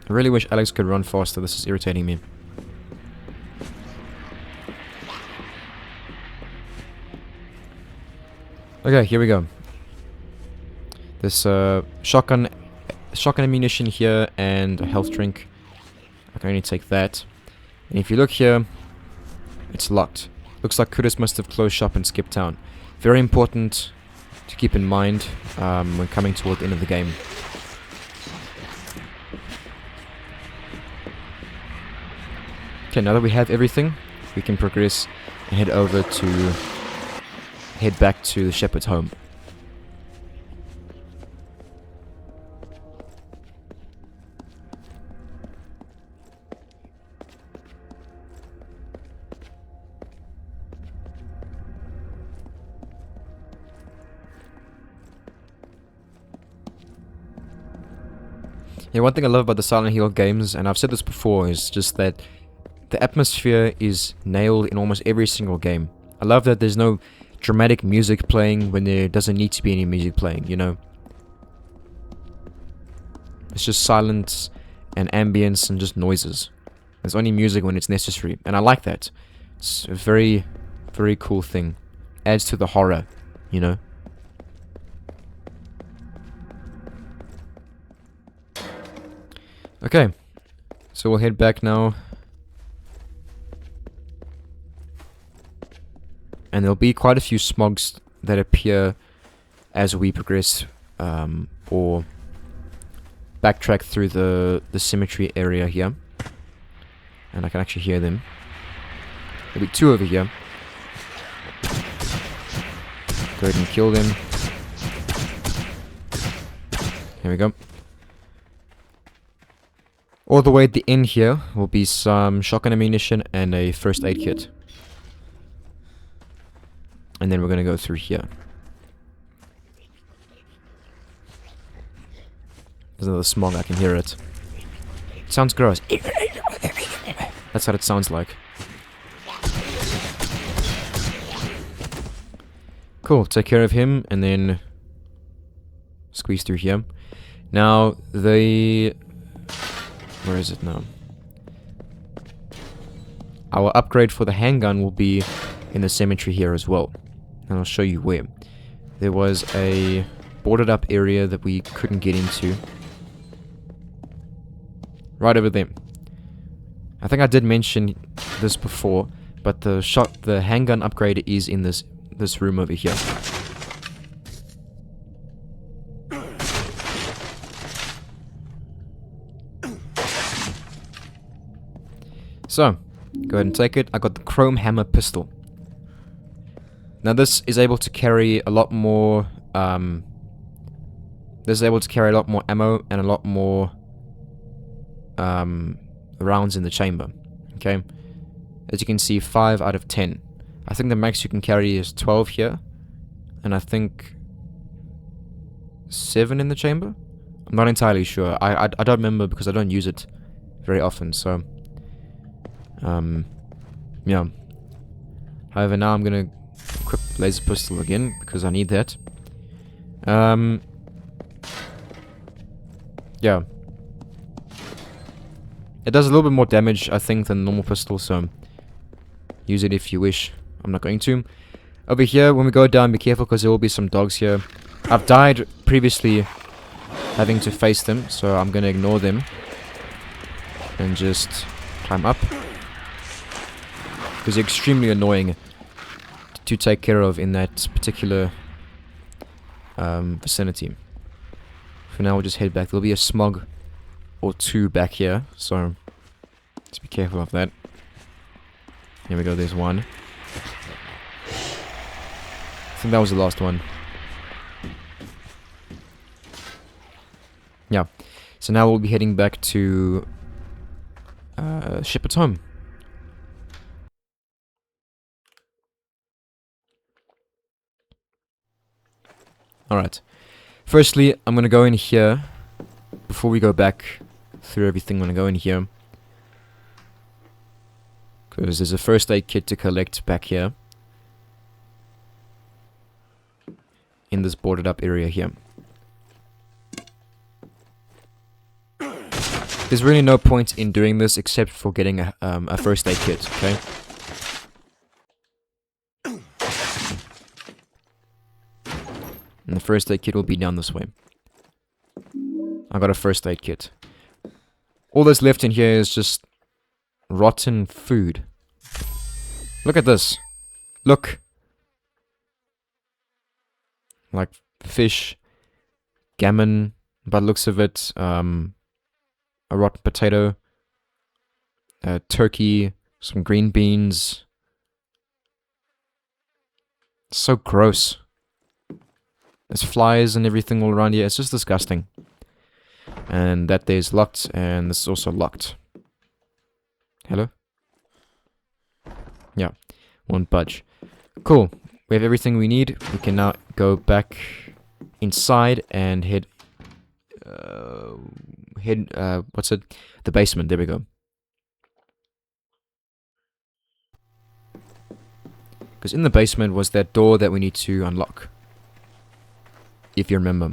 I really wish Alex could run faster, this is irritating me. Okay, here we go. This shotgun ammunition here and a health drink. I can only take that. And if you look here, it's locked. Looks like Curtis must have closed shop and skipped town. Very important to keep in mind when coming toward the end of the game. Okay, now that we have everything, we can progress and head back to the shepherd's home. Yeah, one thing I love about the Silent Hill games, and I've said this before, is just that the atmosphere is nailed in almost every single game. I love that there's no dramatic music playing when there doesn't need to be any music playing, you know? It's just silence and ambience and just noises. There's only music when it's necessary, and I like that. It's a very, very cool thing. Adds to the horror, you know? Okay, so we'll head back now and there'll be quite a few smogs that appear as we progress or backtrack through the cemetery area here. And I can actually hear them. There'll be 2 over here. Go ahead and kill them. Here we go. All the way at the end here will be some shotgun ammunition and a first aid kit. And then we're going to go through here. There's another smog, I can hear it. It sounds gross. That's what it sounds like. Cool, take care of him and then squeeze through here. Now, where is it now? Our upgrade for the handgun will be in the cemetery here as well. And I'll show you where. There was a boarded up area that we couldn't get into. Right over there. I think I did mention this before, but the handgun upgrade is in this room over here. So, go ahead and take it. I got the chrome hammer pistol. Now this is able to carry a lot more ammo and a lot more rounds in the chamber. Okay, as you can see, 5 out of 10. I think the max you can carry is 12 here, and I think 7 in the chamber. I'm not entirely sure. I don't remember because I don't use it very often. So yeah. However, now I'm gonna equip laser pistol again because I need that. Yeah. It does a little bit more damage, I think, than normal pistol, so use it if you wish. I'm not going to. Over here, when we go down, be careful because there will be some dogs here. I've died previously having to face them, so I'm going to ignore them and just climb up. Because they're extremely annoying to take care of in that particular vicinity. For now, we'll just head back. There'll be a smog or 2 back here, so just be careful of that. Here we go, there's one. I think that was the last one. Yeah. So now we'll be heading back to Shepherd's Home. Alright. Firstly, I'm going to go in here. Before we go back through everything, I'm going to go in here. Because there's a first aid kit to collect back here. In this boarded up area here. There's really no point in doing this except for getting a first aid kit, okay? And the first aid kit will be down this way. I got a first aid kit. All that's left in here is just rotten food. Look at this. Look. Like fish, gammon, by the looks of it, a rotten potato, turkey, some green beans. So gross. There's flies and everything all around here. It's just disgusting. And that there is locked, and this is also locked. Hello? Yeah, won't budge. Cool. We have everything we need. We can now go back inside and head what's it? The basement. There we go. Because in the basement was that door that we need to unlock. If you remember.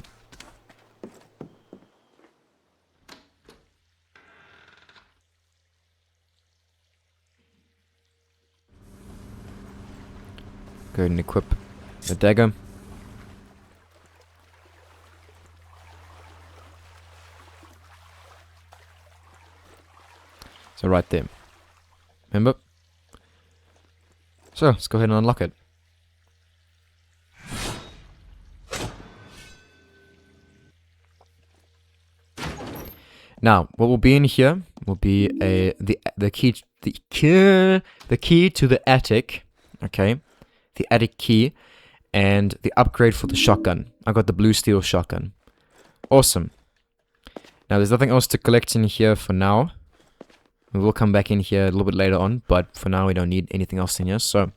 Go ahead and equip the dagger. So right there. Remember? So let's go ahead and unlock it. Now, what will be in here will be the key to the attic, okay? The attic key and the upgrade for the shotgun. I got the blue steel shotgun. Awesome. Now, there's nothing else to collect in here for now. We will come back in here a little bit later on, but for now we don't need anything else in here, so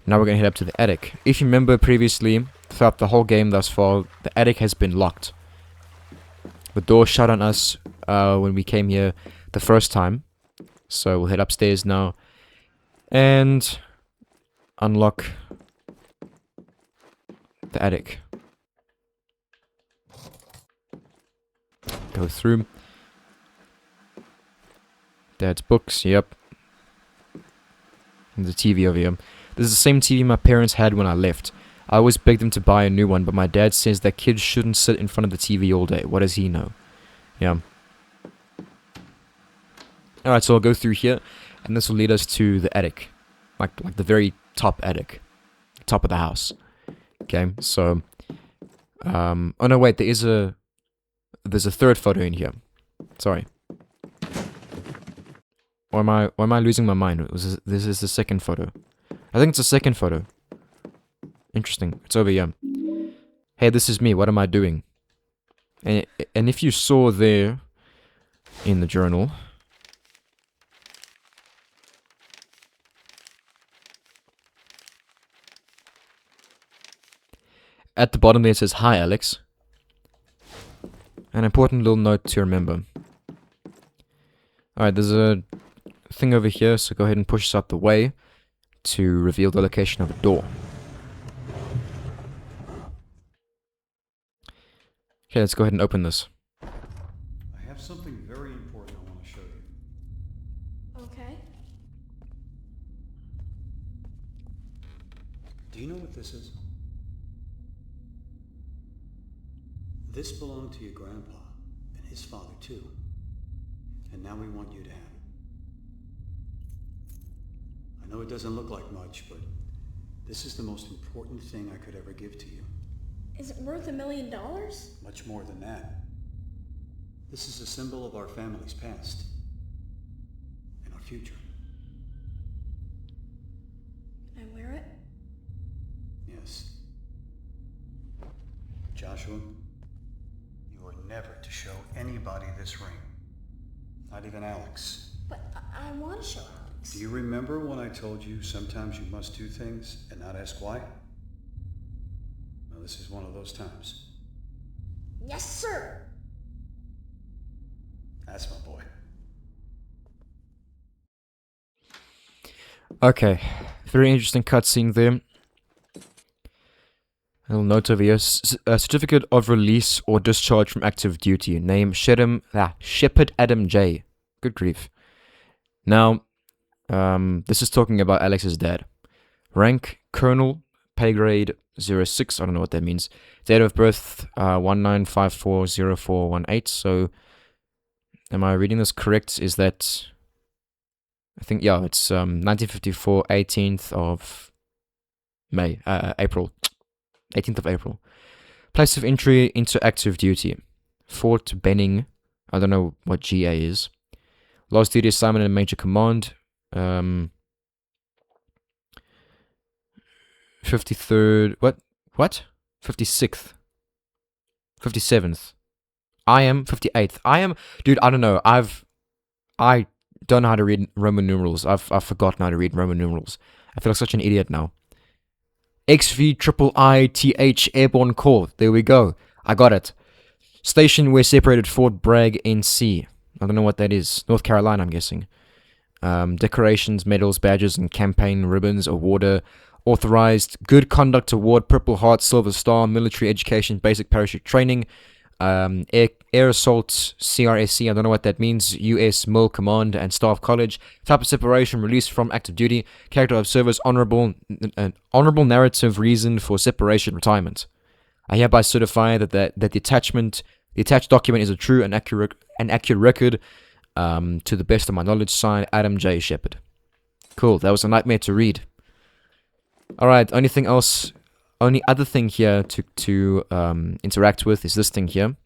now we're going to head up to the attic. If you remember previously, throughout the whole game thus far, the attic has been locked. The door shut on us when we came here the first time. So we'll head upstairs now and unlock the attic. Go through. Dad's books, yep. And the TV over here. This is the same TV my parents had when I left. I always begged them to buy a new one, but my dad says that kids shouldn't sit in front of the TV all day. What does he know? Yeah. Alright, so I'll go through here, and this will lead us to the attic. Like the very top attic. Top of the house. Okay, so... oh no, wait, there's a third photo in here. Sorry. Or am I losing my mind? This is the second photo. I think it's the second photo. Interesting. It's over here. Hey, this is me. What am I doing? And if you saw there in the journal, at the bottom there it says, "Hi, Alex." An important little note to remember. Alright, there's a thing over here, so go ahead and push this out the way to reveal the location of a door. Okay, let's go ahead and open this. I have something very important I want to show you. Okay. Do you know what this is? This belonged to your grandpa and his father too. And now we want you to have it. I know it doesn't look like much, but this is the most important thing I could ever give to you. Is it worth $1 million? Much more than that. This is a symbol of our family's past and our future. Can I wear it? Yes. Joshua, you are never to show anybody this ring. Not even Alex. But I want to show Alex. Do you remember when I told you sometimes you must do things and not ask why? Well, this is one of those times. Yes, sir. That's my boy. Okay, very interesting cutscene there. A little note over here. A certificate of release or discharge from active duty. Name Shepard Adam J. Good grief. Now, this is talking about Alex's dad. Rank, Colonel, pay grade 06. I don't know what that means. Date of birth, 19540418. So, am I reading this correct? Is that... I think, yeah, it's 1954, 18th of May, April. 18th of April. Place of entry into active duty. Fort Benning. I don't know what GA is. Last duty assignment in Major Command. 53rd. What? 56th. 57th. I am 58th. Dude, I don't know. I don't know how to read Roman numerals. I've forgotten how to read Roman numerals. I feel like such an idiot now. XVIIITH Airborne Corps. There we go. I got it. Station where separated Fort Bragg, NC. I don't know what that is. North Carolina, I'm guessing. Decorations, medals, badges, and campaign ribbons. Awarder. Authorized. Good Conduct Award. Purple Heart, Silver Star. Military Education, Basic Parachute Training. Air Assault, CRSC, I don't know what that means. US Mil Command and Staff College. Type of separation, release from active duty. Character of service, honorable narrative reason for separation, retirement. I hereby certify that the attached document is a true and accurate record to the best of my knowledge. Signed, Adam J. Shepard. Cool, that was a nightmare to read. Alright, only other thing here to interact with is this thing here.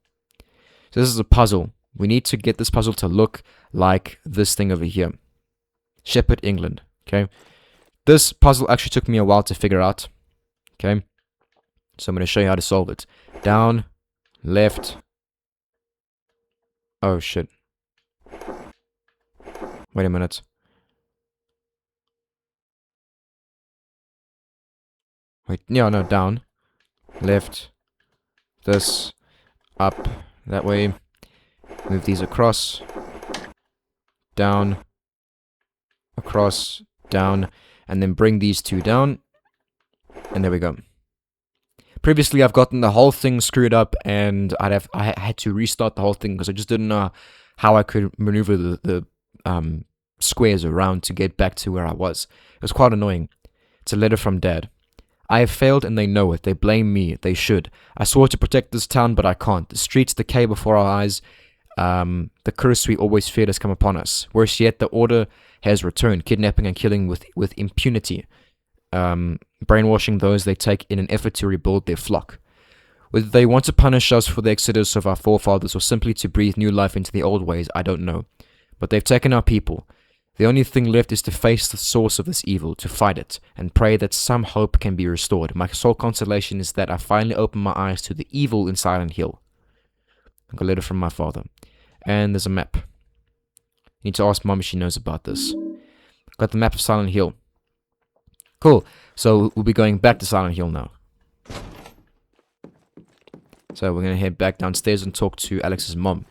So this is a puzzle. We need to get this puzzle to look like this thing over here. Shepherd, England. Okay. This puzzle actually took me a while to figure out. Okay. So I'm going to show you how to solve it. Down, left. Oh, shit. Wait a minute. Wait, no, down. Left. This. Up. That way. Move these across. Down. Across. Down. And then bring these two down. And there we go. Previously, I've gotten the whole thing screwed up, and I had to restart the whole thing because I just didn't know how I could maneuver the squares around to get back to where I was. It was quite annoying. It's a letter from Dad. I have failed and they know it. They blame me. They should. I swore to protect this town, but I can't. The streets decay before our eyes. The curse we always feared has come upon us. Worse yet, the order has returned, kidnapping and killing with impunity. Brainwashing those they take in an effort to rebuild their flock. Whether they want to punish us for the exodus of our forefathers or simply to breathe new life into the old ways, I don't know. But they've taken our people. The only thing left is to face the source of this evil, to fight it, and pray that some hope can be restored. My sole consolation is that I finally opened my eyes to the evil in Silent Hill. I got a letter from my father. And there's a map. Need to ask Mom if she knows about this. Got the map of Silent Hill. Cool. So we'll be going back to Silent Hill now. So we're going to head back downstairs and talk to Alex's mom.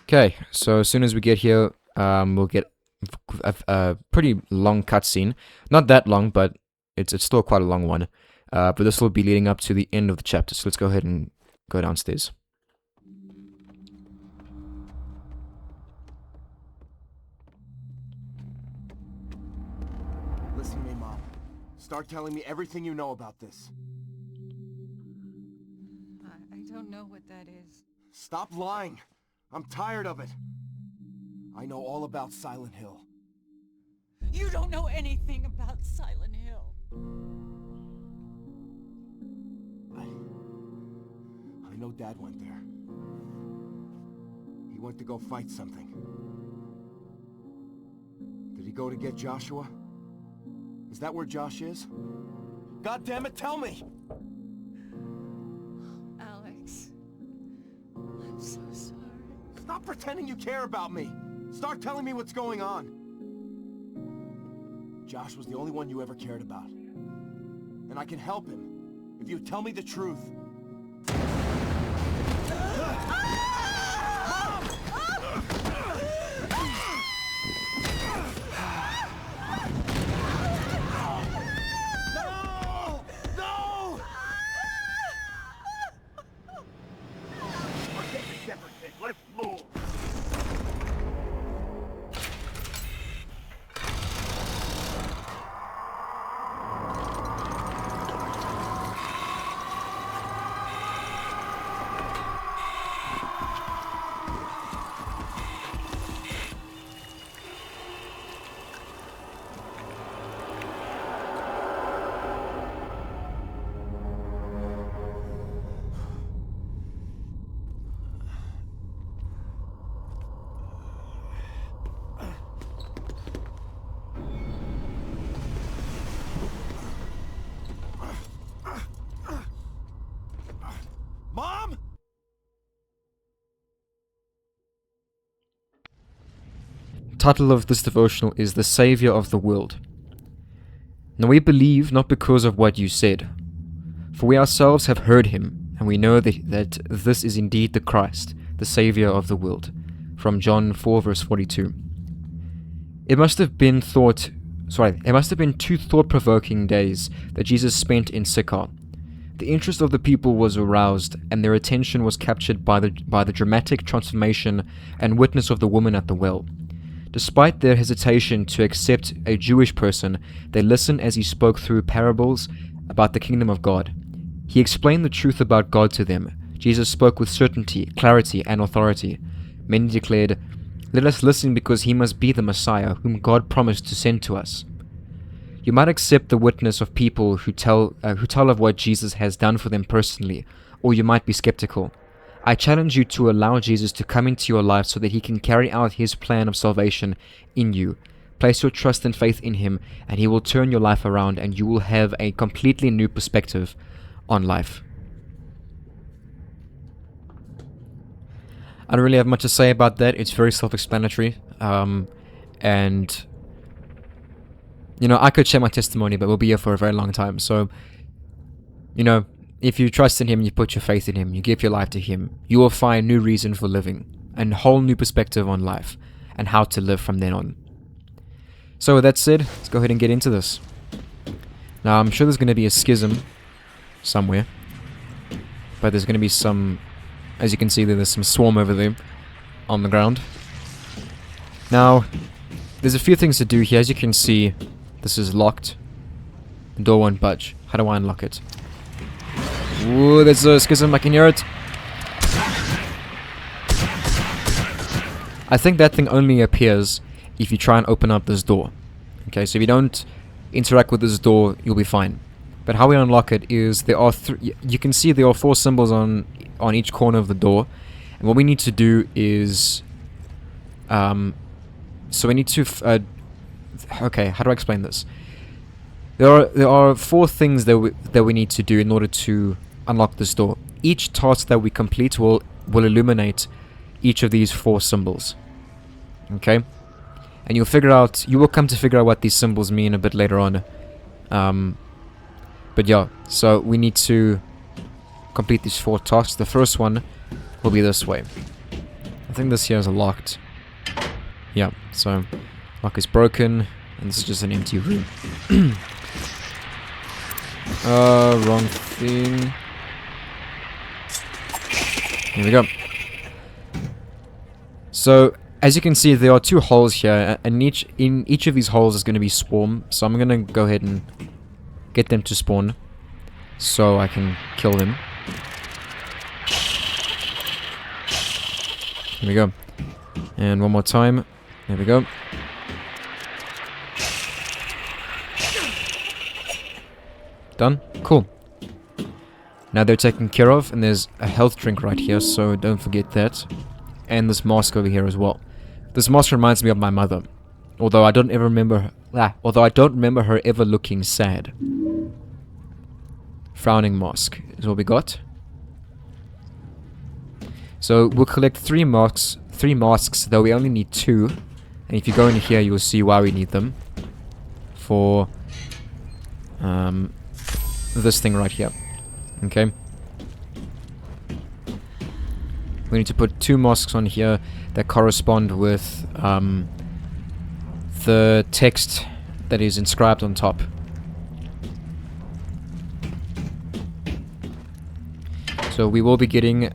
Okay, so as soon as we get here, we'll get a pretty long cutscene. Not that long, but it's still quite a long one. But this will be leading up to the end of the chapter, so let's go ahead and go downstairs. Listen to me, Mom. Start telling me everything you know about this. I don't know what that is. Stop lying. I'm tired of it. I know all about Silent Hill. You don't know anything about Silent Hill. I know Dad went there. He went to go fight something. Did he go to get Joshua? Is that where Josh is? God damn it, tell me! Alex, I'm so sorry. Stop pretending you care about me! Start telling me what's going on! Josh was the only one you ever cared about. And I can help him, if you tell me the truth. Let's move! Mom? Title of this devotional is The Savior of the World. Now we believe not because of what you said, for we ourselves have heard him, and we know that this is indeed the Christ, the Savior of the world. From John 4 verse 42. It must have been two thought-provoking days that Jesus spent in Sychar. The interest of the people was aroused, and their attention was captured by the dramatic transformation and witness of the woman at the well. Despite their hesitation to accept a Jewish person, they listened as he spoke through parables about the kingdom of God. He explained the truth about God to them. Jesus spoke with certainty, clarity, and authority. Many declared, Let us listen because he must be the Messiah whom God promised to send to us. You might accept the witness of people who tell of what Jesus has done for them personally, or you might be skeptical. I challenge you to allow Jesus to come into your life so that he can carry out his plan of salvation in you. Place your trust and faith in him, and he will turn your life around, and you will have a completely new perspective on life. I don't really have much to say about that. It's very self-explanatory. And, you know, I could share my testimony, but we'll be here for a very long time. So, you know, if you trust in him, you put your faith in him, you give your life to him, you will find new reason for living, and a whole new perspective on life, and how to live from then on. So with that said, let's go ahead and get into this. Now, I'm sure there's going to be a schism somewhere, but there's going to be some, as you can see there's some swarm over there on the ground. Now, there's a few things to do here. As you can see, this is locked. The door won't budge. How do I unlock it? Ooh, there's a schism, I can hear it. I think that thing only appears if you try and open up this door. Okay, so if you don't interact with this door, you'll be fine. But how we unlock it is there are you can see there are 4 symbols on each corner of the door, and what we need to do is so we need to okay, how do I explain this? There are 4 things that we need to do in order to unlock this door. Each task that we complete will illuminate each of these 4 symbols. Okay? And you will come to figure out what these symbols mean a bit later on. But yeah, so we need to complete these 4 tasks. The first one will be this way. I think this here is locked. Yeah, so lock is broken, and this is just an empty room. Wrong thing. Here we go. So, as you can see, there are 2 holes here, and in each of these holes is going to be swarm. So I'm going to go ahead and get them to spawn, so I can kill them. Here we go. And one more time. There we go. Done? Cool. Now they're taken care of, and there's a health drink right here, so don't forget that. And this mask over here as well. This mask reminds me of my mother, although I don't remember her ever looking sad. Frowning mask is what we got. So we'll collect 3 masks, though we only need 2. And if you go in here, you'll see why we need them. For this thing right here. Okay. We need to put 2 masks on here that correspond with the text that is inscribed on top. So we will be getting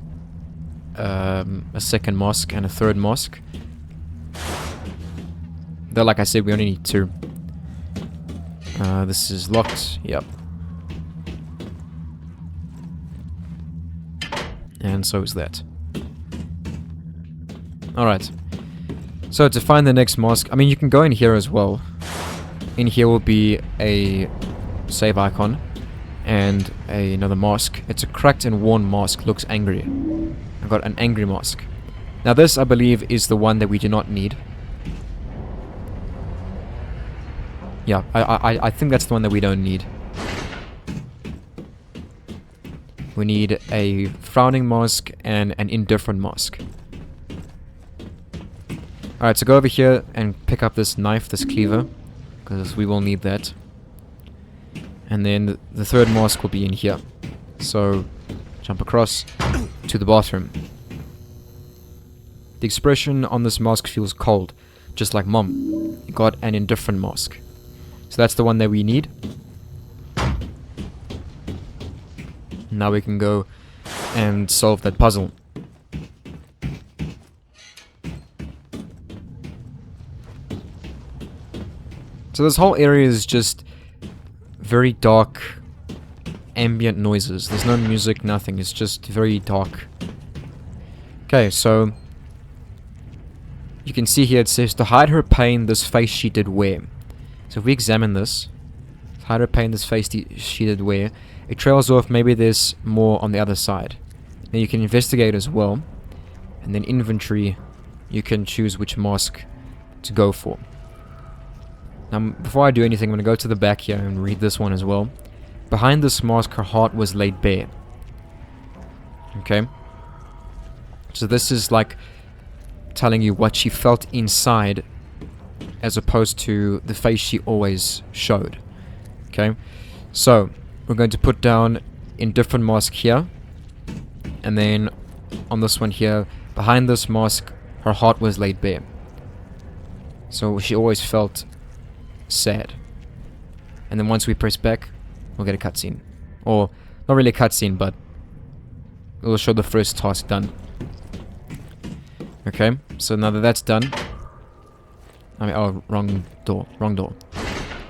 a second mask and a third mask. Though, like I said, we only need 2. This is locked. Yep. And so is that. Alright. So to find the next mask, I mean, you can go in here as well. In here will be a save icon and another mask. It's a cracked and worn mask. Looks angry. I've got an angry mask. Now this, I believe, is the one that we do not need. Yeah, I think that's the one that we don't need. We need a frowning mask and an indifferent mask. Alright, so go over here and pick up this knife, this cleaver, because we will need that. And then the third mask will be in here. So, jump across to the bathroom. The expression on this mask feels cold, just like Mom. You got an indifferent mask. So that's the one that we need. Now we can go and solve that puzzle. So this whole area is just very dark, ambient noises. There's no music, nothing. It's just very dark. Okay, so you can see here it says, to hide her pain, this face she did wear. So if we examine this, to hide her pain, this face she did wear, it trails off. Maybe there's more on the other side. Now you can investigate as well, and then inventory, you can choose which mask to go for. Now before I do anything, I'm going to go to the back here and read this one as well. Behind this mask, her heart was laid bare. Okay. So this is like telling you what she felt inside, as opposed to the face she always showed. Okay. So we're going to put down in different mask here, and then on this one here, behind this mask, her heart was laid bare. So she always felt sad. And then once we press back, we'll get a cutscene. Or, not really a cutscene, but it will show the first task done. Okay, so now that that's done... I mean, oh, wrong door.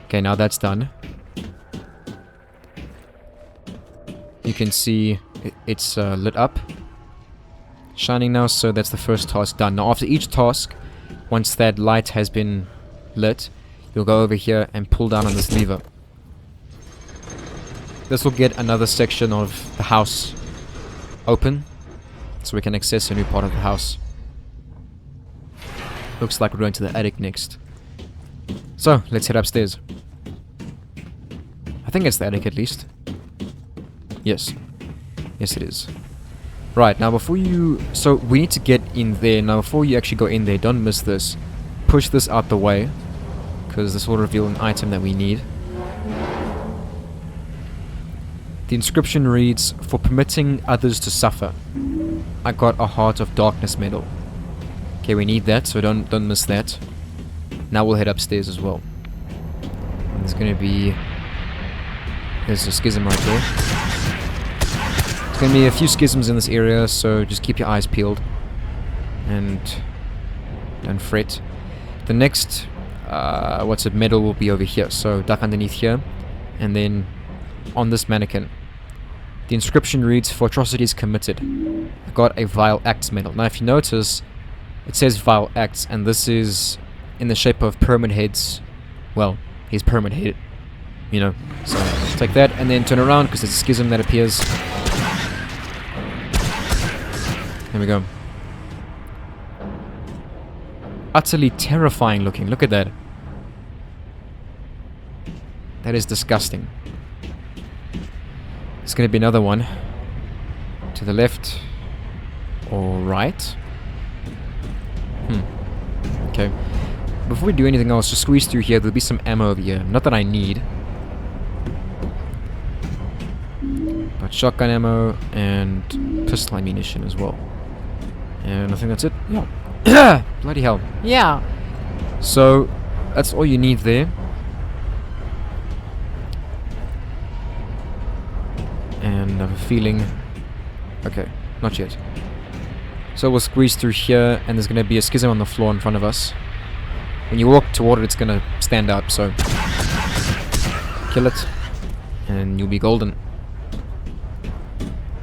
Okay, now that's done. You can see it's lit up. Shining now, so that's the first task done. Now after each task, once that light has been lit, you'll go over here and pull down on this lever. This will get another section of the house open, so we can access a new part of the house. Looks like we're going to the attic next. So, let's head upstairs. I think it's the attic at least. Yes. Yes it is. Right, now before you... So, we need to get in there. Now before you actually go in there, don't miss this. Push this out the way, because this will reveal an item that we need. The inscription reads, for permitting others to suffer. I got a Heart of Darkness medal. Okay, we need that, so don't miss that. Now we'll head upstairs as well. And there's gonna be... There's a schism right there. There's gonna be a few schisms in this area, so just keep your eyes peeled. And don't fret. The next, medal will be over here, so duck underneath here. And then on this mannequin. The inscription reads, for atrocities committed. I got a Vile Acts medal. Now if you notice, it says Vile Acts, and this is in the shape of pyramid heads. Well, he's pyramid headed, you know. So take that and then turn around because there's a schism that appears. There we go. Utterly terrifying looking. Look at that. That is disgusting. There's going to be another one. To the left. Or right. Okay. Before we do anything else, just squeeze through here. There'll be some ammo over here. Not that I need. But shotgun ammo and pistol ammunition as well. And I think that's it. Yeah. Bloody hell. Yeah. So, that's all you need there. And I have a feeling... Okay, not yet. So we'll squeeze through here, and there's going to be a schism on the floor in front of us. When you walk toward it, it's going to stand up, so... Kill it, and you'll be golden.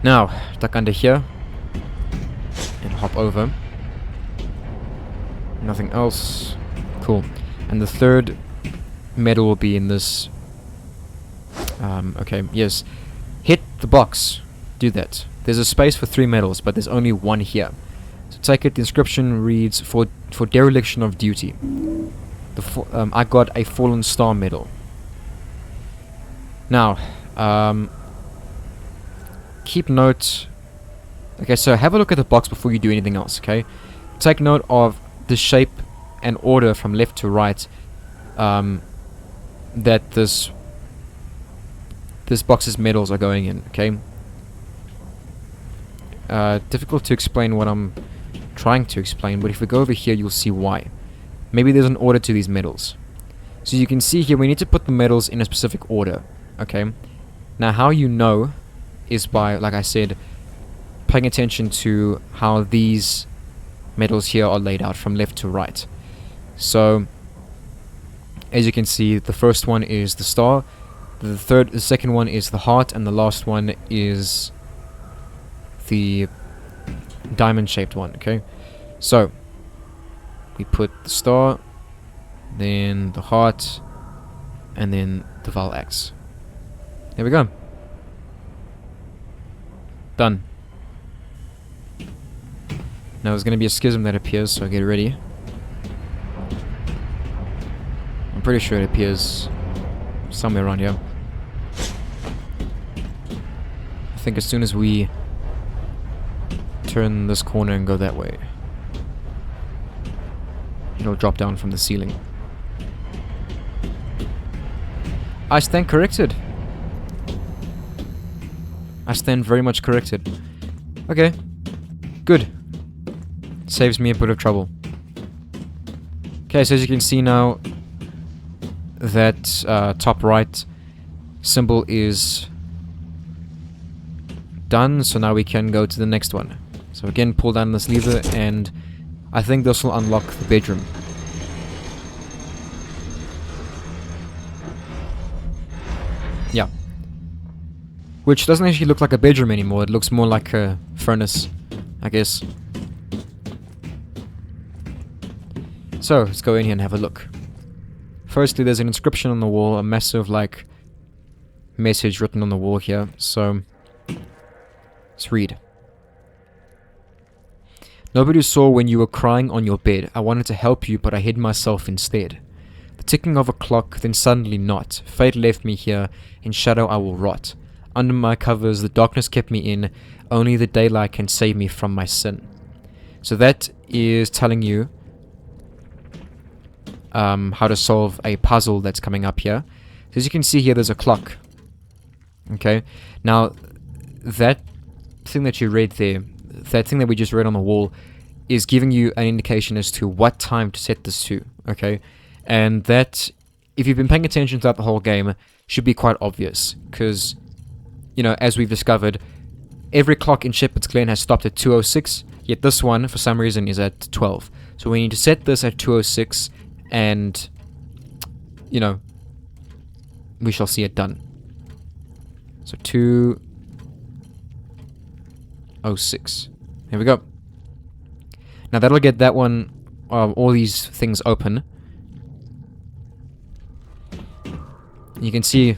Now, duck under here, and hop over. Nothing else. Cool. And the third medal will be in this... okay, yes. Hit the box. Do that. There's a space for 3 medals, but there's only 1 here. So take it. The inscription reads, for dereliction of duty. I got a Fallen Star medal. Now, keep note... Okay, so have a look at the box before you do anything else, okay? Take note of the shape and order from left to right that this box's medals are going in, okay? Difficult to explain what I'm trying to explain, but if we go over here, you'll see why. Maybe there's an order to these medals. So you can see here, we need to put the medals in a specific order, okay? Now, how you know is by, like I said, paying attention to how these medals here are laid out from left to right. So, as you can see, the first one is the star, the second one is the heart, and the last one is the diamond-shaped one, okay? So, we put the star, then the heart, and then the Val axe. There we go. Done. Now there's going to be a schism that appears, so get ready. I'm pretty sure it appears somewhere around here. I think as soon as we turn this corner and go that way, it'll drop down from the ceiling. I stand corrected. I stand very much corrected. Okay. Good. Saves me a bit of trouble. Okay, so as you can see now, that top right symbol is done, so now we can go to the next one. So again, pull down this lever, and I think this will unlock the bedroom. Yeah. Which doesn't actually look like a bedroom anymore, it looks more like a furnace, I guess. So, let's go in here and have a look. Firstly, there's an inscription on the wall, a massive, like, message written on the wall here, so let's read. Nobody saw when you were crying on your bed. I wanted to help you, but I hid myself instead. The ticking of a clock, then suddenly not. Fate left me here, in shadow I will rot. Under my covers, the darkness kept me in. Only the daylight can save me from my sin. So that is telling you how to solve a puzzle that's coming up here. So as you can see here, there's a clock. Okay, now that thing that you read there, that thing that we just read on the wall, is giving you an indication as to what time to set this to. Okay, and that, if you've been paying attention throughout the whole game, should be quite obvious, because, you know, as we've discovered, every clock in Shepherd's Glen has stopped at 2:06, yet this one, for some reason, is at 12. So we need to set this at 2:06, and, you know, we shall see it done. So 2:06. There we go. Now that'll get that one, all these things open. You can see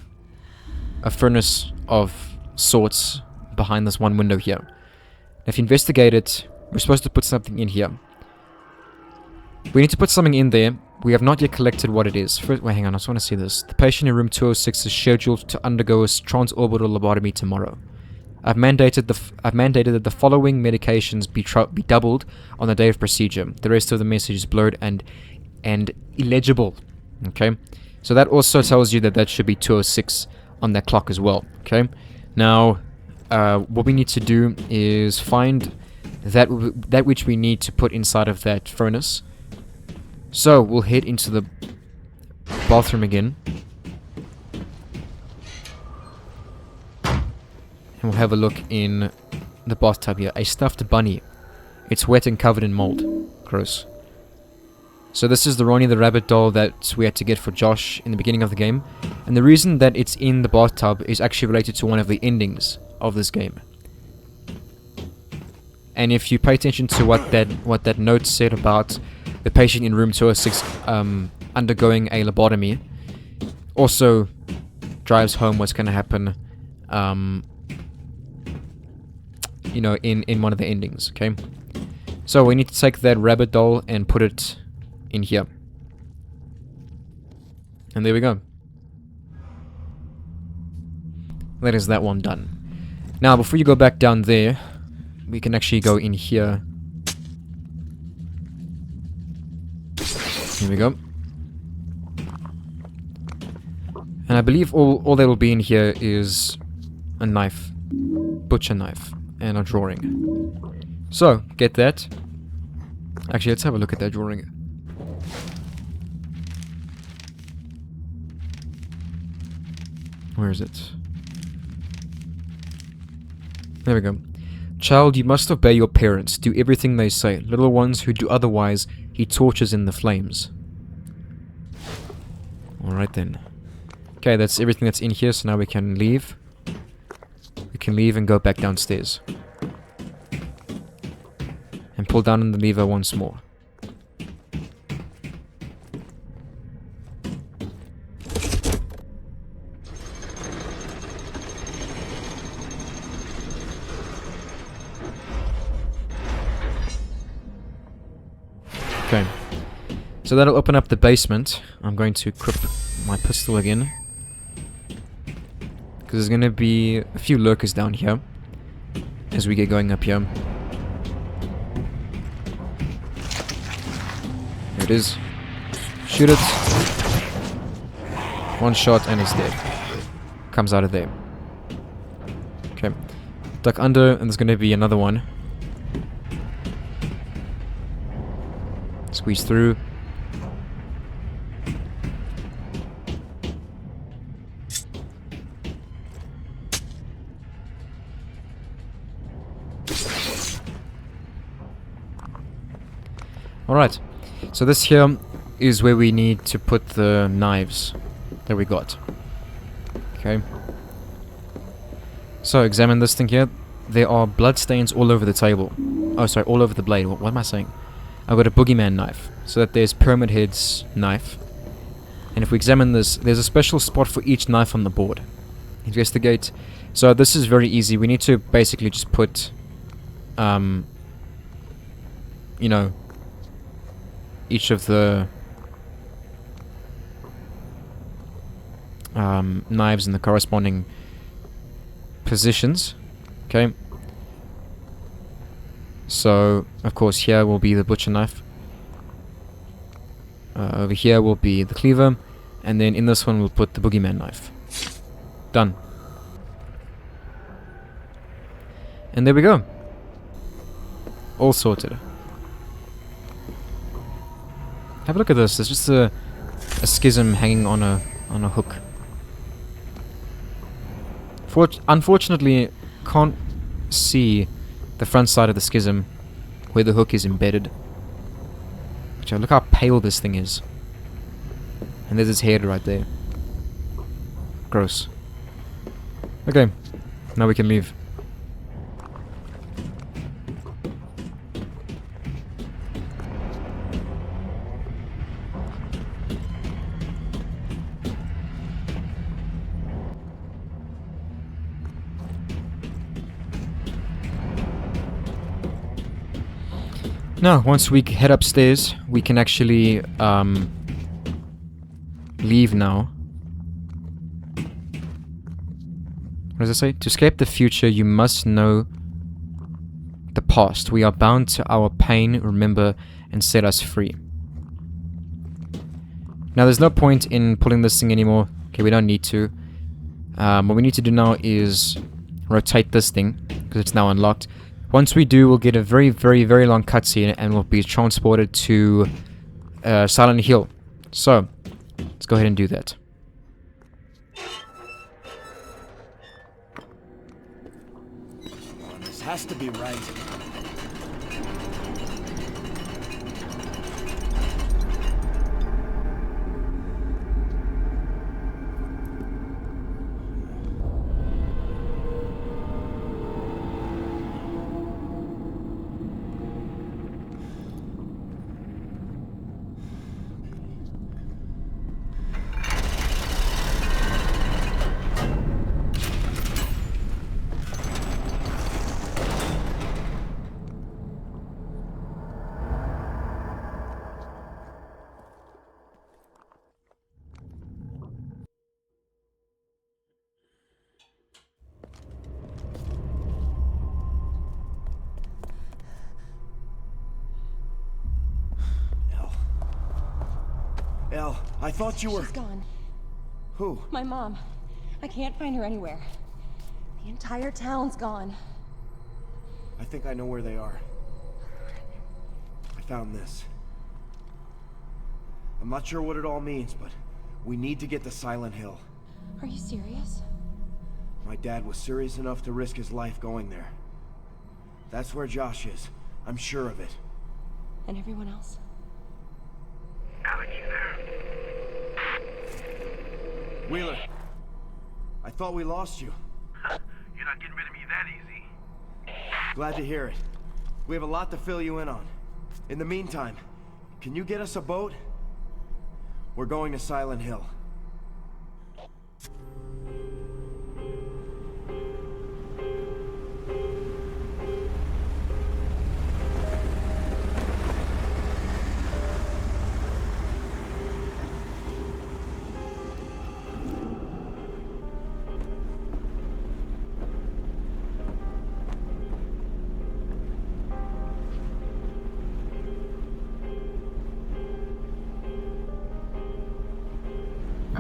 a furnace of sorts behind this one window here. If you investigate it, we're supposed to put something in here. We need to put something in there. We have not yet collected what it is. First, wait, hang on, I just want to see this. The patient in room 206 is scheduled to undergo a transorbital lobotomy tomorrow. I've mandated that the following medications be doubled on the day of procedure. The rest of the message is blurred and illegible. Okay, so that also tells you that that should be 2:06 on that clock as well. Okay, now what we need to do is find that which we need to put inside of that furnace. So we'll head into the bathroom again. And we'll have a look in the bathtub here. A stuffed bunny. It's wet and covered in mold. Gross. So this is the Ronnie the Rabbit doll that we had to get for Josh in the beginning of the game. And the reason that it's in the bathtub is actually related to one of the endings of this game. And if you pay attention to what that note said about the patient in room 206 undergoing a lobotomy, also drives home what's going to happen, you know, in one of the endings. Okay, so we need to take that rabbit doll and put it in here, and there we go. That is that one done. Now before you go back down there, we can actually go in here. Here we go. And I believe all that will be in here is a knife, butcher knife, and a drawing. So, get that. Actually, let's have a look at that drawing. Where is it? There we go. Child, you must obey your parents. Do everything they say. Little ones who do otherwise, he tortures in the flames. Alright then. Okay, that's everything that's in here, so now we can leave. We can leave and go back downstairs. And pull down on the lever once more. Okay. So that'll open up the basement. I'm going to equip my pistol again. Because there's going to be a few lurkers down here. As we get going up here. Here it is. Shoot it. One shot and it's dead. Comes out of there. Okay. Duck under and there's going to be another one. Squeeze through. Alright, so this here is where we need to put the knives that we got. Okay. So, examine this thing here. There are blood stains all over the table. Oh, sorry, all over the blade. What am I saying? I've got a boogeyman knife. So that there's Pyramid Head's knife. And if we examine this, there's a special spot for each knife on the board. Investigate. So this is very easy. We need to basically just put, you know, each of the knives in the corresponding positions. Okay. So, of course, here will be the butcher knife. Over here will be the cleaver. And then in this one we'll put the boogeyman knife. Done. And there we go. All sorted. Have a look at this. There's just a schism hanging on a hook. Unfortunately, can't see the front side of the schism where the hook is embedded. Look how pale this thing is. And there's its head right there. Gross. Okay, now we can leave. Now, once we head upstairs, we can actually leave now. What does it say? To escape the future, you must know the past. We are bound to our pain, remember, and set us free. Now, there's no point in pulling this thing anymore. Okay, we don't need to. What we need to do now is rotate this thing, because it's now unlocked. Once we do, we'll get a very, very, very long cutscene, and we'll be transported to Silent Hill. So, let's go ahead and do that. This has to be right. Elle, I thought you were... She's gone. Who? My mom. I can't find her anywhere. The entire town's gone. I think I know where they are. I found this. I'm not sure what it all means, but we need to get to Silent Hill. Are you serious? My dad was serious enough to risk his life going there. That's where Josh is. I'm sure of it. And everyone else? Alec, you there? Wheeler, I thought we lost you. You're not getting rid of me that easy. Glad to hear it. We have a lot to fill you in on. In the meantime, can you get us a boat? We're going to Silent Hill.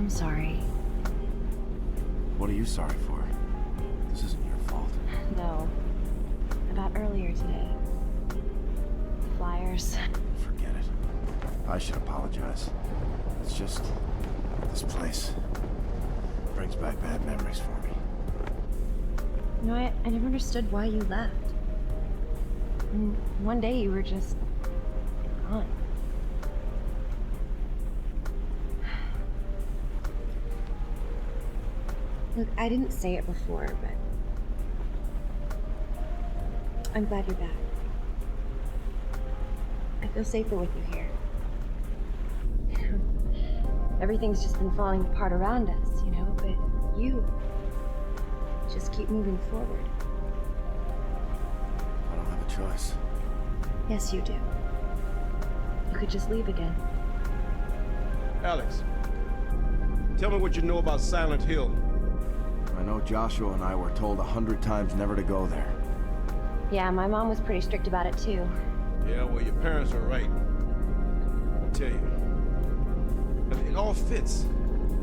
I'm sorry. What are you sorry for? This isn't your fault. No. About earlier today. Flyers. Forget it. I should apologize. It's just... this place brings back bad memories for me. You know, I never understood why you left. And one day you were just gone. Look, I didn't say it before, but I'm glad you're back. I feel safer with you here. Everything's just been falling apart around us, you know, but you just keep moving forward. I don't have a choice. Yes, you do. You could just leave again. Alex, tell me what you know about Silent Hill. I know Joshua and I were told 100 times never to go there. Yeah, my mom was pretty strict about it too. Yeah, well, your parents are right. I'll tell you. It all fits.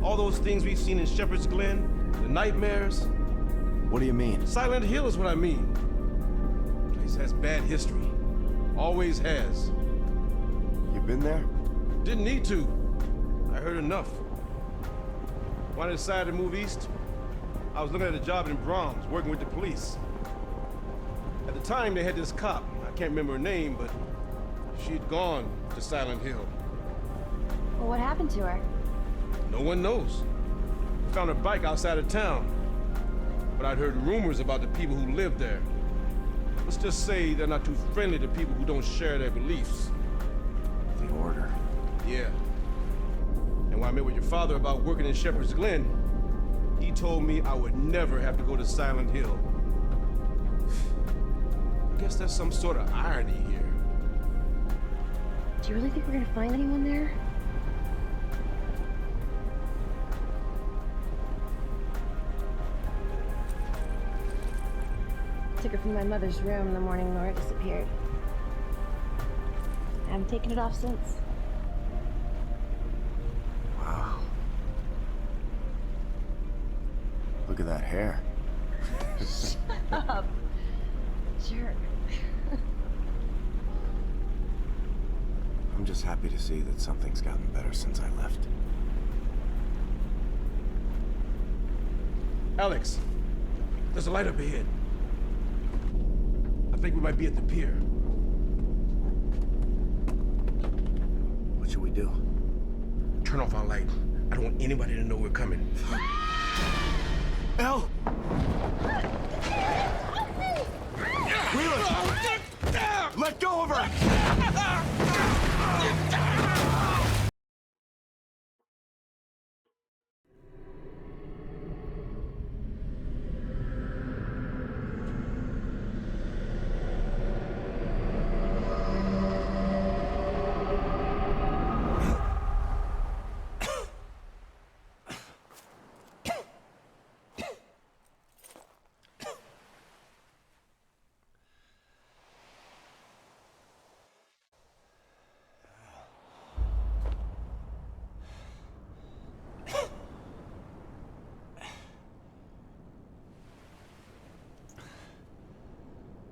All those things we've seen in Shepherd's Glen, the nightmares. What do you mean? Silent Hill is what I mean. The place has bad history. Always has. You been there? Didn't need to. I heard enough. When I decided to move east, I was looking at a job in Brahms, working with the police. At the time, they had this cop. I can't remember her name, but she'd gone to Silent Hill. Well, what happened to her? No one knows. We found her bike outside of town. But I'd heard rumors about the people who lived there. Let's just say they're not too friendly to people who don't share their beliefs. The Order. Yeah. And when I met with your father about working in Shepherd's Glen, he told me I would never have to go to Silent Hill. I guess there's some sort of irony here. Do you really think we're gonna find anyone there? Took it from my mother's room the morning Laura disappeared. I haven't taken it off since. Wow. Look at that hair. Shut up. Jerk. I'm just happy to see that something's gotten better since I left. Alex, there's a light up ahead. I think we might be at the pier. What should we do? Turn off our light. I don't want anybody to know we're coming. Elle! Wheeler! Let go of her!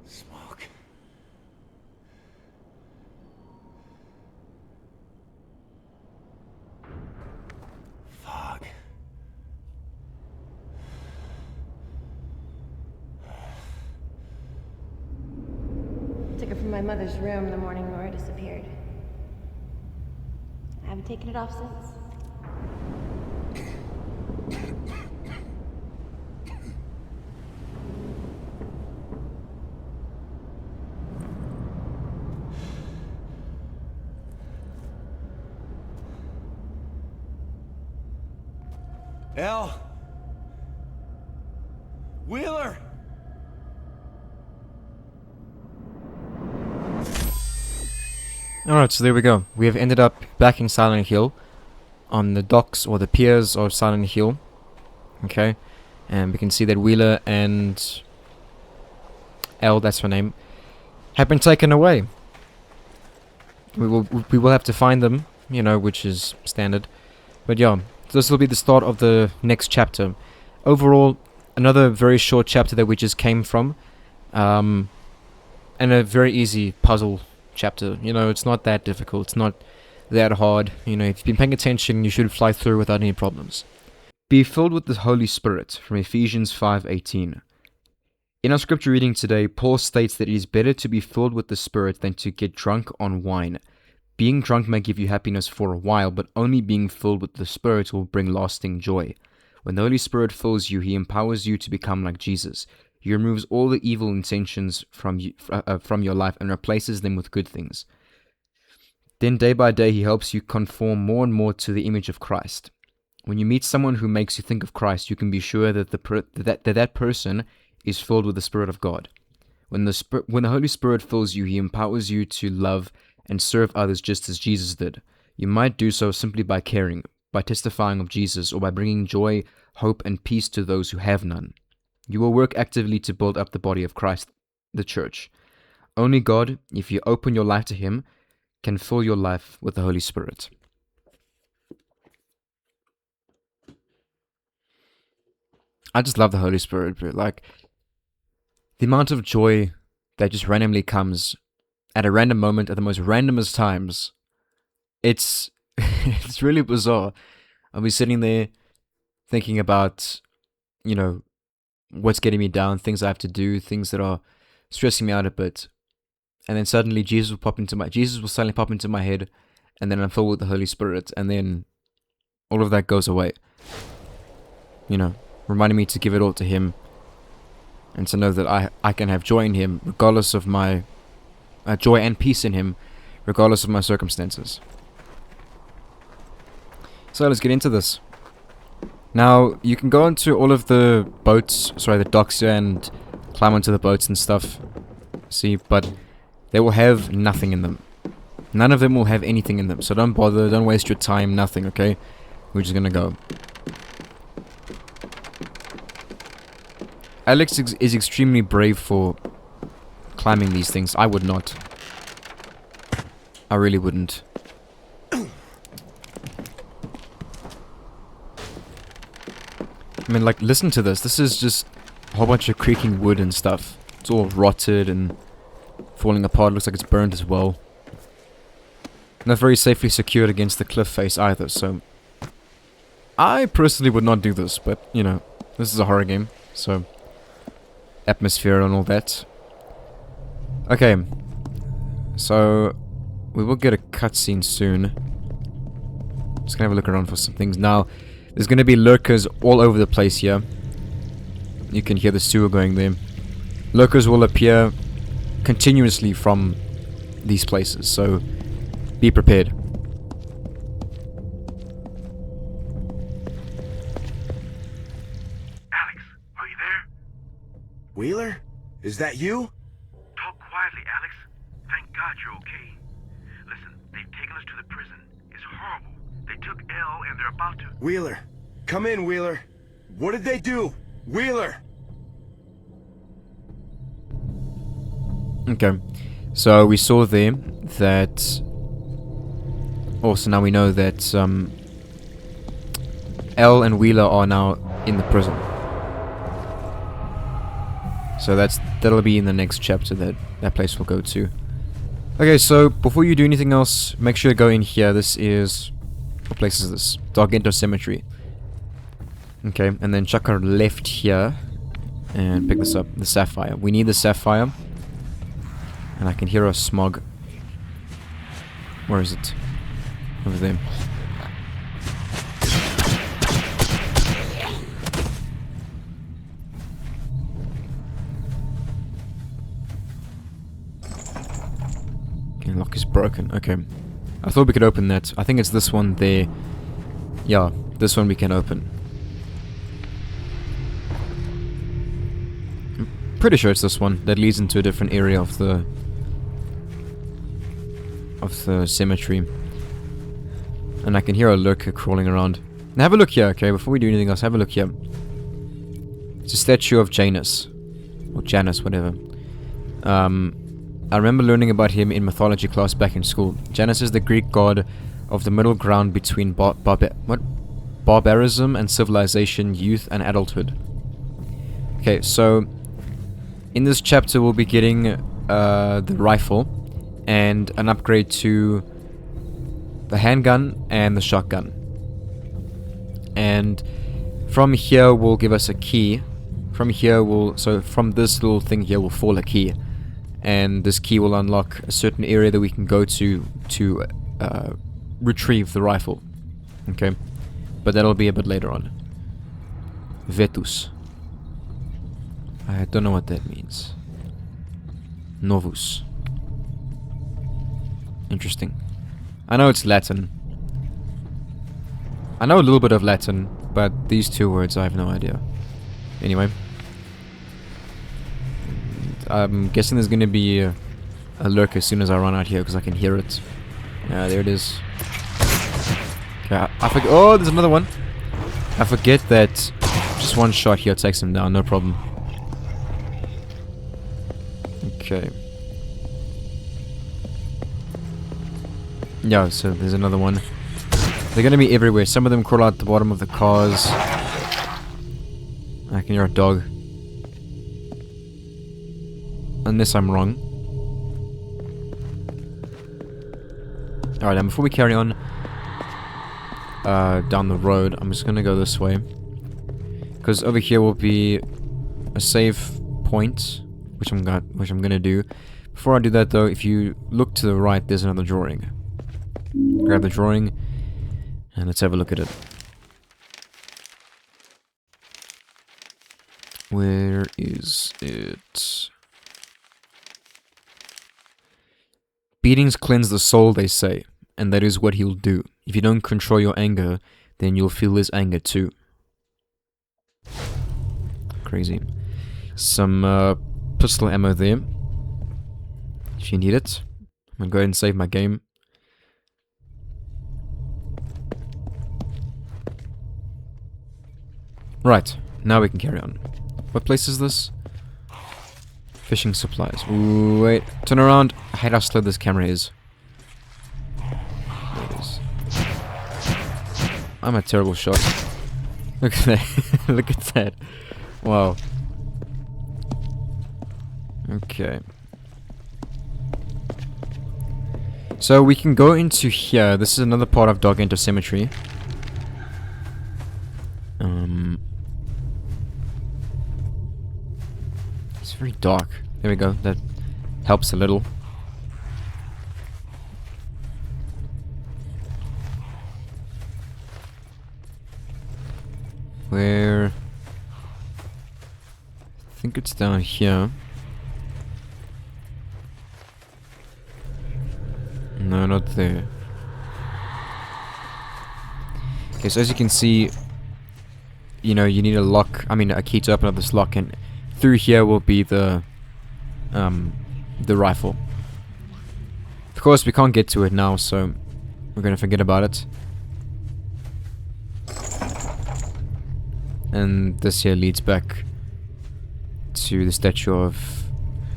Smoke. Fog. Took it from my mother's room the morning Laura disappeared. I haven't taken it off since. Elle! Wheeler! Alright, so there we go. We have ended up back in Silent Hill, on the docks or the piers of Silent Hill. Okay, and we can see that Wheeler and Elle, that's her name, have been taken away. We will have to find them, you know, which is standard. But yeah, this will be the start of the next chapter. Overall, another very short chapter that we just came from. And a very easy puzzle chapter. You know, it's not that difficult. It's not that hard. You know, if you've been paying attention, you should fly through without any problems. Be filled with the Holy Spirit, from Ephesians 5:18. In our scripture reading today, Paul states that it is better to be filled with the Spirit than to get drunk on wine. Being drunk may give you happiness for a while, but only being filled with the Spirit will bring lasting joy. When the Holy Spirit fills you, He empowers you to become like Jesus. He removes all the evil intentions from your life and replaces them with good things. Then day by day, He helps you conform more and more to the image of Christ. When you meet someone who makes you think of Christ, you can be sure that that person is filled with the Spirit of God. When the Holy Spirit fills you, He empowers you to love and serve others just as Jesus did. You might do so simply by caring, by testifying of Jesus, or by bringing joy, hope, and peace to those who have none. You will work actively to build up the body of Christ, the church. Only God, if you open your life to Him, can fill your life with the Holy Spirit. I just love the Holy Spirit, but like, the amount of joy that just randomly comes at a random moment at the most randomest times, it's it's really bizarre. I'll be sitting there thinking about, you know, what's getting me down, things I have to do, things that are stressing me out a bit, and then suddenly Jesus will suddenly pop into my head, and then I'm filled with the Holy Spirit, and then all of that goes away. You know, reminding me to give it all to Him, and to know that I can have joy in Him, regardless of my joy and peace in Him, regardless of my circumstances. So let's get into this. Now, you can go onto all of the the docks here, and climb onto the boats and stuff. See, but they will have nothing in them. None of them will have anything in them, so don't bother, don't waste your time, nothing, okay? We're just gonna go. Alex is extremely brave for climbing these things. I would not. I really wouldn't. I mean, like, listen to this. This is just a whole bunch of creaking wood and stuff. It's all rotted and falling apart. Looks like it's burned as well. Not very safely secured against the cliff face either, so... I personally would not do this, but, you know, this is a horror game, so... atmosphere and all that. Okay. So, we will get a cutscene soon. Just gonna have a look around for some things. Now, there's gonna be lurkers all over the place here. You can hear the sewer going there. Lurkers will appear continuously from these places, so be prepared. Alex, are you there? Wheeler? Is that you? Talk quietly, Alex. Thank God you're okay. Listen, they've taken us to the prison. It's horrible. They took Elle and they're about to... Wheeler. Come in, Wheeler. What did they do? Wheeler! Okay. So we saw there that... Also now we know that Elle and Wheeler are now in the prison. So that'll be in the next chapter that place will go to. Okay, so before you do anything else, make sure to go in here. This is... what place is this? Dargento Cemetery. Okay, and then chuck our left here and pick this up. The sapphire. We need the sapphire. And I can hear a smog. Where is it? Over there. Okay, lock is broken. Okay. I thought we could open that. I think it's this one there. Yeah, this one we can open. I'm pretty sure it's this one that leads into a different area of the cemetery. And I can hear a lurker crawling around. Now have a look here, okay? Before we do anything else, have a look here. It's a statue of Janus. Or Janus, whatever. I remember learning about him in mythology class back in school. Janus is the Greek god of the middle ground between barbarism and civilization, youth and adulthood. Okay, so in this chapter we'll be getting the rifle and an upgrade to the handgun and the shotgun. And from here will give us a key. From here so from this little thing here will fall a key. And this key will unlock a certain area that we can go to retrieve the rifle. Okay? But that'll be a bit later on. Vetus. I don't know what that means. Novus. Interesting. I know it's Latin. I know a little bit of Latin, but these two words I have no idea. Anyway. I'm guessing there's gonna be a lurk as soon as I run out here because I can hear it. Yeah, there it is. Okay, I forget. Oh, there's another one. I forget that just one shot here takes him down, no problem. Okay. Yeah, so there's another one. They're gonna be everywhere. Some of them crawl out the bottom of the cars. I can hear a dog. Unless I'm wrong. Alright, and before we carry on down the road, I'm just gonna go this way. Because over here will be a save point, which I'm gonna do. Before I do that though, if you look to the right, there's another drawing. Grab the drawing, and let's have a look at it. Where is it? Beatings cleanse the soul, they say, and that is what he'll do. If you don't control your anger, then you'll feel his anger too. Crazy. Some pistol ammo there. If you need it. I'm gonna go ahead and save my game. Right, now we can carry on. What place is this? Fishing supplies. Ooh, wait, turn around. I hate how slow this camera is. There it is. I'm a terrible shot. Look at that. Look at that. Wow. Okay. So we can go into here. This is another part of Dog Enter Cemetery. It's very dark. There we go. That helps a little. Where? I think it's down here. No, not there. Okay, so as you can see, you know, you need a lock, a key to open up this lock, and through here will be the rifle. Of course, we can't get to it now, so we're gonna forget about it. And this here leads back to the statue of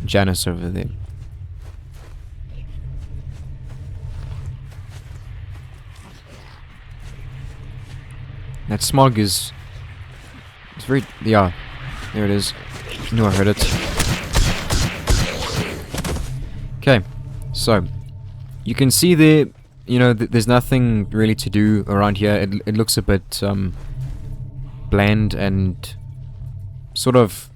Janice over there. That smog is... It's very... Yeah, there it is. I knew I heard it. Okay, so you can see there, you know, there's nothing really to do around here. It looks a bit bland and sort of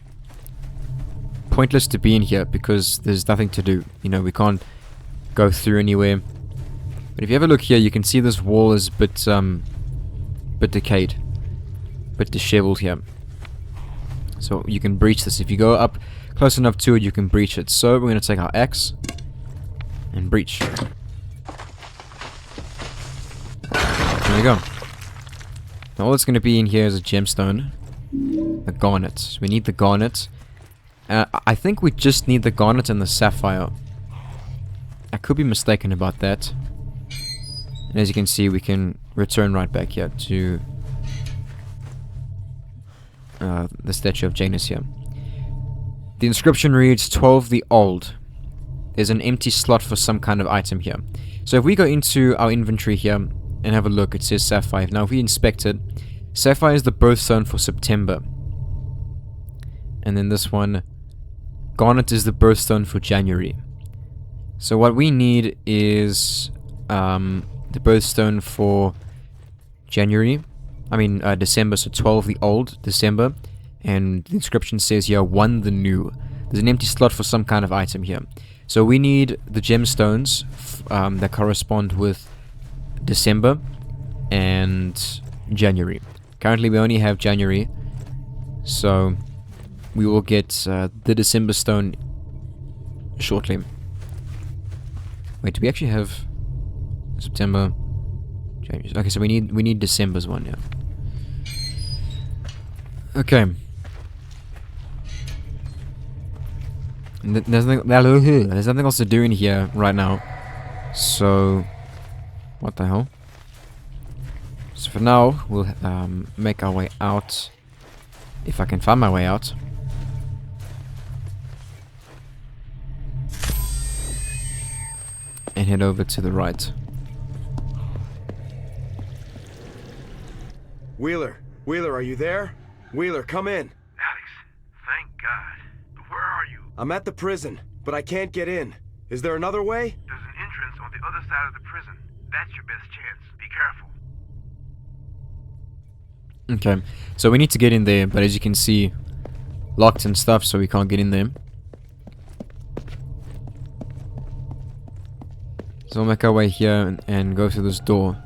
pointless to be in here because there's nothing to do. You know, we can't go through anywhere. But if you have a look here, you can see this wall is a bit decayed, bit disheveled here. So you can breach this. If you go up close enough to it, you can breach it. So we're going to take our axe and breach. There we go. Now all that's going to be in here is a gemstone. The garnet. So we need the garnet. I think we just need the garnet and the sapphire. I could be mistaken about that. And as you can see, we can return right back here to the statue of Janus here. The inscription reads 12 the Old. There's an empty slot for some kind of item here. So if we go into our inventory here and have a look. It says Sapphire. Now if we inspect it, Sapphire is the birthstone for September. And then this one, Garnet is the birthstone for January. So what we need is the birthstone for January. December, so 12 the old, December. And the inscription says here, 1 the new. There's an empty slot for some kind of item here. So we need the gemstones that correspond with December and January. Currently we only have January. So we will get the December stone shortly. Wait, do we actually have September, January? Okay, so we need December's one, yeah. Okay. And there's nothing else to do in here right now. So, what the hell? So for now, we'll make our way out. If I can find my way out. And head over to the right. Wheeler, are you there? Wheeler, come in. Alex, thank God. Where are you? I'm at the prison, but I can't get in. Is there another way? There's an entrance on the other side of the prison. That's your best chance. Be careful. Okay, so we need to get in there, but as you can see, locked and stuff, so we can't get in there. So we'll make our way here and go through this door.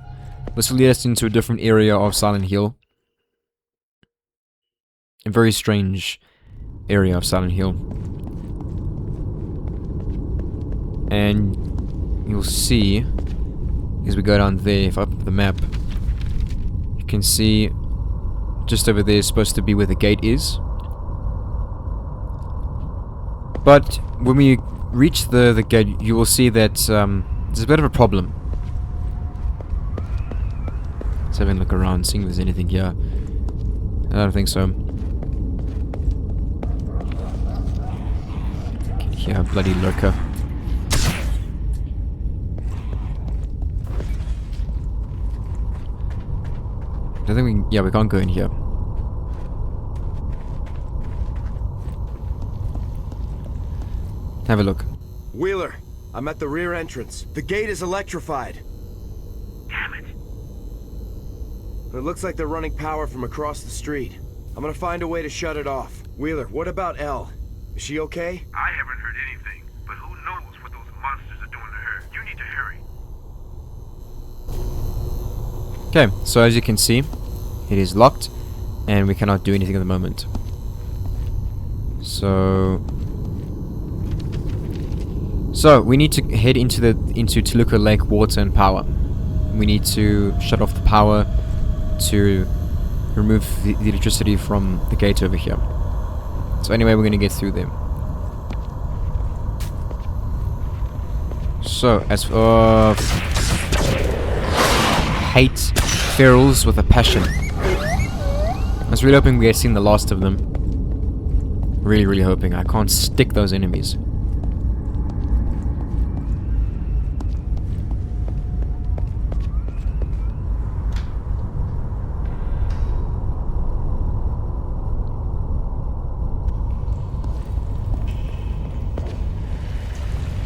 This will lead us into a different area of Silent Hill. A very strange area of Silent Hill. And you'll see, as we go down there, if I up the map, you can see just over there is supposed to be where the gate is. But when we reach the gate, you will see that there's a bit of a problem. Let's have a look around, seeing if there's anything here. I don't think so. Yeah, bloody lurker. I think we can't go in here. Have a look. Wheeler, I'm at the rear entrance. The gate is electrified. Damn it. It looks like they're running power from across the street. I'm gonna find a way to shut it off. Wheeler, what about Elle? Is she okay? I haven't heard anything, but who knows what those monsters are doing to her. You need to hurry. Okay, so as you can see, it is locked, and we cannot do anything at the moment. So we need to head into Toluca Lake water and power. We need to shut off the power to remove the electricity from the gate over here. So anyway, we're gonna get through them. So as hate ferals with a passion. I was really hoping we had seen the last of them. Really hoping. I can't stick those enemies.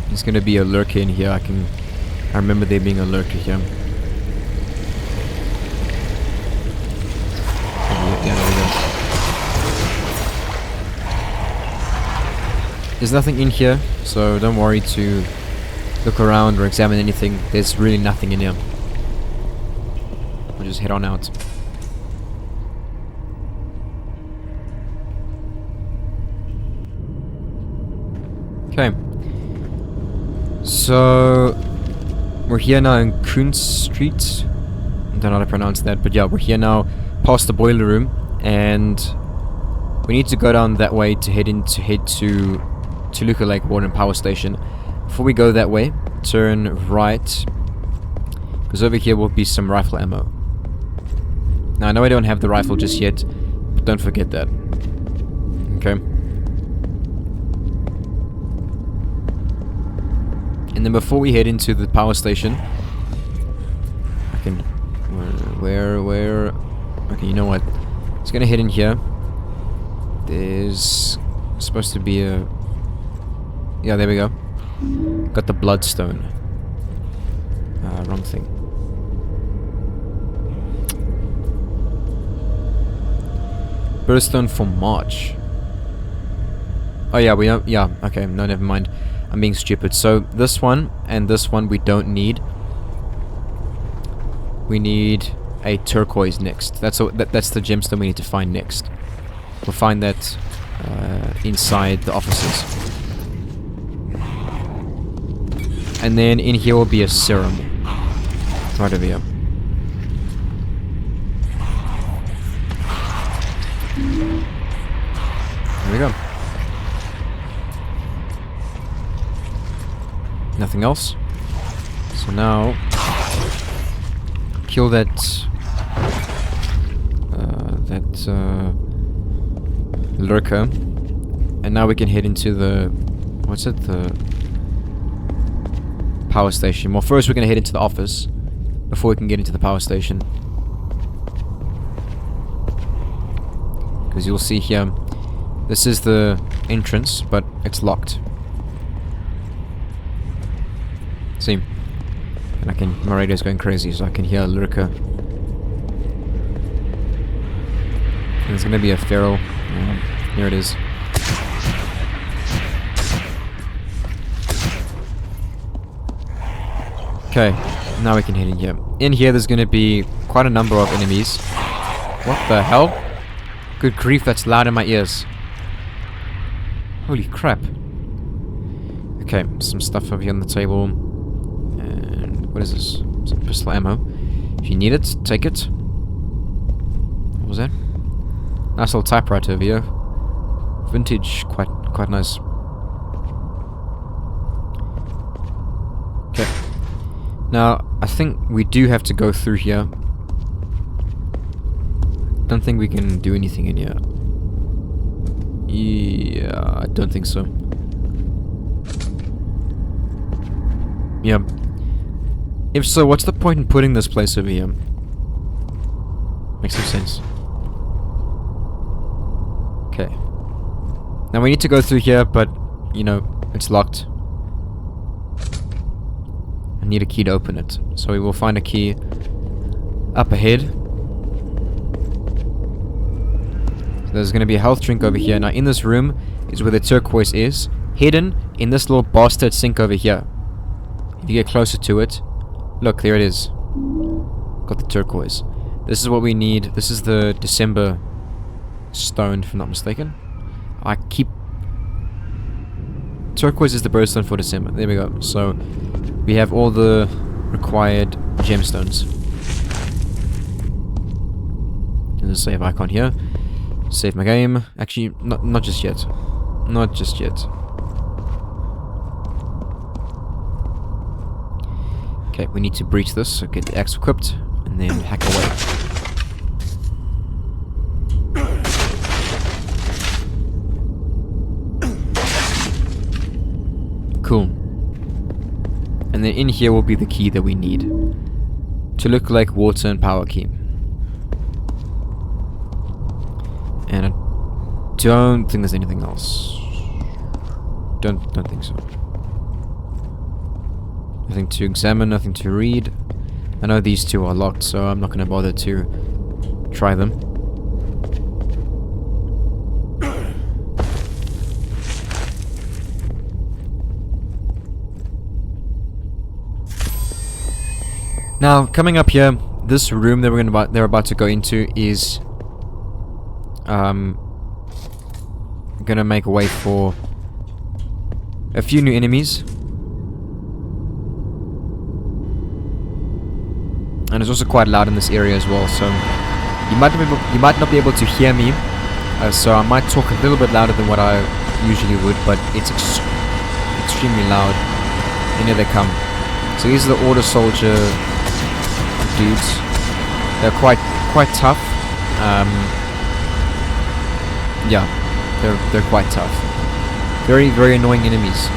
There's gonna be a lurker in here. I remember there being a lurker here. Yeah, there we go. There's nothing in here, so don't worry to look around or examine anything. There's really nothing in here. We'll just head on out. Okay. So we're here now in Kuhn Street. I don't know how to pronounce that, but yeah, we're here now past the boiler room, and we need to go down that way to head to Toluca Lake Water and Power Station. Before we go that way, turn right, because over here will be some rifle ammo. Now I know I don't have the rifle just yet, but don't forget that. Okay. And then before we head into the power station, I can Where? Okay, you know what? It's gonna head in here. There's supposed to be a... Yeah, there we go. Got the bloodstone. Wrong thing. Bloodstone for March. Oh yeah, we don't... Yeah, okay, no, never mind. I'm being stupid. So, this one and this one we don't need. We need a turquoise next. That's the gemstone we need to find next. We'll find that inside the offices. And then in here will be a serum. Right over here. There we go. Nothing else. So now... kill that... lurker. And now we can head into the... what's it? The... power station. Well, first we're gonna head into the office before we can get into the power station. Because you'll see here, this is the entrance, but it's locked. See? And my radio's going crazy, so I can hear a lurker. And there's gonna be a feral. Here it is. Okay, now we can head in here. In here there's gonna be quite a number of enemies. What the hell? Good grief, that's loud in my ears. Holy crap. Okay, some stuff over here on the table. And what is this? Some pistol ammo. If you need it, take it. What was that? Nice little typewriter over here. Vintage, quite nice. Okay. Now, I think we do have to go through here. Don't think we can do anything in here. Yeah, I don't think so. Yeah. If so, what's the point in putting this place over here? Makes no sense. Okay. Now we need to go through here, but, you know, it's locked. I need a key to open it. So we will find a key up ahead. So there's going to be a health drink over here. Now in this room is where the turquoise is. Hidden in this little bastard sink over here. If you get closer to it. Look, there it is. Got the turquoise. This is what we need. This is the December stone, if I'm not mistaken. I keep... turquoise is the birthstone for December. There we go. So... we have all the required gemstones. There's a save icon here. Save my game. Actually, not just yet. Not just yet. Okay, we need to breach this, so get the axe equipped, and then hack away. Cool. And then in here will be the key that we need to look like water and power key. And I don't think there's anything else. Don't think so. Nothing to examine, nothing to read. I know these two are locked, so I'm not going to bother to try them. Now, coming up here, this room that they're about to go into is gonna make way for a few new enemies. And it's also quite loud in this area as well, so you might not be able to hear me. So I might talk a little bit louder than what I usually would, but it's extremely loud. And here they come. So these are the Order Soldier dudes. They're quite tough. Yeah, they're quite tough. Very annoying enemies.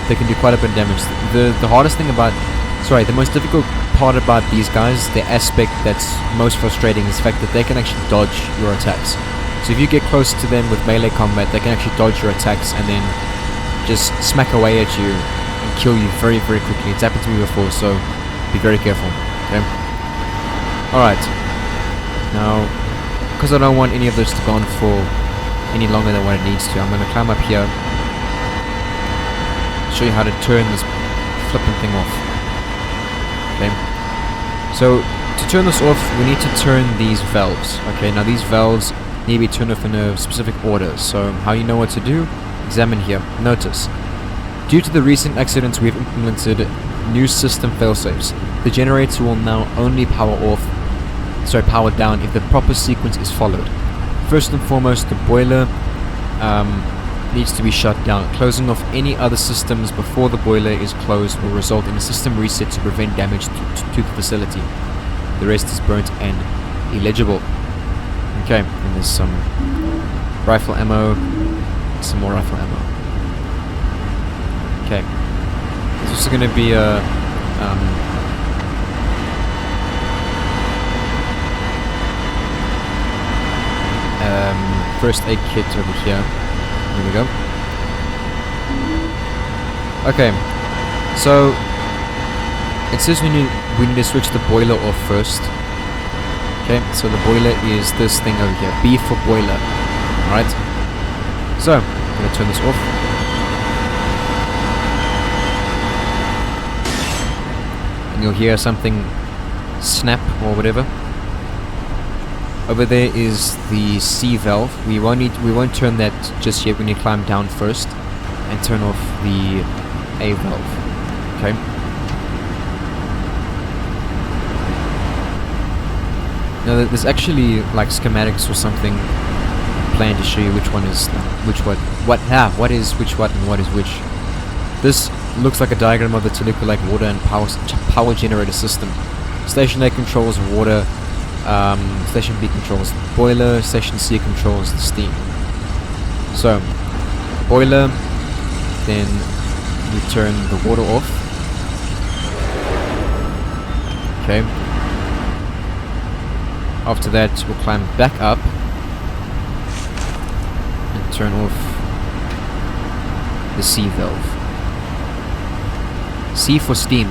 They can do quite a bit of damage. The hardest thing about Sorry, the most difficult part about these guys, the aspect that's most frustrating, is the fact that they can actually dodge your attacks. So if you get close to them with melee combat, they can actually dodge your attacks and then just smack away at you and kill you very, very quickly. It's happened to me before, so be very careful. Okay? Alright. Now, because I don't want any of this to go on for any longer than what it needs to, I'm going to climb up here, show you how to turn this flipping thing off. Okay, so to turn this off, we need to turn these valves. Okay, now these valves need to be turned off in a specific order. So how you know what to do? Examine here. Notice, due to the recent accidents, we've implemented new system failsafes. The generator will now only power down if the proper sequence is followed. First and foremost, the boiler needs to be shut down. Closing off any other systems before the boiler is closed will result in a system reset to prevent damage to the facility. The rest is burnt and illegible. Okay, and there's some rifle ammo, some more rifle ammo. Okay, there's also going to be a first aid kit over here. Here we go. Okay, so it says we need to switch the boiler off first. Okay, so the boiler is this thing over here, B for boiler. Alright, so I'm gonna turn this off. And you'll hear something snap or whatever. Over there is the C valve. We won't turn that just yet. We need to climb down first and turn off the A valve. Okay. Now there's actually like schematics or something planned to show you which one is what is which what and what is which. This looks like a diagram of the Toluca water and power generator system. Station A controls water. Station B controls the boiler, Station C controls the steam. So, boiler, then we turn the water off. Okay. After that, we'll climb back up and turn off the C valve. C for steam.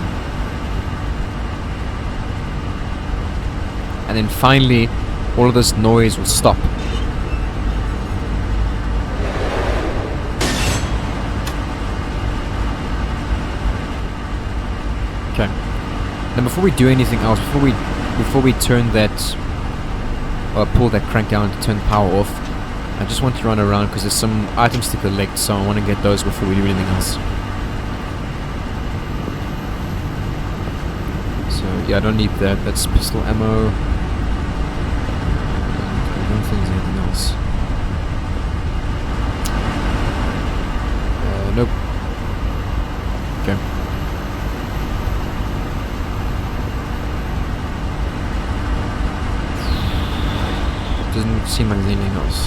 And then finally, all of this noise will stop. Okay. Then before we do anything else, before we turn that, or pull that crank down to turn the power off, I just want to run around because there's some items to collect, so I want to get those before we do anything else. So yeah, I don't need that. That's pistol ammo. I don't think there's anything else. Nope. Okay. Doesn't seem like there's anything else.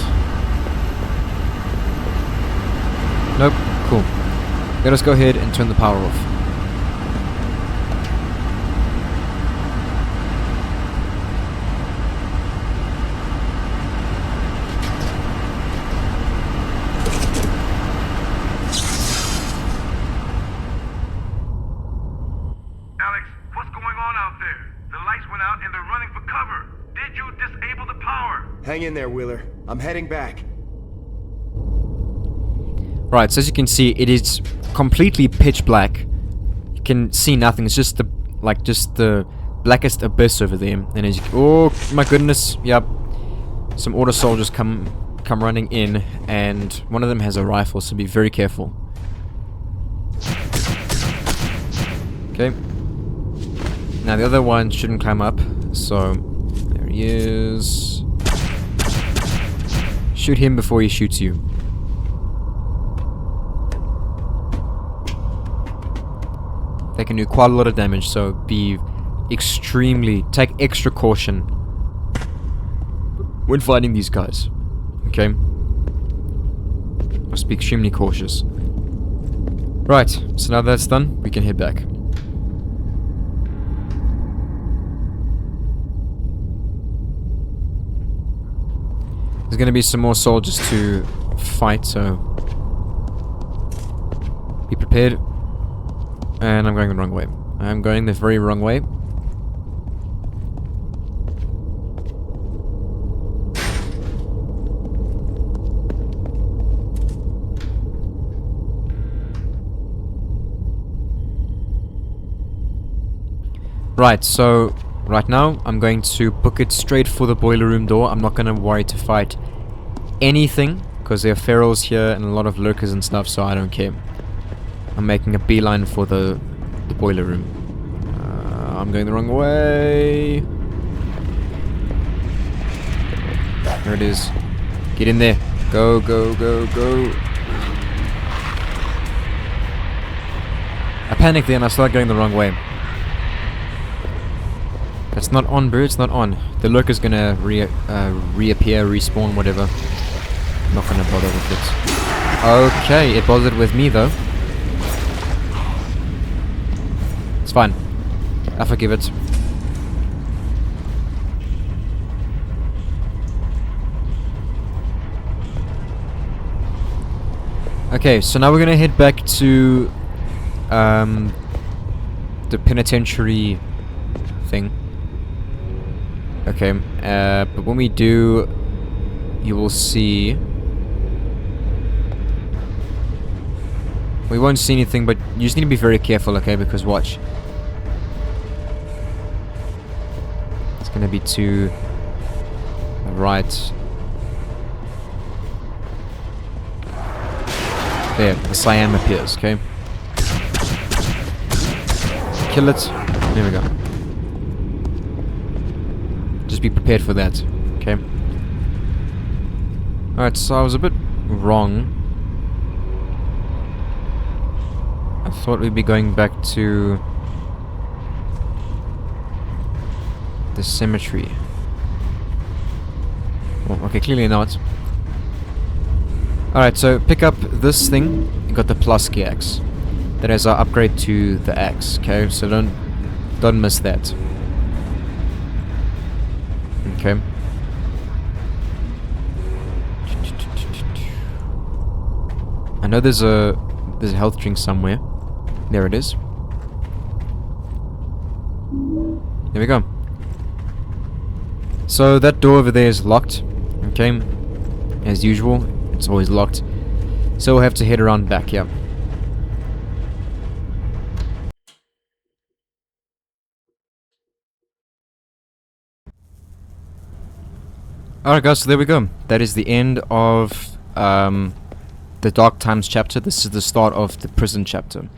Nope. Cool. Let us go ahead and turn the power off. Hang in there, Wheeler. I'm heading back. Right, so as you can see, it is completely pitch black. You can see nothing. It's just the blackest abyss over there. And as you oh my goodness, yep. Some auto soldiers come running in, and one of them has a rifle, so be very careful. Okay. Now the other one shouldn't climb up, so there he is. Shoot him before he shoots you. They can do quite a lot of damage, so take extra caution when fighting these guys. Okay? Must be extremely cautious. Right, so now that's done, we can head back. There's gonna be some more soldiers to fight, so be prepared. And I'm going the wrong way. I'm going the very wrong way. Right, so right now I'm going to book it straight for the boiler room door. I'm not going to worry to fight anything because there are ferals here and a lot of lurkers and stuff, so I don't care. I'm making a beeline for the boiler room. I'm going the wrong way. There it is. Get in there. Go, go, go, go. I panicked there and I started going the wrong way. That's not on, bro. It's not on. The lurker's gonna reappear, respawn, whatever. I'm not gonna bother with it. Okay, it bothered with me though. It's fine. I forgive it. Okay, so now we're gonna head back to the penitentiary thing. Okay, but when we do, you will see... We won't see anything, but you just need to be very careful, okay? Because watch. It's gonna be to the right. There, the cyan appears, okay? Kill it. There we go. Just be prepared for that, okay? Alright, so I was a bit wrong. I thought we'd be going back to the cemetery. Well, okay, clearly not. Alright, so pick up this thing. You got the Pulaski axe. That is our upgrade to the axe, okay? So don't miss that. Okay. I know there's a health drink somewhere. There it is. There we go. So that door over there is locked. Okay. As usual, it's always locked. So we'll have to head around back, yeah. Alright guys, so there we go. That is the end of the Dark Times chapter. This is the start of the prison chapter.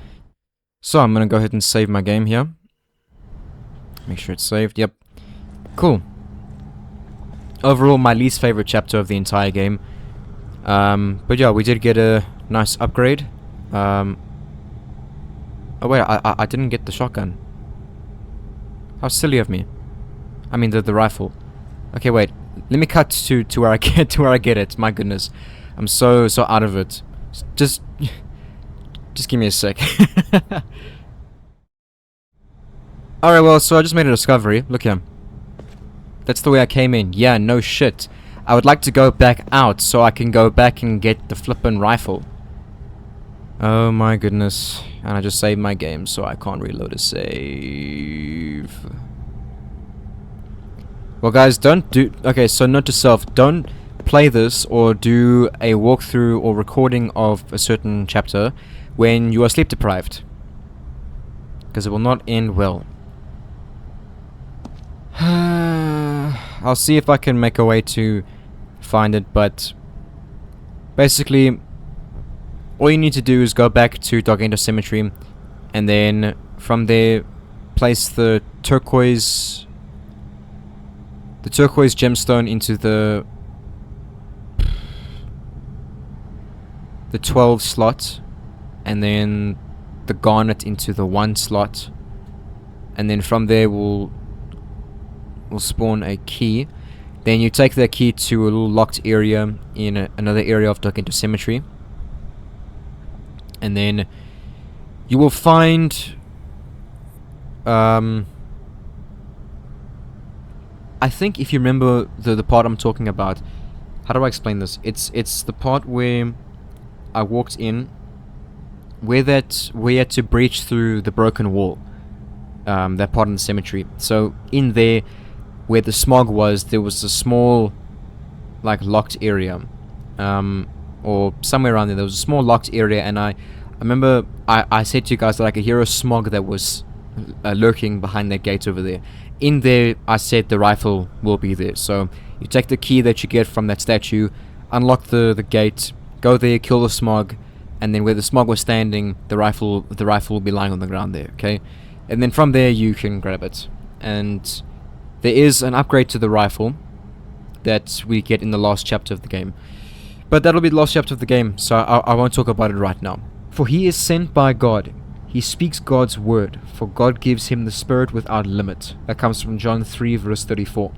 So I'm gonna go ahead and save my game here. Make sure it's saved. Yep. Cool. Overall, my least favorite chapter of the entire game. But yeah, we did get a nice upgrade. Oh wait, I didn't get the shotgun. How silly of me. I mean the rifle. Okay, wait. Let me cut to where I get it. My goodness, I'm so out of it. Just give me a sec. Alright, well, so I just made a discovery. Look here. That's the way I came in. Yeah, no shit. I would like to go back out so I can go back and get the flippin' rifle. Oh my goodness. And I just saved my game, so I can't reload a save. Well guys, don't do... Okay, so note to self, don't play this or do a walkthrough or recording of a certain chapter when you are sleep deprived. Because it will not end well. I'll see if I can make a way to find it, but... Basically, all you need to do is go back to Dogendo Cemetery and then from there place the turquoise gemstone into the 12 slot, and then the garnet into the 1 slot, and then from there we'll spawn a key. Then you take that key to a little locked area in another area of Dogendo Cemetery, and then you will find I think if you remember the part I'm talking about, How do I explain this? It's the part where I walked in, where we had to breach through the broken wall. That part in the cemetery. So in there, where the smog was, there was a small, like, locked area, or somewhere around there. There was a small locked area, and I remember I said to you guys that I could hear a smog that was lurking behind that gate over there. In there, I said the rifle will be there. So you take the key that you get from that statue, unlock the gate, go there, kill the smog, and then where the smog was standing, the rifle will be lying on the ground there. Okay, and then from there you can grab it. And there is an upgrade to the rifle that we get in the last chapter of the game. But that'll be the last chapter of the game, so I won't talk about it right now. For he is sent by God. He speaks God's word, for God gives him the Spirit without limit. That comes from John 3 verse 34.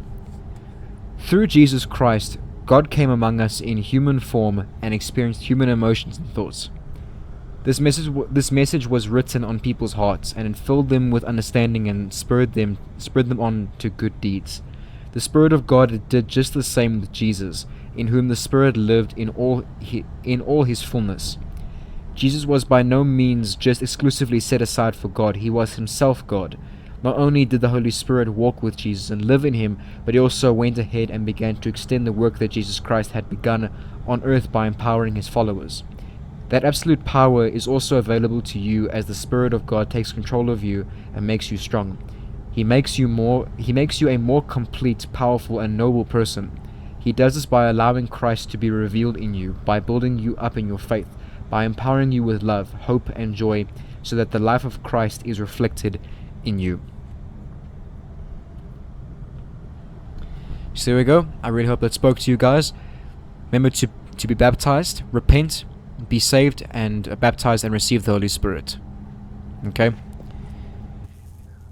Through Jesus Christ, God came among us in human form and experienced human emotions and thoughts. This message was written on people's hearts, and it filled them with understanding and spurred them on to good deeds. The Spirit of God did just the same with Jesus, in whom the Spirit lived in all his fullness. Jesus was by no means just exclusively set aside for God. He was himself God. Not only did the Holy Spirit walk with Jesus and live in him, but he also went ahead and began to extend the work that Jesus Christ had begun on earth by empowering his followers. That absolute power is also available to you as the Spirit of God takes control of you and makes you strong. He makes you a more complete, powerful, and noble person. He does this by allowing Christ to be revealed in you, by building you up in your faith, by empowering you with love, hope, and joy, so that the life of Christ is reflected in you. So there we go. I really hope that spoke to you guys. Remember to be baptized, repent, be saved, and baptized and receive the Holy Spirit. Okay?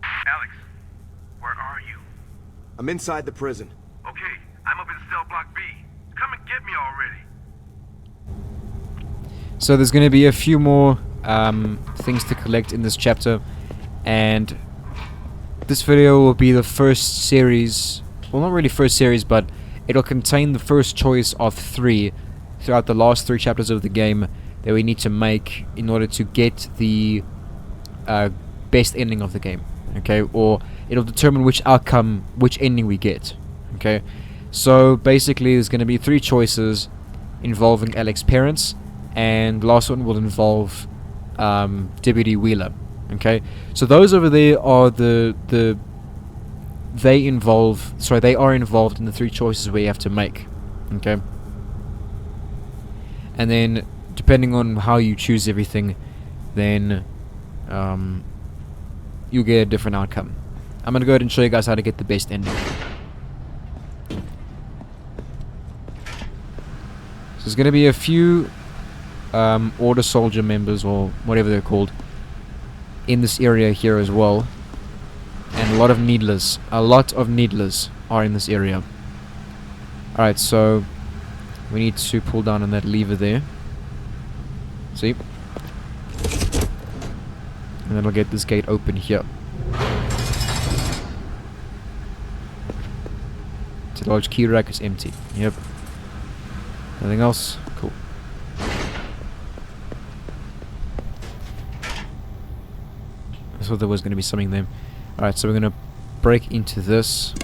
Alex, where are you? I'm inside the prison. Okay, I'm up in cell block B. Come and get me already. So there's going to be a few more things to collect in this chapter, and this video will be the first series, well, not really first series, but it'll contain the first choice of 3 throughout the last 3 chapters of the game that we need to make in order to get the best ending of the game. Okay, or it'll determine which outcome, which ending we get. Okay, so basically there's going to be 3 choices involving Alex's parents, and the last one will involve Deputy Wheeler. Okay, so those over there are they are involved in the 3 choices we have to make. Okay, and then depending on how you choose everything, then you'll get a different outcome. I'm gonna go ahead and show you guys how to get the best ending. So there's gonna be a few order soldier members, or whatever they're called, in this area here as well, and a lot of needlers are in this area. Alright, so we need to pull down on that lever there, see, and that'll get this gate open here. The large key rack is empty. Yep. Nothing else? Cool. I thought there was going to be something there. Alright, so we're going to break into this.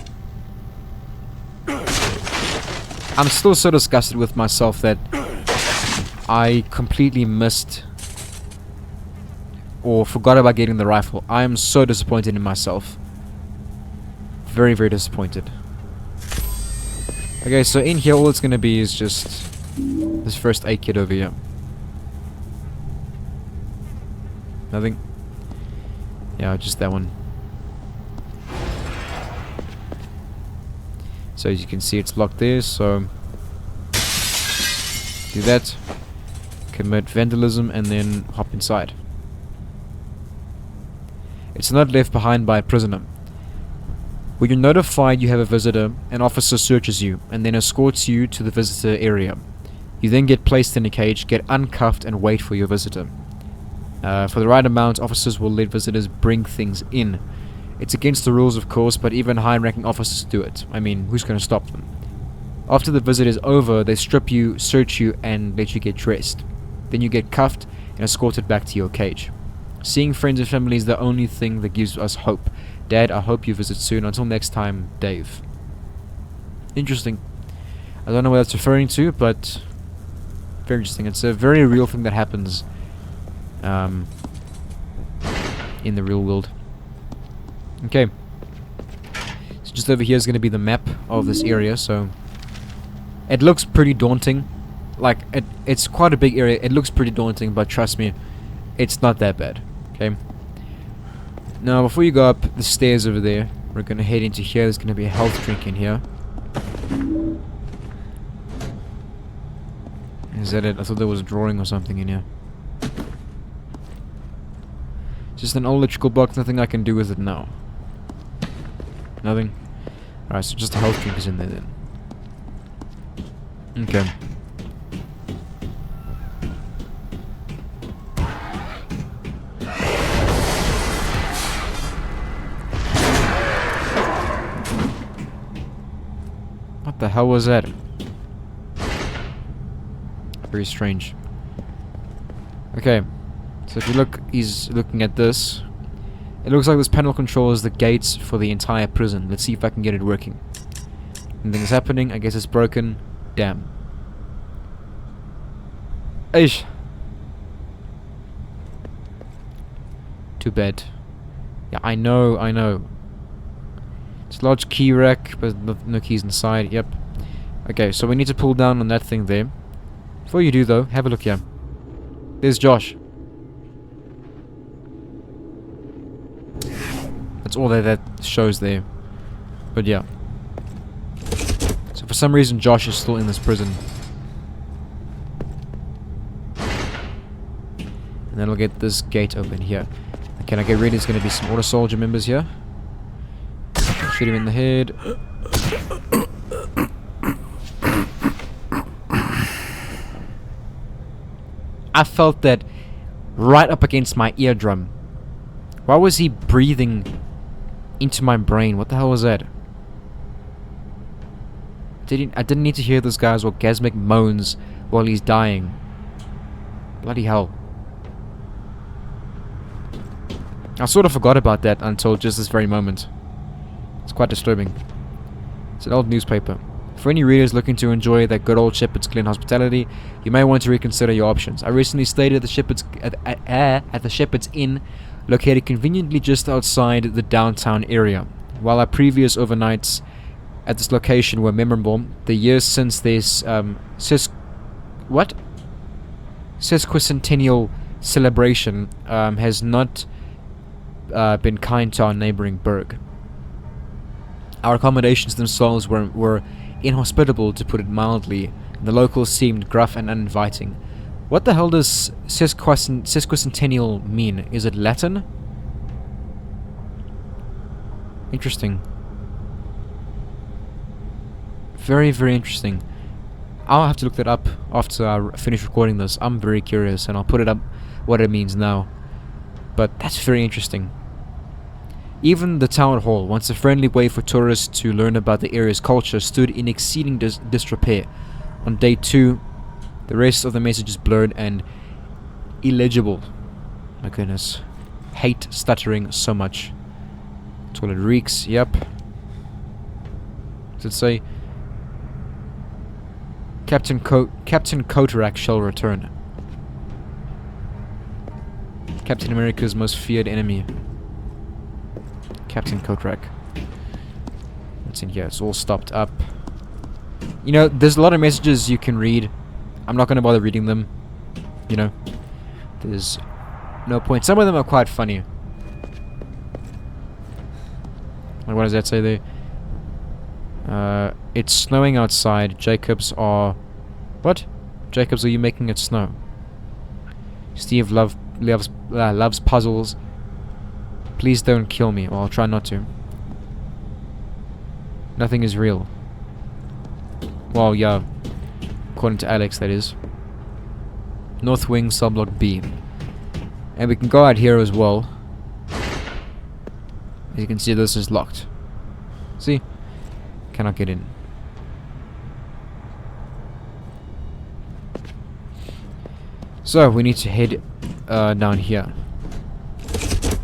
I'm still so disgusted with myself that I completely missed or forgot about getting the rifle. I am so disappointed in myself. Very, very disappointed. Okay, so in here all it's going to be is just this first aid kit over here. Nothing? Yeah, just that one. So as you can see, it's locked there, so do that, commit vandalism, and then hop inside. It's not left behind by a prisoner. When you're notified you have a visitor, an officer searches you and then escorts you to the visitor area. You then get placed in a cage, get uncuffed, and wait for your visitor. For the right amount, officers will let visitors bring things in. It's against the rules, of course, but even high-ranking officers do it. I mean, who's going to stop them? After the visit is over, they strip you, search you, and let you get dressed. Then you get cuffed and escorted back to your cage. Seeing friends and family is the only thing that gives us hope. Dad, I hope you visit soon. Until next time, Dave. Interesting. I don't know what that's referring to, but very interesting. It's a very real thing that happens in the real world. Okay. So just over here is going to be the map of this area, so it looks pretty daunting. Like, it's quite a big area. It looks pretty daunting, but trust me, it's not that bad. Okay. Now, before you go up the stairs over there, we're going to head into here. There's going to be a health drink in here. Is that it? I thought there was a drawing or something in here. Just an old electrical box. Nothing I can do with it now. Nothing? Alright, so just a health drink is in there then. Okay. What the hell was that? Very strange. Okay. So if you look, he's looking at this. It looks like this panel controls the gates for the entire prison. Let's see if I can get it working. Nothing's happening. I guess it's broken. Damn. Eish. Too bad. Yeah, I know. It's a large key rack, but no keys inside. Yep. Okay, so we need to pull down on that thing there. Before you do, though, have a look here. There's Josh. That's all that shows there. But yeah. So for some reason, Josh is still in this prison. And then I'll get this gate open here. Can I get ready? There's going to be some Order Soldier members here. Shoot him in the head. I felt that right up against my eardrum. Why was he breathing into my brain? What the hell was that? I didn't need to hear this guy's orgasmic moans while he's dying. Bloody hell. I sort of forgot about that until just this very moment. It's quite disturbing. It's an old newspaper. For any readers looking to enjoy that good old Shepherd's Glen hospitality, you may want to reconsider your options. I recently stayed at the Shepherd's Inn, located conveniently just outside the downtown area. While our previous overnights at this location were memorable, the years since this sesquicentennial celebration has not been kind to our neighboring burg. Our accommodations themselves were inhospitable, to put it mildly, and the locals seemed gruff and uninviting. What the hell does sesquicentennial mean? Is it Latin? Interesting. Very, very interesting. I'll have to look that up after I finish recording this. I'm very curious, and I'll put it up what it means now. But that's very interesting. Even the town hall, once a friendly way for tourists to learn about the area's culture, stood in exceeding disrepair. On day 2, the rest of the message is blurred and illegible. My goodness. Hate stuttering so much. Toilet reeks, yep. Does it say? Captain Kotarak shall return. Captain America's most feared enemy. Captain Kotarak. What's in here? It's all stopped up. You know, there's a lot of messages you can read. I'm not going to bother reading them. You know, there's no point. Some of them are quite funny. Like, what does that say there? It's snowing outside. Jacobs are... What? Jacobs, are you making it snow? Steve loves puzzles. Please don't kill me. Well, I'll try not to. Nothing is real. Well, yeah. According to Alex, that is. North Wing, Subblock B. And we can go out here as well. As you can see, this is locked. See? Cannot get in. So, we need to head down here.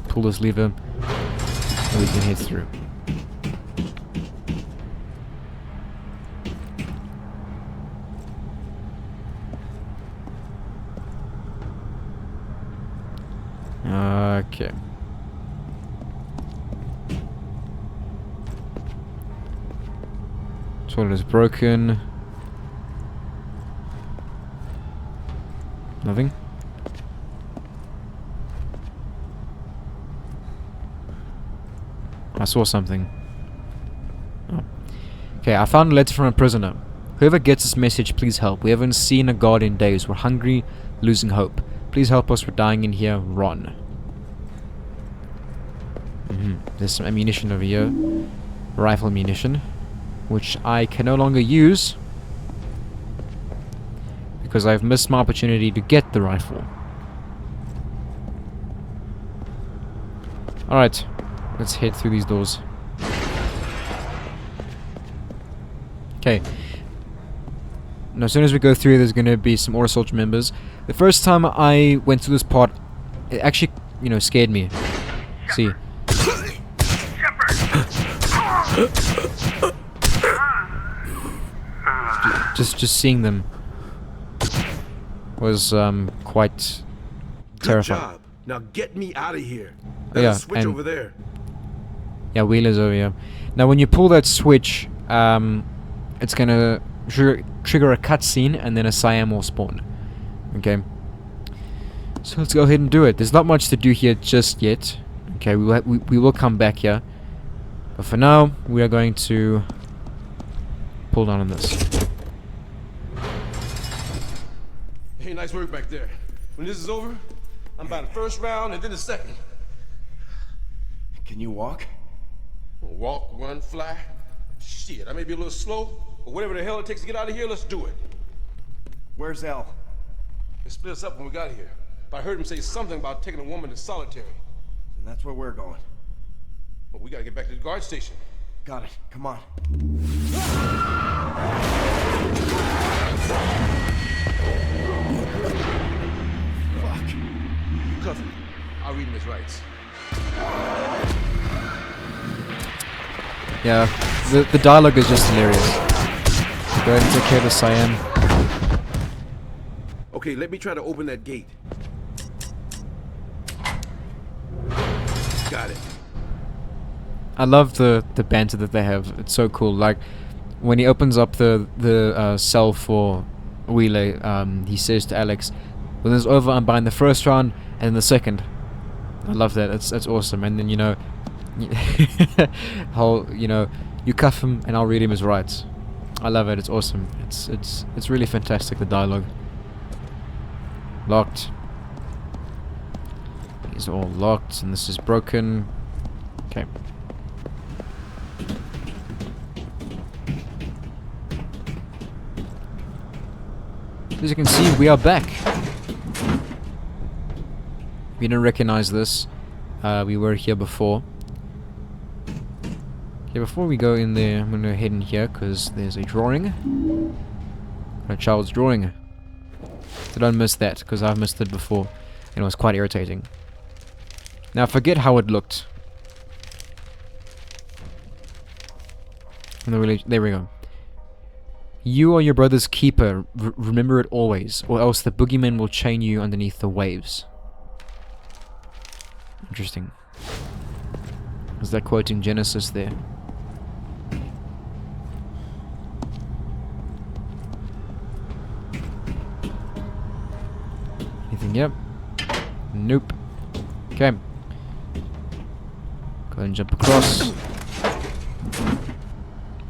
Pull this lever, and we can head through. Okay. Toilet is broken. Nothing. I saw something. Oh. Okay, I found a letter from a prisoner. Whoever gets this message, please help. We haven't seen a guard in days. We're hungry, losing hope. Please help us. We're dying in here. Ron. There's some ammunition over here. Rifle ammunition. Which I can no longer use. Because I've missed my opportunity to get the rifle. Alright. Let's head through these doors. Okay. Now, as soon as we go through, there's going to be some Order Soldier members. The first time I went through this part, it actually, you know, scared me. See. Just seeing them was quite terrifying. Good job. Now get me out of here. Oh, yeah, switch over there. Yeah, Wheeler's over here. Now, when you pull that switch, it's gonna trigger a cutscene, and then a Siam will spawn. Okay. So let's go ahead and do it. There's not much to do here just yet. Okay, we will come back here. But for now, we are going to pull down on this. Hey, nice work back there. When this is over, I'm by the first round and then the second. Can you walk? Walk, run, fly. Shit, I may be a little slow, but whatever the hell it takes to get out of here, let's do it. Where's Elle? They split us up when we got here. But I heard him say something about taking a woman to solitary. And that's where we're going. But we gotta get back to the guard station. Got it. Come on. Fuck. You cuff him. I'll read him his rights. Yeah, the dialogue is just hilarious. So go ahead and take care of the Siam. Okay, let me try to open that gate. Got it. I love the banter that they have. It's so cool. Like when he opens up the cell for Wheeler, he says to Alex, "When it's over, I'm buying the first round and the second." I love that. That's awesome. And then, you know, how, you know, you cuff him and I'll read him his rights. I love it. It's awesome. It's really fantastic, the dialogue. Locked. These are all locked, and this is broken. Okay. As you can see, we are back. If you don't recognize this, we were here before. Okay, before we go in there, I'm going to head in here because there's a drawing. A child's drawing. So don't miss that, because I've missed it before and it was quite irritating. Now forget how it looked. There we go. You are your brother's keeper. Remember it always, or else the boogeyman will chain you underneath the waves. Interesting. Is that quoting Genesis there? Anything? Yep. Nope. Okay. Go ahead and jump across.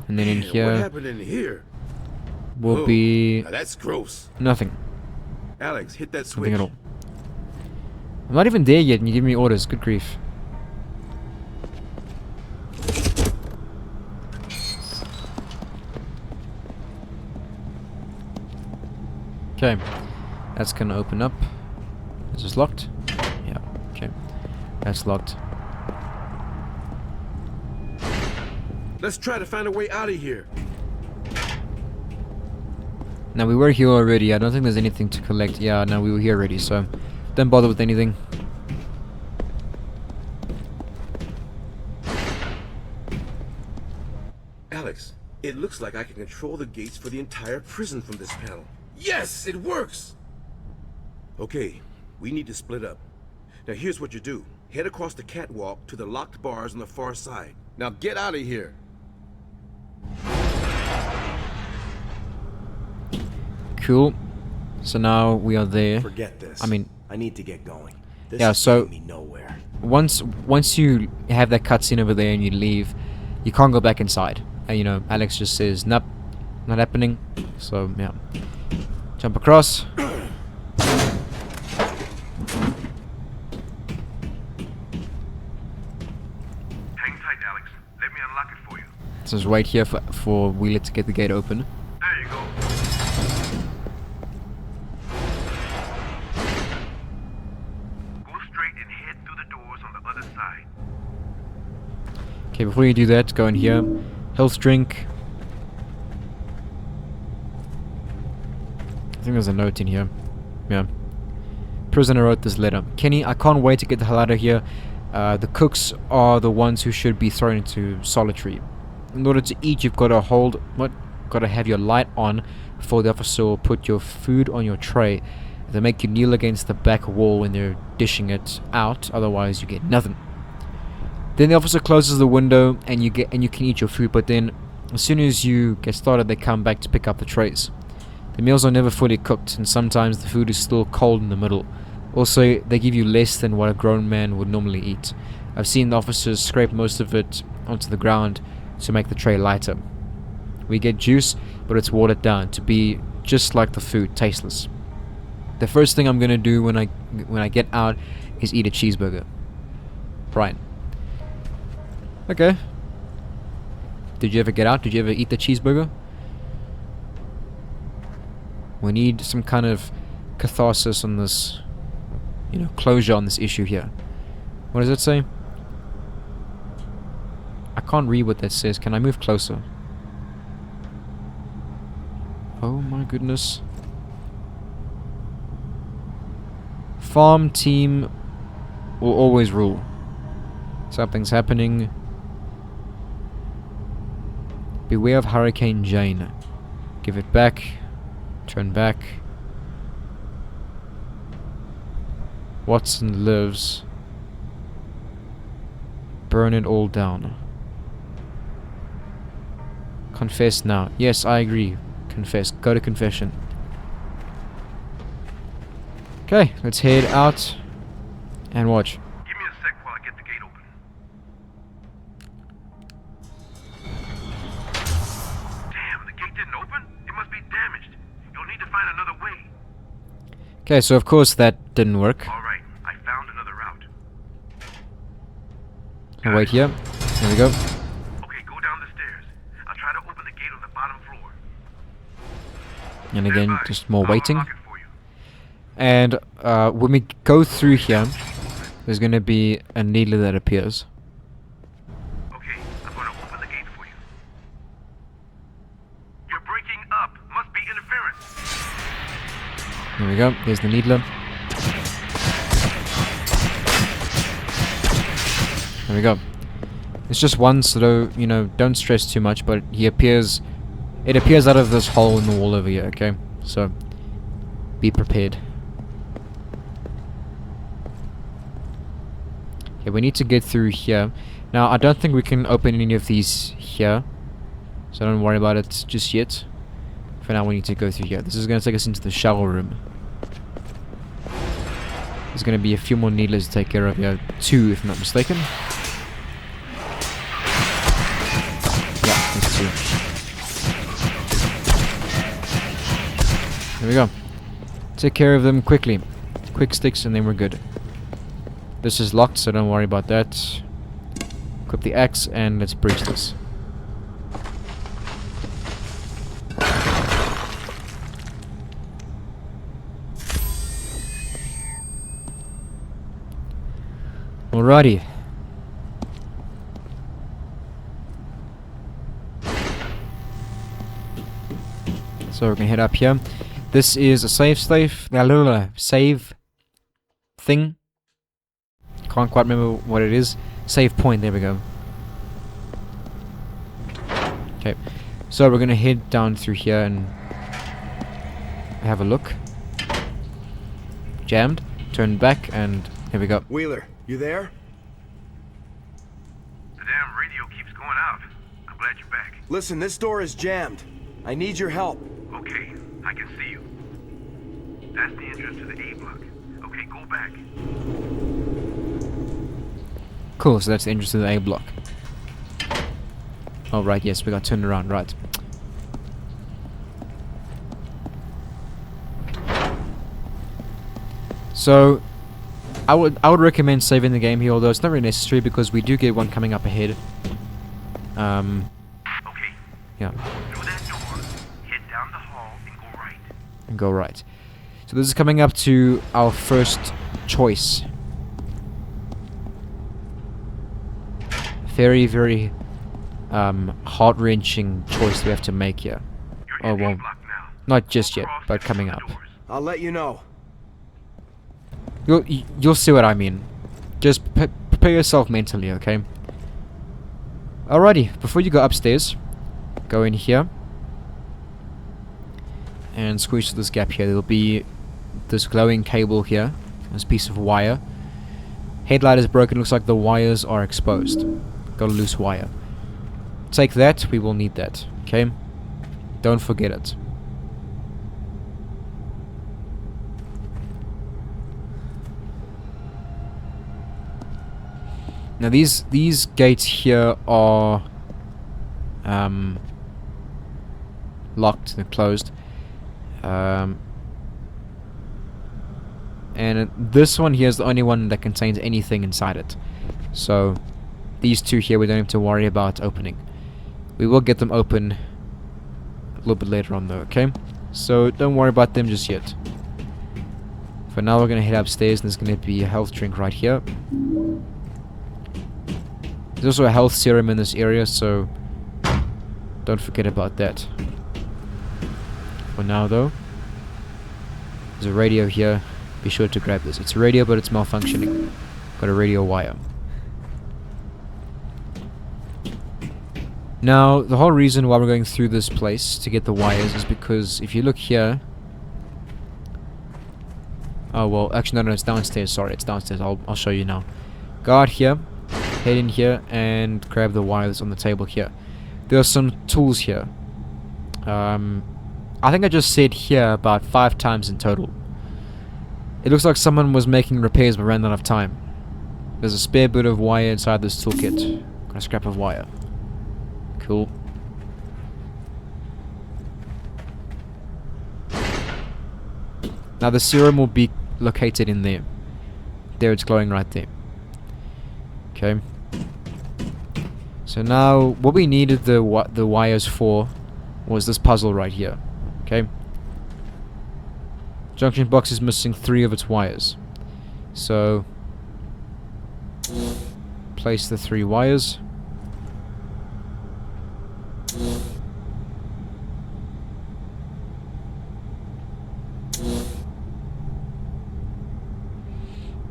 And then in here. What happened in here? Will be now that's gross. Nothing. Alex, hit that switch. Nothing at all. I'm not even there yet and you give me orders. Good grief. Okay. That's gonna open up. Is this locked? Yeah. Okay. That's locked. Let's try to find a way out of here. Now, we were here already. I don't think there's anything to collect. Yeah, no, we were here already, so don't bother with anything. Alex, it looks like I can control the gates for the entire prison from this panel. Yes, it works! Okay, we need to split up. Now here's what you do. Head across the catwalk to the locked bars on the far side. Now get out of here! Cool. So now we are there. Forget this. I mean, I need to get going. This yeah, is so getting me nowhere. once you have that cutscene over there and you leave, you can't go back inside. And you know, Alex just says, nope, not happening. So yeah, jump across. Hang tight, Alex. Let me unlock it for you. So just wait here for Wheeler to get the gate open. There you go. Go straight and head through the doors on the other side. Okay, before you do that, go in here. Health drink. I think there's a note in here. Yeah. Prisoner wrote this letter. Kenny, I can't wait to get the hell out of here. The cooks are the ones who should be thrown into solitary. In order to eat, you've got to got to have your light on before the officer will put your food on your tray. They make you kneel against the back wall when they're dishing it out, otherwise you get nothing. Then the officer closes the window and you can eat your food, but then as soon as you get started, they come back to pick up the trays. The meals are never fully cooked, and sometimes the food is still cold in the middle. Also, they give you less than what a grown man would normally eat. I've seen the officers scrape most of it onto the ground to make the tray lighter. We get juice, but it's watered down to be just like the food, tasteless. The first thing I'm gonna do when I get out is eat a cheeseburger. Right. Okay. Did you ever get out? Did you ever eat the cheeseburger? We need some kind of catharsis on this, you know, closure on this issue here. What does it say? I can't read what that says. Can I move closer? Oh my goodness. Farm team will always rule. Something's happening. Beware of Hurricane Jane. Give it back. Turn back. Watson lives. Burn it all down. Confess now. Yes, I agree. Confess. Go to confession. Okay, let's head out and watch. Give me a sec while I get the gate open. Damn, the gate didn't open? It must be damaged. You'll need to find another way. Okay, so of course that didn't work. Alright, I found another route. I'll wait here. There we go. Okay, go down the stairs. I'll try to open the gate on the bottom floor. And again, just more waiting. And when we go through here, there's going to be a needler that appears. Okay, I'm going to open the gate for you. You're breaking up. Must be interference. There we go. Here's the needler. There we go. It's just one, so you know, don't stress too much. But he appears. It appears out of this hole in the wall over here. Okay, so be prepared. Okay, we need to get through here. Now, I don't think we can open any of these here, so don't worry about it just yet. For now, we need to go through here. This is going to take us into the shower room. There's going to be a few more needlers to take care of here. 2, if I'm not mistaken. Yeah, there's 2. There we go. Take care of them quickly. Quick sticks and then we're good. This is locked, so don't worry about that. Equip the axe and let's breach this. Alrighty. So we're gonna head up here. This is a save save thing. Can't quite remember what it is. Save point, there we go. Okay, so we're gonna head down through here and have a look. Jammed, turn back, and here we go. Wheeler, you there? The damn radio keeps going out. I'm glad you're back. Listen, this door is jammed. I need your help. Okay, I can see you. That's the entrance to the A block. Okay, go back. Cool, so that's the entrance to the A block. Oh, right, yes, we got turned around, right. So, I would recommend saving the game here, although it's not really necessary because we do get one coming up ahead. Okay. Yeah. Through that door, head down the hall and go right. And go right. So this is coming up to our first choice. Very, very heart-wrenching choice we have to make here. Oh well, not just yet, but coming up. I'll let you know. You'll see what I mean. Just prepare yourself mentally, okay? Alrighty, before you go upstairs, go in here and squeeze through this gap here. There'll be this glowing cable here, this piece of wire. Headlight is broken, looks like the wires are exposed. Got a loose wire. Take that, we will need that, okay? Don't forget it. Now these gates here are locked, they're closed. And this one here is the only one that contains anything inside it. So these two here we don't have to worry about opening. We will get them open a little bit later on though, okay? So don't worry about them just yet. For now we're gonna head upstairs and there's gonna be a health drink right here. There's also a health serum in this area, so don't forget about that. For now though, there's a radio here. Be sure to grab this. It's a radio, but it's malfunctioning. Got a radio wire. Now, the whole reason why we're going through this place to get the wires is because if you look here... Oh, well, actually, no, it's downstairs. Sorry, it's downstairs. I'll show you now. Go out here, head in here, and grab the wires on the table here. There are some tools here. I think I just said here about 5 times in total. It looks like someone was making repairs but ran out of time. There's a spare bit of wire inside this toolkit. Got a scrap of wire. Cool. Now the serum will be located in there. There, it's glowing right there. Okay. So now, what we needed the wires for was this puzzle right here. Okay. Junction box is missing 3 of its wires. So, place the 3 wires.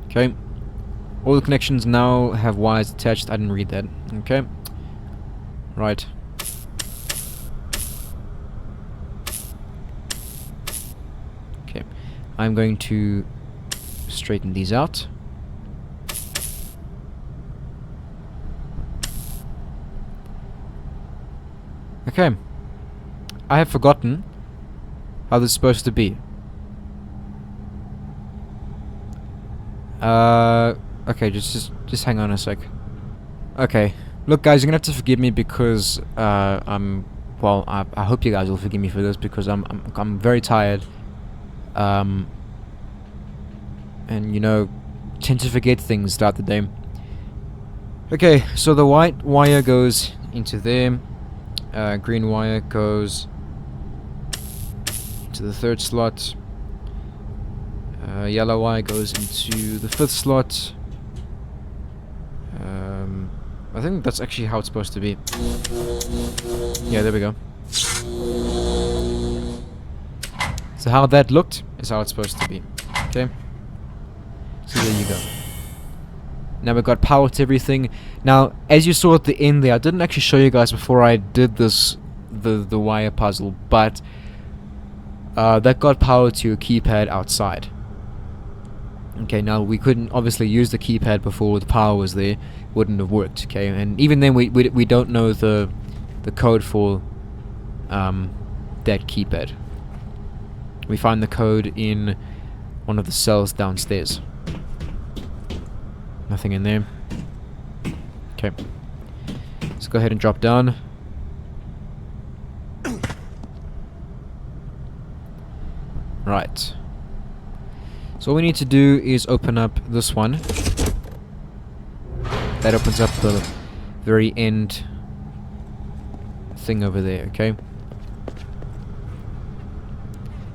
Okay. All the connections now have wires attached. I didn't read that. Okay. Right. Okay. I'm going to straighten these out. Okay. I have forgotten how this is supposed to be. Okay, just hang on a sec. Okay. Look, guys, you're gonna have to forgive me because well, I hope you guys will forgive me for this because I'm very tired. And you know, tend to forget things throughout the day. Okay, so the white wire goes into there. Green wire goes into the 3rd slot. Yellow wire goes into the 5th slot. I think that's actually how it's supposed to be. Yeah, there we go. So how that looked is how it's supposed to be. Okay? So there you go. Now we've got power to everything. Now, as you saw at the end there, I didn't actually show you guys before I did this, the wire puzzle, but that got power to a keypad outside. Okay, now we couldn't obviously use the keypad before the power was there. Wouldn't have worked, okay? And even then we don't know the code for that keypad. We find the code in one of the cells downstairs. Nothing in there. Okay. Let's go ahead and drop down. Right. So all we need to do is open up this one. That opens up the very end thing over there, okay?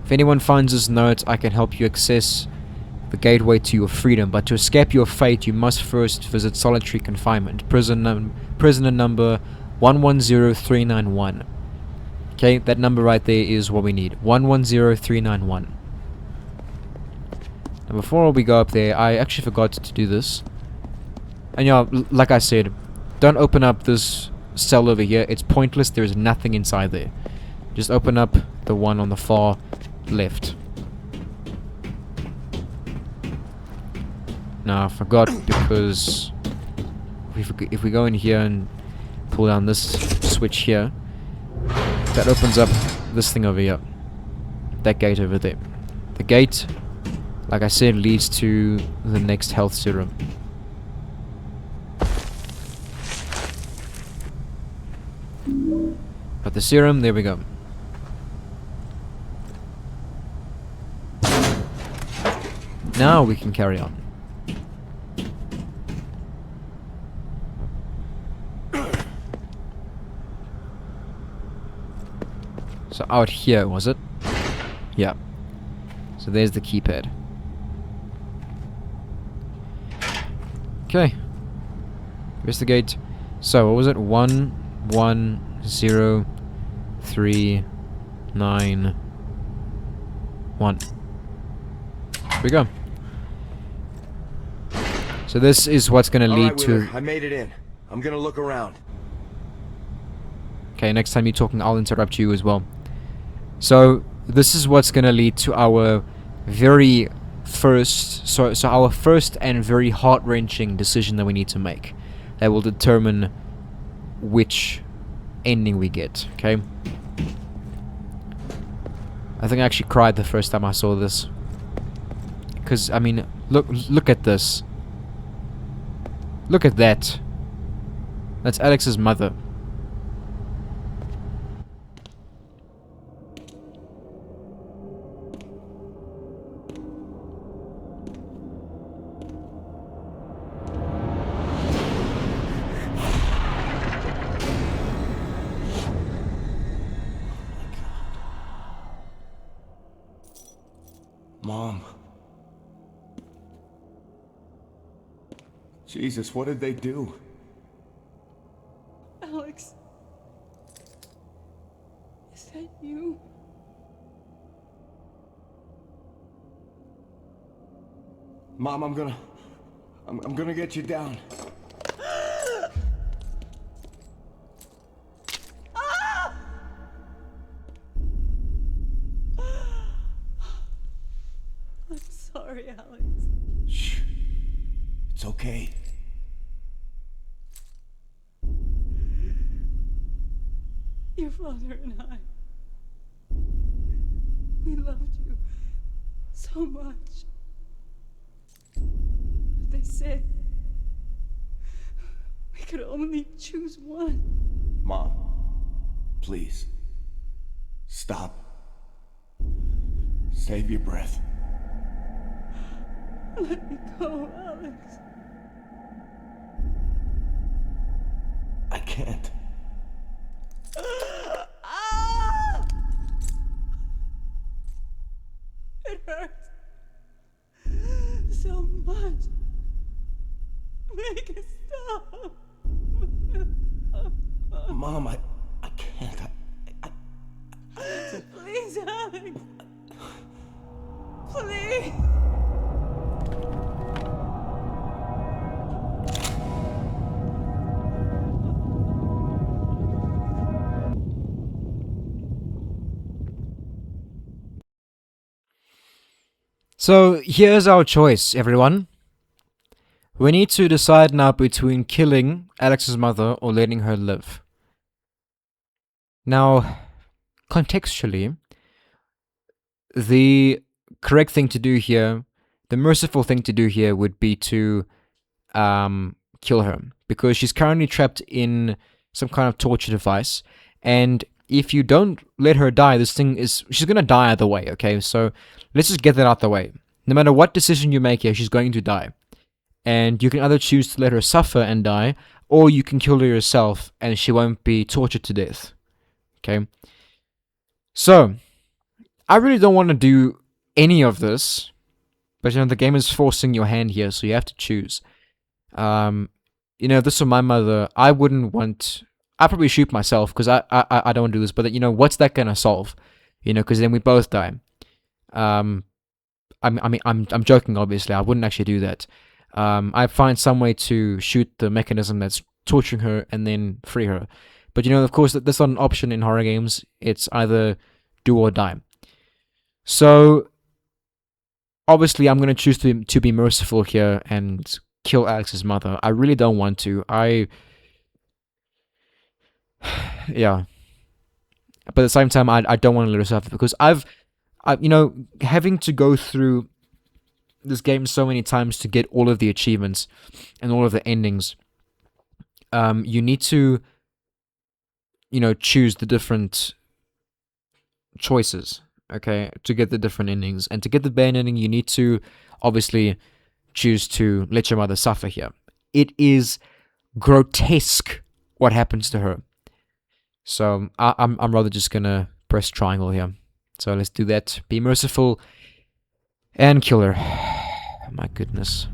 If anyone finds this note, I can help you access the gateway to your freedom, but to escape your fate, you must first visit solitary confinement. Prisoner number 110391. Okay, that number right there is what we need. 110391. Now before we go up there, I actually forgot to do this. And yeah, like I said, don't open up this cell over here. It's pointless. There's nothing inside there. Just open up the one on the far left. Now I forgot because if we go in here and pull down this switch here, that opens up this thing over here. That gate over there. The gate, like I said, leads to the next health serum. But the serum, there we go. Now we can carry on. So out here, was it? Yeah. So there's the keypad. Okay. Investigate. So what was it? 110391. Here we go. So this is what's gonna lead to. I made it in. I'm gonna look around. Okay, next time you're talking, I'll interrupt you as well. So this is what's gonna lead to our very first, so our first and very heart-wrenching decision that we need to make. That will determine which ending we get. Okay. I think I actually cried the first time I saw this. Because I mean, look at this. Look at that. That's Alex's mother. Mom. Jesus, what did they do? Alex. Is that you? Mom, I'm gonna get you down. I'm sorry, Alex. Shh. It's okay. Your father and I, we loved you so much. But they said we could only choose one. Mom, please. Stop. Save your breath. Let me go, Alex. I can't. It hurts so much. Make it stop. Mom, I can't. Please, Alex. Please. So here's our choice, everyone. We need to decide now between killing Alex's mother or letting her live. Now, contextually, the correct thing to do here, the merciful thing to do here would be to kill her, because she's currently trapped in some kind of torture device, and if you don't let her die, she's gonna die either way, okay? So let's just get that out the way. No matter what decision you make here, she's going to die. And you can either choose to let her suffer and die, or you can kill her yourself and she won't be tortured to death. Okay? So, I really don't want to do any of this, but the game is forcing your hand here, so you have to choose. If this were my mother, I'd probably shoot myself, because I don't want to do this, but what's that gonna solve? Because then we both die. I'm joking, obviously. I wouldn't actually do that. I'd find some way to shoot the mechanism that's torturing her and then free her. But of course, that's not an option in horror games. It's either do or die. So, obviously, I'm going to choose to be merciful here and kill Alex's mother. I really don't want to. Yeah. But at the same time, I don't want to let her suffer, because having to go through this game so many times to get all of the achievements and all of the endings, you need to, choose the different choices, okay, to get the different endings. And to get the bad ending, you need to, obviously, choose to let your mother suffer here. It is grotesque what happens to her. So, I'm rather just gonna press triangle here. So let's do that. Be merciful and kill her. My goodness.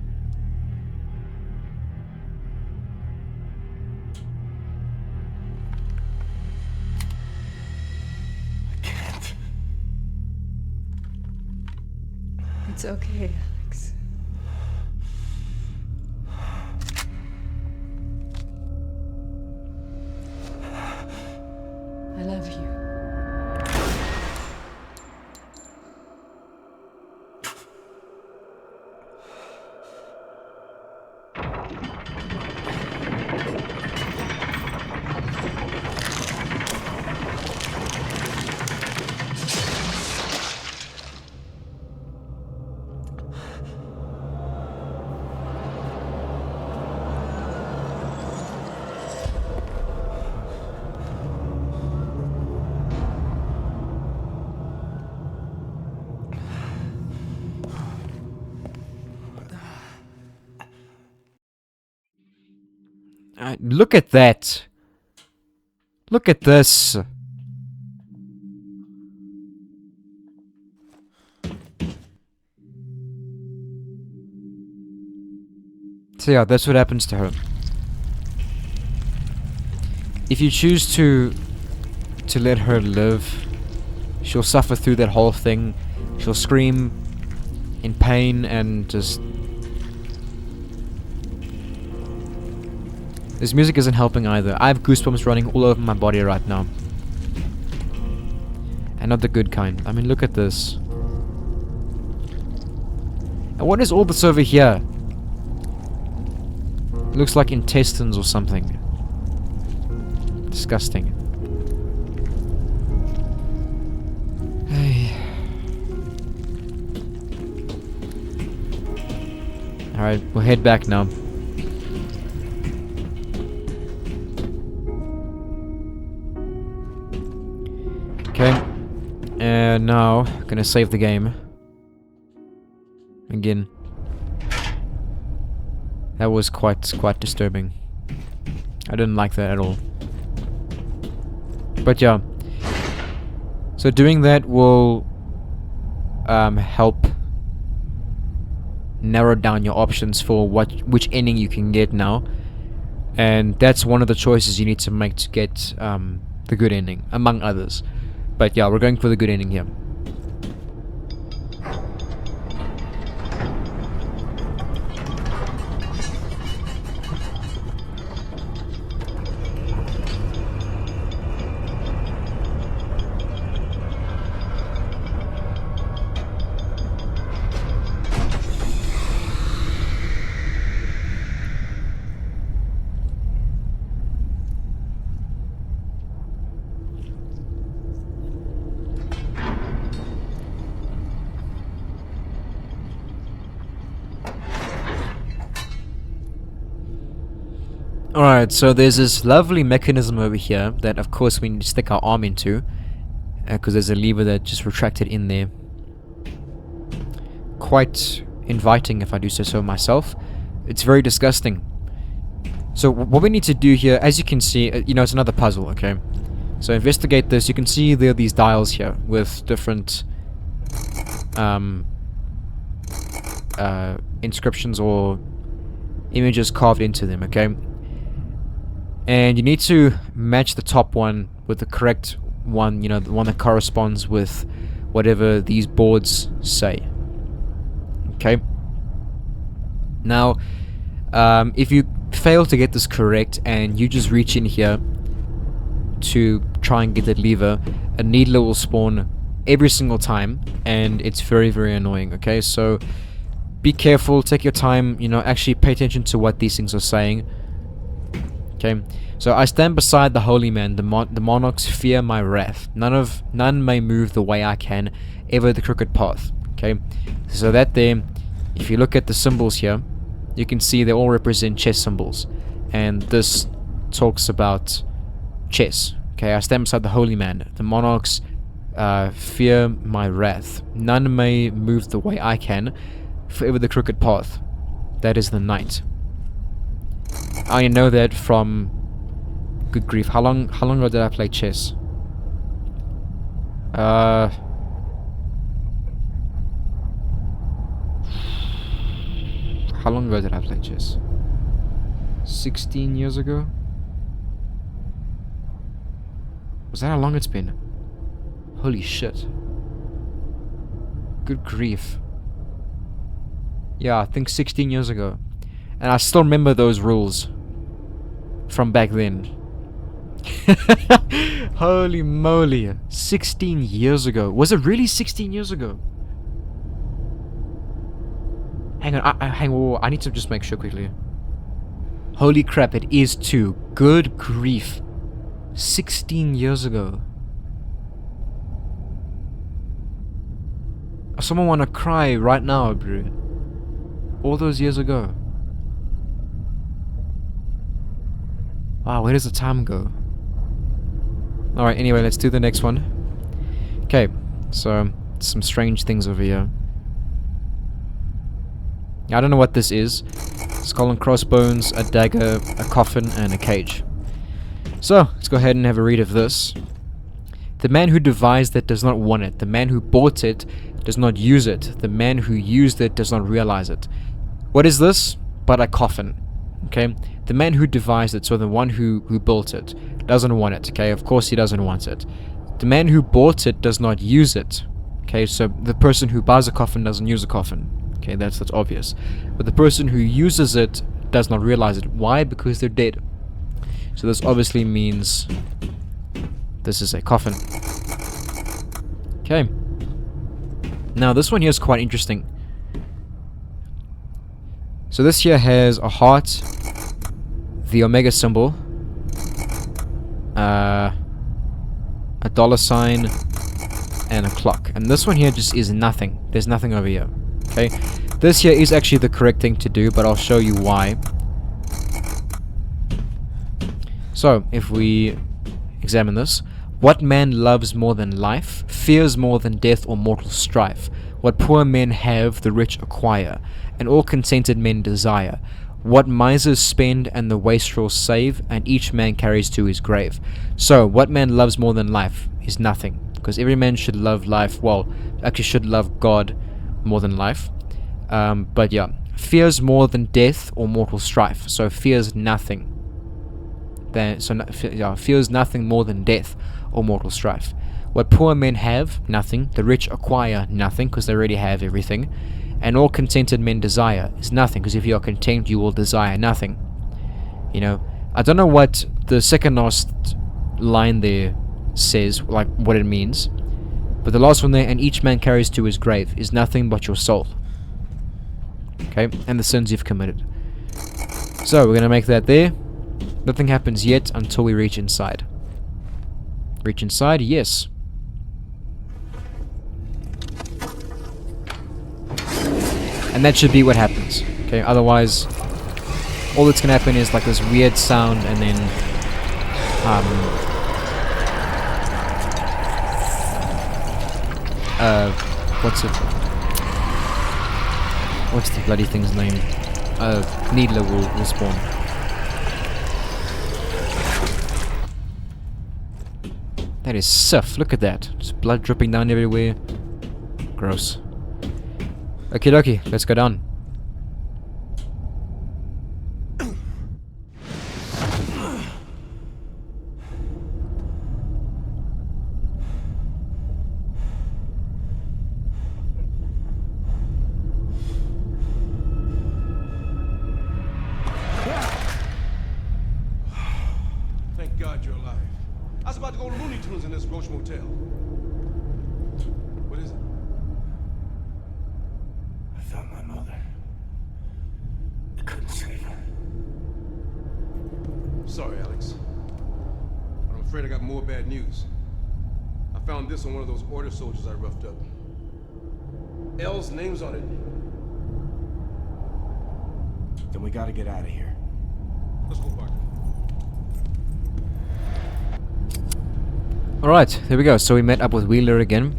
I can't. It's okay, Alex. I love you. Look at that. Look at this. So yeah, that's what happens to her. If you choose to let her live, she'll suffer through that whole thing. She'll scream in pain and just... This music isn't helping either. I have goosebumps running all over my body right now. And not the good kind. I mean, look at this. And what is all this over here? It looks like intestines or something. Disgusting. Hey. Alright, we'll head back now. Okay, and now gonna save the game again. That was quite disturbing. I didn't like that at all. But yeah, so doing that will help narrow down your options for which ending you can get now, and that's one of the choices you need to make to get the good ending, among others. But yeah, we're going for the good ending here. Alright, so there's this lovely mechanism over here that of course we need to stick our arm into, because there's a lever that just retracted in there. Quite inviting if I do say so myself. It's very disgusting. So what we need to do here, as you can see, you know, it's another puzzle, okay? So investigate this. You can see there are these dials here with different inscriptions or images carved into them, okay? And you need to match the top one with the correct one, you know, the one that corresponds with whatever these boards say. Okay? Now, if you fail to get this correct and you just reach in here to try and get that lever, a needler will spawn every single time, and it's very, very annoying, okay? So, be careful, take your time, you know, actually pay attention to what these things are saying. Okay, so I stand beside the holy man, the monarchs fear my wrath. None may move the way I can, ever the crooked path. Okay, so that there, if you look at the symbols here, you can see they all represent chess symbols. And this talks about chess. Okay, I stand beside the holy man, the monarchs fear my wrath. None may move the way I can, forever the crooked path. That is the knight. I know that from... Good grief, how long ago did I play chess? How long ago did I play chess? 16 years ago? Was that how long it's been? Holy shit. Good grief. Yeah, I think 16 years ago. And I still remember those rules from back then. Holy moly. 16 years ago. Was it really 16 years ago? Hang on, hang on. I need to just make sure quickly. Holy crap, it is too. Good grief. 16 years ago. Someone wanna cry right now, bro. All those years ago. Wow, where does the time go? Alright, anyway, let's do the next one. Okay, so some strange things over here. I don't know what this is. Skull and crossbones, a dagger, a coffin, and a cage. So, let's go ahead and have a read of this. The man who devised it does not want it. The man who bought it does not use it. The man who used it does not realize it. What is this? But a coffin. Okay? The man who devised it, so the one who built it, doesn't want it. Okay? Of course he doesn't want it. The man who bought it does not use it. Okay? So the person who buys a coffin doesn't use a coffin. Okay? That's obvious. But the person who uses it does not realize it. Why? Because they're dead. So this obviously means this is a coffin. Okay. Now this one here is quite interesting. So this here has a heart, the omega symbol, a $sign, and a clock. And this one here just is nothing. There's nothing over here. Okay. This here is actually the correct thing to do, but I'll show you why. So, if we examine this. What man loves more than life, fears more than death or mortal strife? What poor men have, the rich acquire, and all contented men desire. What misers spend, and the wastrels save, and each man carries to his grave. So, what man loves more than life is nothing, because every man should love life, well, actually should love God more than life. But yeah, fears more than death or mortal strife, so fears nothing. Fears nothing more than death or mortal strife. What poor men have, nothing. The rich acquire nothing, because they already have everything. And all contented men desire is nothing, because if you are content, you will desire nothing. You know, I don't know what the second last line there says, like what it means. But the last one there, and each man carries to his grave, is nothing but your soul. Okay, and the sins you've committed. So, we're going to make that there. Nothing happens yet until we reach inside. Reach inside, yes. And that should be what happens. Okay, otherwise all that's gonna happen is like this weird sound, and then what's the bloody thing's name? Needler will spawn. That is Sif, look at that. Just blood dripping down everywhere. Gross. Okie dokie, let's go down. Thank God you're alive. I was about to go Looney Tunes in this Roach Motel. What is it? I found my mother. I couldn't save her. Sorry, Alex. But I'm afraid I got more bad news. I found this on one of those order soldiers I roughed up. L's name's on it. Then we gotta get out of here. Let's go, Parker. Alright, there we go. So we met up with Wheeler again.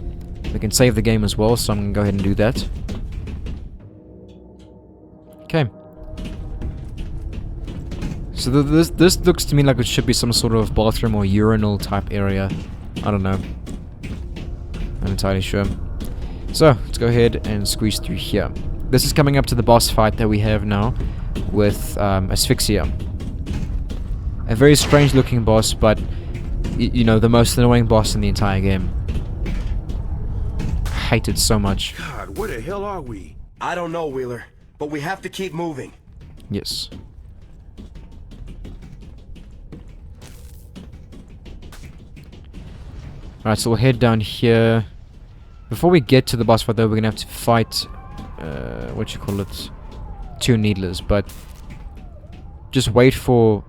We can save the game as well, so I'm gonna go ahead and do that. Okay. So this looks to me like it should be some sort of bathroom or urinal type area. I don't know. Not entirely sure. So, let's go ahead and squeeze through here. This is coming up to the boss fight that we have now with Asphyxia. A very strange looking boss, but you know, the most annoying boss in the entire game. I hate it so much. God, where the hell are we? I don't know, Wheeler, but we have to keep moving. Yes. Alright, so we'll head down here. Before we get to the boss fight though, we're gonna have to fight, what you call it, 2 Needlers, but just wait for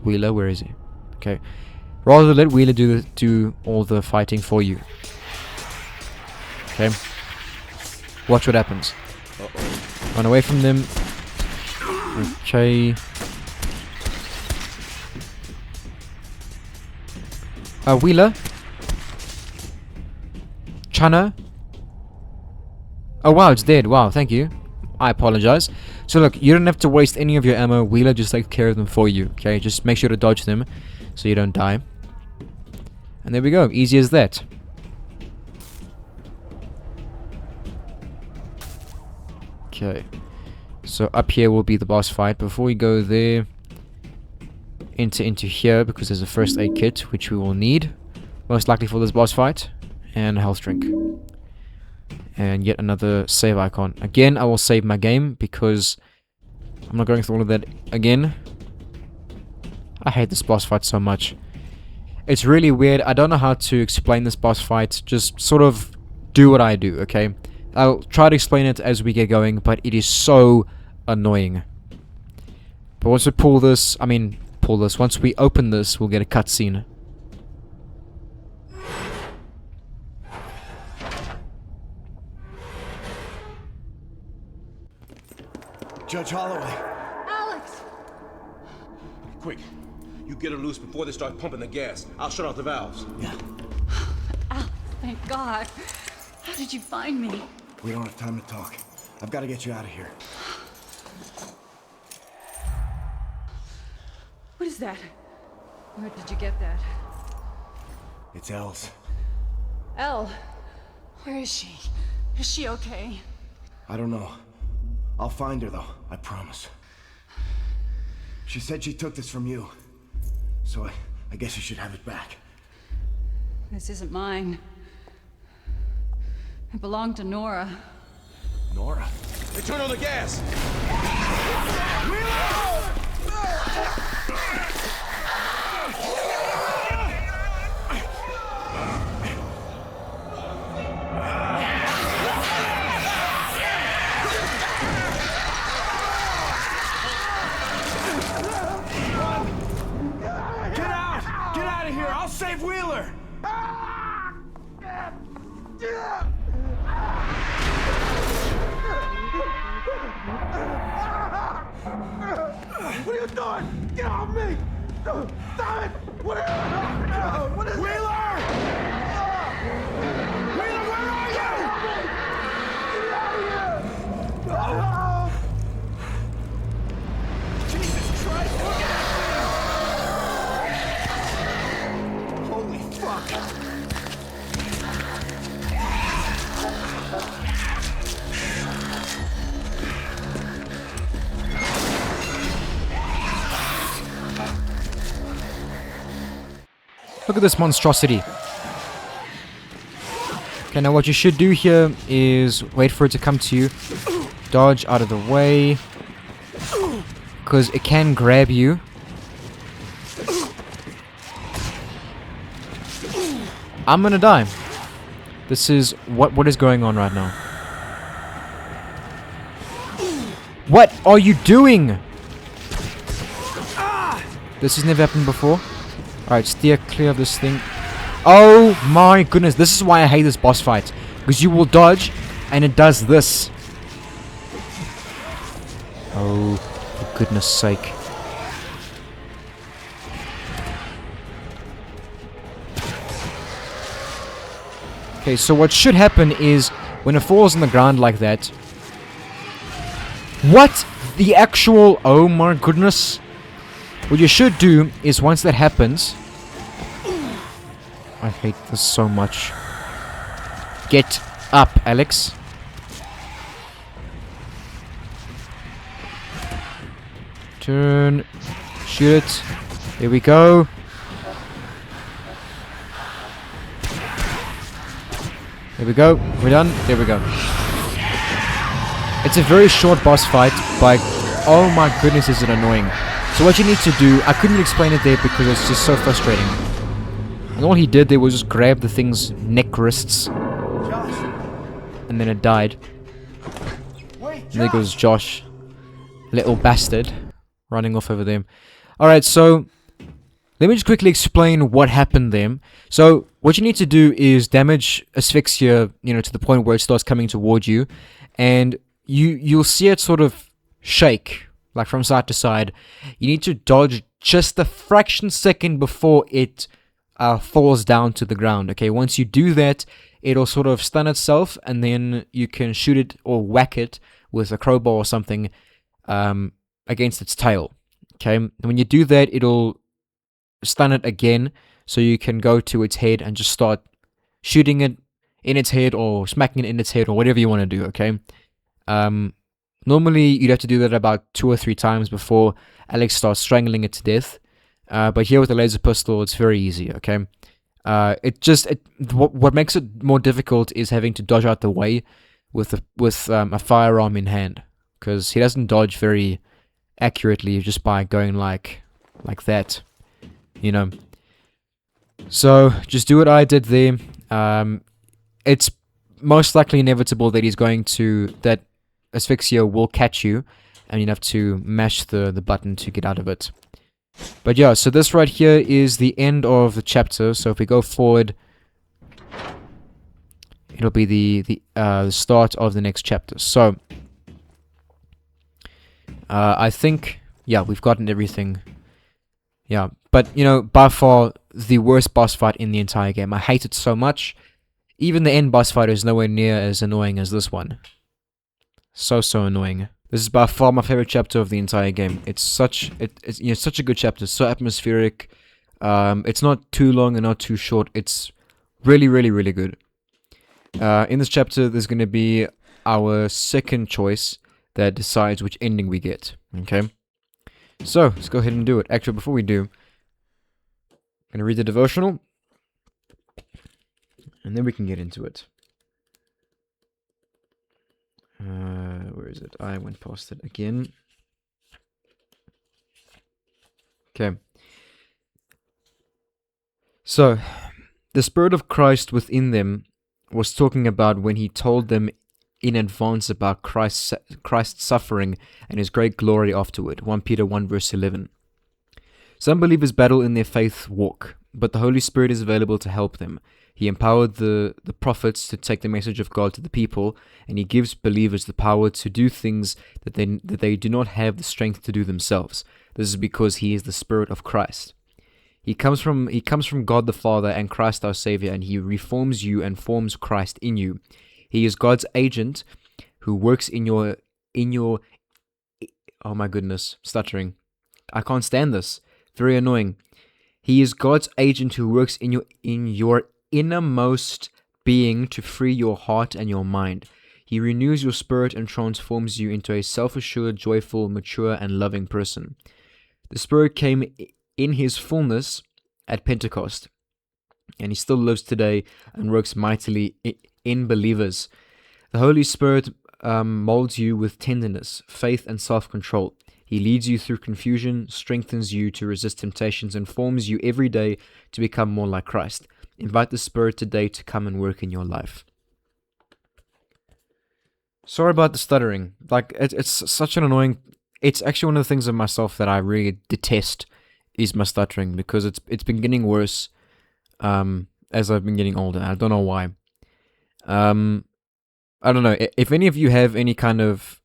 Wheeler. Where is he? Okay. Rather let Wheeler do all the fighting for you. Okay. Watch what happens. Run away from them. Okay. Wheeler? Chana? Oh wow, it's dead. Wow, thank you. I apologize. So look, you don't have to waste any of your ammo. Wheeler just takes care of them for you. Okay, just make sure to dodge them so you don't die. And there we go. Easy as that. Okay. So up here will be the boss fight. Before we go there, enter into here because there's a first aid kit which we will need, most likely for this boss fight, and a health drink. And yet another save icon. Again, I will save my game because I'm not going through all of that again. I hate this boss fight so much. It's really weird. I don't know how to explain this boss fight. Just sort of do what I do, okay? I'll try to explain it as we get going, but it is so annoying. But once we once we open this, we'll get a cutscene. Judge Holloway. Alex! Quick. You get her loose before they start pumping the gas. I'll shut off the valves. Yeah. Alex, thank God. How did you find me? We don't have time to talk. I've got to get you out of here. What is that? Where did you get that? It's Elle's. Elle, where is she? Is she okay? I don't know. I'll find her, though. I promise. She said she took this from you. So I guess you should have it back. This isn't mine. It belonged to Nora. Nora? Hey, turn on the gas! Get out of here! I'll save Wheeler! What are you doing? Get off me! Stop it! What is it? Wheeler! Wheeler, where are you? Get out of here! Jesus Christ, look at that thing! Holy fuck! Look at this monstrosity. Okay, now what you should do here is wait for it to come to you. Dodge out of the way. Because it can grab you. I'm gonna die. This is what is going on right now. What are you doing? This has never happened before. Alright, steer clear of this thing. Oh my goodness, this is why I hate this boss fight. Because you will dodge, and it does this. Oh, for goodness sake. Okay, so what should happen is, when it falls on the ground like that... What? The actual... Oh my goodness. What you should do is, once that happens... I hate this so much. Get up, Alex. Turn. Shoot it. There we go. There we go. We're done. There we go. It's a very short boss fight, but oh my goodness, is it annoying. So what you need to do, I couldn't explain it there because it's just so frustrating. And all he did there was just grab the thing's neck wrists. And then it died. And there goes Josh. Little bastard. Running off over there. Alright, so... Let me just quickly explain what happened there. So, what you need to do is damage Asphyxia, to the point where it starts coming toward you. And you'll see it sort of shake, like from side to side. You need to dodge just a fraction second before it falls down to the ground. Okay, once you do that, it'll sort of stun itself, and then you can shoot it or whack it with a crowbar or something against its tail. Okay, and when you do that, it'll stun it again, so you can go to its head and just start shooting it in its head or smacking it in its head or whatever you want to do. Okay. Normally you'd have to do that about 2 or 3 times before Alex starts strangling it to death. But here with the laser pistol, it's very easy. Okay. What makes it more difficult is having to dodge out the way with a firearm in hand, because he doesn't dodge very accurately just by going like that. So just do what I did there. It's most likely inevitable that Asphyxia will catch you, and you have to mash the button to get out of it. But yeah, so this right here is the end of the chapter. So if we go forward, it'll be the start of the next chapter. So I think, yeah, we've gotten everything. Yeah, but by far the worst boss fight in the entire game. I hate it so much. Even the end boss fight is nowhere near as annoying as this one. So annoying. This is by far my favorite chapter of the entire game. It's such a good chapter, so atmospheric. It's not too long and not too short. It's really good. In this chapter, there's going to be our second choice that decides which ending we get. Okay. So, let's go ahead and do it. Actually, before we do, I'm going to read the devotional, and then we can get into it. Where is it? I went past it again. Okay. So, the Spirit of Christ within them was talking about when he told them in advance about Christ's suffering and his great glory afterward. 1 Peter 1 verse 11. Some believers battle in their faith walk, but the Holy Spirit is available to help them. He empowered the prophets to take the message of God to the people, and he gives believers the power to do things that they do not have the strength to do themselves. This is because he is the Spirit of Christ. He comes from God the Father and Christ our Savior, and he reforms you and forms Christ in you. He is God's agent who works in your oh my goodness, stuttering. I can't stand this. Very annoying. He is God's agent who works in your innermost being to free your heart and your mind. He renews your spirit and transforms you into a self-assured, joyful, mature, and loving person. The Spirit came in his fullness at Pentecost, and he still lives today and works mightily in believers. The Holy Spirit molds you with tenderness, faith, and self-control. He leads you through confusion, strengthens you to resist temptations, and forms you every day to become more like Christ. Invite the Spirit today to come and work in your life. Sorry about the stuttering. Like, it's such an annoying... It's actually one of the things of myself that I really detest is my stuttering, because it's been getting worse as I've been getting older. I don't know why. I don't know. If any of you have any kind of,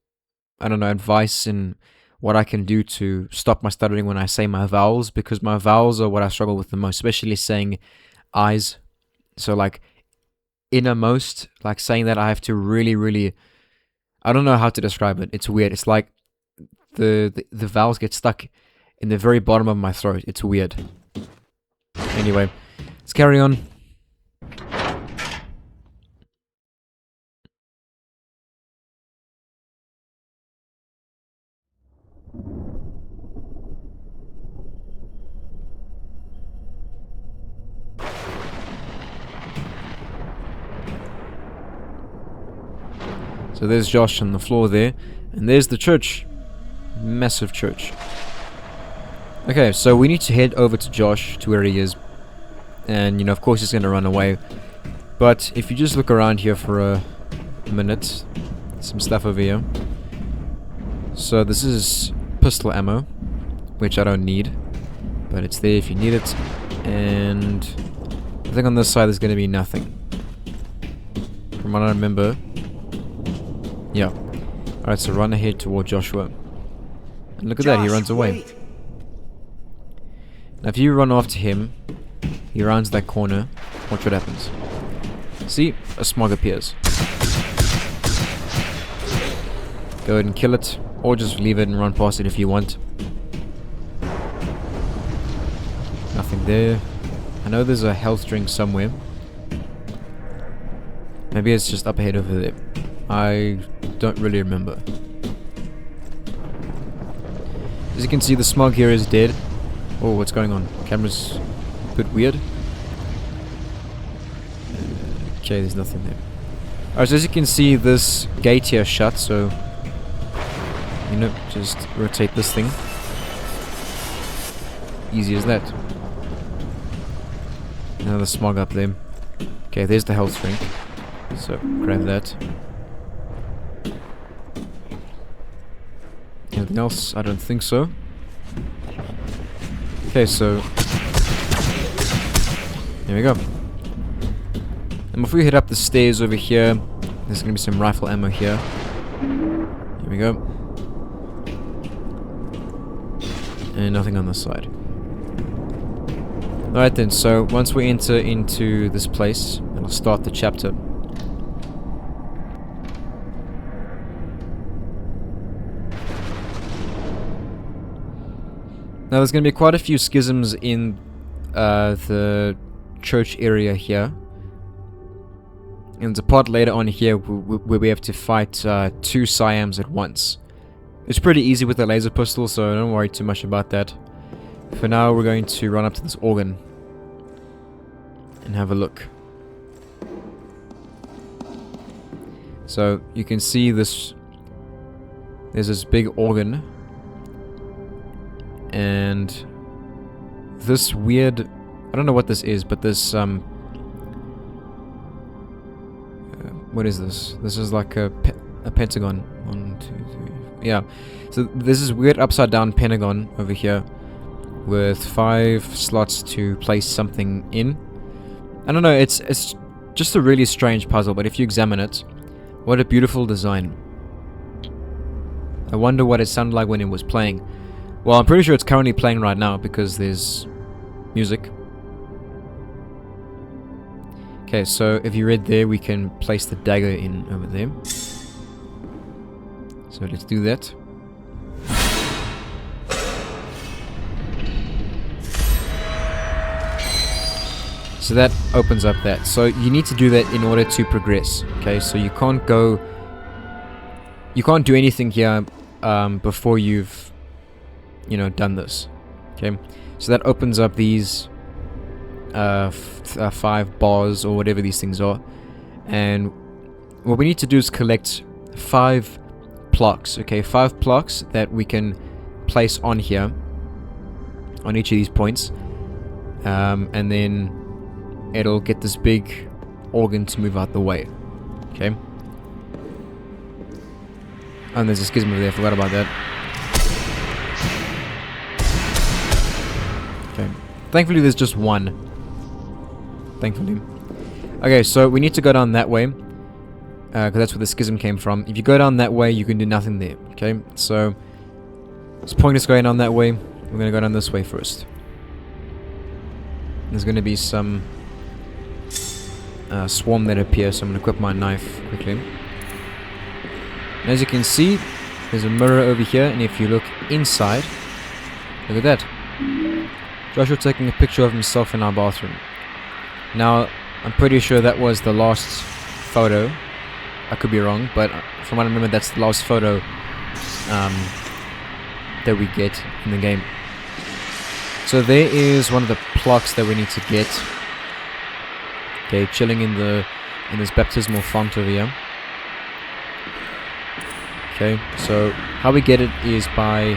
I don't know, advice in what I can do to stop my stuttering when I say my vowels, because my vowels are what I struggle with the most, especially saying eyes. So like innermost, like saying that I have to really, really, I don't know how to describe it. It's weird. It's like the vowels get stuck in the very bottom of my throat. It's weird. Anyway, let's carry on. So there's Josh on the floor there, and there's the church. Massive church. Okay, so we need to head over to Josh, to where he is. And, you know, of course he's going to run away. But if you just look around here for a minute, some stuff over here. So this is pistol ammo, which I don't need, but it's there if you need it. And I think on this side there's going to be nothing, from what I remember. Yeah. Alright, so run ahead toward Joshua. And look at that, he runs away. Now if you run after him, he rounds that corner, watch what happens. See? A smog appears. Go ahead and kill it, or just leave it and run past it if you want. Nothing there. I know there's a health drink somewhere. Maybe it's just up ahead over there. I don't really remember. As you can see, the smog here is dead. Oh, what's going on? Camera's a bit weird. Okay, there's nothing there. Alright, so as you can see, this gate here is shut, so you know, just rotate this thing. Easy as that. Now the smog up there. Okay, there's the health drink. So grab that. Anything else? I don't think so. Okay, so there we go. And if we head up the stairs over here, there's gonna be some rifle ammo here. Here we go. And nothing on this side. Alright then, so once we enter into this place, it'll start the chapter. Now there's going to be quite a few schisms in the church area here. And there's a part later on here where we have to fight two Siams at once. It's pretty easy with the laser pistol, so don't worry too much about that. For now, we're going to run up to this organ and have a look. So you can see this. There's this big organ. And this weird, I don't know what this is, but this what is this? This is like a pentagon. 1, 2, 3. Yeah. So this is weird upside down pentagon over here with 5 slots to place something in. I don't know, it's just a really strange puzzle, but if you examine it, what a beautiful design. I wonder what it sounded like when it was playing. Well, I'm pretty sure it's currently playing right now because there's music. Okay, so if you read there, we can place the dagger in over there. So let's do that. So that opens up that. So you need to do that in order to progress. Okay, so you can't go... You can't do anything here before you've, you know, done this. Okay, so that opens up these 5 bars or whatever these things are. And what we need to do is collect 5 plaques. Okay, 5 plaques that we can place on here, on each of these points. And then it'll get this big organ to move out the way. Okay. And there's a schism over there, I forgot about that. Okay. Thankfully there's just one. Thankfully. Okay, so we need to go down that way. Because that's where the schism came from. If you go down that way, you can do nothing there. Okay, so it's pointless going down that way. We're going to go down this way first. There's going to be some swarm that appears, so I'm going to equip my knife quickly. And as you can see, there's a mirror over here, and if you look inside, look at that. Joshua taking a picture of himself in our bathroom. Now, I'm pretty sure that was the last photo. I could be wrong, but from what I remember, that's the last photo that we get in the game. So there is one of the plaques that we need to get. Okay, chilling in this baptismal font over here. Okay, so how we get it is by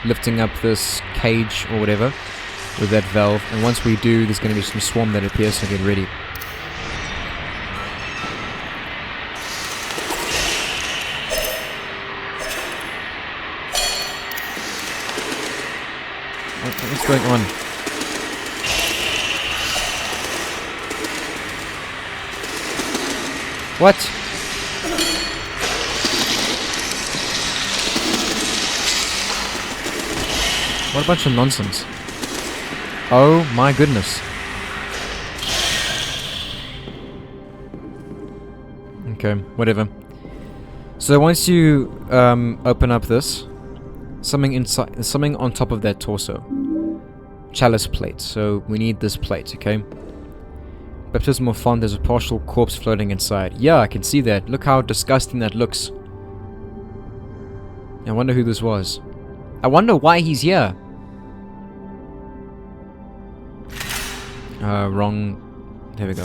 lifting up this cage or whatever with that valve, and once we do, there's going to be some swarm that appears, so get ready. What's going on? What? What a bunch of nonsense. Oh my goodness. Okay, whatever. So once you open up this, something inside, something on top of that torso. Chalice plate. So we need this plate, okay? Baptismal font, there's a partial corpse floating inside. Yeah, I can see that. Look how disgusting that looks. I wonder who this was. I wonder why he's here. Wrong. There we go.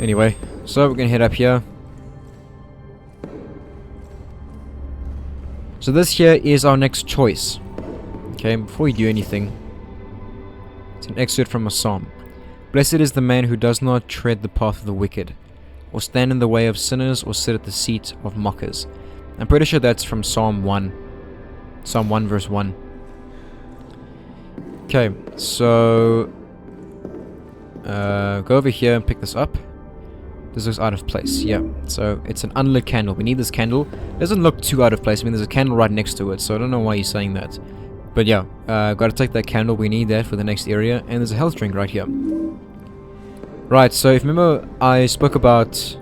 Anyway, so we're gonna head up here. So this here is our next choice. Okay, before we do anything, it's an excerpt from a psalm. Blessed is the man who does not tread the path of the wicked, or stand in the way of sinners, or sit at the seat of mockers. I'm pretty sure that's from Psalm 1. Psalm 1 verse 1. Okay, so go over here and pick this up. This looks out of place. Yeah, so it's an unlit candle. We need this candle. It doesn't look too out of place. I mean, there's a candle right next to it, so I don't know why he's saying that. But yeah, gotta take that candle. We need that for the next area. And there's a health drink right here. Right, so if you remember, I spoke about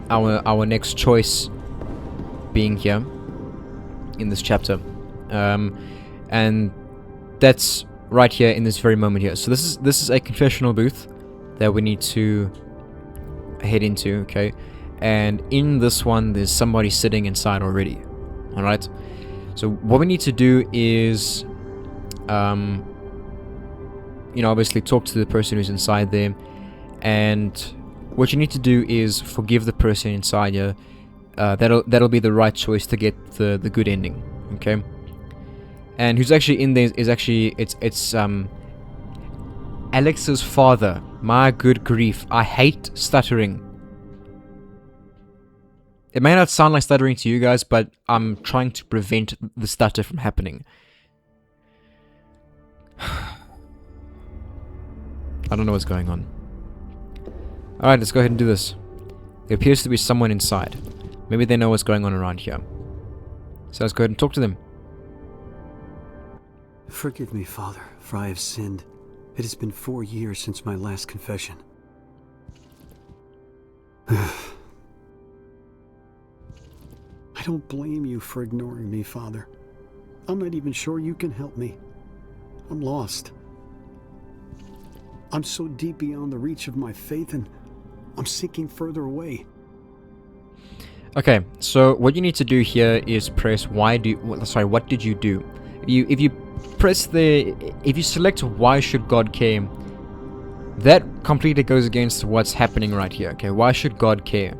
our next choice being here in this chapter. And that's right here in this very moment here. So this is a confessional booth that we need to head into, okay? And in this one, there's somebody sitting inside already. Alright? So what we need to do is, you know, obviously talk to the person who's inside there. And what you need to do is forgive the person inside here. That'll be the right choice to get the good ending, okay? And who's actually in there is actually, it's Alex's father. My good grief, I hate stuttering. It may not sound like stuttering to you guys, but I'm trying to prevent the stutter from happening. I don't know what's going on. Alright, let's go ahead and do this. There appears to be someone inside. Maybe they know what's going on around here. So let's go ahead and talk to them. Forgive me, Father, for I have sinned. It has been 4 years since my last confession. I don't blame you for ignoring me, Father. I'm not even sure you can help me. I'm lost. I'm so deep beyond the reach of my faith, and I'm sinking further away. Okay, so what you need to do here is press what did you do? If you select why should God care, that completely goes against what's happening right here. Okay, why should God care?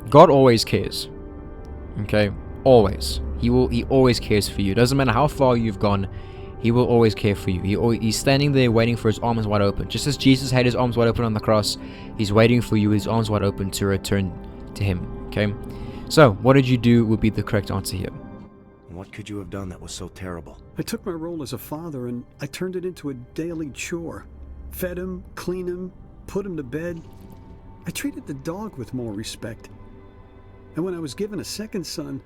God always cares. Okay, always. He always cares for you. Doesn't matter how far you've gone, he will always care for you. He's standing there waiting for his arms wide open. Just as Jesus had his arms wide open on the cross, he's waiting for you, his arms wide open, to return to him. Okay, so what did you do would be the correct answer here. What could you have done that was so terrible? I took my role as a father and I turned it into a daily chore. Fed him, cleaned him, put him to bed. I treated the dog with more respect. And when I was given a second son,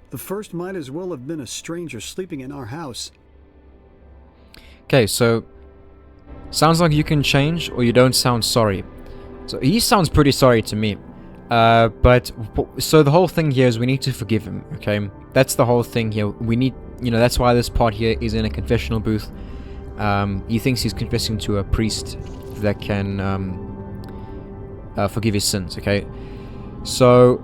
the first might as well have been a stranger sleeping in our house. Okay, so sounds like you can change, or you don't sound sorry. So he sounds pretty sorry to me. So the whole thing here is we need to forgive him, okay? That's the whole thing here. We need, that's why this part here is in a confessional booth. He thinks he's confessing to a priest that can forgive his sins, okay? So,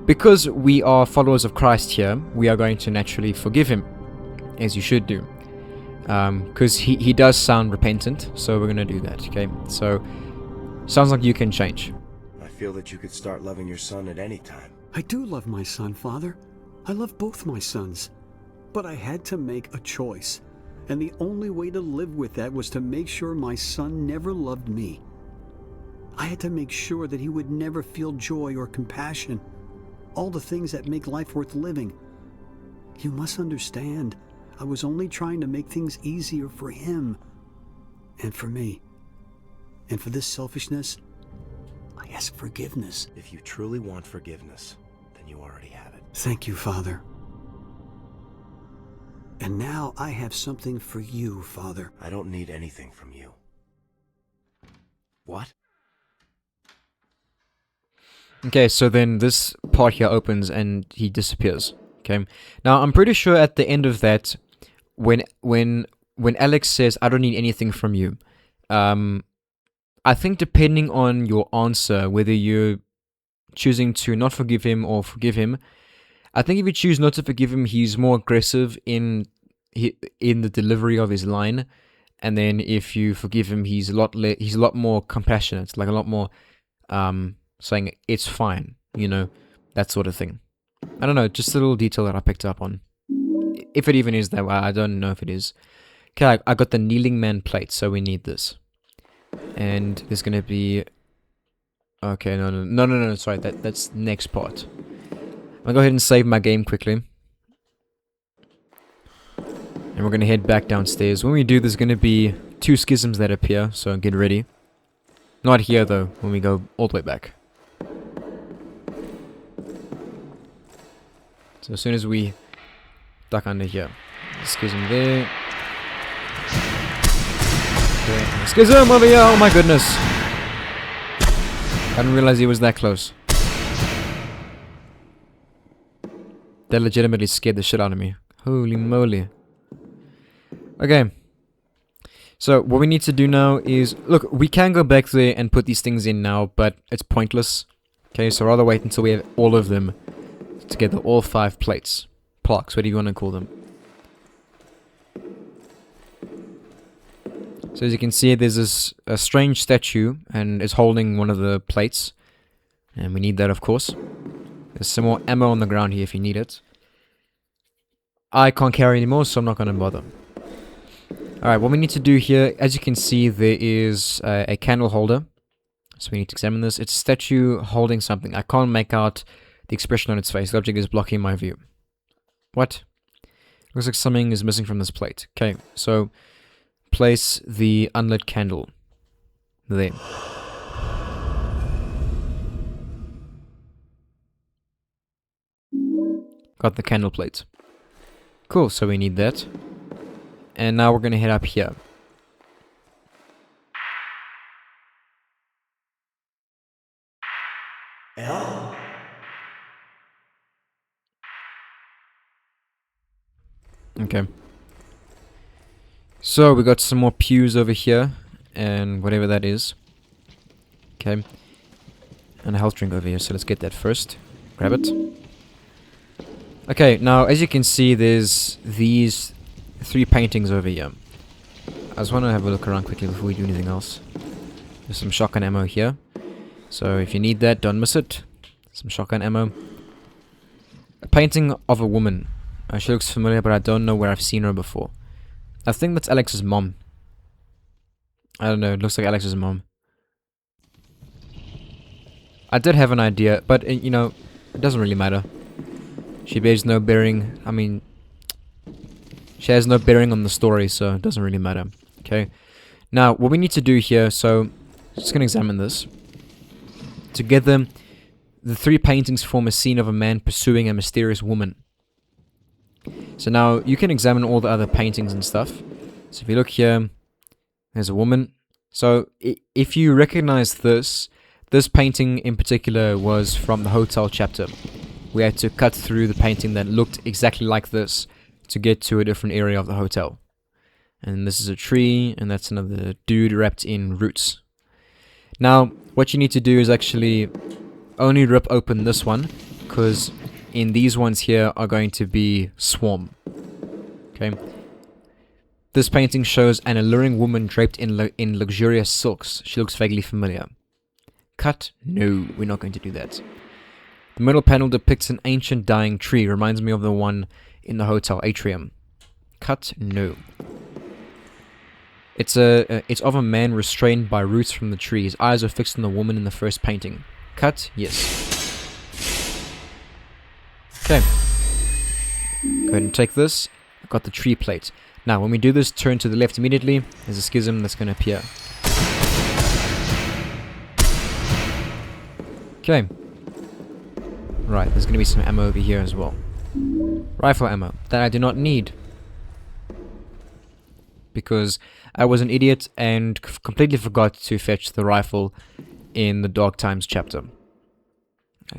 because we are followers of Christ here, we are going to naturally forgive him, as you should do. Because he does sound repentant, so we're going to do that, okay? So, sounds like you can change. I feel that you could start loving your son at any time. I do love my son, Father. I love both my sons. But I had to make a choice. And the only way to live with that was to make sure my son never loved me. I had to make sure that he would never feel joy or compassion. All the things that make life worth living. You must understand, I was only trying to make things easier for him. And for me. And for this selfishness, I ask forgiveness. If you truly want forgiveness, then you already have it. Thank you, Father. And now I have something for you, Father. I don't need anything from you. What? Okay, so then this part here opens and he disappears. Okay. Now I'm pretty sure at the end of that, when Alex says, "I don't need anything from you," I think depending on your answer, whether you're choosing to not forgive him or forgive him, I think if you choose not to forgive him, he's more aggressive in the delivery of his line, and then if you forgive him, he's a lot more compassionate, like a lot more saying it's fine, that sort of thing. I don't know, just a little detail that I picked up on. If it even is that way, I don't know if it is. Okay, I got the kneeling man plate, so we need this. And there's gonna be... Okay, no, sorry, that's next part. I'll go ahead and save my game quickly. And we're gonna head back downstairs. When we do, there's gonna be 2 schisms that appear, so get ready. Not here though, when we go all the way back. So as soon as we duck under here, schism there. Okay. Schism over here! Oh my goodness! I didn't realize he was that close. That legitimately scared the shit out of me. Holy moly. Okay. So what we need to do now is... Look, we can go back there and put these things in now, but it's pointless. Okay, so rather wait until we have all of them together. All 5 plates. Plaques, whatever you want to call them. So as you can see, there's a strange statue, and it's holding one of the plates. And we need that, of course. There's some more ammo on the ground here if you need it. I can't carry anymore, so I'm not going to bother. Alright, what we need to do here, as you can see, there is a candle holder. So we need to examine this. It's a statue holding something. I can't make out the expression on its face. The object is blocking my view. What? Looks like something is missing from this plate. Okay, so... place the unlit candle there. Got the candle plate. Cool, so we need that. And now we're gonna head up here. Elle? Okay. So we got some more pews over here, and whatever that is. Okay. And a health drink over here, so let's get that first. Grab it. Okay, now as you can see, there's these 3 paintings over here. I just want to have a look around quickly before we do anything else. There's some shotgun ammo here. So if you need that, don't miss it. Some shotgun ammo. A painting of a woman. She looks familiar, but I don't know where I've seen her before. I think that's Alex's mom. I don't know, it looks like Alex's mom. I did have an idea, but you know, it doesn't really matter. She bears no bearing, I mean, she has no bearing on the story, so it doesn't really matter. Okay. Now, what we need to do here, so, just gonna examine this. Together, the 3 paintings form a scene of a man pursuing a mysterious woman. So now, you can examine all the other paintings and stuff. So if you look here, there's a woman. So, if you recognize this painting in particular was from the hotel chapter. We had to cut through the painting that looked exactly like this to get to a different area of the hotel. And this is a tree, and that's another dude wrapped in roots. Now, what you need to do is actually only rip open this one, because in these ones here are going to be swarm. Okay. This painting shows an alluring woman draped in luxurious silks. She looks vaguely familiar. Cut? No, we're not going to do that. The middle panel depicts an ancient dying tree. Reminds me of the one in the hotel atrium. Cut? No. It's of a man restrained by roots from the tree. His eyes are fixed on the woman in the first painting. Cut? Yes. Okay. Go ahead and take this. I've got the tree plate. Now, when we do this, turn to the left immediately. There's a schism that's going to appear. Okay. Right, there's going to be some ammo over here as well. Rifle ammo. That I do not need. Because I was an idiot and completely forgot to fetch the rifle in the Dark Times chapter.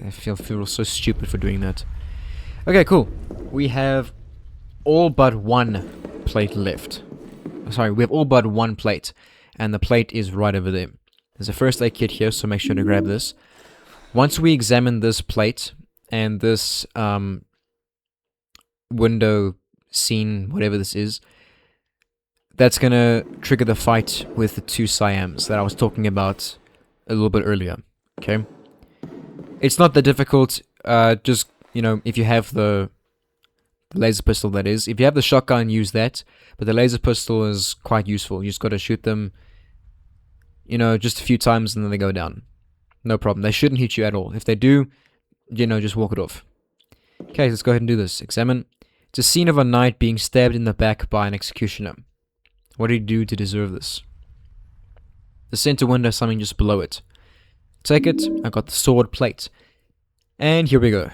I feel so stupid for doing that. Okay, cool. We have all but 1 plate left. Sorry, we have all but 1 plate. And the plate is right over there. There's a first aid kit here, so make sure to grab this. Once we examine this plate and this window scene, whatever this is, that's gonna trigger the fight with the 2 Siams that I was talking about a little bit earlier. Okay? It's not that difficult, just, you know, if you have the laser pistol, that is. If you have the shotgun, use that, but the laser pistol is quite useful. You just gotta shoot them, you know, just a few times and then they go down. No problem. They shouldn't hit you at all. If they do, you know, just walk it off. Okay, let's go ahead and do this. Examine. It's a scene of a knight being stabbed in the back by an executioner. What did he do to deserve this? The center window, something just below it. Take it. I got the sword plate. And here we go.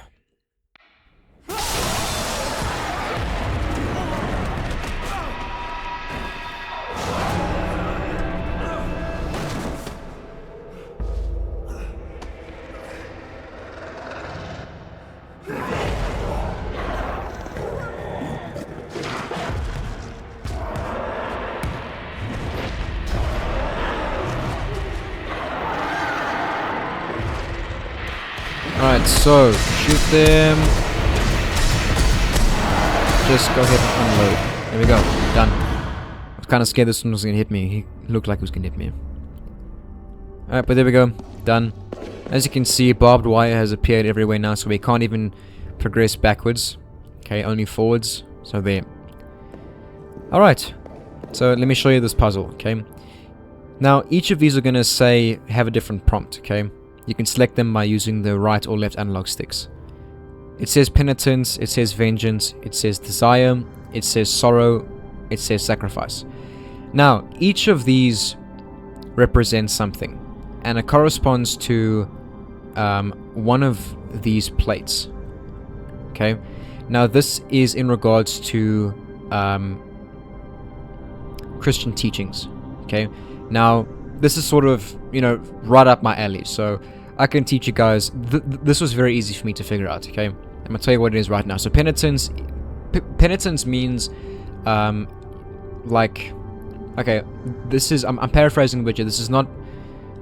Alright, so, shoot them. Just go ahead and unload. There we go, done. I was kind of scared this one was going to hit me. He looked like he was going to hit me. Alright, but there we go, done. As you can see, barbed wire has appeared everywhere now, so we can't even progress backwards. Okay, only forwards, so there. Alright, so let me show you this puzzle, okay? Now, each of these are going to say, have a different prompt, okay? You can select them by using the right or left analog sticks. It says penitence, it says vengeance, it says desire, it says sorrow, it says sacrifice. Now, each of these represents something, and it corresponds to one of these plates. Okay? Now, this is in regards to Christian teachings. Okay. Now, this is sort of, right up my alley. So I can teach you guys. This was very easy for me to figure out. Okay. I'm gonna tell you what it is right now. So penitence means, like, okay, this is I'm paraphrasing Witcher. This is not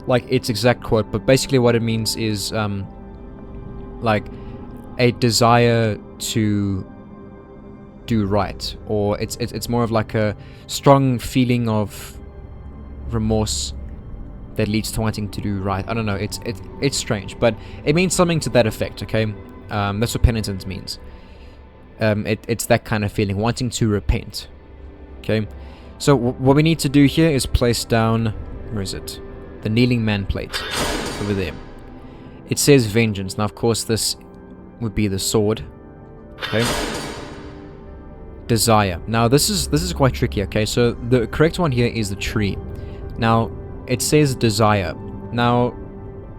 like its exact quote, but basically what it means is like a desire to do right, or it's more of like a strong feeling of remorse that leads to wanting to do right. I don't know. It's strange, but it means something to that effect. Okay, that's what penitence means. It's that kind of feeling, wanting to repent. Okay, so what we need to do here is place down, where is it? The kneeling man plate over there. It says vengeance. Now, of course, this would be the sword. Okay. Desire. Now, this is quite tricky. Okay, so the correct one here is the tree. Now, it says desire. Now,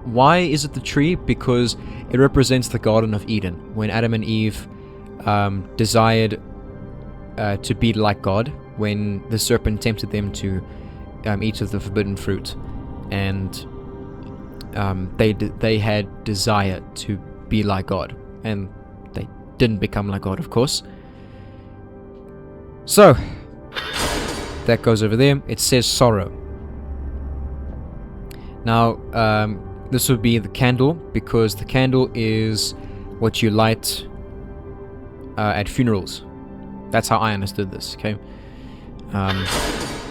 why is it the tree? Because it represents the Garden of Eden, when Adam and Eve desired to be like God, when the serpent tempted them to eat of the forbidden fruit, and they had desire to be like God, and they didn't become like God, of course. So that goes over there. It says sorrow. Now this would be the candle, because the candle is what you light at funerals. That's how I understood this. Okay.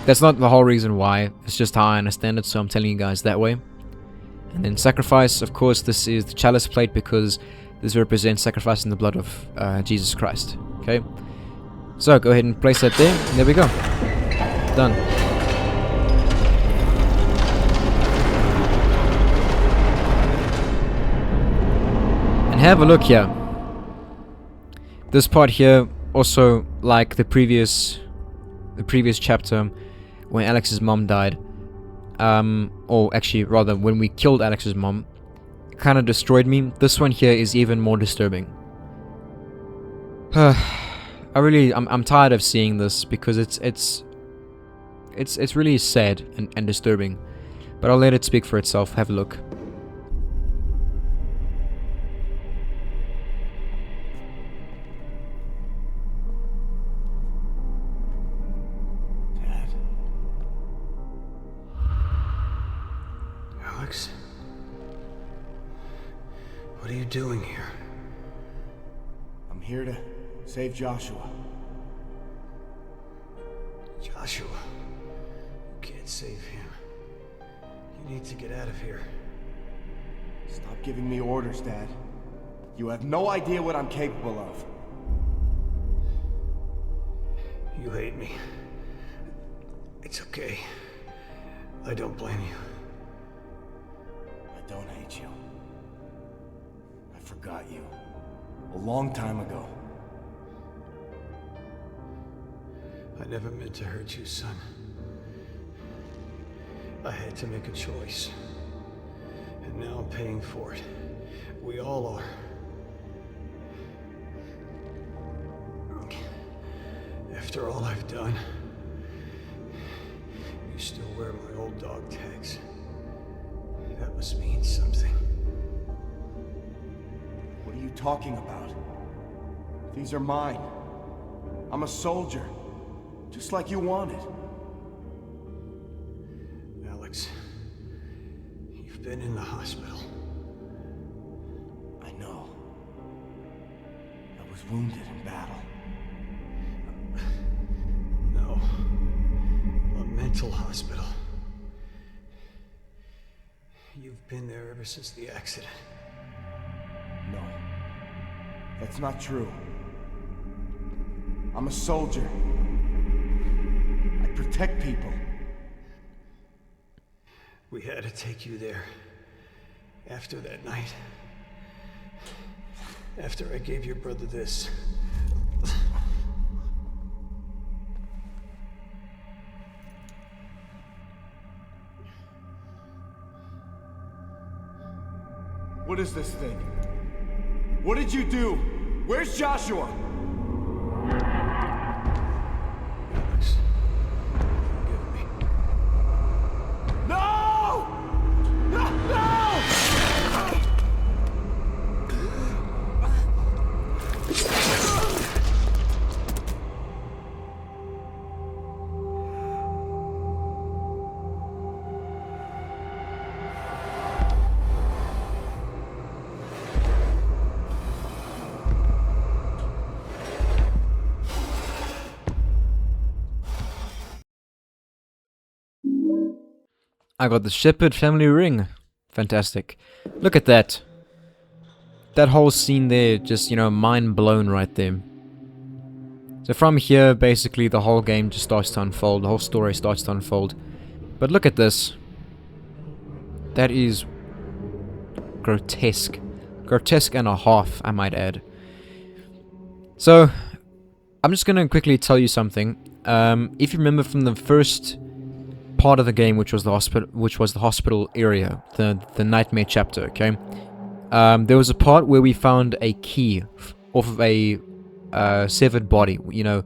That's not the whole reason why, it's just how I understand it, so I'm telling you guys that way. And then sacrifice, of course, this is the chalice plate, because this represents sacrificing the blood of Jesus Christ. Okay, so go ahead and place that there, and there we go. Done. And have a look here. This part here, also like the previous chapter, when Alex's mom died, or actually rather when we killed Alex's mom, it kind of destroyed me. This one here is even more disturbing. I'm tired of seeing this, because it's really sad and disturbing. But I'll let it speak for itself. Have a look. What are you doing here? I'm here to save Joshua. Joshua? You can't save him. You need to get out of here. Stop giving me orders, Dad. You have no idea what I'm capable of. You hate me. It's okay. I don't blame you. I don't hate you. I forgot you. A long time ago. I never meant to hurt you, son. I had to make a choice. And now I'm paying for it. We all are. After all I've done, you still wear my old dog tags. That must mean something. What are you talking about? These are mine. I'm a soldier, just like you wanted. Alex, you've been in the hospital. I know. I was wounded in battle. No. A mental hospital. You've been there ever since the accident. No. That's not true. I'm a soldier. I protect people. We had to take you there. After that night. After I gave your brother this. What is this thing? What did you do? Where's Joshua? Alex, forgive me. No! No! No! I got the Shepherd family ring. Fantastic. Look at that. That whole scene there, just, you know, mind blown right there. So from here, basically, the whole game just starts to unfold. The whole story starts to unfold. But look at this. That is grotesque. Grotesque and a half, I might add. So, I'm just going to quickly tell you something. If you remember from the first part of the game, which was the hospital area, the nightmare chapter, okay? There was a part where we found a key off of a severed body. You know,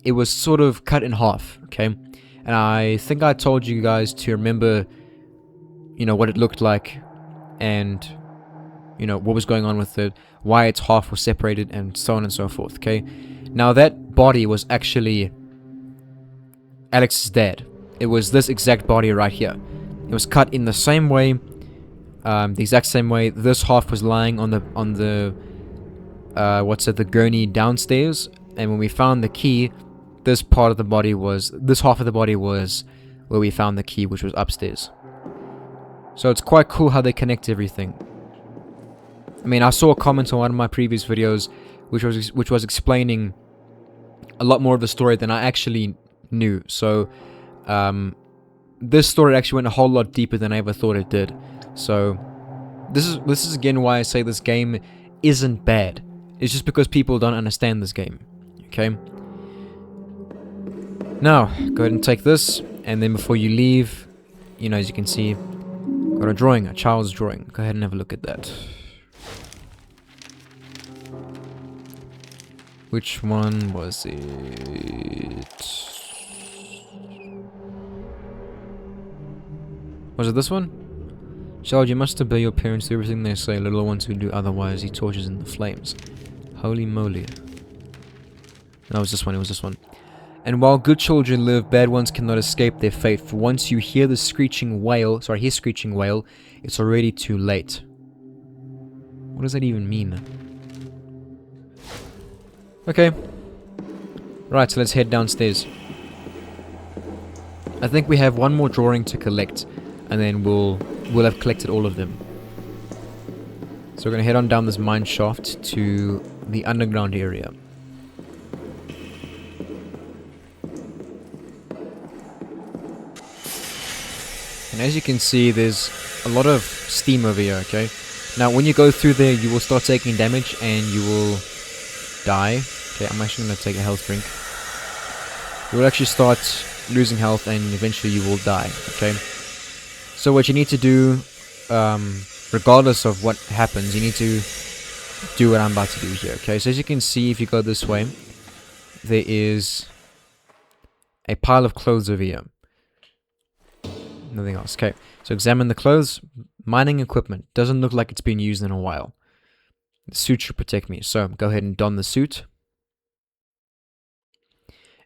it was sort of cut in half, okay? And I think I told you guys to remember, you know, what it looked like, and you know what was going on with it, why its half was separated, and so on and so forth. Okay, now that body was actually Alex's dad. It was this exact body right here. It was cut in the same way, the exact same way. This half was lying on the the gurney downstairs, and when we found the key, this half of the body was where we found the key, which was upstairs. So it's quite cool how they connect everything. I mean, I saw a comment on one of my previous videos which was explaining a lot more of the story than I actually knew. So this story actually went a whole lot deeper than I ever thought it did. So this is again why I say this game isn't bad. It's just because people don't understand this game. Okay? Now, go ahead and take this, and then before you leave, you know, as you can see, got a drawing, a child's drawing. Go ahead and have a look at that. Which one was it? Was it this one? Child, you must obey your parents, do everything they say. Little ones who do otherwise, he tortures in the flames. Holy moly. No, it was this one, it was this one. And while good children live, bad ones cannot escape their fate. For once you hear the screeching wail, it's already too late. What does that even mean? Okay. Right, so let's head downstairs. I think we have one more drawing to collect, and then we'll have collected all of them. So we're gonna head on down this mine shaft to the underground area. And as you can see, there's a lot of steam over here, okay? Now, when you go through there, you will start taking damage and you will die. Okay, I'm actually going to take a health drink. You will actually start losing health and eventually you will die, okay? So what you need to do, regardless of what happens, you need to do what I'm about to do here, okay? So as you can see, if you go this way, there is a pile of clothes over here. Nothing else. Okay, so examine the clothes. Mining equipment. Doesn't look like it's been used in a while. The suit should protect me, so go ahead and don the suit.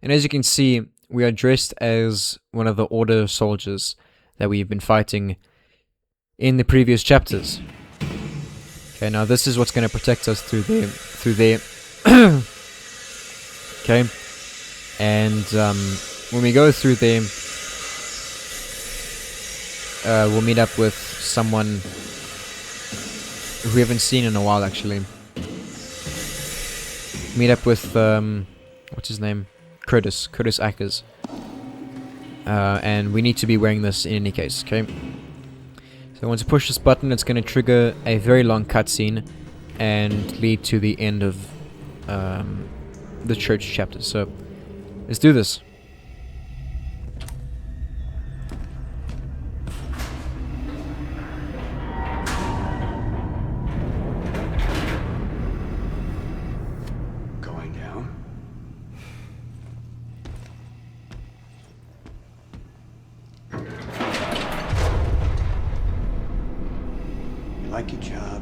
And as you can see, we are dressed as one of the Order soldiers that we've been fighting in the previous chapters. Okay, now this is what's going to protect us through there. Okay, and when we go through there, we'll meet up with someone who we haven't seen in a while, actually. Meet up with, what's his name? Curtis Ackers. And we need to be wearing this in any case, okay? So once you push this button, it's going to trigger a very long cutscene and lead to the end of the church chapter. So, let's do this.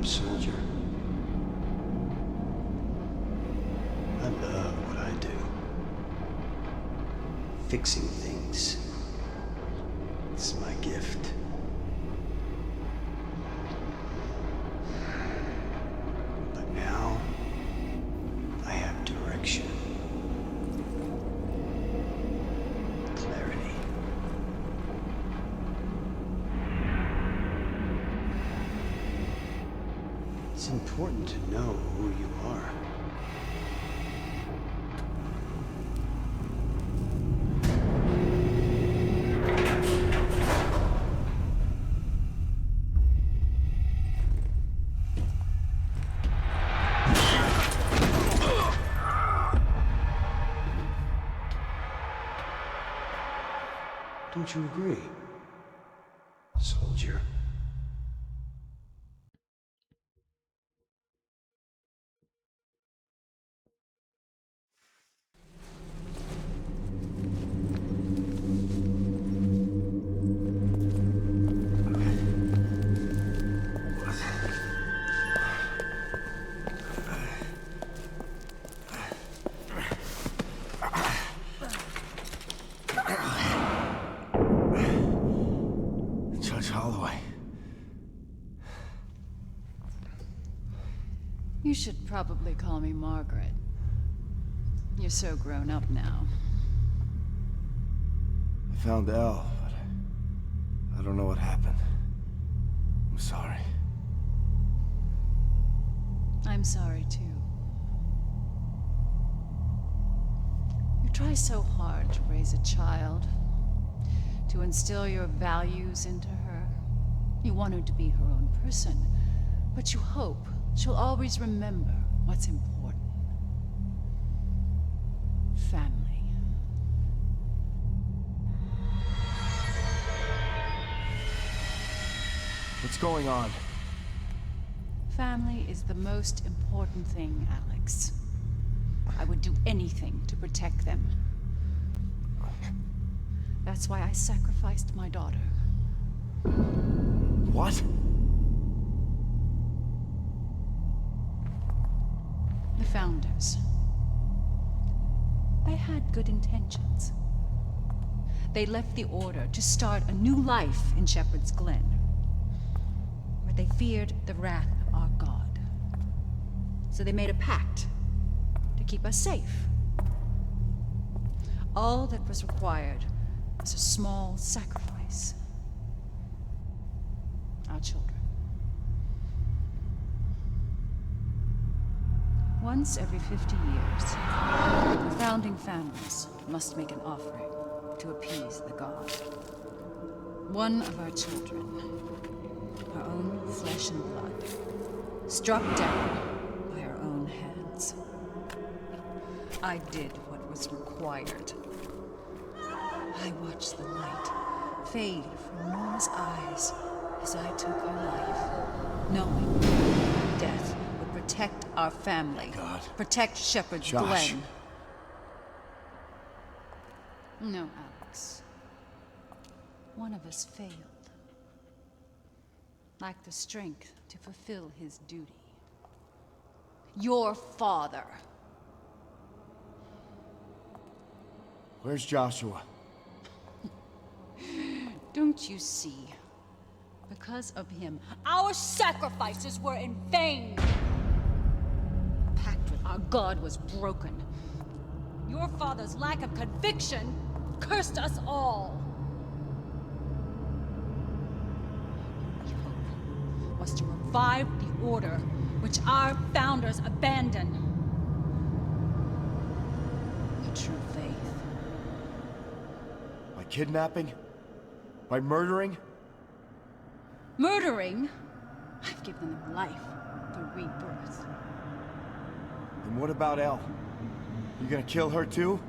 job, soldier. I love what I do. Fixing things. It's my gift. But now, I have direction. Clarity. It's important to know who you are. Don't you agree, soldier? Judge Holloway. You should probably call me Margaret. You're so grown up now. I found Elle, but I don't know what happened. I'm sorry. I'm sorry too. You try so hard to raise a child, to instill your values into her. You want her to be her own person, but you hope she'll always remember what's important. Family. What's going on? Family is the most important thing, Alex. I would do anything to protect them. That's why I sacrificed my daughter. What? The Founders. They had good intentions. They left the Order to start a new life in Shepherd's Glen, where they feared the wrath of our God. So they made a pact to keep us safe. All that was required was a small sacrifice. Our children. Once every 50 years, the founding families must make an offering to appease the god. One of our children, our own flesh and blood, struck down by our own hands. I did what was required. I watched the light fade from Nora's eyes as I took her life, knowing death would protect our family, protect Shepherd's Josh. Glen. No, Alex. One of us failed. Lacked the strength to fulfill his duty. Your father. Where's Joshua? Don't you see? Because of him, our sacrifices were in vain. The pact with our God was broken. Your father's lack of conviction cursed us all. Our hope was to revive the Order which our founders abandoned. The true faith. By kidnapping? By murdering? Murdering? I've given them life through rebirth. And what about Elle? You gonna kill her too?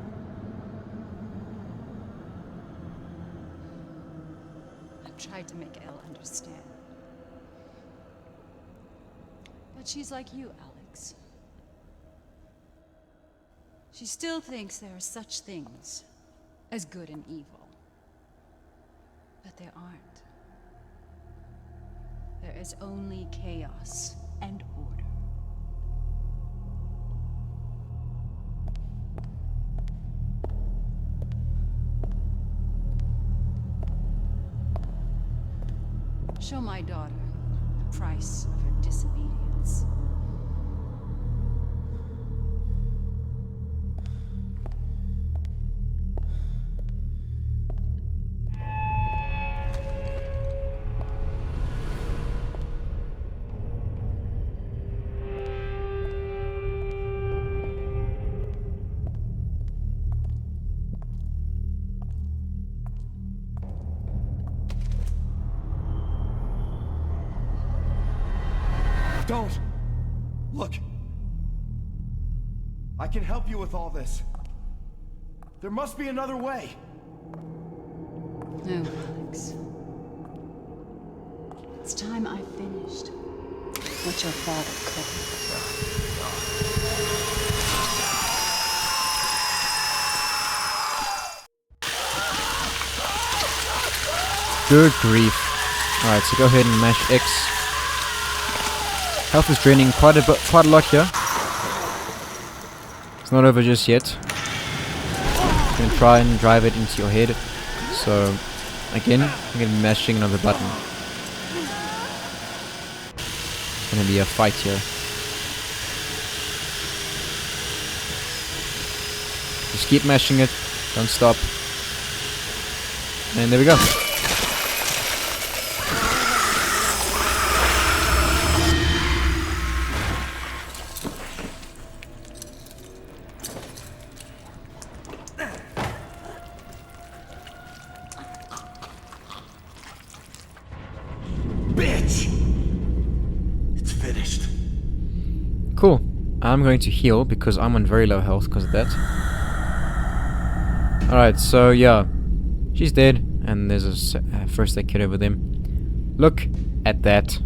I've tried to make Elle understand. But she's like you, Alex. She still thinks there are such things as good and evil. But there aren't. There is only chaos and order. Show my daughter the price of her disobedience. Don't! Look! I can help you with all this. There must be another way. No, Alex. It's time I finished what your father couldn't. Good grief. Alright, so go ahead and mash X. Health is draining quite a lot here. It's not over just yet. I'm gonna try and drive it into your head. So, again, I'm gonna be mashing another button. It's gonna be a fight here. Just keep mashing it. Don't stop. And there we go. Cool. I'm going to heal because I'm on very low health because of that. Alright, so yeah. She's dead, and there's a first aid kit over them. Look at that.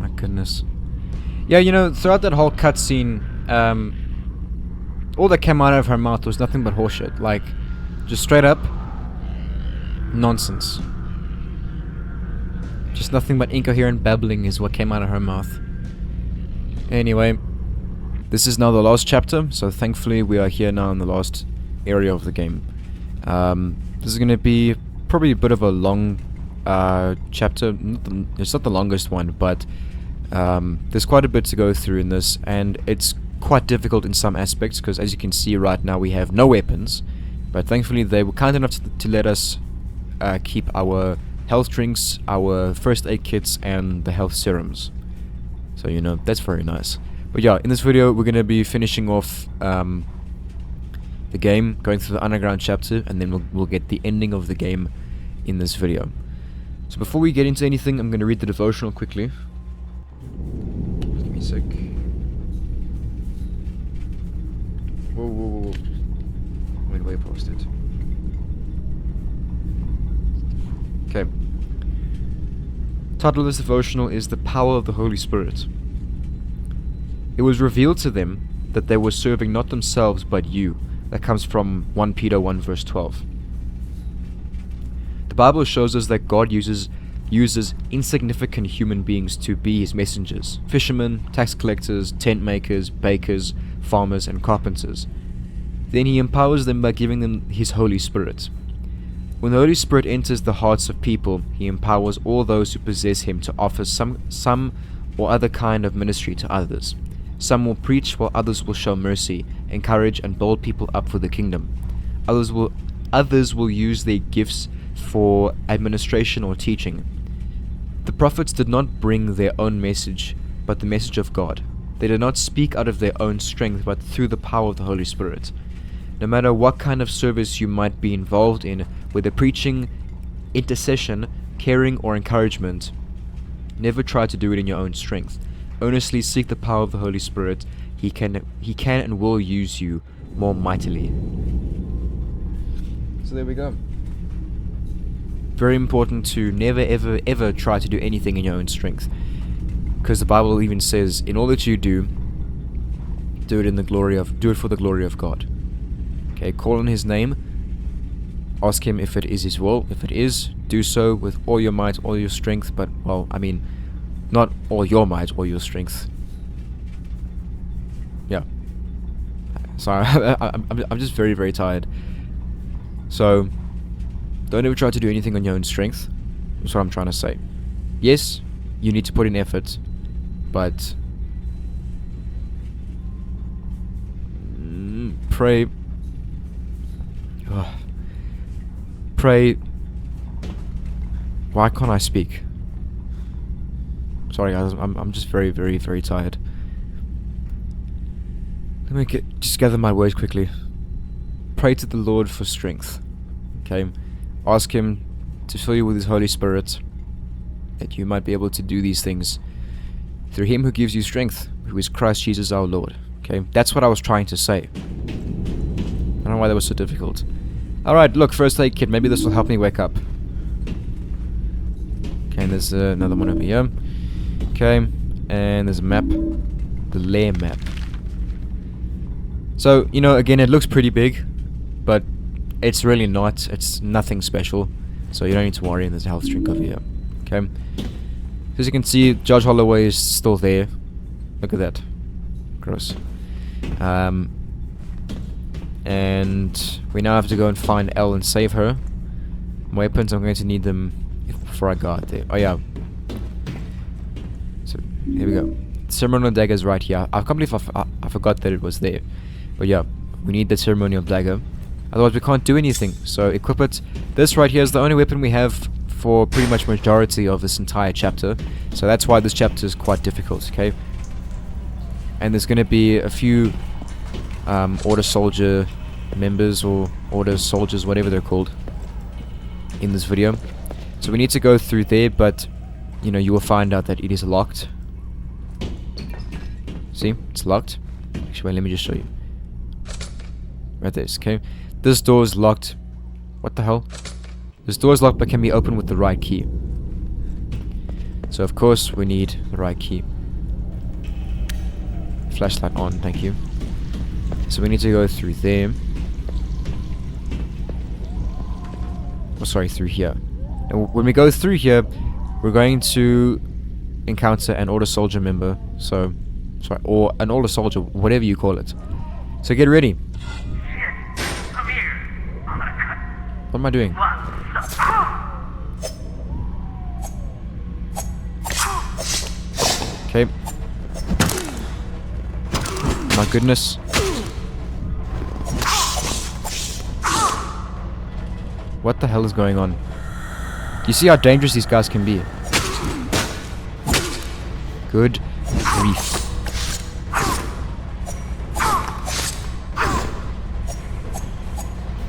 My goodness. Yeah, you know, throughout that whole cutscene, all that came out of her mouth was nothing but horseshit. Like, just straight up nonsense. Just nothing but incoherent babbling is what came out of her mouth. Anyway, this is now the last chapter, so thankfully we are here now in the last area of the game. This is going to be probably a bit of a long chapter. It's not the longest one, but there's quite a bit to go through in this, and it's quite difficult in some aspects, because as you can see right now we have no weapons, but thankfully they were kind enough to let us keep our health drinks, our first aid kits, and the health serums. So, you know, that's very nice. But yeah, in this video we're going to be finishing off the game, going through the underground chapter, and then we'll get the ending of the game in this video. So before we get into anything, I'm going to read the devotional quickly. Give me a sec. Whoa. Wait, way past it. Okay. Title of this devotional is The Power of the Holy Spirit. It was revealed to them that they were serving not themselves but you. That comes from 1 Peter 1 verse 12. The Bible shows us that God uses insignificant human beings to be his messengers. Fishermen, tax collectors, tent makers, bakers, farmers, and carpenters. Then he empowers them by giving them his Holy Spirit. When the Holy Spirit enters the hearts of people, he empowers all those who possess him to offer some or other kind of ministry to others. Some will preach, while others will show mercy, encourage, and build people up for the kingdom. Others will use their gifts for administration or teaching. The prophets did not bring their own message, but the message of God. They did not speak out of their own strength, but through the power of the Holy Spirit. No matter what kind of service you might be involved in, whether preaching, intercession, caring, or encouragement, never try to do it in your own strength. Earnestly seek the power of the Holy Spirit. He can and will use you more mightily. So there we go. Very important to never ever try to do anything in your own strength, because the Bible even says, in all that you do, do it for the glory of God. Okay, call on his name, ask him if it is his will. If it is, do so with all your might, all your strength. But, well, I mean, Not all your might or your strength. Yeah. Sorry, I'm just very, very tired. So, don't ever try to do anything on your own strength. That's what I'm trying to say. Yes, you need to put in effort, but pray. Pray. Why can't I speak? Sorry guys, I'm just very, very, very tired. Let me just gather my words quickly. Pray to the Lord for strength. Okay? Ask Him to fill you with His Holy Spirit, that you might be able to do these things through Him who gives you strength, who is Christ Jesus our Lord. Okay? That's what I was trying to say. I don't know why that was so difficult. Alright, look, first aid kit. Maybe this will help me wake up. Okay, and there's another one over here. Okay, and there's a map. The lair map. So, you know, again, it looks pretty big, but it's really not. It's nothing special. So you don't need to worry, and there's a health drink over here. Okay. As you can see, Judge Holloway is still there. Look at that. Gross. And we now have to go and find Elle and save her. Weapons, I'm going to need them before I go out there. Oh, yeah. So, here we go. Ceremonial dagger is right here. I can't believe I forgot that it was there. But yeah, we need the ceremonial dagger. Otherwise we can't do anything. So equip it. This right here is the only weapon we have for pretty much majority of this entire chapter. So that's why this chapter is quite difficult, okay? And there's going to be a few Order Soldier members or Order Soldiers, whatever they're called, in this video. So we need to go through there, but you know, you will find out that it is locked. See? It's locked. Actually, wait, let me just show you. Right there, okay? This door is locked. What the hell? This door is locked but can be opened with the right key. So of course we need the right key. Flashlight on, thank you. So we need to go through there. Oh, sorry, through here. And when we go through here, we're going to encounter an Order Soldier member. So, sorry, or an Order Soldier, whatever you call it. So get ready. What am I doing? Okay. My goodness. What the hell is going on? You see how dangerous these guys can be? Good grief.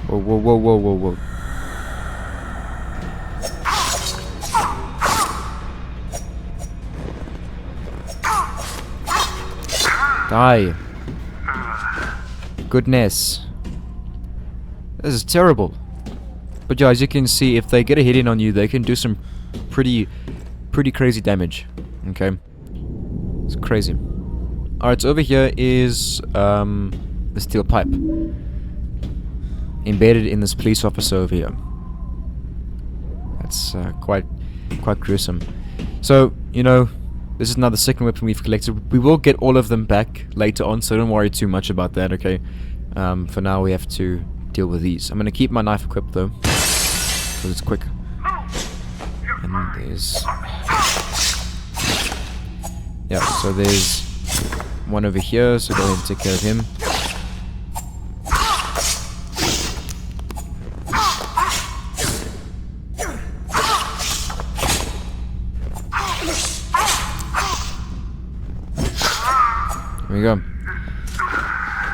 Whoa, whoa, whoa, whoa, whoa, whoa. Die. Goodness. This is terrible. But yeah, as you can see, if they get a hit in on you, they can do some pretty crazy damage. Okay. It's crazy. Alright, so over here is the steel pipe. Embedded in this police officer over here. That's quite gruesome. So, you know, this is now the second weapon we've collected. We will get all of them back later on, so don't worry too much about that, okay? For now, we have to deal with these. I'm going to keep my knife equipped, though, because it's quick. And there's... yeah, so there's one over here, so go ahead and take care of him. There we go.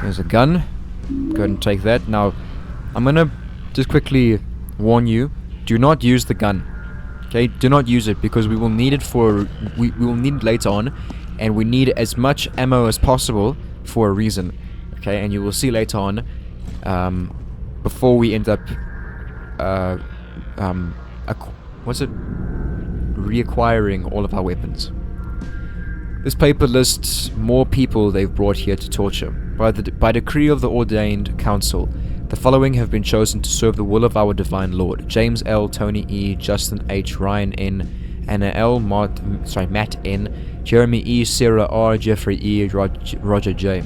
There's a gun. Go ahead and take that. Now, I'm gonna just quickly warn you: do not use the gun. Okay, do not use it because we will need it for we will need it later on, and we need as much ammo as possible for a reason. Okay, and you will see later on, before we end up, reacquiring all of our weapons. This paper lists more people they've brought here to torture. By decree of the ordained council, the following have been chosen to serve the will of our divine Lord: James L., Tony E., Justin H., Ryan N., Anna L, Matt N, Jeremy E, Sarah R, Jeffrey E, Roger J.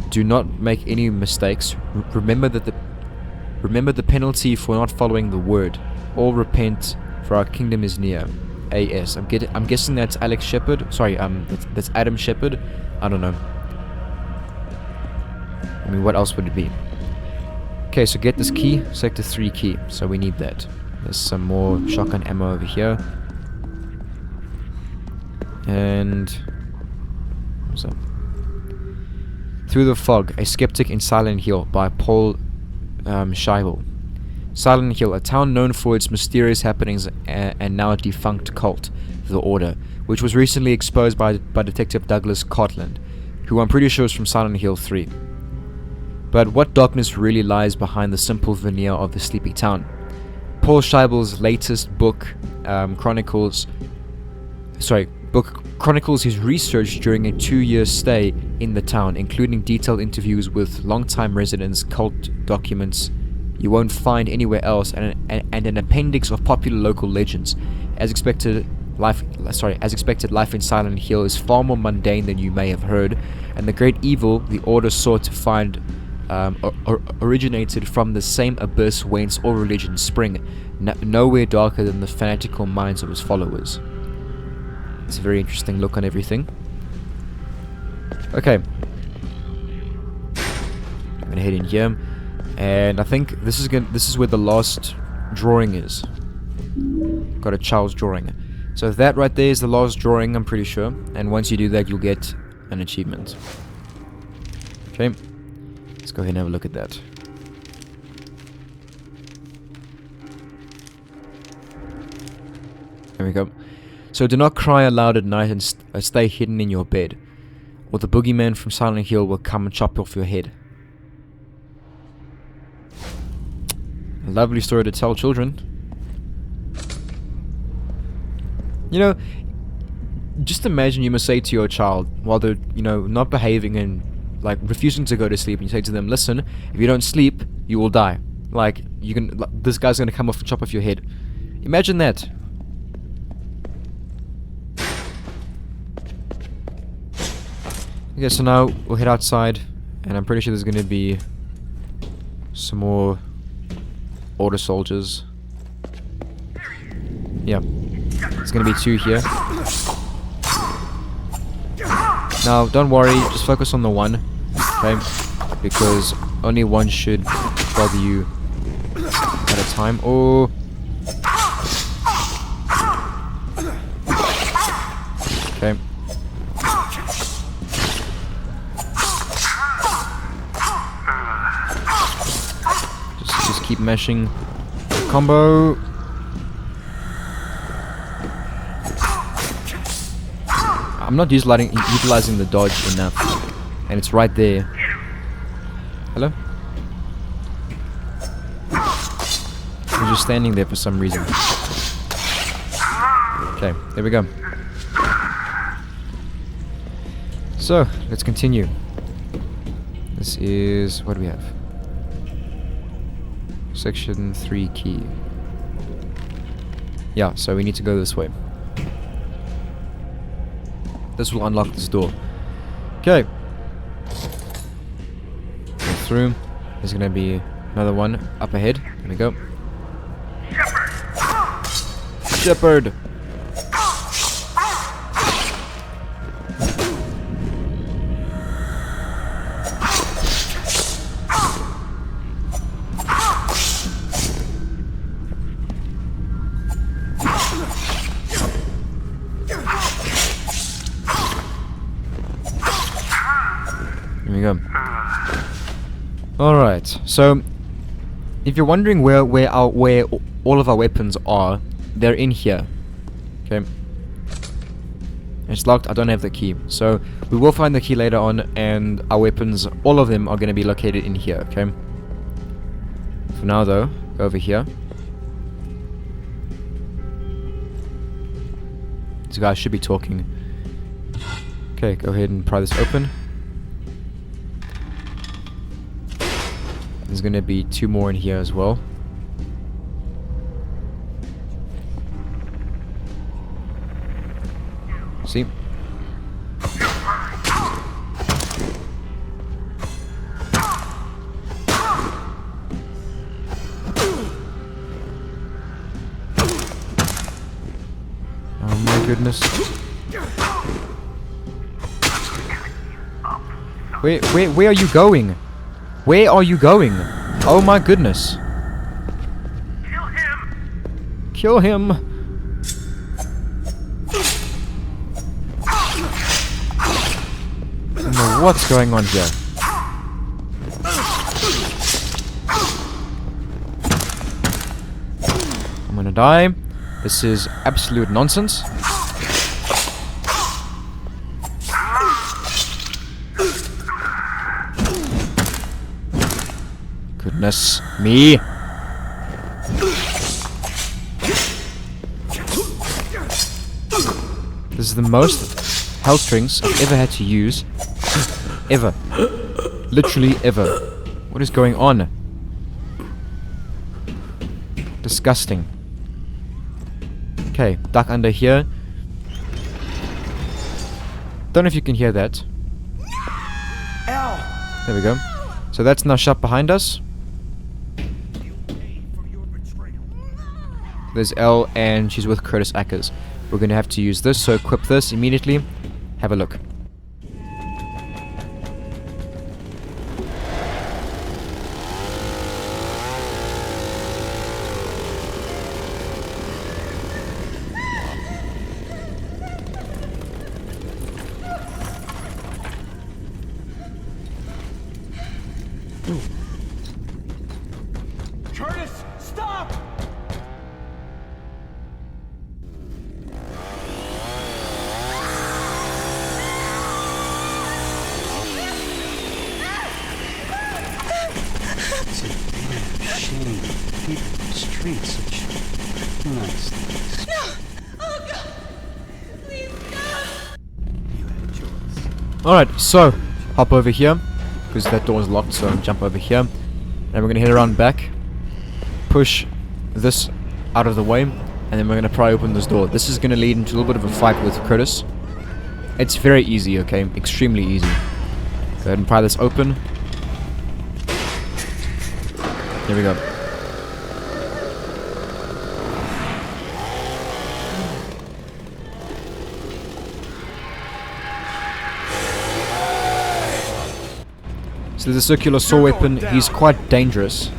Do not make any mistakes. Remember the penalty for not following the word. All repent, for our kingdom is near. A.S. I'm guessing that's Alex Shepard. Sorry, that's Adam Shepard. I don't know. I mean, what else would it be? Okay, so get this key, sector 3 key. So we need that. There's some more shotgun ammo over here. And what's up? Through the Fog, A Skeptic in Silent Hill by Paul Scheibel. Silent Hill, a town known for its mysterious happenings and now defunct cult, The Order, which was recently exposed by Detective Douglas Cortland, who I'm pretty sure is from Silent Hill 3. But what darkness really lies behind the simple veneer of the sleepy town? Paul Scheibel's latest book chronicles his research during a 2-year stay in the town, including detailed interviews with longtime residents, cult documents you won't find anywhere else, and an appendix of popular local legends. As expected, life in Silent Hill is far more mundane than you may have heard, and the great evil the Order sought to find originated from the same abyss whence all religions spring, nowhere darker than the fanatical minds of his followers. It's a very interesting look on everything. Okay, I'm gonna head in here. And I think this is where the last drawing is. Got a child's drawing. So that right there is the last drawing, I'm pretty sure. And once you do that, you'll get an achievement. Okay. Let's go ahead and have a look at that. There we go. So do not cry aloud at night and stay hidden in your bed, or the boogeyman from Silent Hill will come and chop off your head. A lovely story to tell children. You know, just imagine you must say to your child, while they're, not behaving and, refusing to go to sleep, and you say to them, listen, if you don't sleep, you will die. This guy's gonna come off and chop off your head. Imagine that. Okay, so now we'll head outside, and I'm pretty sure there's gonna be some more Order soldiers. Yeah, there's gonna be 2 here. Now, don't worry, just focus on the one, okay? Because only one should bother you at a time. Oh, okay. Just keep mashing combo. I'm not utilizing the dodge enough, and it's right there. Hello? I'm just standing there for some reason. Okay, there we go. So, let's continue. This is... what do we have? Section 3 key. Yeah, so we need to go this way. This will unlock this door. Okay. Go through. There's gonna be another one up ahead. There we go. Shepherd! Alright, so if you're wondering where all of our weapons are, they're in here. Okay. It's locked, I don't have the key. So we will find the key later on, and our weapons, all of them are going to be located in here, okay? For now though, go over here. These guys should be talking. Okay, go ahead and pry this open. There's gonna be 2 more in here as well. See? Oh my goodness. Where are you going? Where are you going? Oh my goodness. Kill him! I don't know what's going on here. I'm gonna die. This is absolute nonsense. Goodness me. This is the most health strings I've ever had to use. Ever. Literally ever. What is going on? Disgusting. Okay, duck under here. Don't know if you can hear that. There we go. So that's now shut behind us. There's Elle, and she's with Curtis Ackers. We're going to have to use this, so equip this immediately. Have a look. Curtis, stop! It's a damn shame. People in the streets, such nice things. No! Oh God! Please, no! You had a choice. Alright, so hop over here, because that door is locked, so jump over here. And we're going to head around back, push this out of the way, and then we're going to pry open this door. This is going to lead into a little bit of a fight with Curtis. It's very easy, okay? Extremely easy. Go ahead and pry this open. Here we go. So there's a circular saw weapon. He's quite dangerous.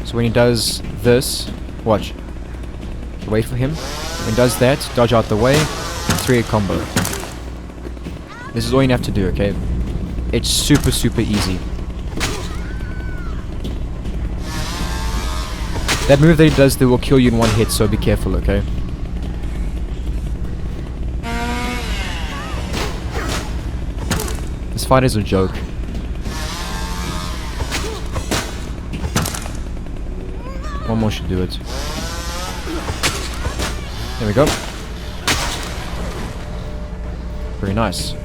So when he does this, watch. Wait for him. When he does that, dodge out the way. 3-hit combo. This is all you have to do, okay? It's super, super easy. That move that he does, they will kill you in one hit, so be careful, okay? This fight is a joke. One more should do it. There we go. Very nice.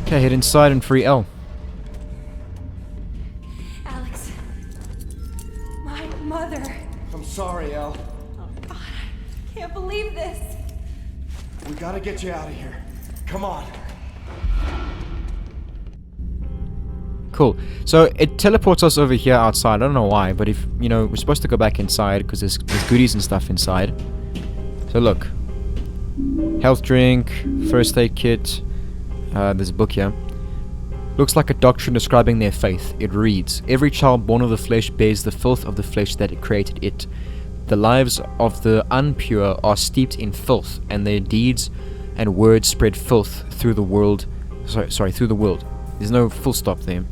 Okay, head inside and free Elle. Alex. My mother. I'm sorry, Elle. Oh God, I can't believe this. We gotta get you out of here. Come on. Cool. So it teleports us over here outside. I don't know why, but if, you know, we're supposed to go back inside because there's goodies and stuff inside. So look. Health drink, first aid kit. There's a book here. Looks like a doctrine describing their faith. It reads, "Every child born of the flesh bears the filth of the flesh that it created it. The lives of the unpure are steeped in filth, and their deeds and words spread filth through the world." Sorry, through the world. There's no full stop there.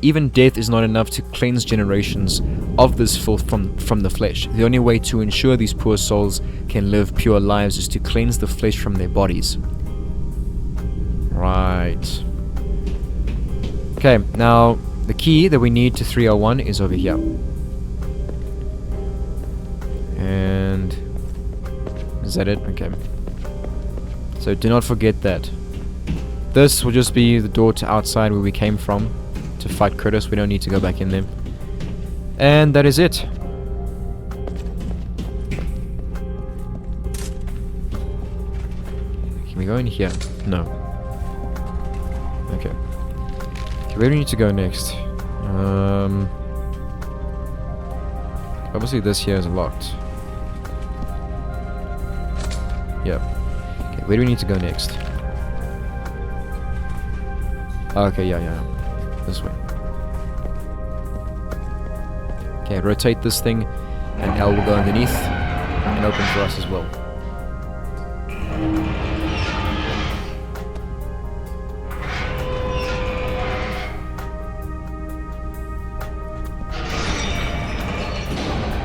Even death is not enough to cleanse generations of this filth from the flesh. The only way to ensure these poor souls can live pure lives is to cleanse the flesh from their bodies. Right. Okay, now the key that we need to 301 is over here. And is that it? Okay. So do not forget that. This will just be the door to outside where we came from to fight Curtis. We don't need to go back in there. And that is it. Can we go in here? No. Okay. Where do we need to go next? Obviously this here is locked. Yep. Okay, where do we need to go next? Okay, yeah. This way. Okay, rotate this thing, and L will go underneath, and open for us as well.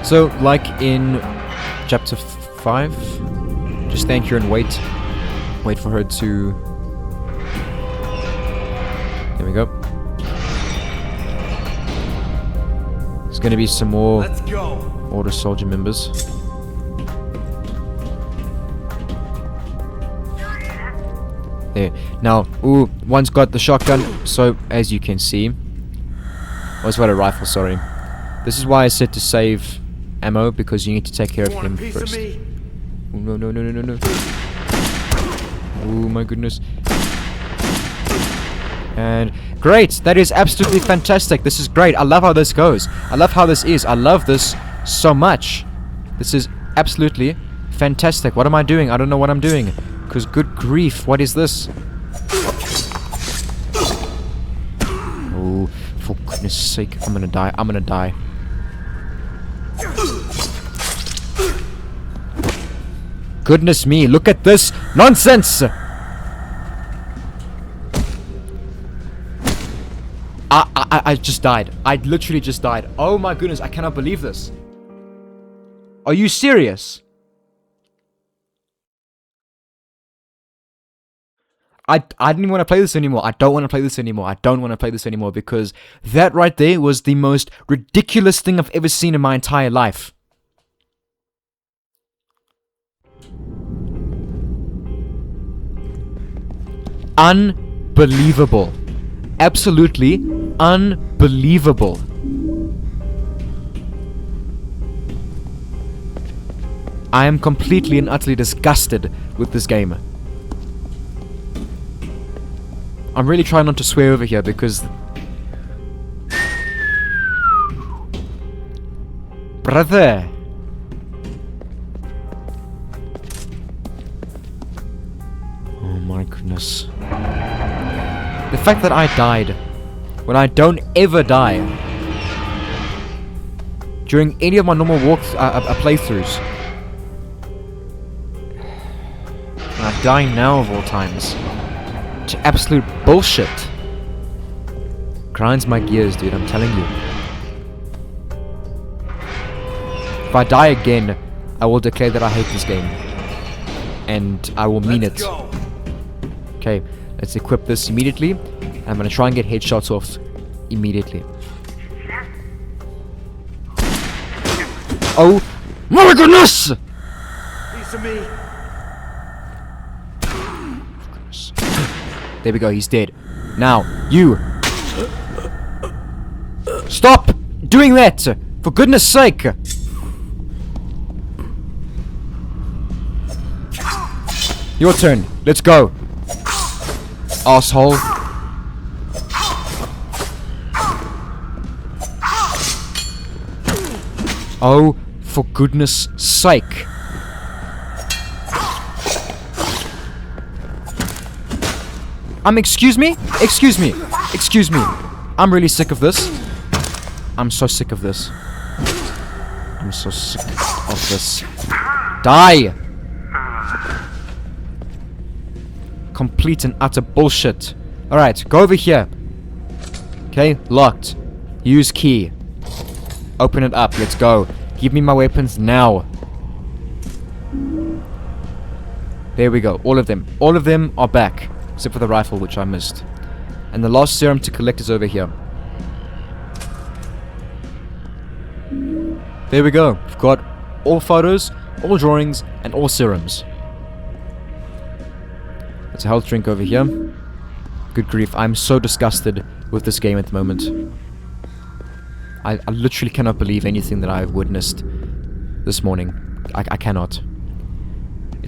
So, like in chapter 5, just stand here and wait. Wait for her to... There we go. There's gonna be some more Order soldier members. There. Now, ooh, one's got the shotgun, so as you can see... Oh, it's got a rifle, sorry. This is why I said to save ammo, because you need to take care of him first. Oh, no. Oh my goodness. And great! That is absolutely fantastic. This is great. I love how this goes. I love how this is. I love this so much. This is absolutely fantastic. What am I doing? I don't know what I'm doing. Because good grief, what is this? Oh, for goodness sake. I'm gonna die. I'm gonna die. Goodness me, look at this nonsense! I just died. I literally just died. Oh my goodness, I cannot believe this. Are you serious? I didn't even want to play this anymore. I don't want to play this anymore. I don't want to play this anymore because that right there was the most ridiculous thing I've ever seen in my entire life. Unbelievable. Absolutely unbelievable. I am completely and utterly disgusted with this game. I'm really trying not to swear over here because... Brother! Oh my goodness. The fact that I died when I don't ever die during any of my normal playthroughs. And I die now of all times. It's absolute bullshit. Grinds my gears, dude, I'm telling you. If I die again, I will declare that I hate this game. And I will mean it. Okay, let's equip this immediately. I'm gonna try and get headshots off immediately. Oh my goodness! Piece of me. There we go, he's dead. Now, you! Stop doing that! For goodness sake! Your turn, let's go! Asshole. Oh, for goodness sake. Excuse me? Excuse me. Excuse me. I'm really sick of this. I'm so sick of this. I'm so sick of this. Die! Complete and utter bullshit. Alright, go over here. Okay, locked. Use key. Open it up, let's go. Give me my weapons now. There we go, all of them. All of them are back. Except for the rifle, which I missed. And the last serum to collect is over here. There we go. We've got all photos, all drawings, and all serums. There's a health drink over here. Good grief, I'm so disgusted with this game at the moment. I literally cannot believe anything that I've witnessed this morning. I cannot.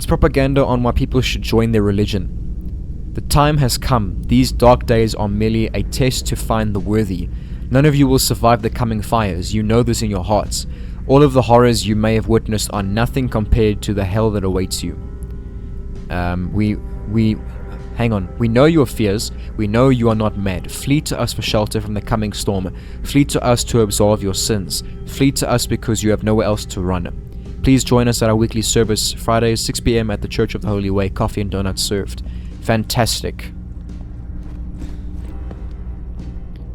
It's propaganda on why people should join their religion. The time has come. These dark days are merely a test to find the worthy. None of you will survive the coming fires. You know this in your hearts. All of the horrors you may have witnessed are nothing compared to the hell that awaits you. Hang on. We know your fears. We know you are not mad. Flee to us for shelter from the coming storm. Flee to us to absolve your sins. Flee to us because you have nowhere else to run. Please join us at our weekly service, Fridays, 6 p.m. at the Church of the Holy Way. Coffee and donuts served. Fantastic.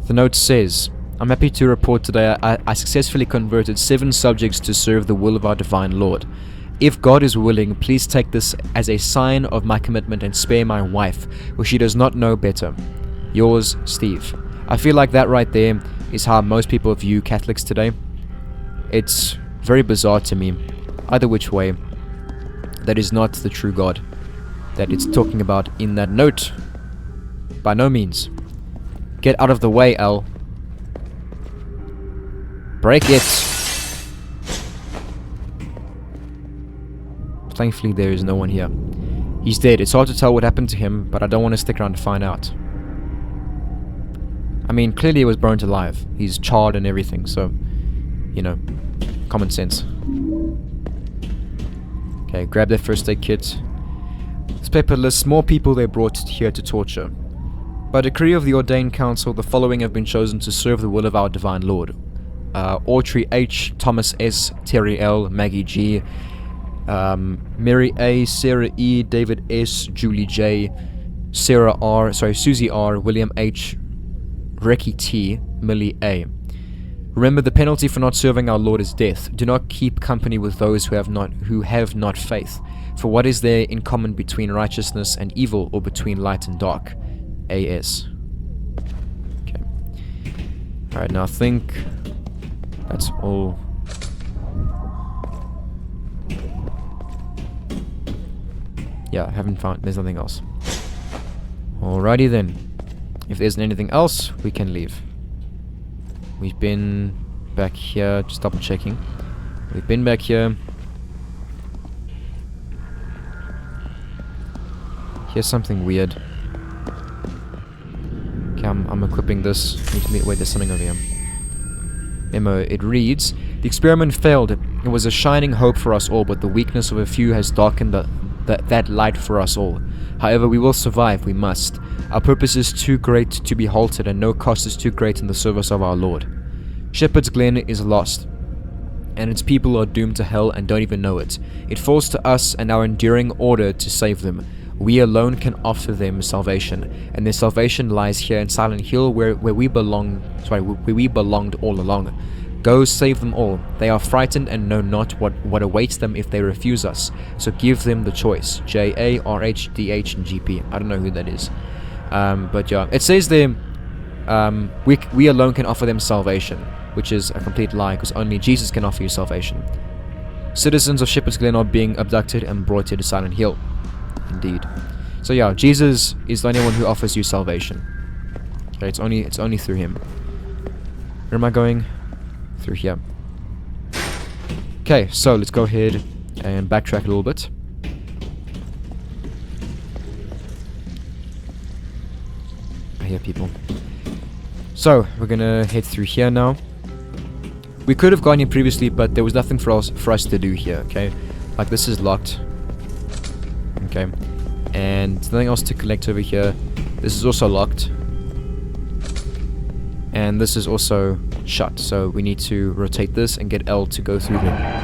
The note says, I'm happy to report today I successfully converted 7 subjects to serve the will of our divine Lord. If God is willing, please take this as a sign of my commitment and spare my wife, for she does not know better. Yours, Steve. I feel like that right there is how most people view Catholics today. It's very bizarre to me. Either which way, that is not the true God that it's talking about in that note. By no means. Get out of the way, L. Break it. Thankfully, there is no one here. He's dead. It's hard to tell what happened to him, but I don't want to stick around to find out. I mean, clearly he was burnt alive. He's charred and everything, so, you know, common sense. Okay, grab their first aid kit. This paper lists more people they brought here to torture. By decree of the ordained council, the following have been chosen to serve the will of our divine Lord. Autrey H., Thomas S., Terry L., Maggie G., Mary A., Sarah E., David S., Julie J., Susie R., William H., Ricky T., Millie A. Remember, the penalty for not serving our Lord is death. Do not keep company with those who have not faith. For what is there in common between righteousness and evil, or between light and dark? A.S. Okay. Alright, now I think that's all. Yeah, I haven't found. There's nothing else. Alrighty then. If there isn't anything else, we can leave. We've been back here, just double checking. We've been back here. Here's something weird. Okay, I'm equipping this. Wait, there's something over here. Memo, it reads, the experiment failed. It was a shining hope for us all, but the weakness of a few has darkened that light for us all. However, we will survive, we must. Our purpose is too great to be halted, and no cost is too great in the service of our Lord. Shepherd's Glen is lost, and its people are doomed to hell and don't even know it. It falls to us and our enduring order to save them. We alone can offer them salvation, and their salvation lies here in Silent Hill, where we belonged all along. Go save them all. They are frightened and know not what awaits them if they refuse us. So give them the choice. J, A, R, H, D, H, and GP. I don't know who that is. But yeah, it says there, we alone can offer them salvation, which is a complete lie, because only Jesus can offer you salvation. Citizens of Shepherd's Glen are being abducted and brought here to Silent Hill. Indeed. So yeah, Jesus is the only one who offers you salvation. Okay, it's only through him. Where am I going? Through here. Okay, so let's go ahead and backtrack a little bit. I hear people. So we're gonna head through here now. We could have gone here previously, but there was nothing for us to do here. Okay, like this is locked. Okay, and nothing else to collect over here. This is also locked, and this is also shut, so we need to rotate this and get L to go through there.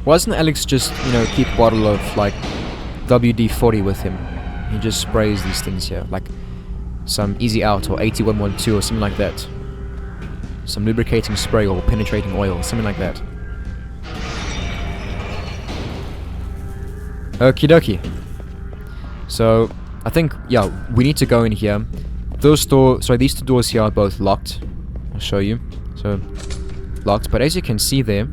Why doesn't Alex just, keep a bottle of, like, WD-40 with him? He just sprays these things here, like some Easy Out or 8112 or something like that. Some lubricating spray or penetrating oil, something like that. Okie dokie. So, I think, yeah, we need to go in here. These two doors here are both locked. I'll show you. So, locked. But as you can see there,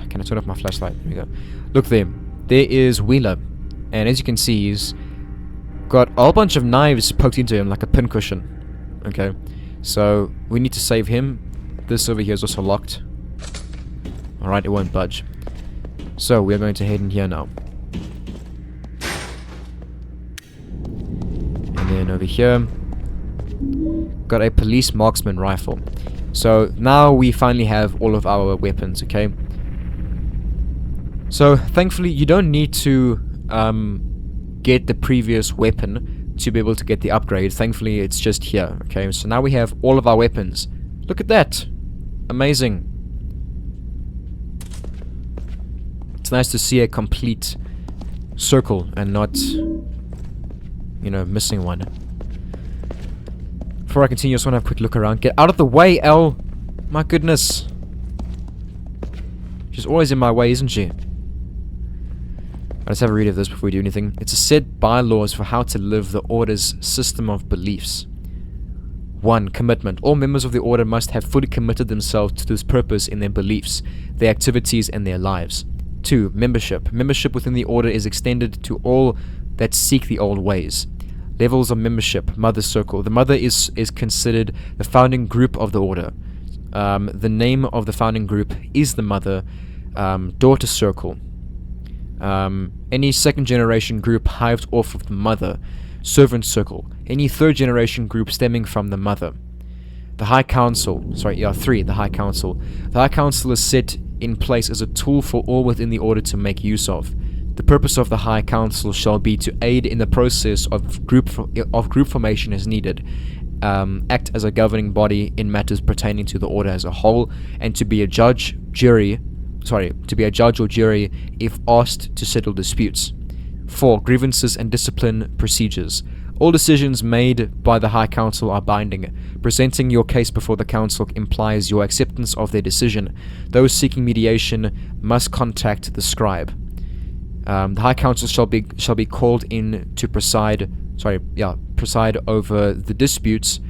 can I turn off my flashlight? Here we go. Look there. There is Wheeler. And as you can see, he's got a whole bunch of knives poked into him like a pincushion. Okay, so we need to save him. This over here is also locked. Alright, it won't budge. So we are going to head in here now. And then over here, got a police marksman rifle. So now we finally have all of our weapons, okay? So thankfully you don't need to get the previous weapon to be able to get the upgrade. Thankfully it's just here, okay? So now we have all of our weapons. Look at that. Amazing. It's nice to see a complete circle and not, you know, missing one. Before I continue, I just want to have a quick look around. Get out of the way, Elle! My goodness. She's always in my way, isn't she? Let's have a read of this before we do anything. It's a set bylaws for how to live the Order's system of beliefs. 1. Commitment. All members of the Order must have fully committed themselves to this purpose in their beliefs, their activities, and their lives. 2. Membership. Membership within the Order is extended to all that seek the old ways. Levels of membership. Mother Circle. The Mother is considered the founding group of the Order. The name of the founding group is the Mother. Daughter Circle. Any second generation group hived off of the Mother. Servant Circle. Any third generation group stemming from the Mother. The High Council. 3. The High Council. The High Council is set in place as a tool for all within the Order to make use of. The purpose of the High Council shall be to aid in the process of group formation as needed, act as a governing body in matters pertaining to the Order as a whole, and to be a judge or jury if asked to settle disputes. 4. Grievances and discipline procedures. All decisions made by the High Council are binding. Presenting your case before the Council implies your acceptance of their decision. Those seeking mediation must contact the scribe. The High Council shall be called in to preside over the disputes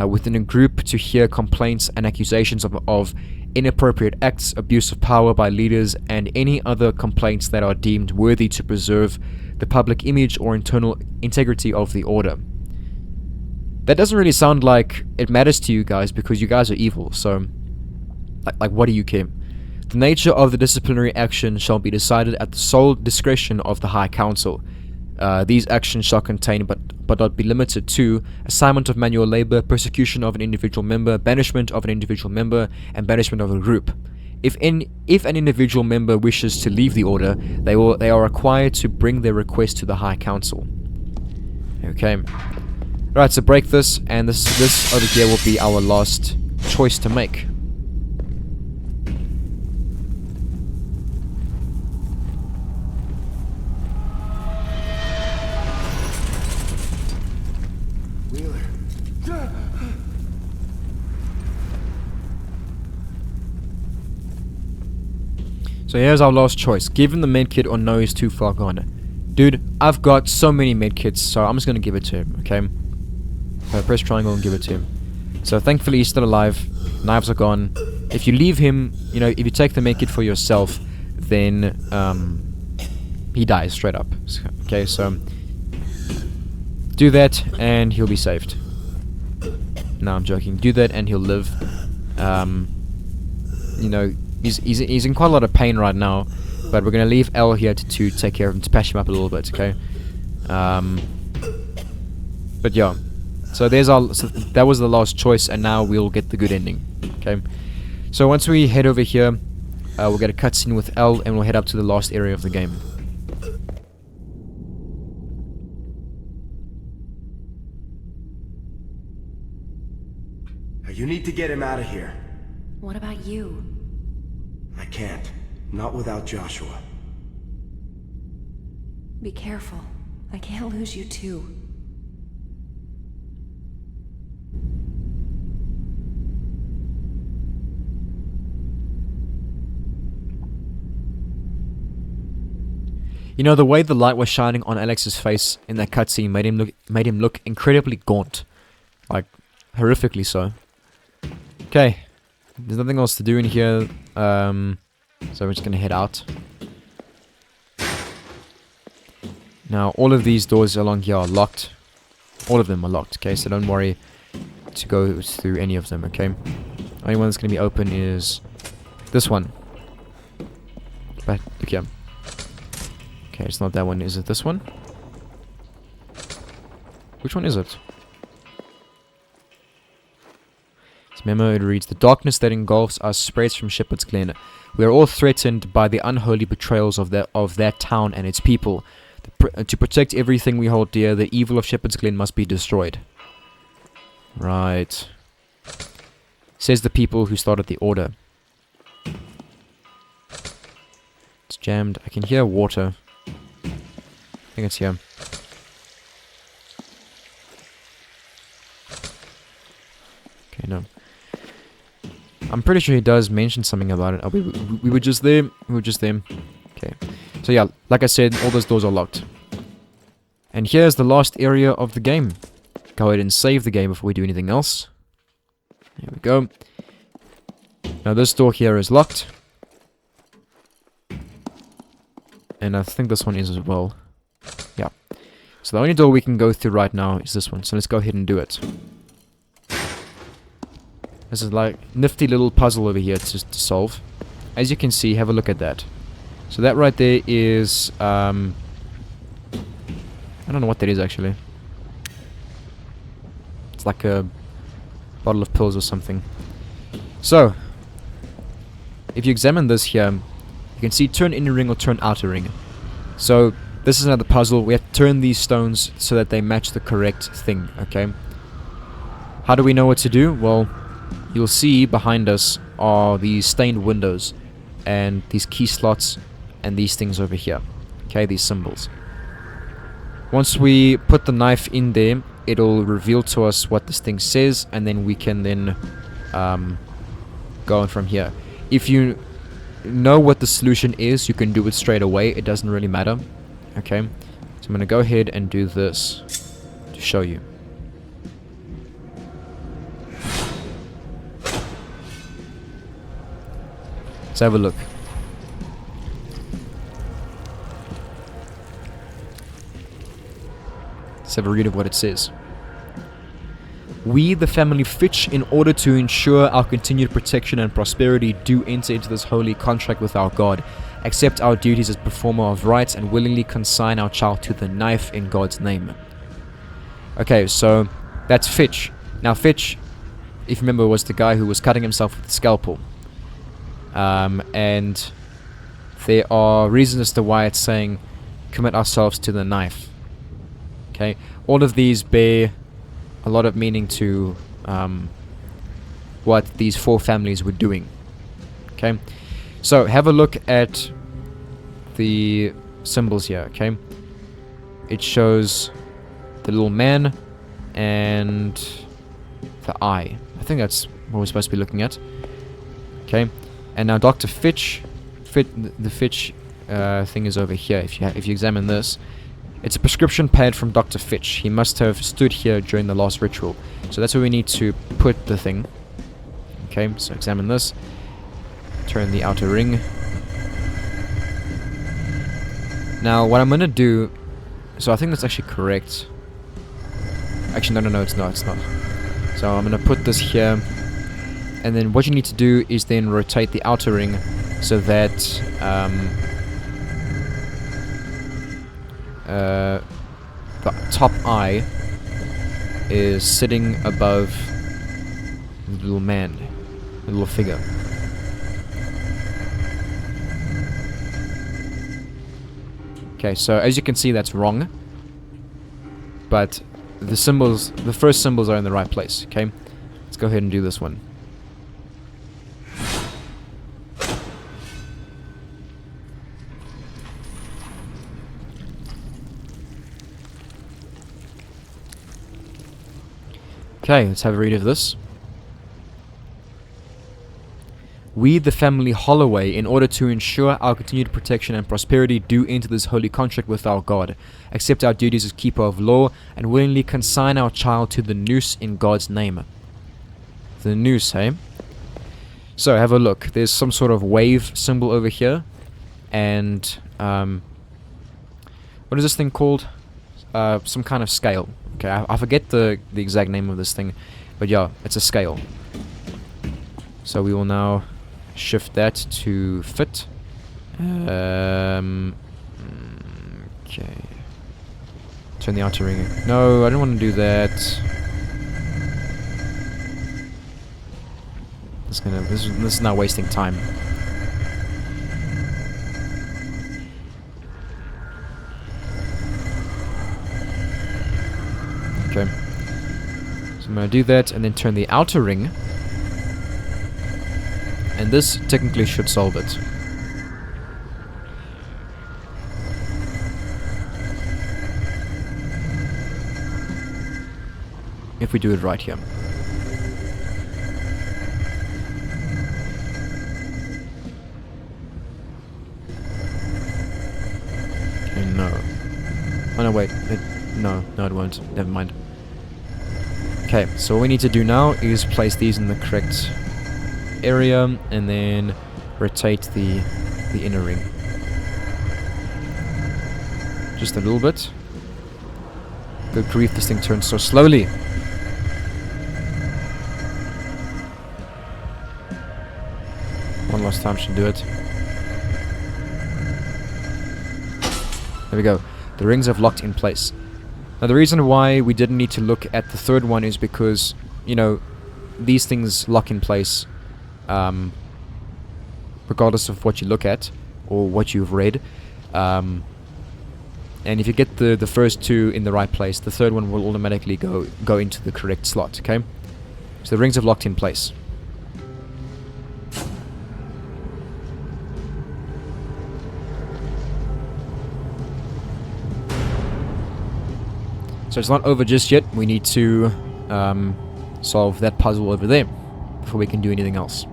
within a group to hear complaints and accusations of inappropriate acts, abuse of power by leaders, and any other complaints that are deemed worthy to preserve the public image or internal integrity of the Order. That doesn't really sound like it matters to you guys, because you guys are evil, so like what do you care? The nature of the disciplinary action shall be decided at the sole discretion of the High Council. These actions shall contain, but not be limited to, assignment of manual labor, persecution of an individual member, banishment of an individual member, and banishment of a group. If an individual member wishes to leave the Order, they are required to bring their request to the High Council. Okay. Right, so break this, and this over here will be our last choice to make. So here's our last choice. Give him the medkit or no, he's too far gone. Dude, I've got so many medkits, so I'm just going to give it to him, okay? So press triangle and give it to him. So thankfully he's still alive. Knives are gone. If you leave him, you know, if you take the medkit for yourself, then he dies straight up. Okay, so do that and he'll be saved. No, I'm joking. Do that and he'll live. You know, he's in quite a lot of pain right now, but we're gonna leave Elle here to take care of him, to patch him up a little bit, okay? But yeah, so that was the last choice, and now we'll get the good ending, okay? So once we head over here, we'll get a cutscene with Elle, and we'll head up to the last area of the game. You need to get him out of here. What about you? I can't. Not without Joshua. Be careful. I can't lose you too. You know, the way the light was shining on Alex's face in that cutscene made him look incredibly gaunt. Like, horrifically so. Okay. There's nothing else to do in here. So we're just gonna head out. Now, all of these doors along here are locked. All of them are locked, okay? So don't worry to go through any of them, okay? Only one that's going to be open is this one. But, look here. Okay, it's not that one. Is it this one? Which one is it? This memo, it reads, "The darkness that engulfs us spreads from Shepherd's Glen. We are all threatened by the unholy betrayals of that town and its people. To protect everything we hold dear, the evil of Shepherd's Glen must be destroyed." Right. Says the people who started the order. It's jammed. I can hear water. I think it's here. Okay, no. I'm pretty sure he does mention something about it. Oh, we were just there. We were just there. Okay. So yeah, like I said, all those doors are locked. And here's the last area of the game. Go ahead and save the game before we do anything else. There we go. Now this door here is locked. And I think this one is as well. Yeah. So the only door we can go through right now is this one. So let's go ahead and do it. This is like nifty little puzzle over here to solve. As you can see, have a look at that. So that right there is, I don't know what that is actually. It's like a bottle of pills or something. So, if you examine this here, you can see turn inner ring or turn outer ring. So, this is another puzzle. We have to turn these stones so that they match the correct thing, okay? How do we know what to do? Well, you'll see behind us are these stained windows and these key slots and these things over here. Okay, these symbols. Once we put the knife in there, it'll reveal to us what this thing says, and then we can then go on from here. If you know what the solution is, you can do it straight away. It doesn't really matter. Okay, so I'm going to go ahead and do this to show you. Let's have a look. Let's have a read of what it says. "We, the family Fitch, in order to ensure our continued protection and prosperity, do enter into this holy contract with our God, accept our duties as performer of rites, and willingly consign our child to the knife in God's name." Okay, so that's Fitch. Now Fitch, if you remember, was the guy who was cutting himself with the scalpel. And there are reasons as to why it's saying commit ourselves to the knife. Okay, all of these bear a lot of meaning to what these four families were doing. Okay, so have a look at the symbols here. Okay, it shows the little man and the eye. I think that's what we're supposed to be looking at. Okay. And now Dr. Fitch, the Fitch thing is over here. If you examine this, it's a prescription pad from Dr. Fitch. He must have stood here during the last ritual. So that's where we need to put the thing. Okay, so examine this. Turn the outer ring. Now what I'm going to do, so I think that's actually correct. Actually, no, it's not. So I'm going to put this here. And then what you need to do is then rotate the outer ring so that the top eye is sitting above the little man, the little figure. Okay, so as you can see, that's wrong. But the symbols, the first symbols are in the right place, okay? Let's go ahead and do this one. Okay, let's have a read of this. "We, the family Holloway, in order to ensure our continued protection and prosperity, do enter this holy contract with our God, accept our duties as keeper of law, and willingly consign our child to the noose in God's name." The noose, hey? So, have a look. There's some sort of wave symbol over here, and What is this thing called? Some kind of scale. Okay, I forget the exact name of this thing, but yeah, it's a scale. So we will now shift that to fit. Okay. Turn the outer ring. No, I don't want to do that. This is now wasting time. Okay. So I'm gonna do that and then turn the outer ring. And this technically should solve it. If we do it right here. Okay, no. Oh no, wait. No, it won't. Never mind. Okay, so what we need to do now is place these in the correct area and then rotate the inner ring. Just a little bit. Good grief, this thing turns so slowly. One last time should do it. There we go. The rings have locked in place. Now the reason why we didn't need to look at the third one is because, you know, these things lock in place regardless of what you look at or what you've read. And if you get the first two in the right place, the third one will automatically go into the correct slot, okay? So the rings have locked in place. So it's not over just yet. We need to solve that puzzle over there before we can do anything else.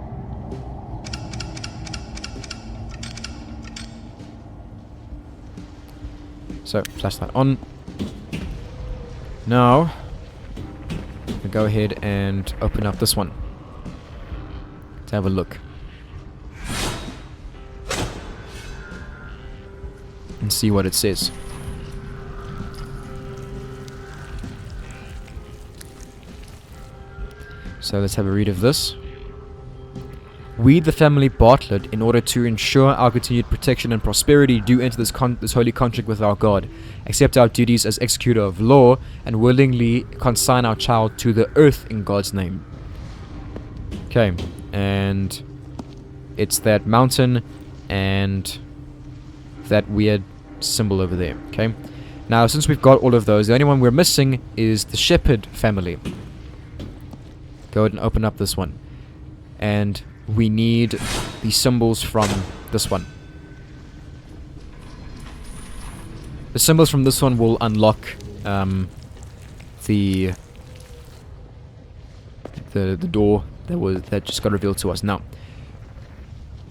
So, flashlight on. Now, we go ahead and open up this one. Let's have a look. And see what it says. So let's have a read of this. We, the family Bartlett, in order to ensure our continued protection and prosperity, do enter this holy contract with our God, accept our duties as executor of law, and willingly consign our child to the earth in God's name. Okay, and it's that mountain and that weird symbol over there. Okay, now since we've got all of those, the only one we're missing is the shepherd family. Go ahead and open up this one. And we need the symbols from this one. The symbols from this one will unlock the door that just got revealed to us. Now,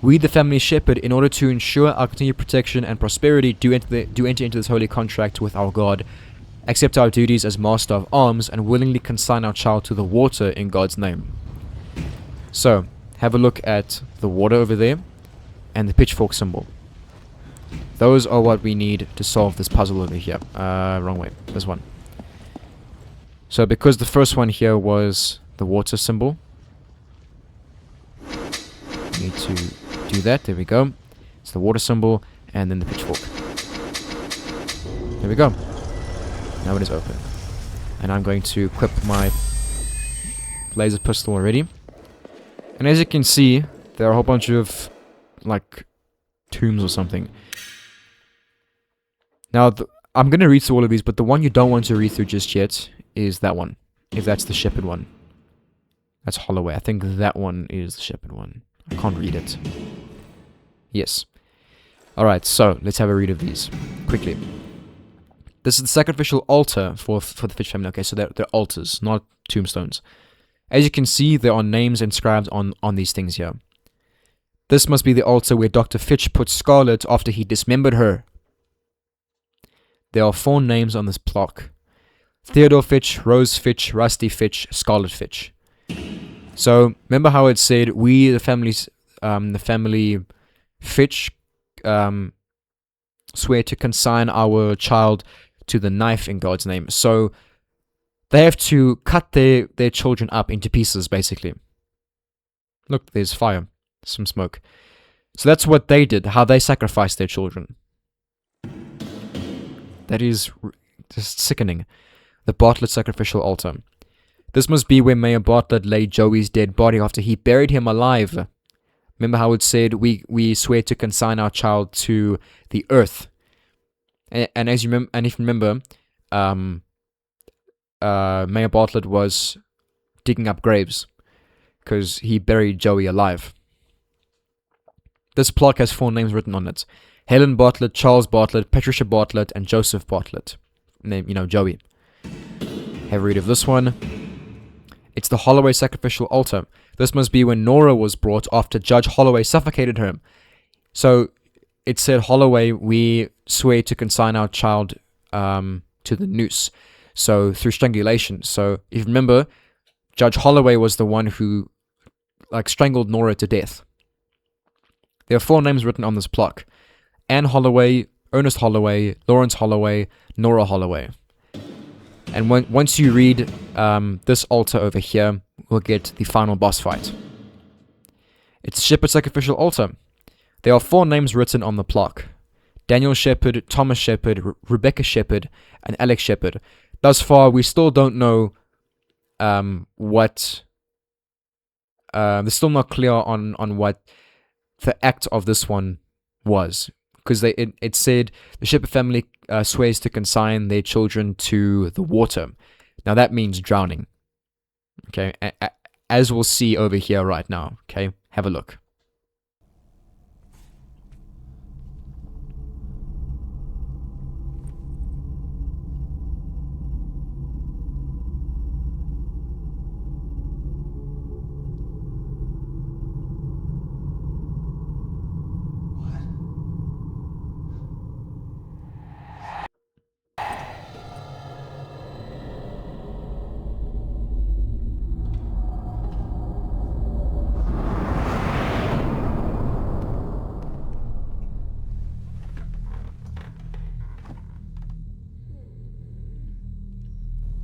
we, the family shepherd, in order to ensure our continued protection and prosperity, do enter into this holy contract with our God, accept our duties as master of arms, and willingly consign our child to the water in God's name. So, have a look at the water over there and the pitchfork symbol. Those are what we need to solve this puzzle over here. Wrong way. This one. So, because the first one here was the water symbol, we need to do that. There we go. It's the water symbol and then the pitchfork. There we go. Now it is open. And I'm going to equip my laser pistol already. And as you can see, there are a whole bunch of, like, tombs or something. Now, I'm going to read through all of these, but the one you don't want to read through just yet is that one. If that's the shepherd one. That's Holloway. I think that one is the shepherd one. I can't read it. Yes. Alright, so, let's have a read of these. Quickly. This is the sacrificial altar for the fish family. Okay, so they're altars, not tombstones. As you can see, there are names inscribed on these things here. This must be the altar where Dr. Fitch put Scarlet after he dismembered her. There are 4 names on this plaque. Theodore Fitch, Rose Fitch, Rusty Fitch, Scarlet Fitch. So, remember how it said, we, the family Fitch, swear to consign our child to the knife in God's name. So they have to cut their children up into pieces, basically. Look, there's fire, some smoke. So that's what they did, how they sacrificed their children. That is just sickening. The Bartlett sacrificial altar. This must be where Mayor Bartlett laid Joey's dead body after he buried him alive. Remember how it said, we swear to consign our child to the earth. And as you remember, and if you remember, Mayor Bartlett was digging up graves because he buried Joey alive. This plaque has 4 names written on it: Helen Bartlett, Charles Bartlett, Patricia Bartlett, and Joseph Bartlett. Name, Joey. Have a read of this one. It's the Holloway sacrificial altar. This must be when Nora was brought after Judge Holloway suffocated her. So it said, Holloway, we swear to consign our child to the noose. So through strangulation. So if you remember, Judge Holloway was the one who strangled Nora to death. There are 4 names written on this plaque: Anne Holloway, Ernest Holloway, Lawrence Holloway, Nora Holloway. And once you read this altar over here, we'll get the final boss fight. It's Shepherd Sacrificial Altar. There are 4 names written on the plaque: Daniel Shepherd, Thomas Shepherd, Rebecca Shepherd, and Alex Shepherd. Thus far, we still don't know what... they're still not clear on what the act of this one was. Because it said the Shepherd family swears to consign their children to the water. Now that means drowning. Okay, as we'll see over here right now. Okay, have a look.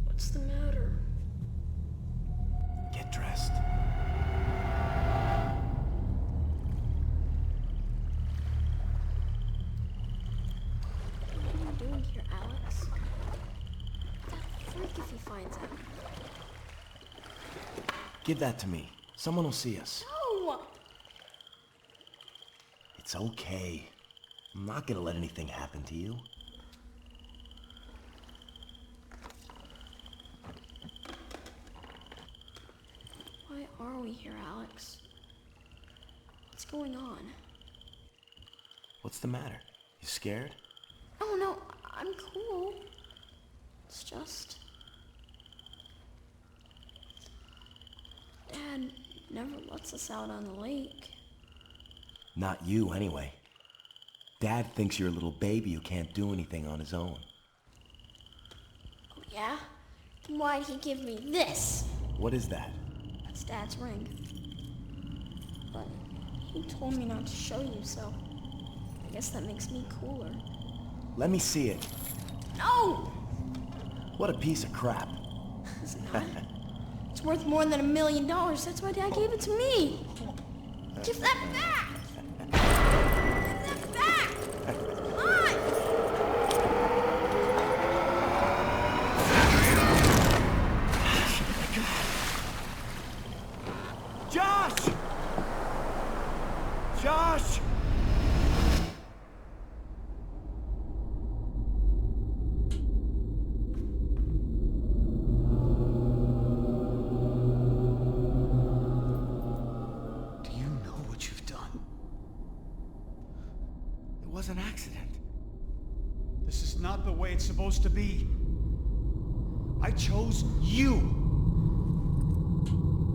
What's the matter? Get dressed. What are you doing here, Alex? That freak if he finds out. Give that to me. Someone will see us. No! It's okay. I'm not gonna let anything happen to you. Why are we here, Alex? What's going on? What's the matter? You scared? Oh no, I'm cool. It's just... Dad never lets us out on the lake. Not you, anyway. Dad thinks you're a little baby who can't do anything on his own. Oh yeah? Then why'd he give me this? What is that? That's Dad's ring. But he told me not to show you, so I guess that makes me cooler. Let me see it. No! What a piece of crap. It's not. It's worth more than $1 million. That's why Dad gave it to me. Give that back! Give that back! Come on! Josh! Josh! Do you know what you've done? It was an accident. This is not the way it's supposed to be. I chose you.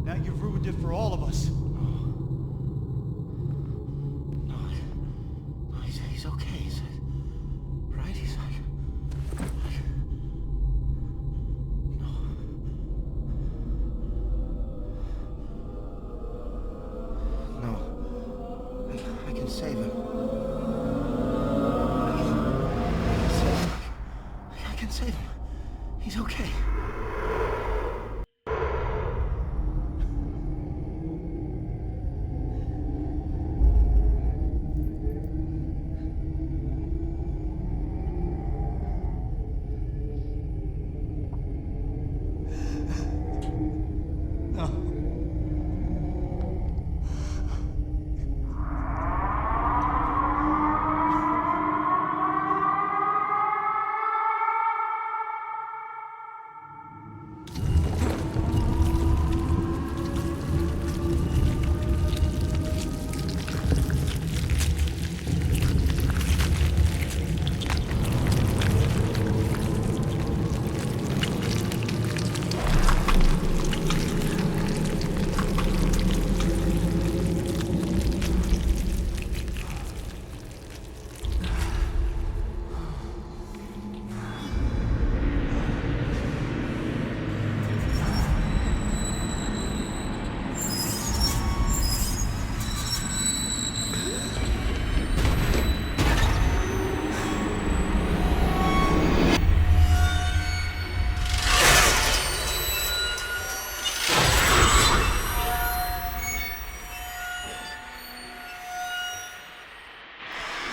Now you've ruined it for all of us. No, he's okay. Right? He's like... No. I can save him.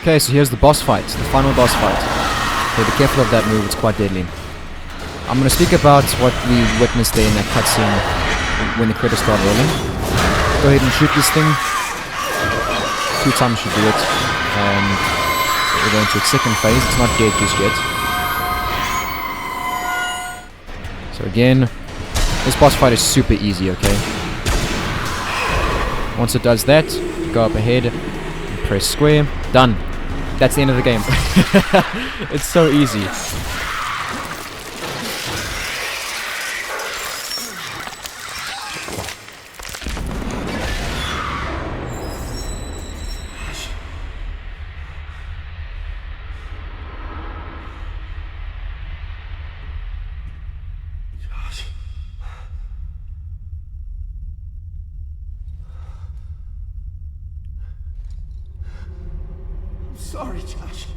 Okay, so here's the boss fight, the final boss fight. Okay, be careful of that move, it's quite deadly. I'm gonna speak about what we witnessed there in that cutscene when the credits start rolling. Go ahead and shoot this thing. 2 times should do it. And we're going to its second phase, it's not dead just yet. So again, this boss fight is super easy, okay? Once it does that, go up ahead, and press square, done. That's the end of the game. It's so easy. Sorry, Josh.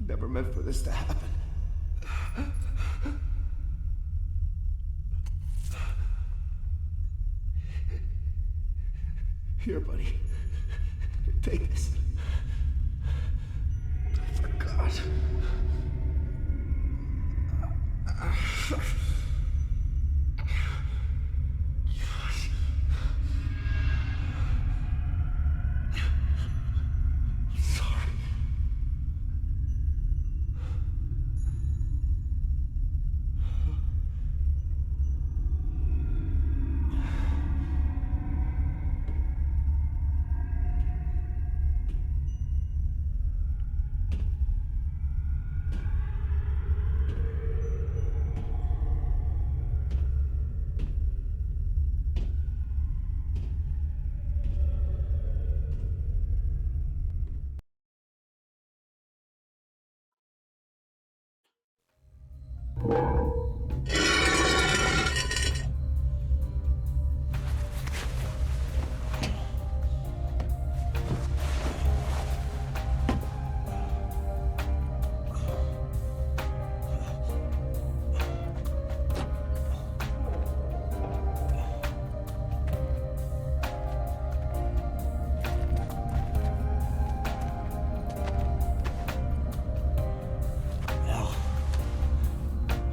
Never meant for this to happen. Here, buddy. Take this. I forgot.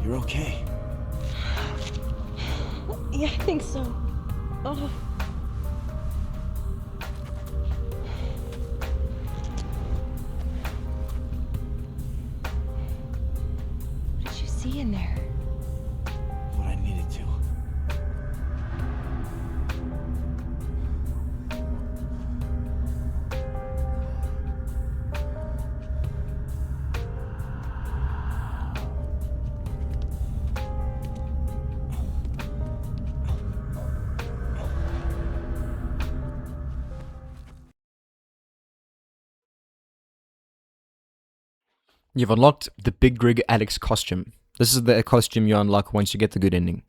You're okay. Yeah, I think so. Oh. What did you see in there? What I needed to. You've unlocked the Big Rig Alex costume. This is the costume you unlock once you get the good ending.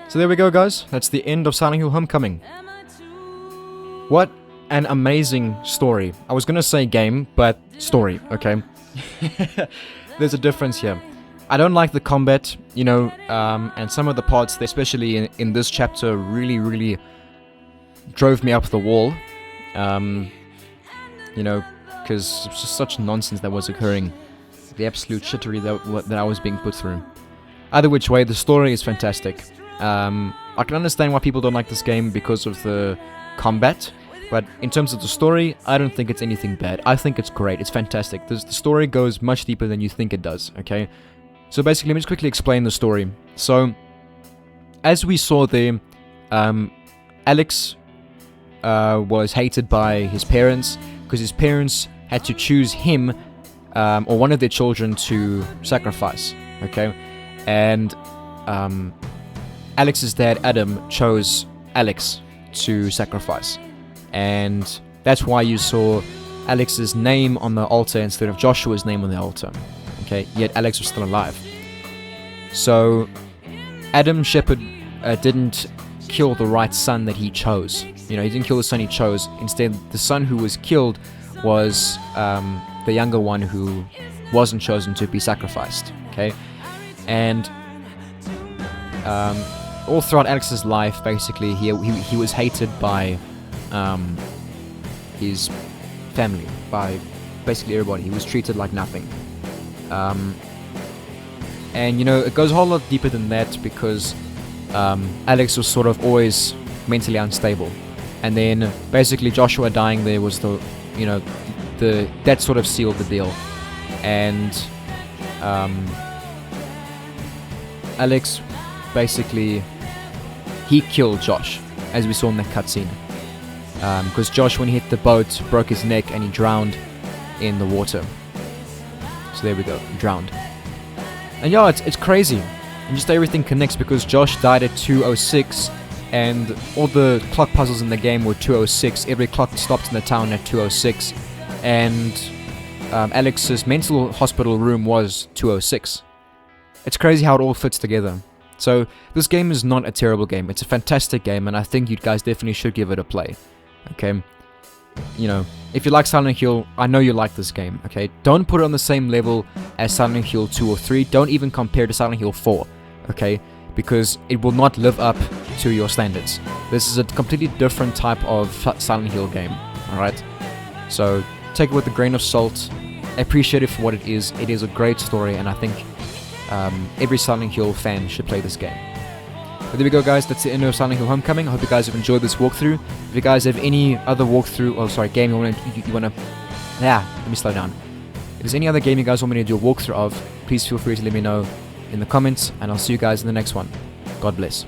So there we go, guys. That's the end of Silent Hill Homecoming. What an amazing story. I was gonna say game, but story, okay? There's a difference here. I don't like the combat, you know, and some of the parts, especially in this chapter, really drove me up the wall. You know, because it's just such nonsense that was occurring. The absolute shittery that I was being put through. Either which way, the story is fantastic. I can understand why people don't like this game because of the combat, but in terms of the story, I don't think it's anything bad. I think it's great. It's fantastic. The story goes much deeper than you think it does, okay? So basically, let me just quickly explain the story. So, as we saw there, Alex was hated by his parents because his parents had to choose him or one of their children to sacrifice, okay? And Alex's dad, Adam, chose Alex to sacrifice. And that's why you saw Alex's name on the altar instead of Joshua's name on the altar. Okay, yet Alex was still alive. So Adam shepherded didn't kill the right son that he chose. You know, he didn't kill the son he chose. Instead, the son who was killed was the younger one who wasn't chosen to be sacrificed. Okay, and all throughout Alex's life, basically, he was hated by his family, by basically everybody. He was treated like nothing. And you know, it goes a whole lot deeper than that, because Alex was sort of always mentally unstable, and then basically Joshua dying there was that sort of sealed the deal. And Alex basically, he killed Josh, as we saw in that cutscene, because Josh, when he hit the boat, broke his neck and he drowned in the water. So there we go, he drowned. And yeah, it's crazy, and just everything connects, because Josh died at 2:06, and all the clock puzzles in the game were 2:06. Every clock stopped in the town at 2:06, and Alex's mental hospital room was 2:06. It's crazy how it all fits together. So this game is not a terrible game. It's a fantastic game, and I think you guys definitely should give it a play. Okay, you know, if you like Silent Hill, I know you like this game. Okay, don't put it on the same level as Silent Hill 2 or 3. Don't even compare to Silent Hill 4. Okay, because it will not live up to your standards. This is a completely different type of Silent Hill game. All right, so take it with a grain of salt. Appreciate it for what it is. It is a great story, and I think every Silent Hill fan should play this game. But there we go, guys. That's the end of Silent Hill Homecoming. I hope you guys have enjoyed this walkthrough. If you guys have any other game let me slow down. If there's any other game you guys want me to do a walkthrough of, please feel free to let me know in the comments, and I'll see you guys in the next one. God bless.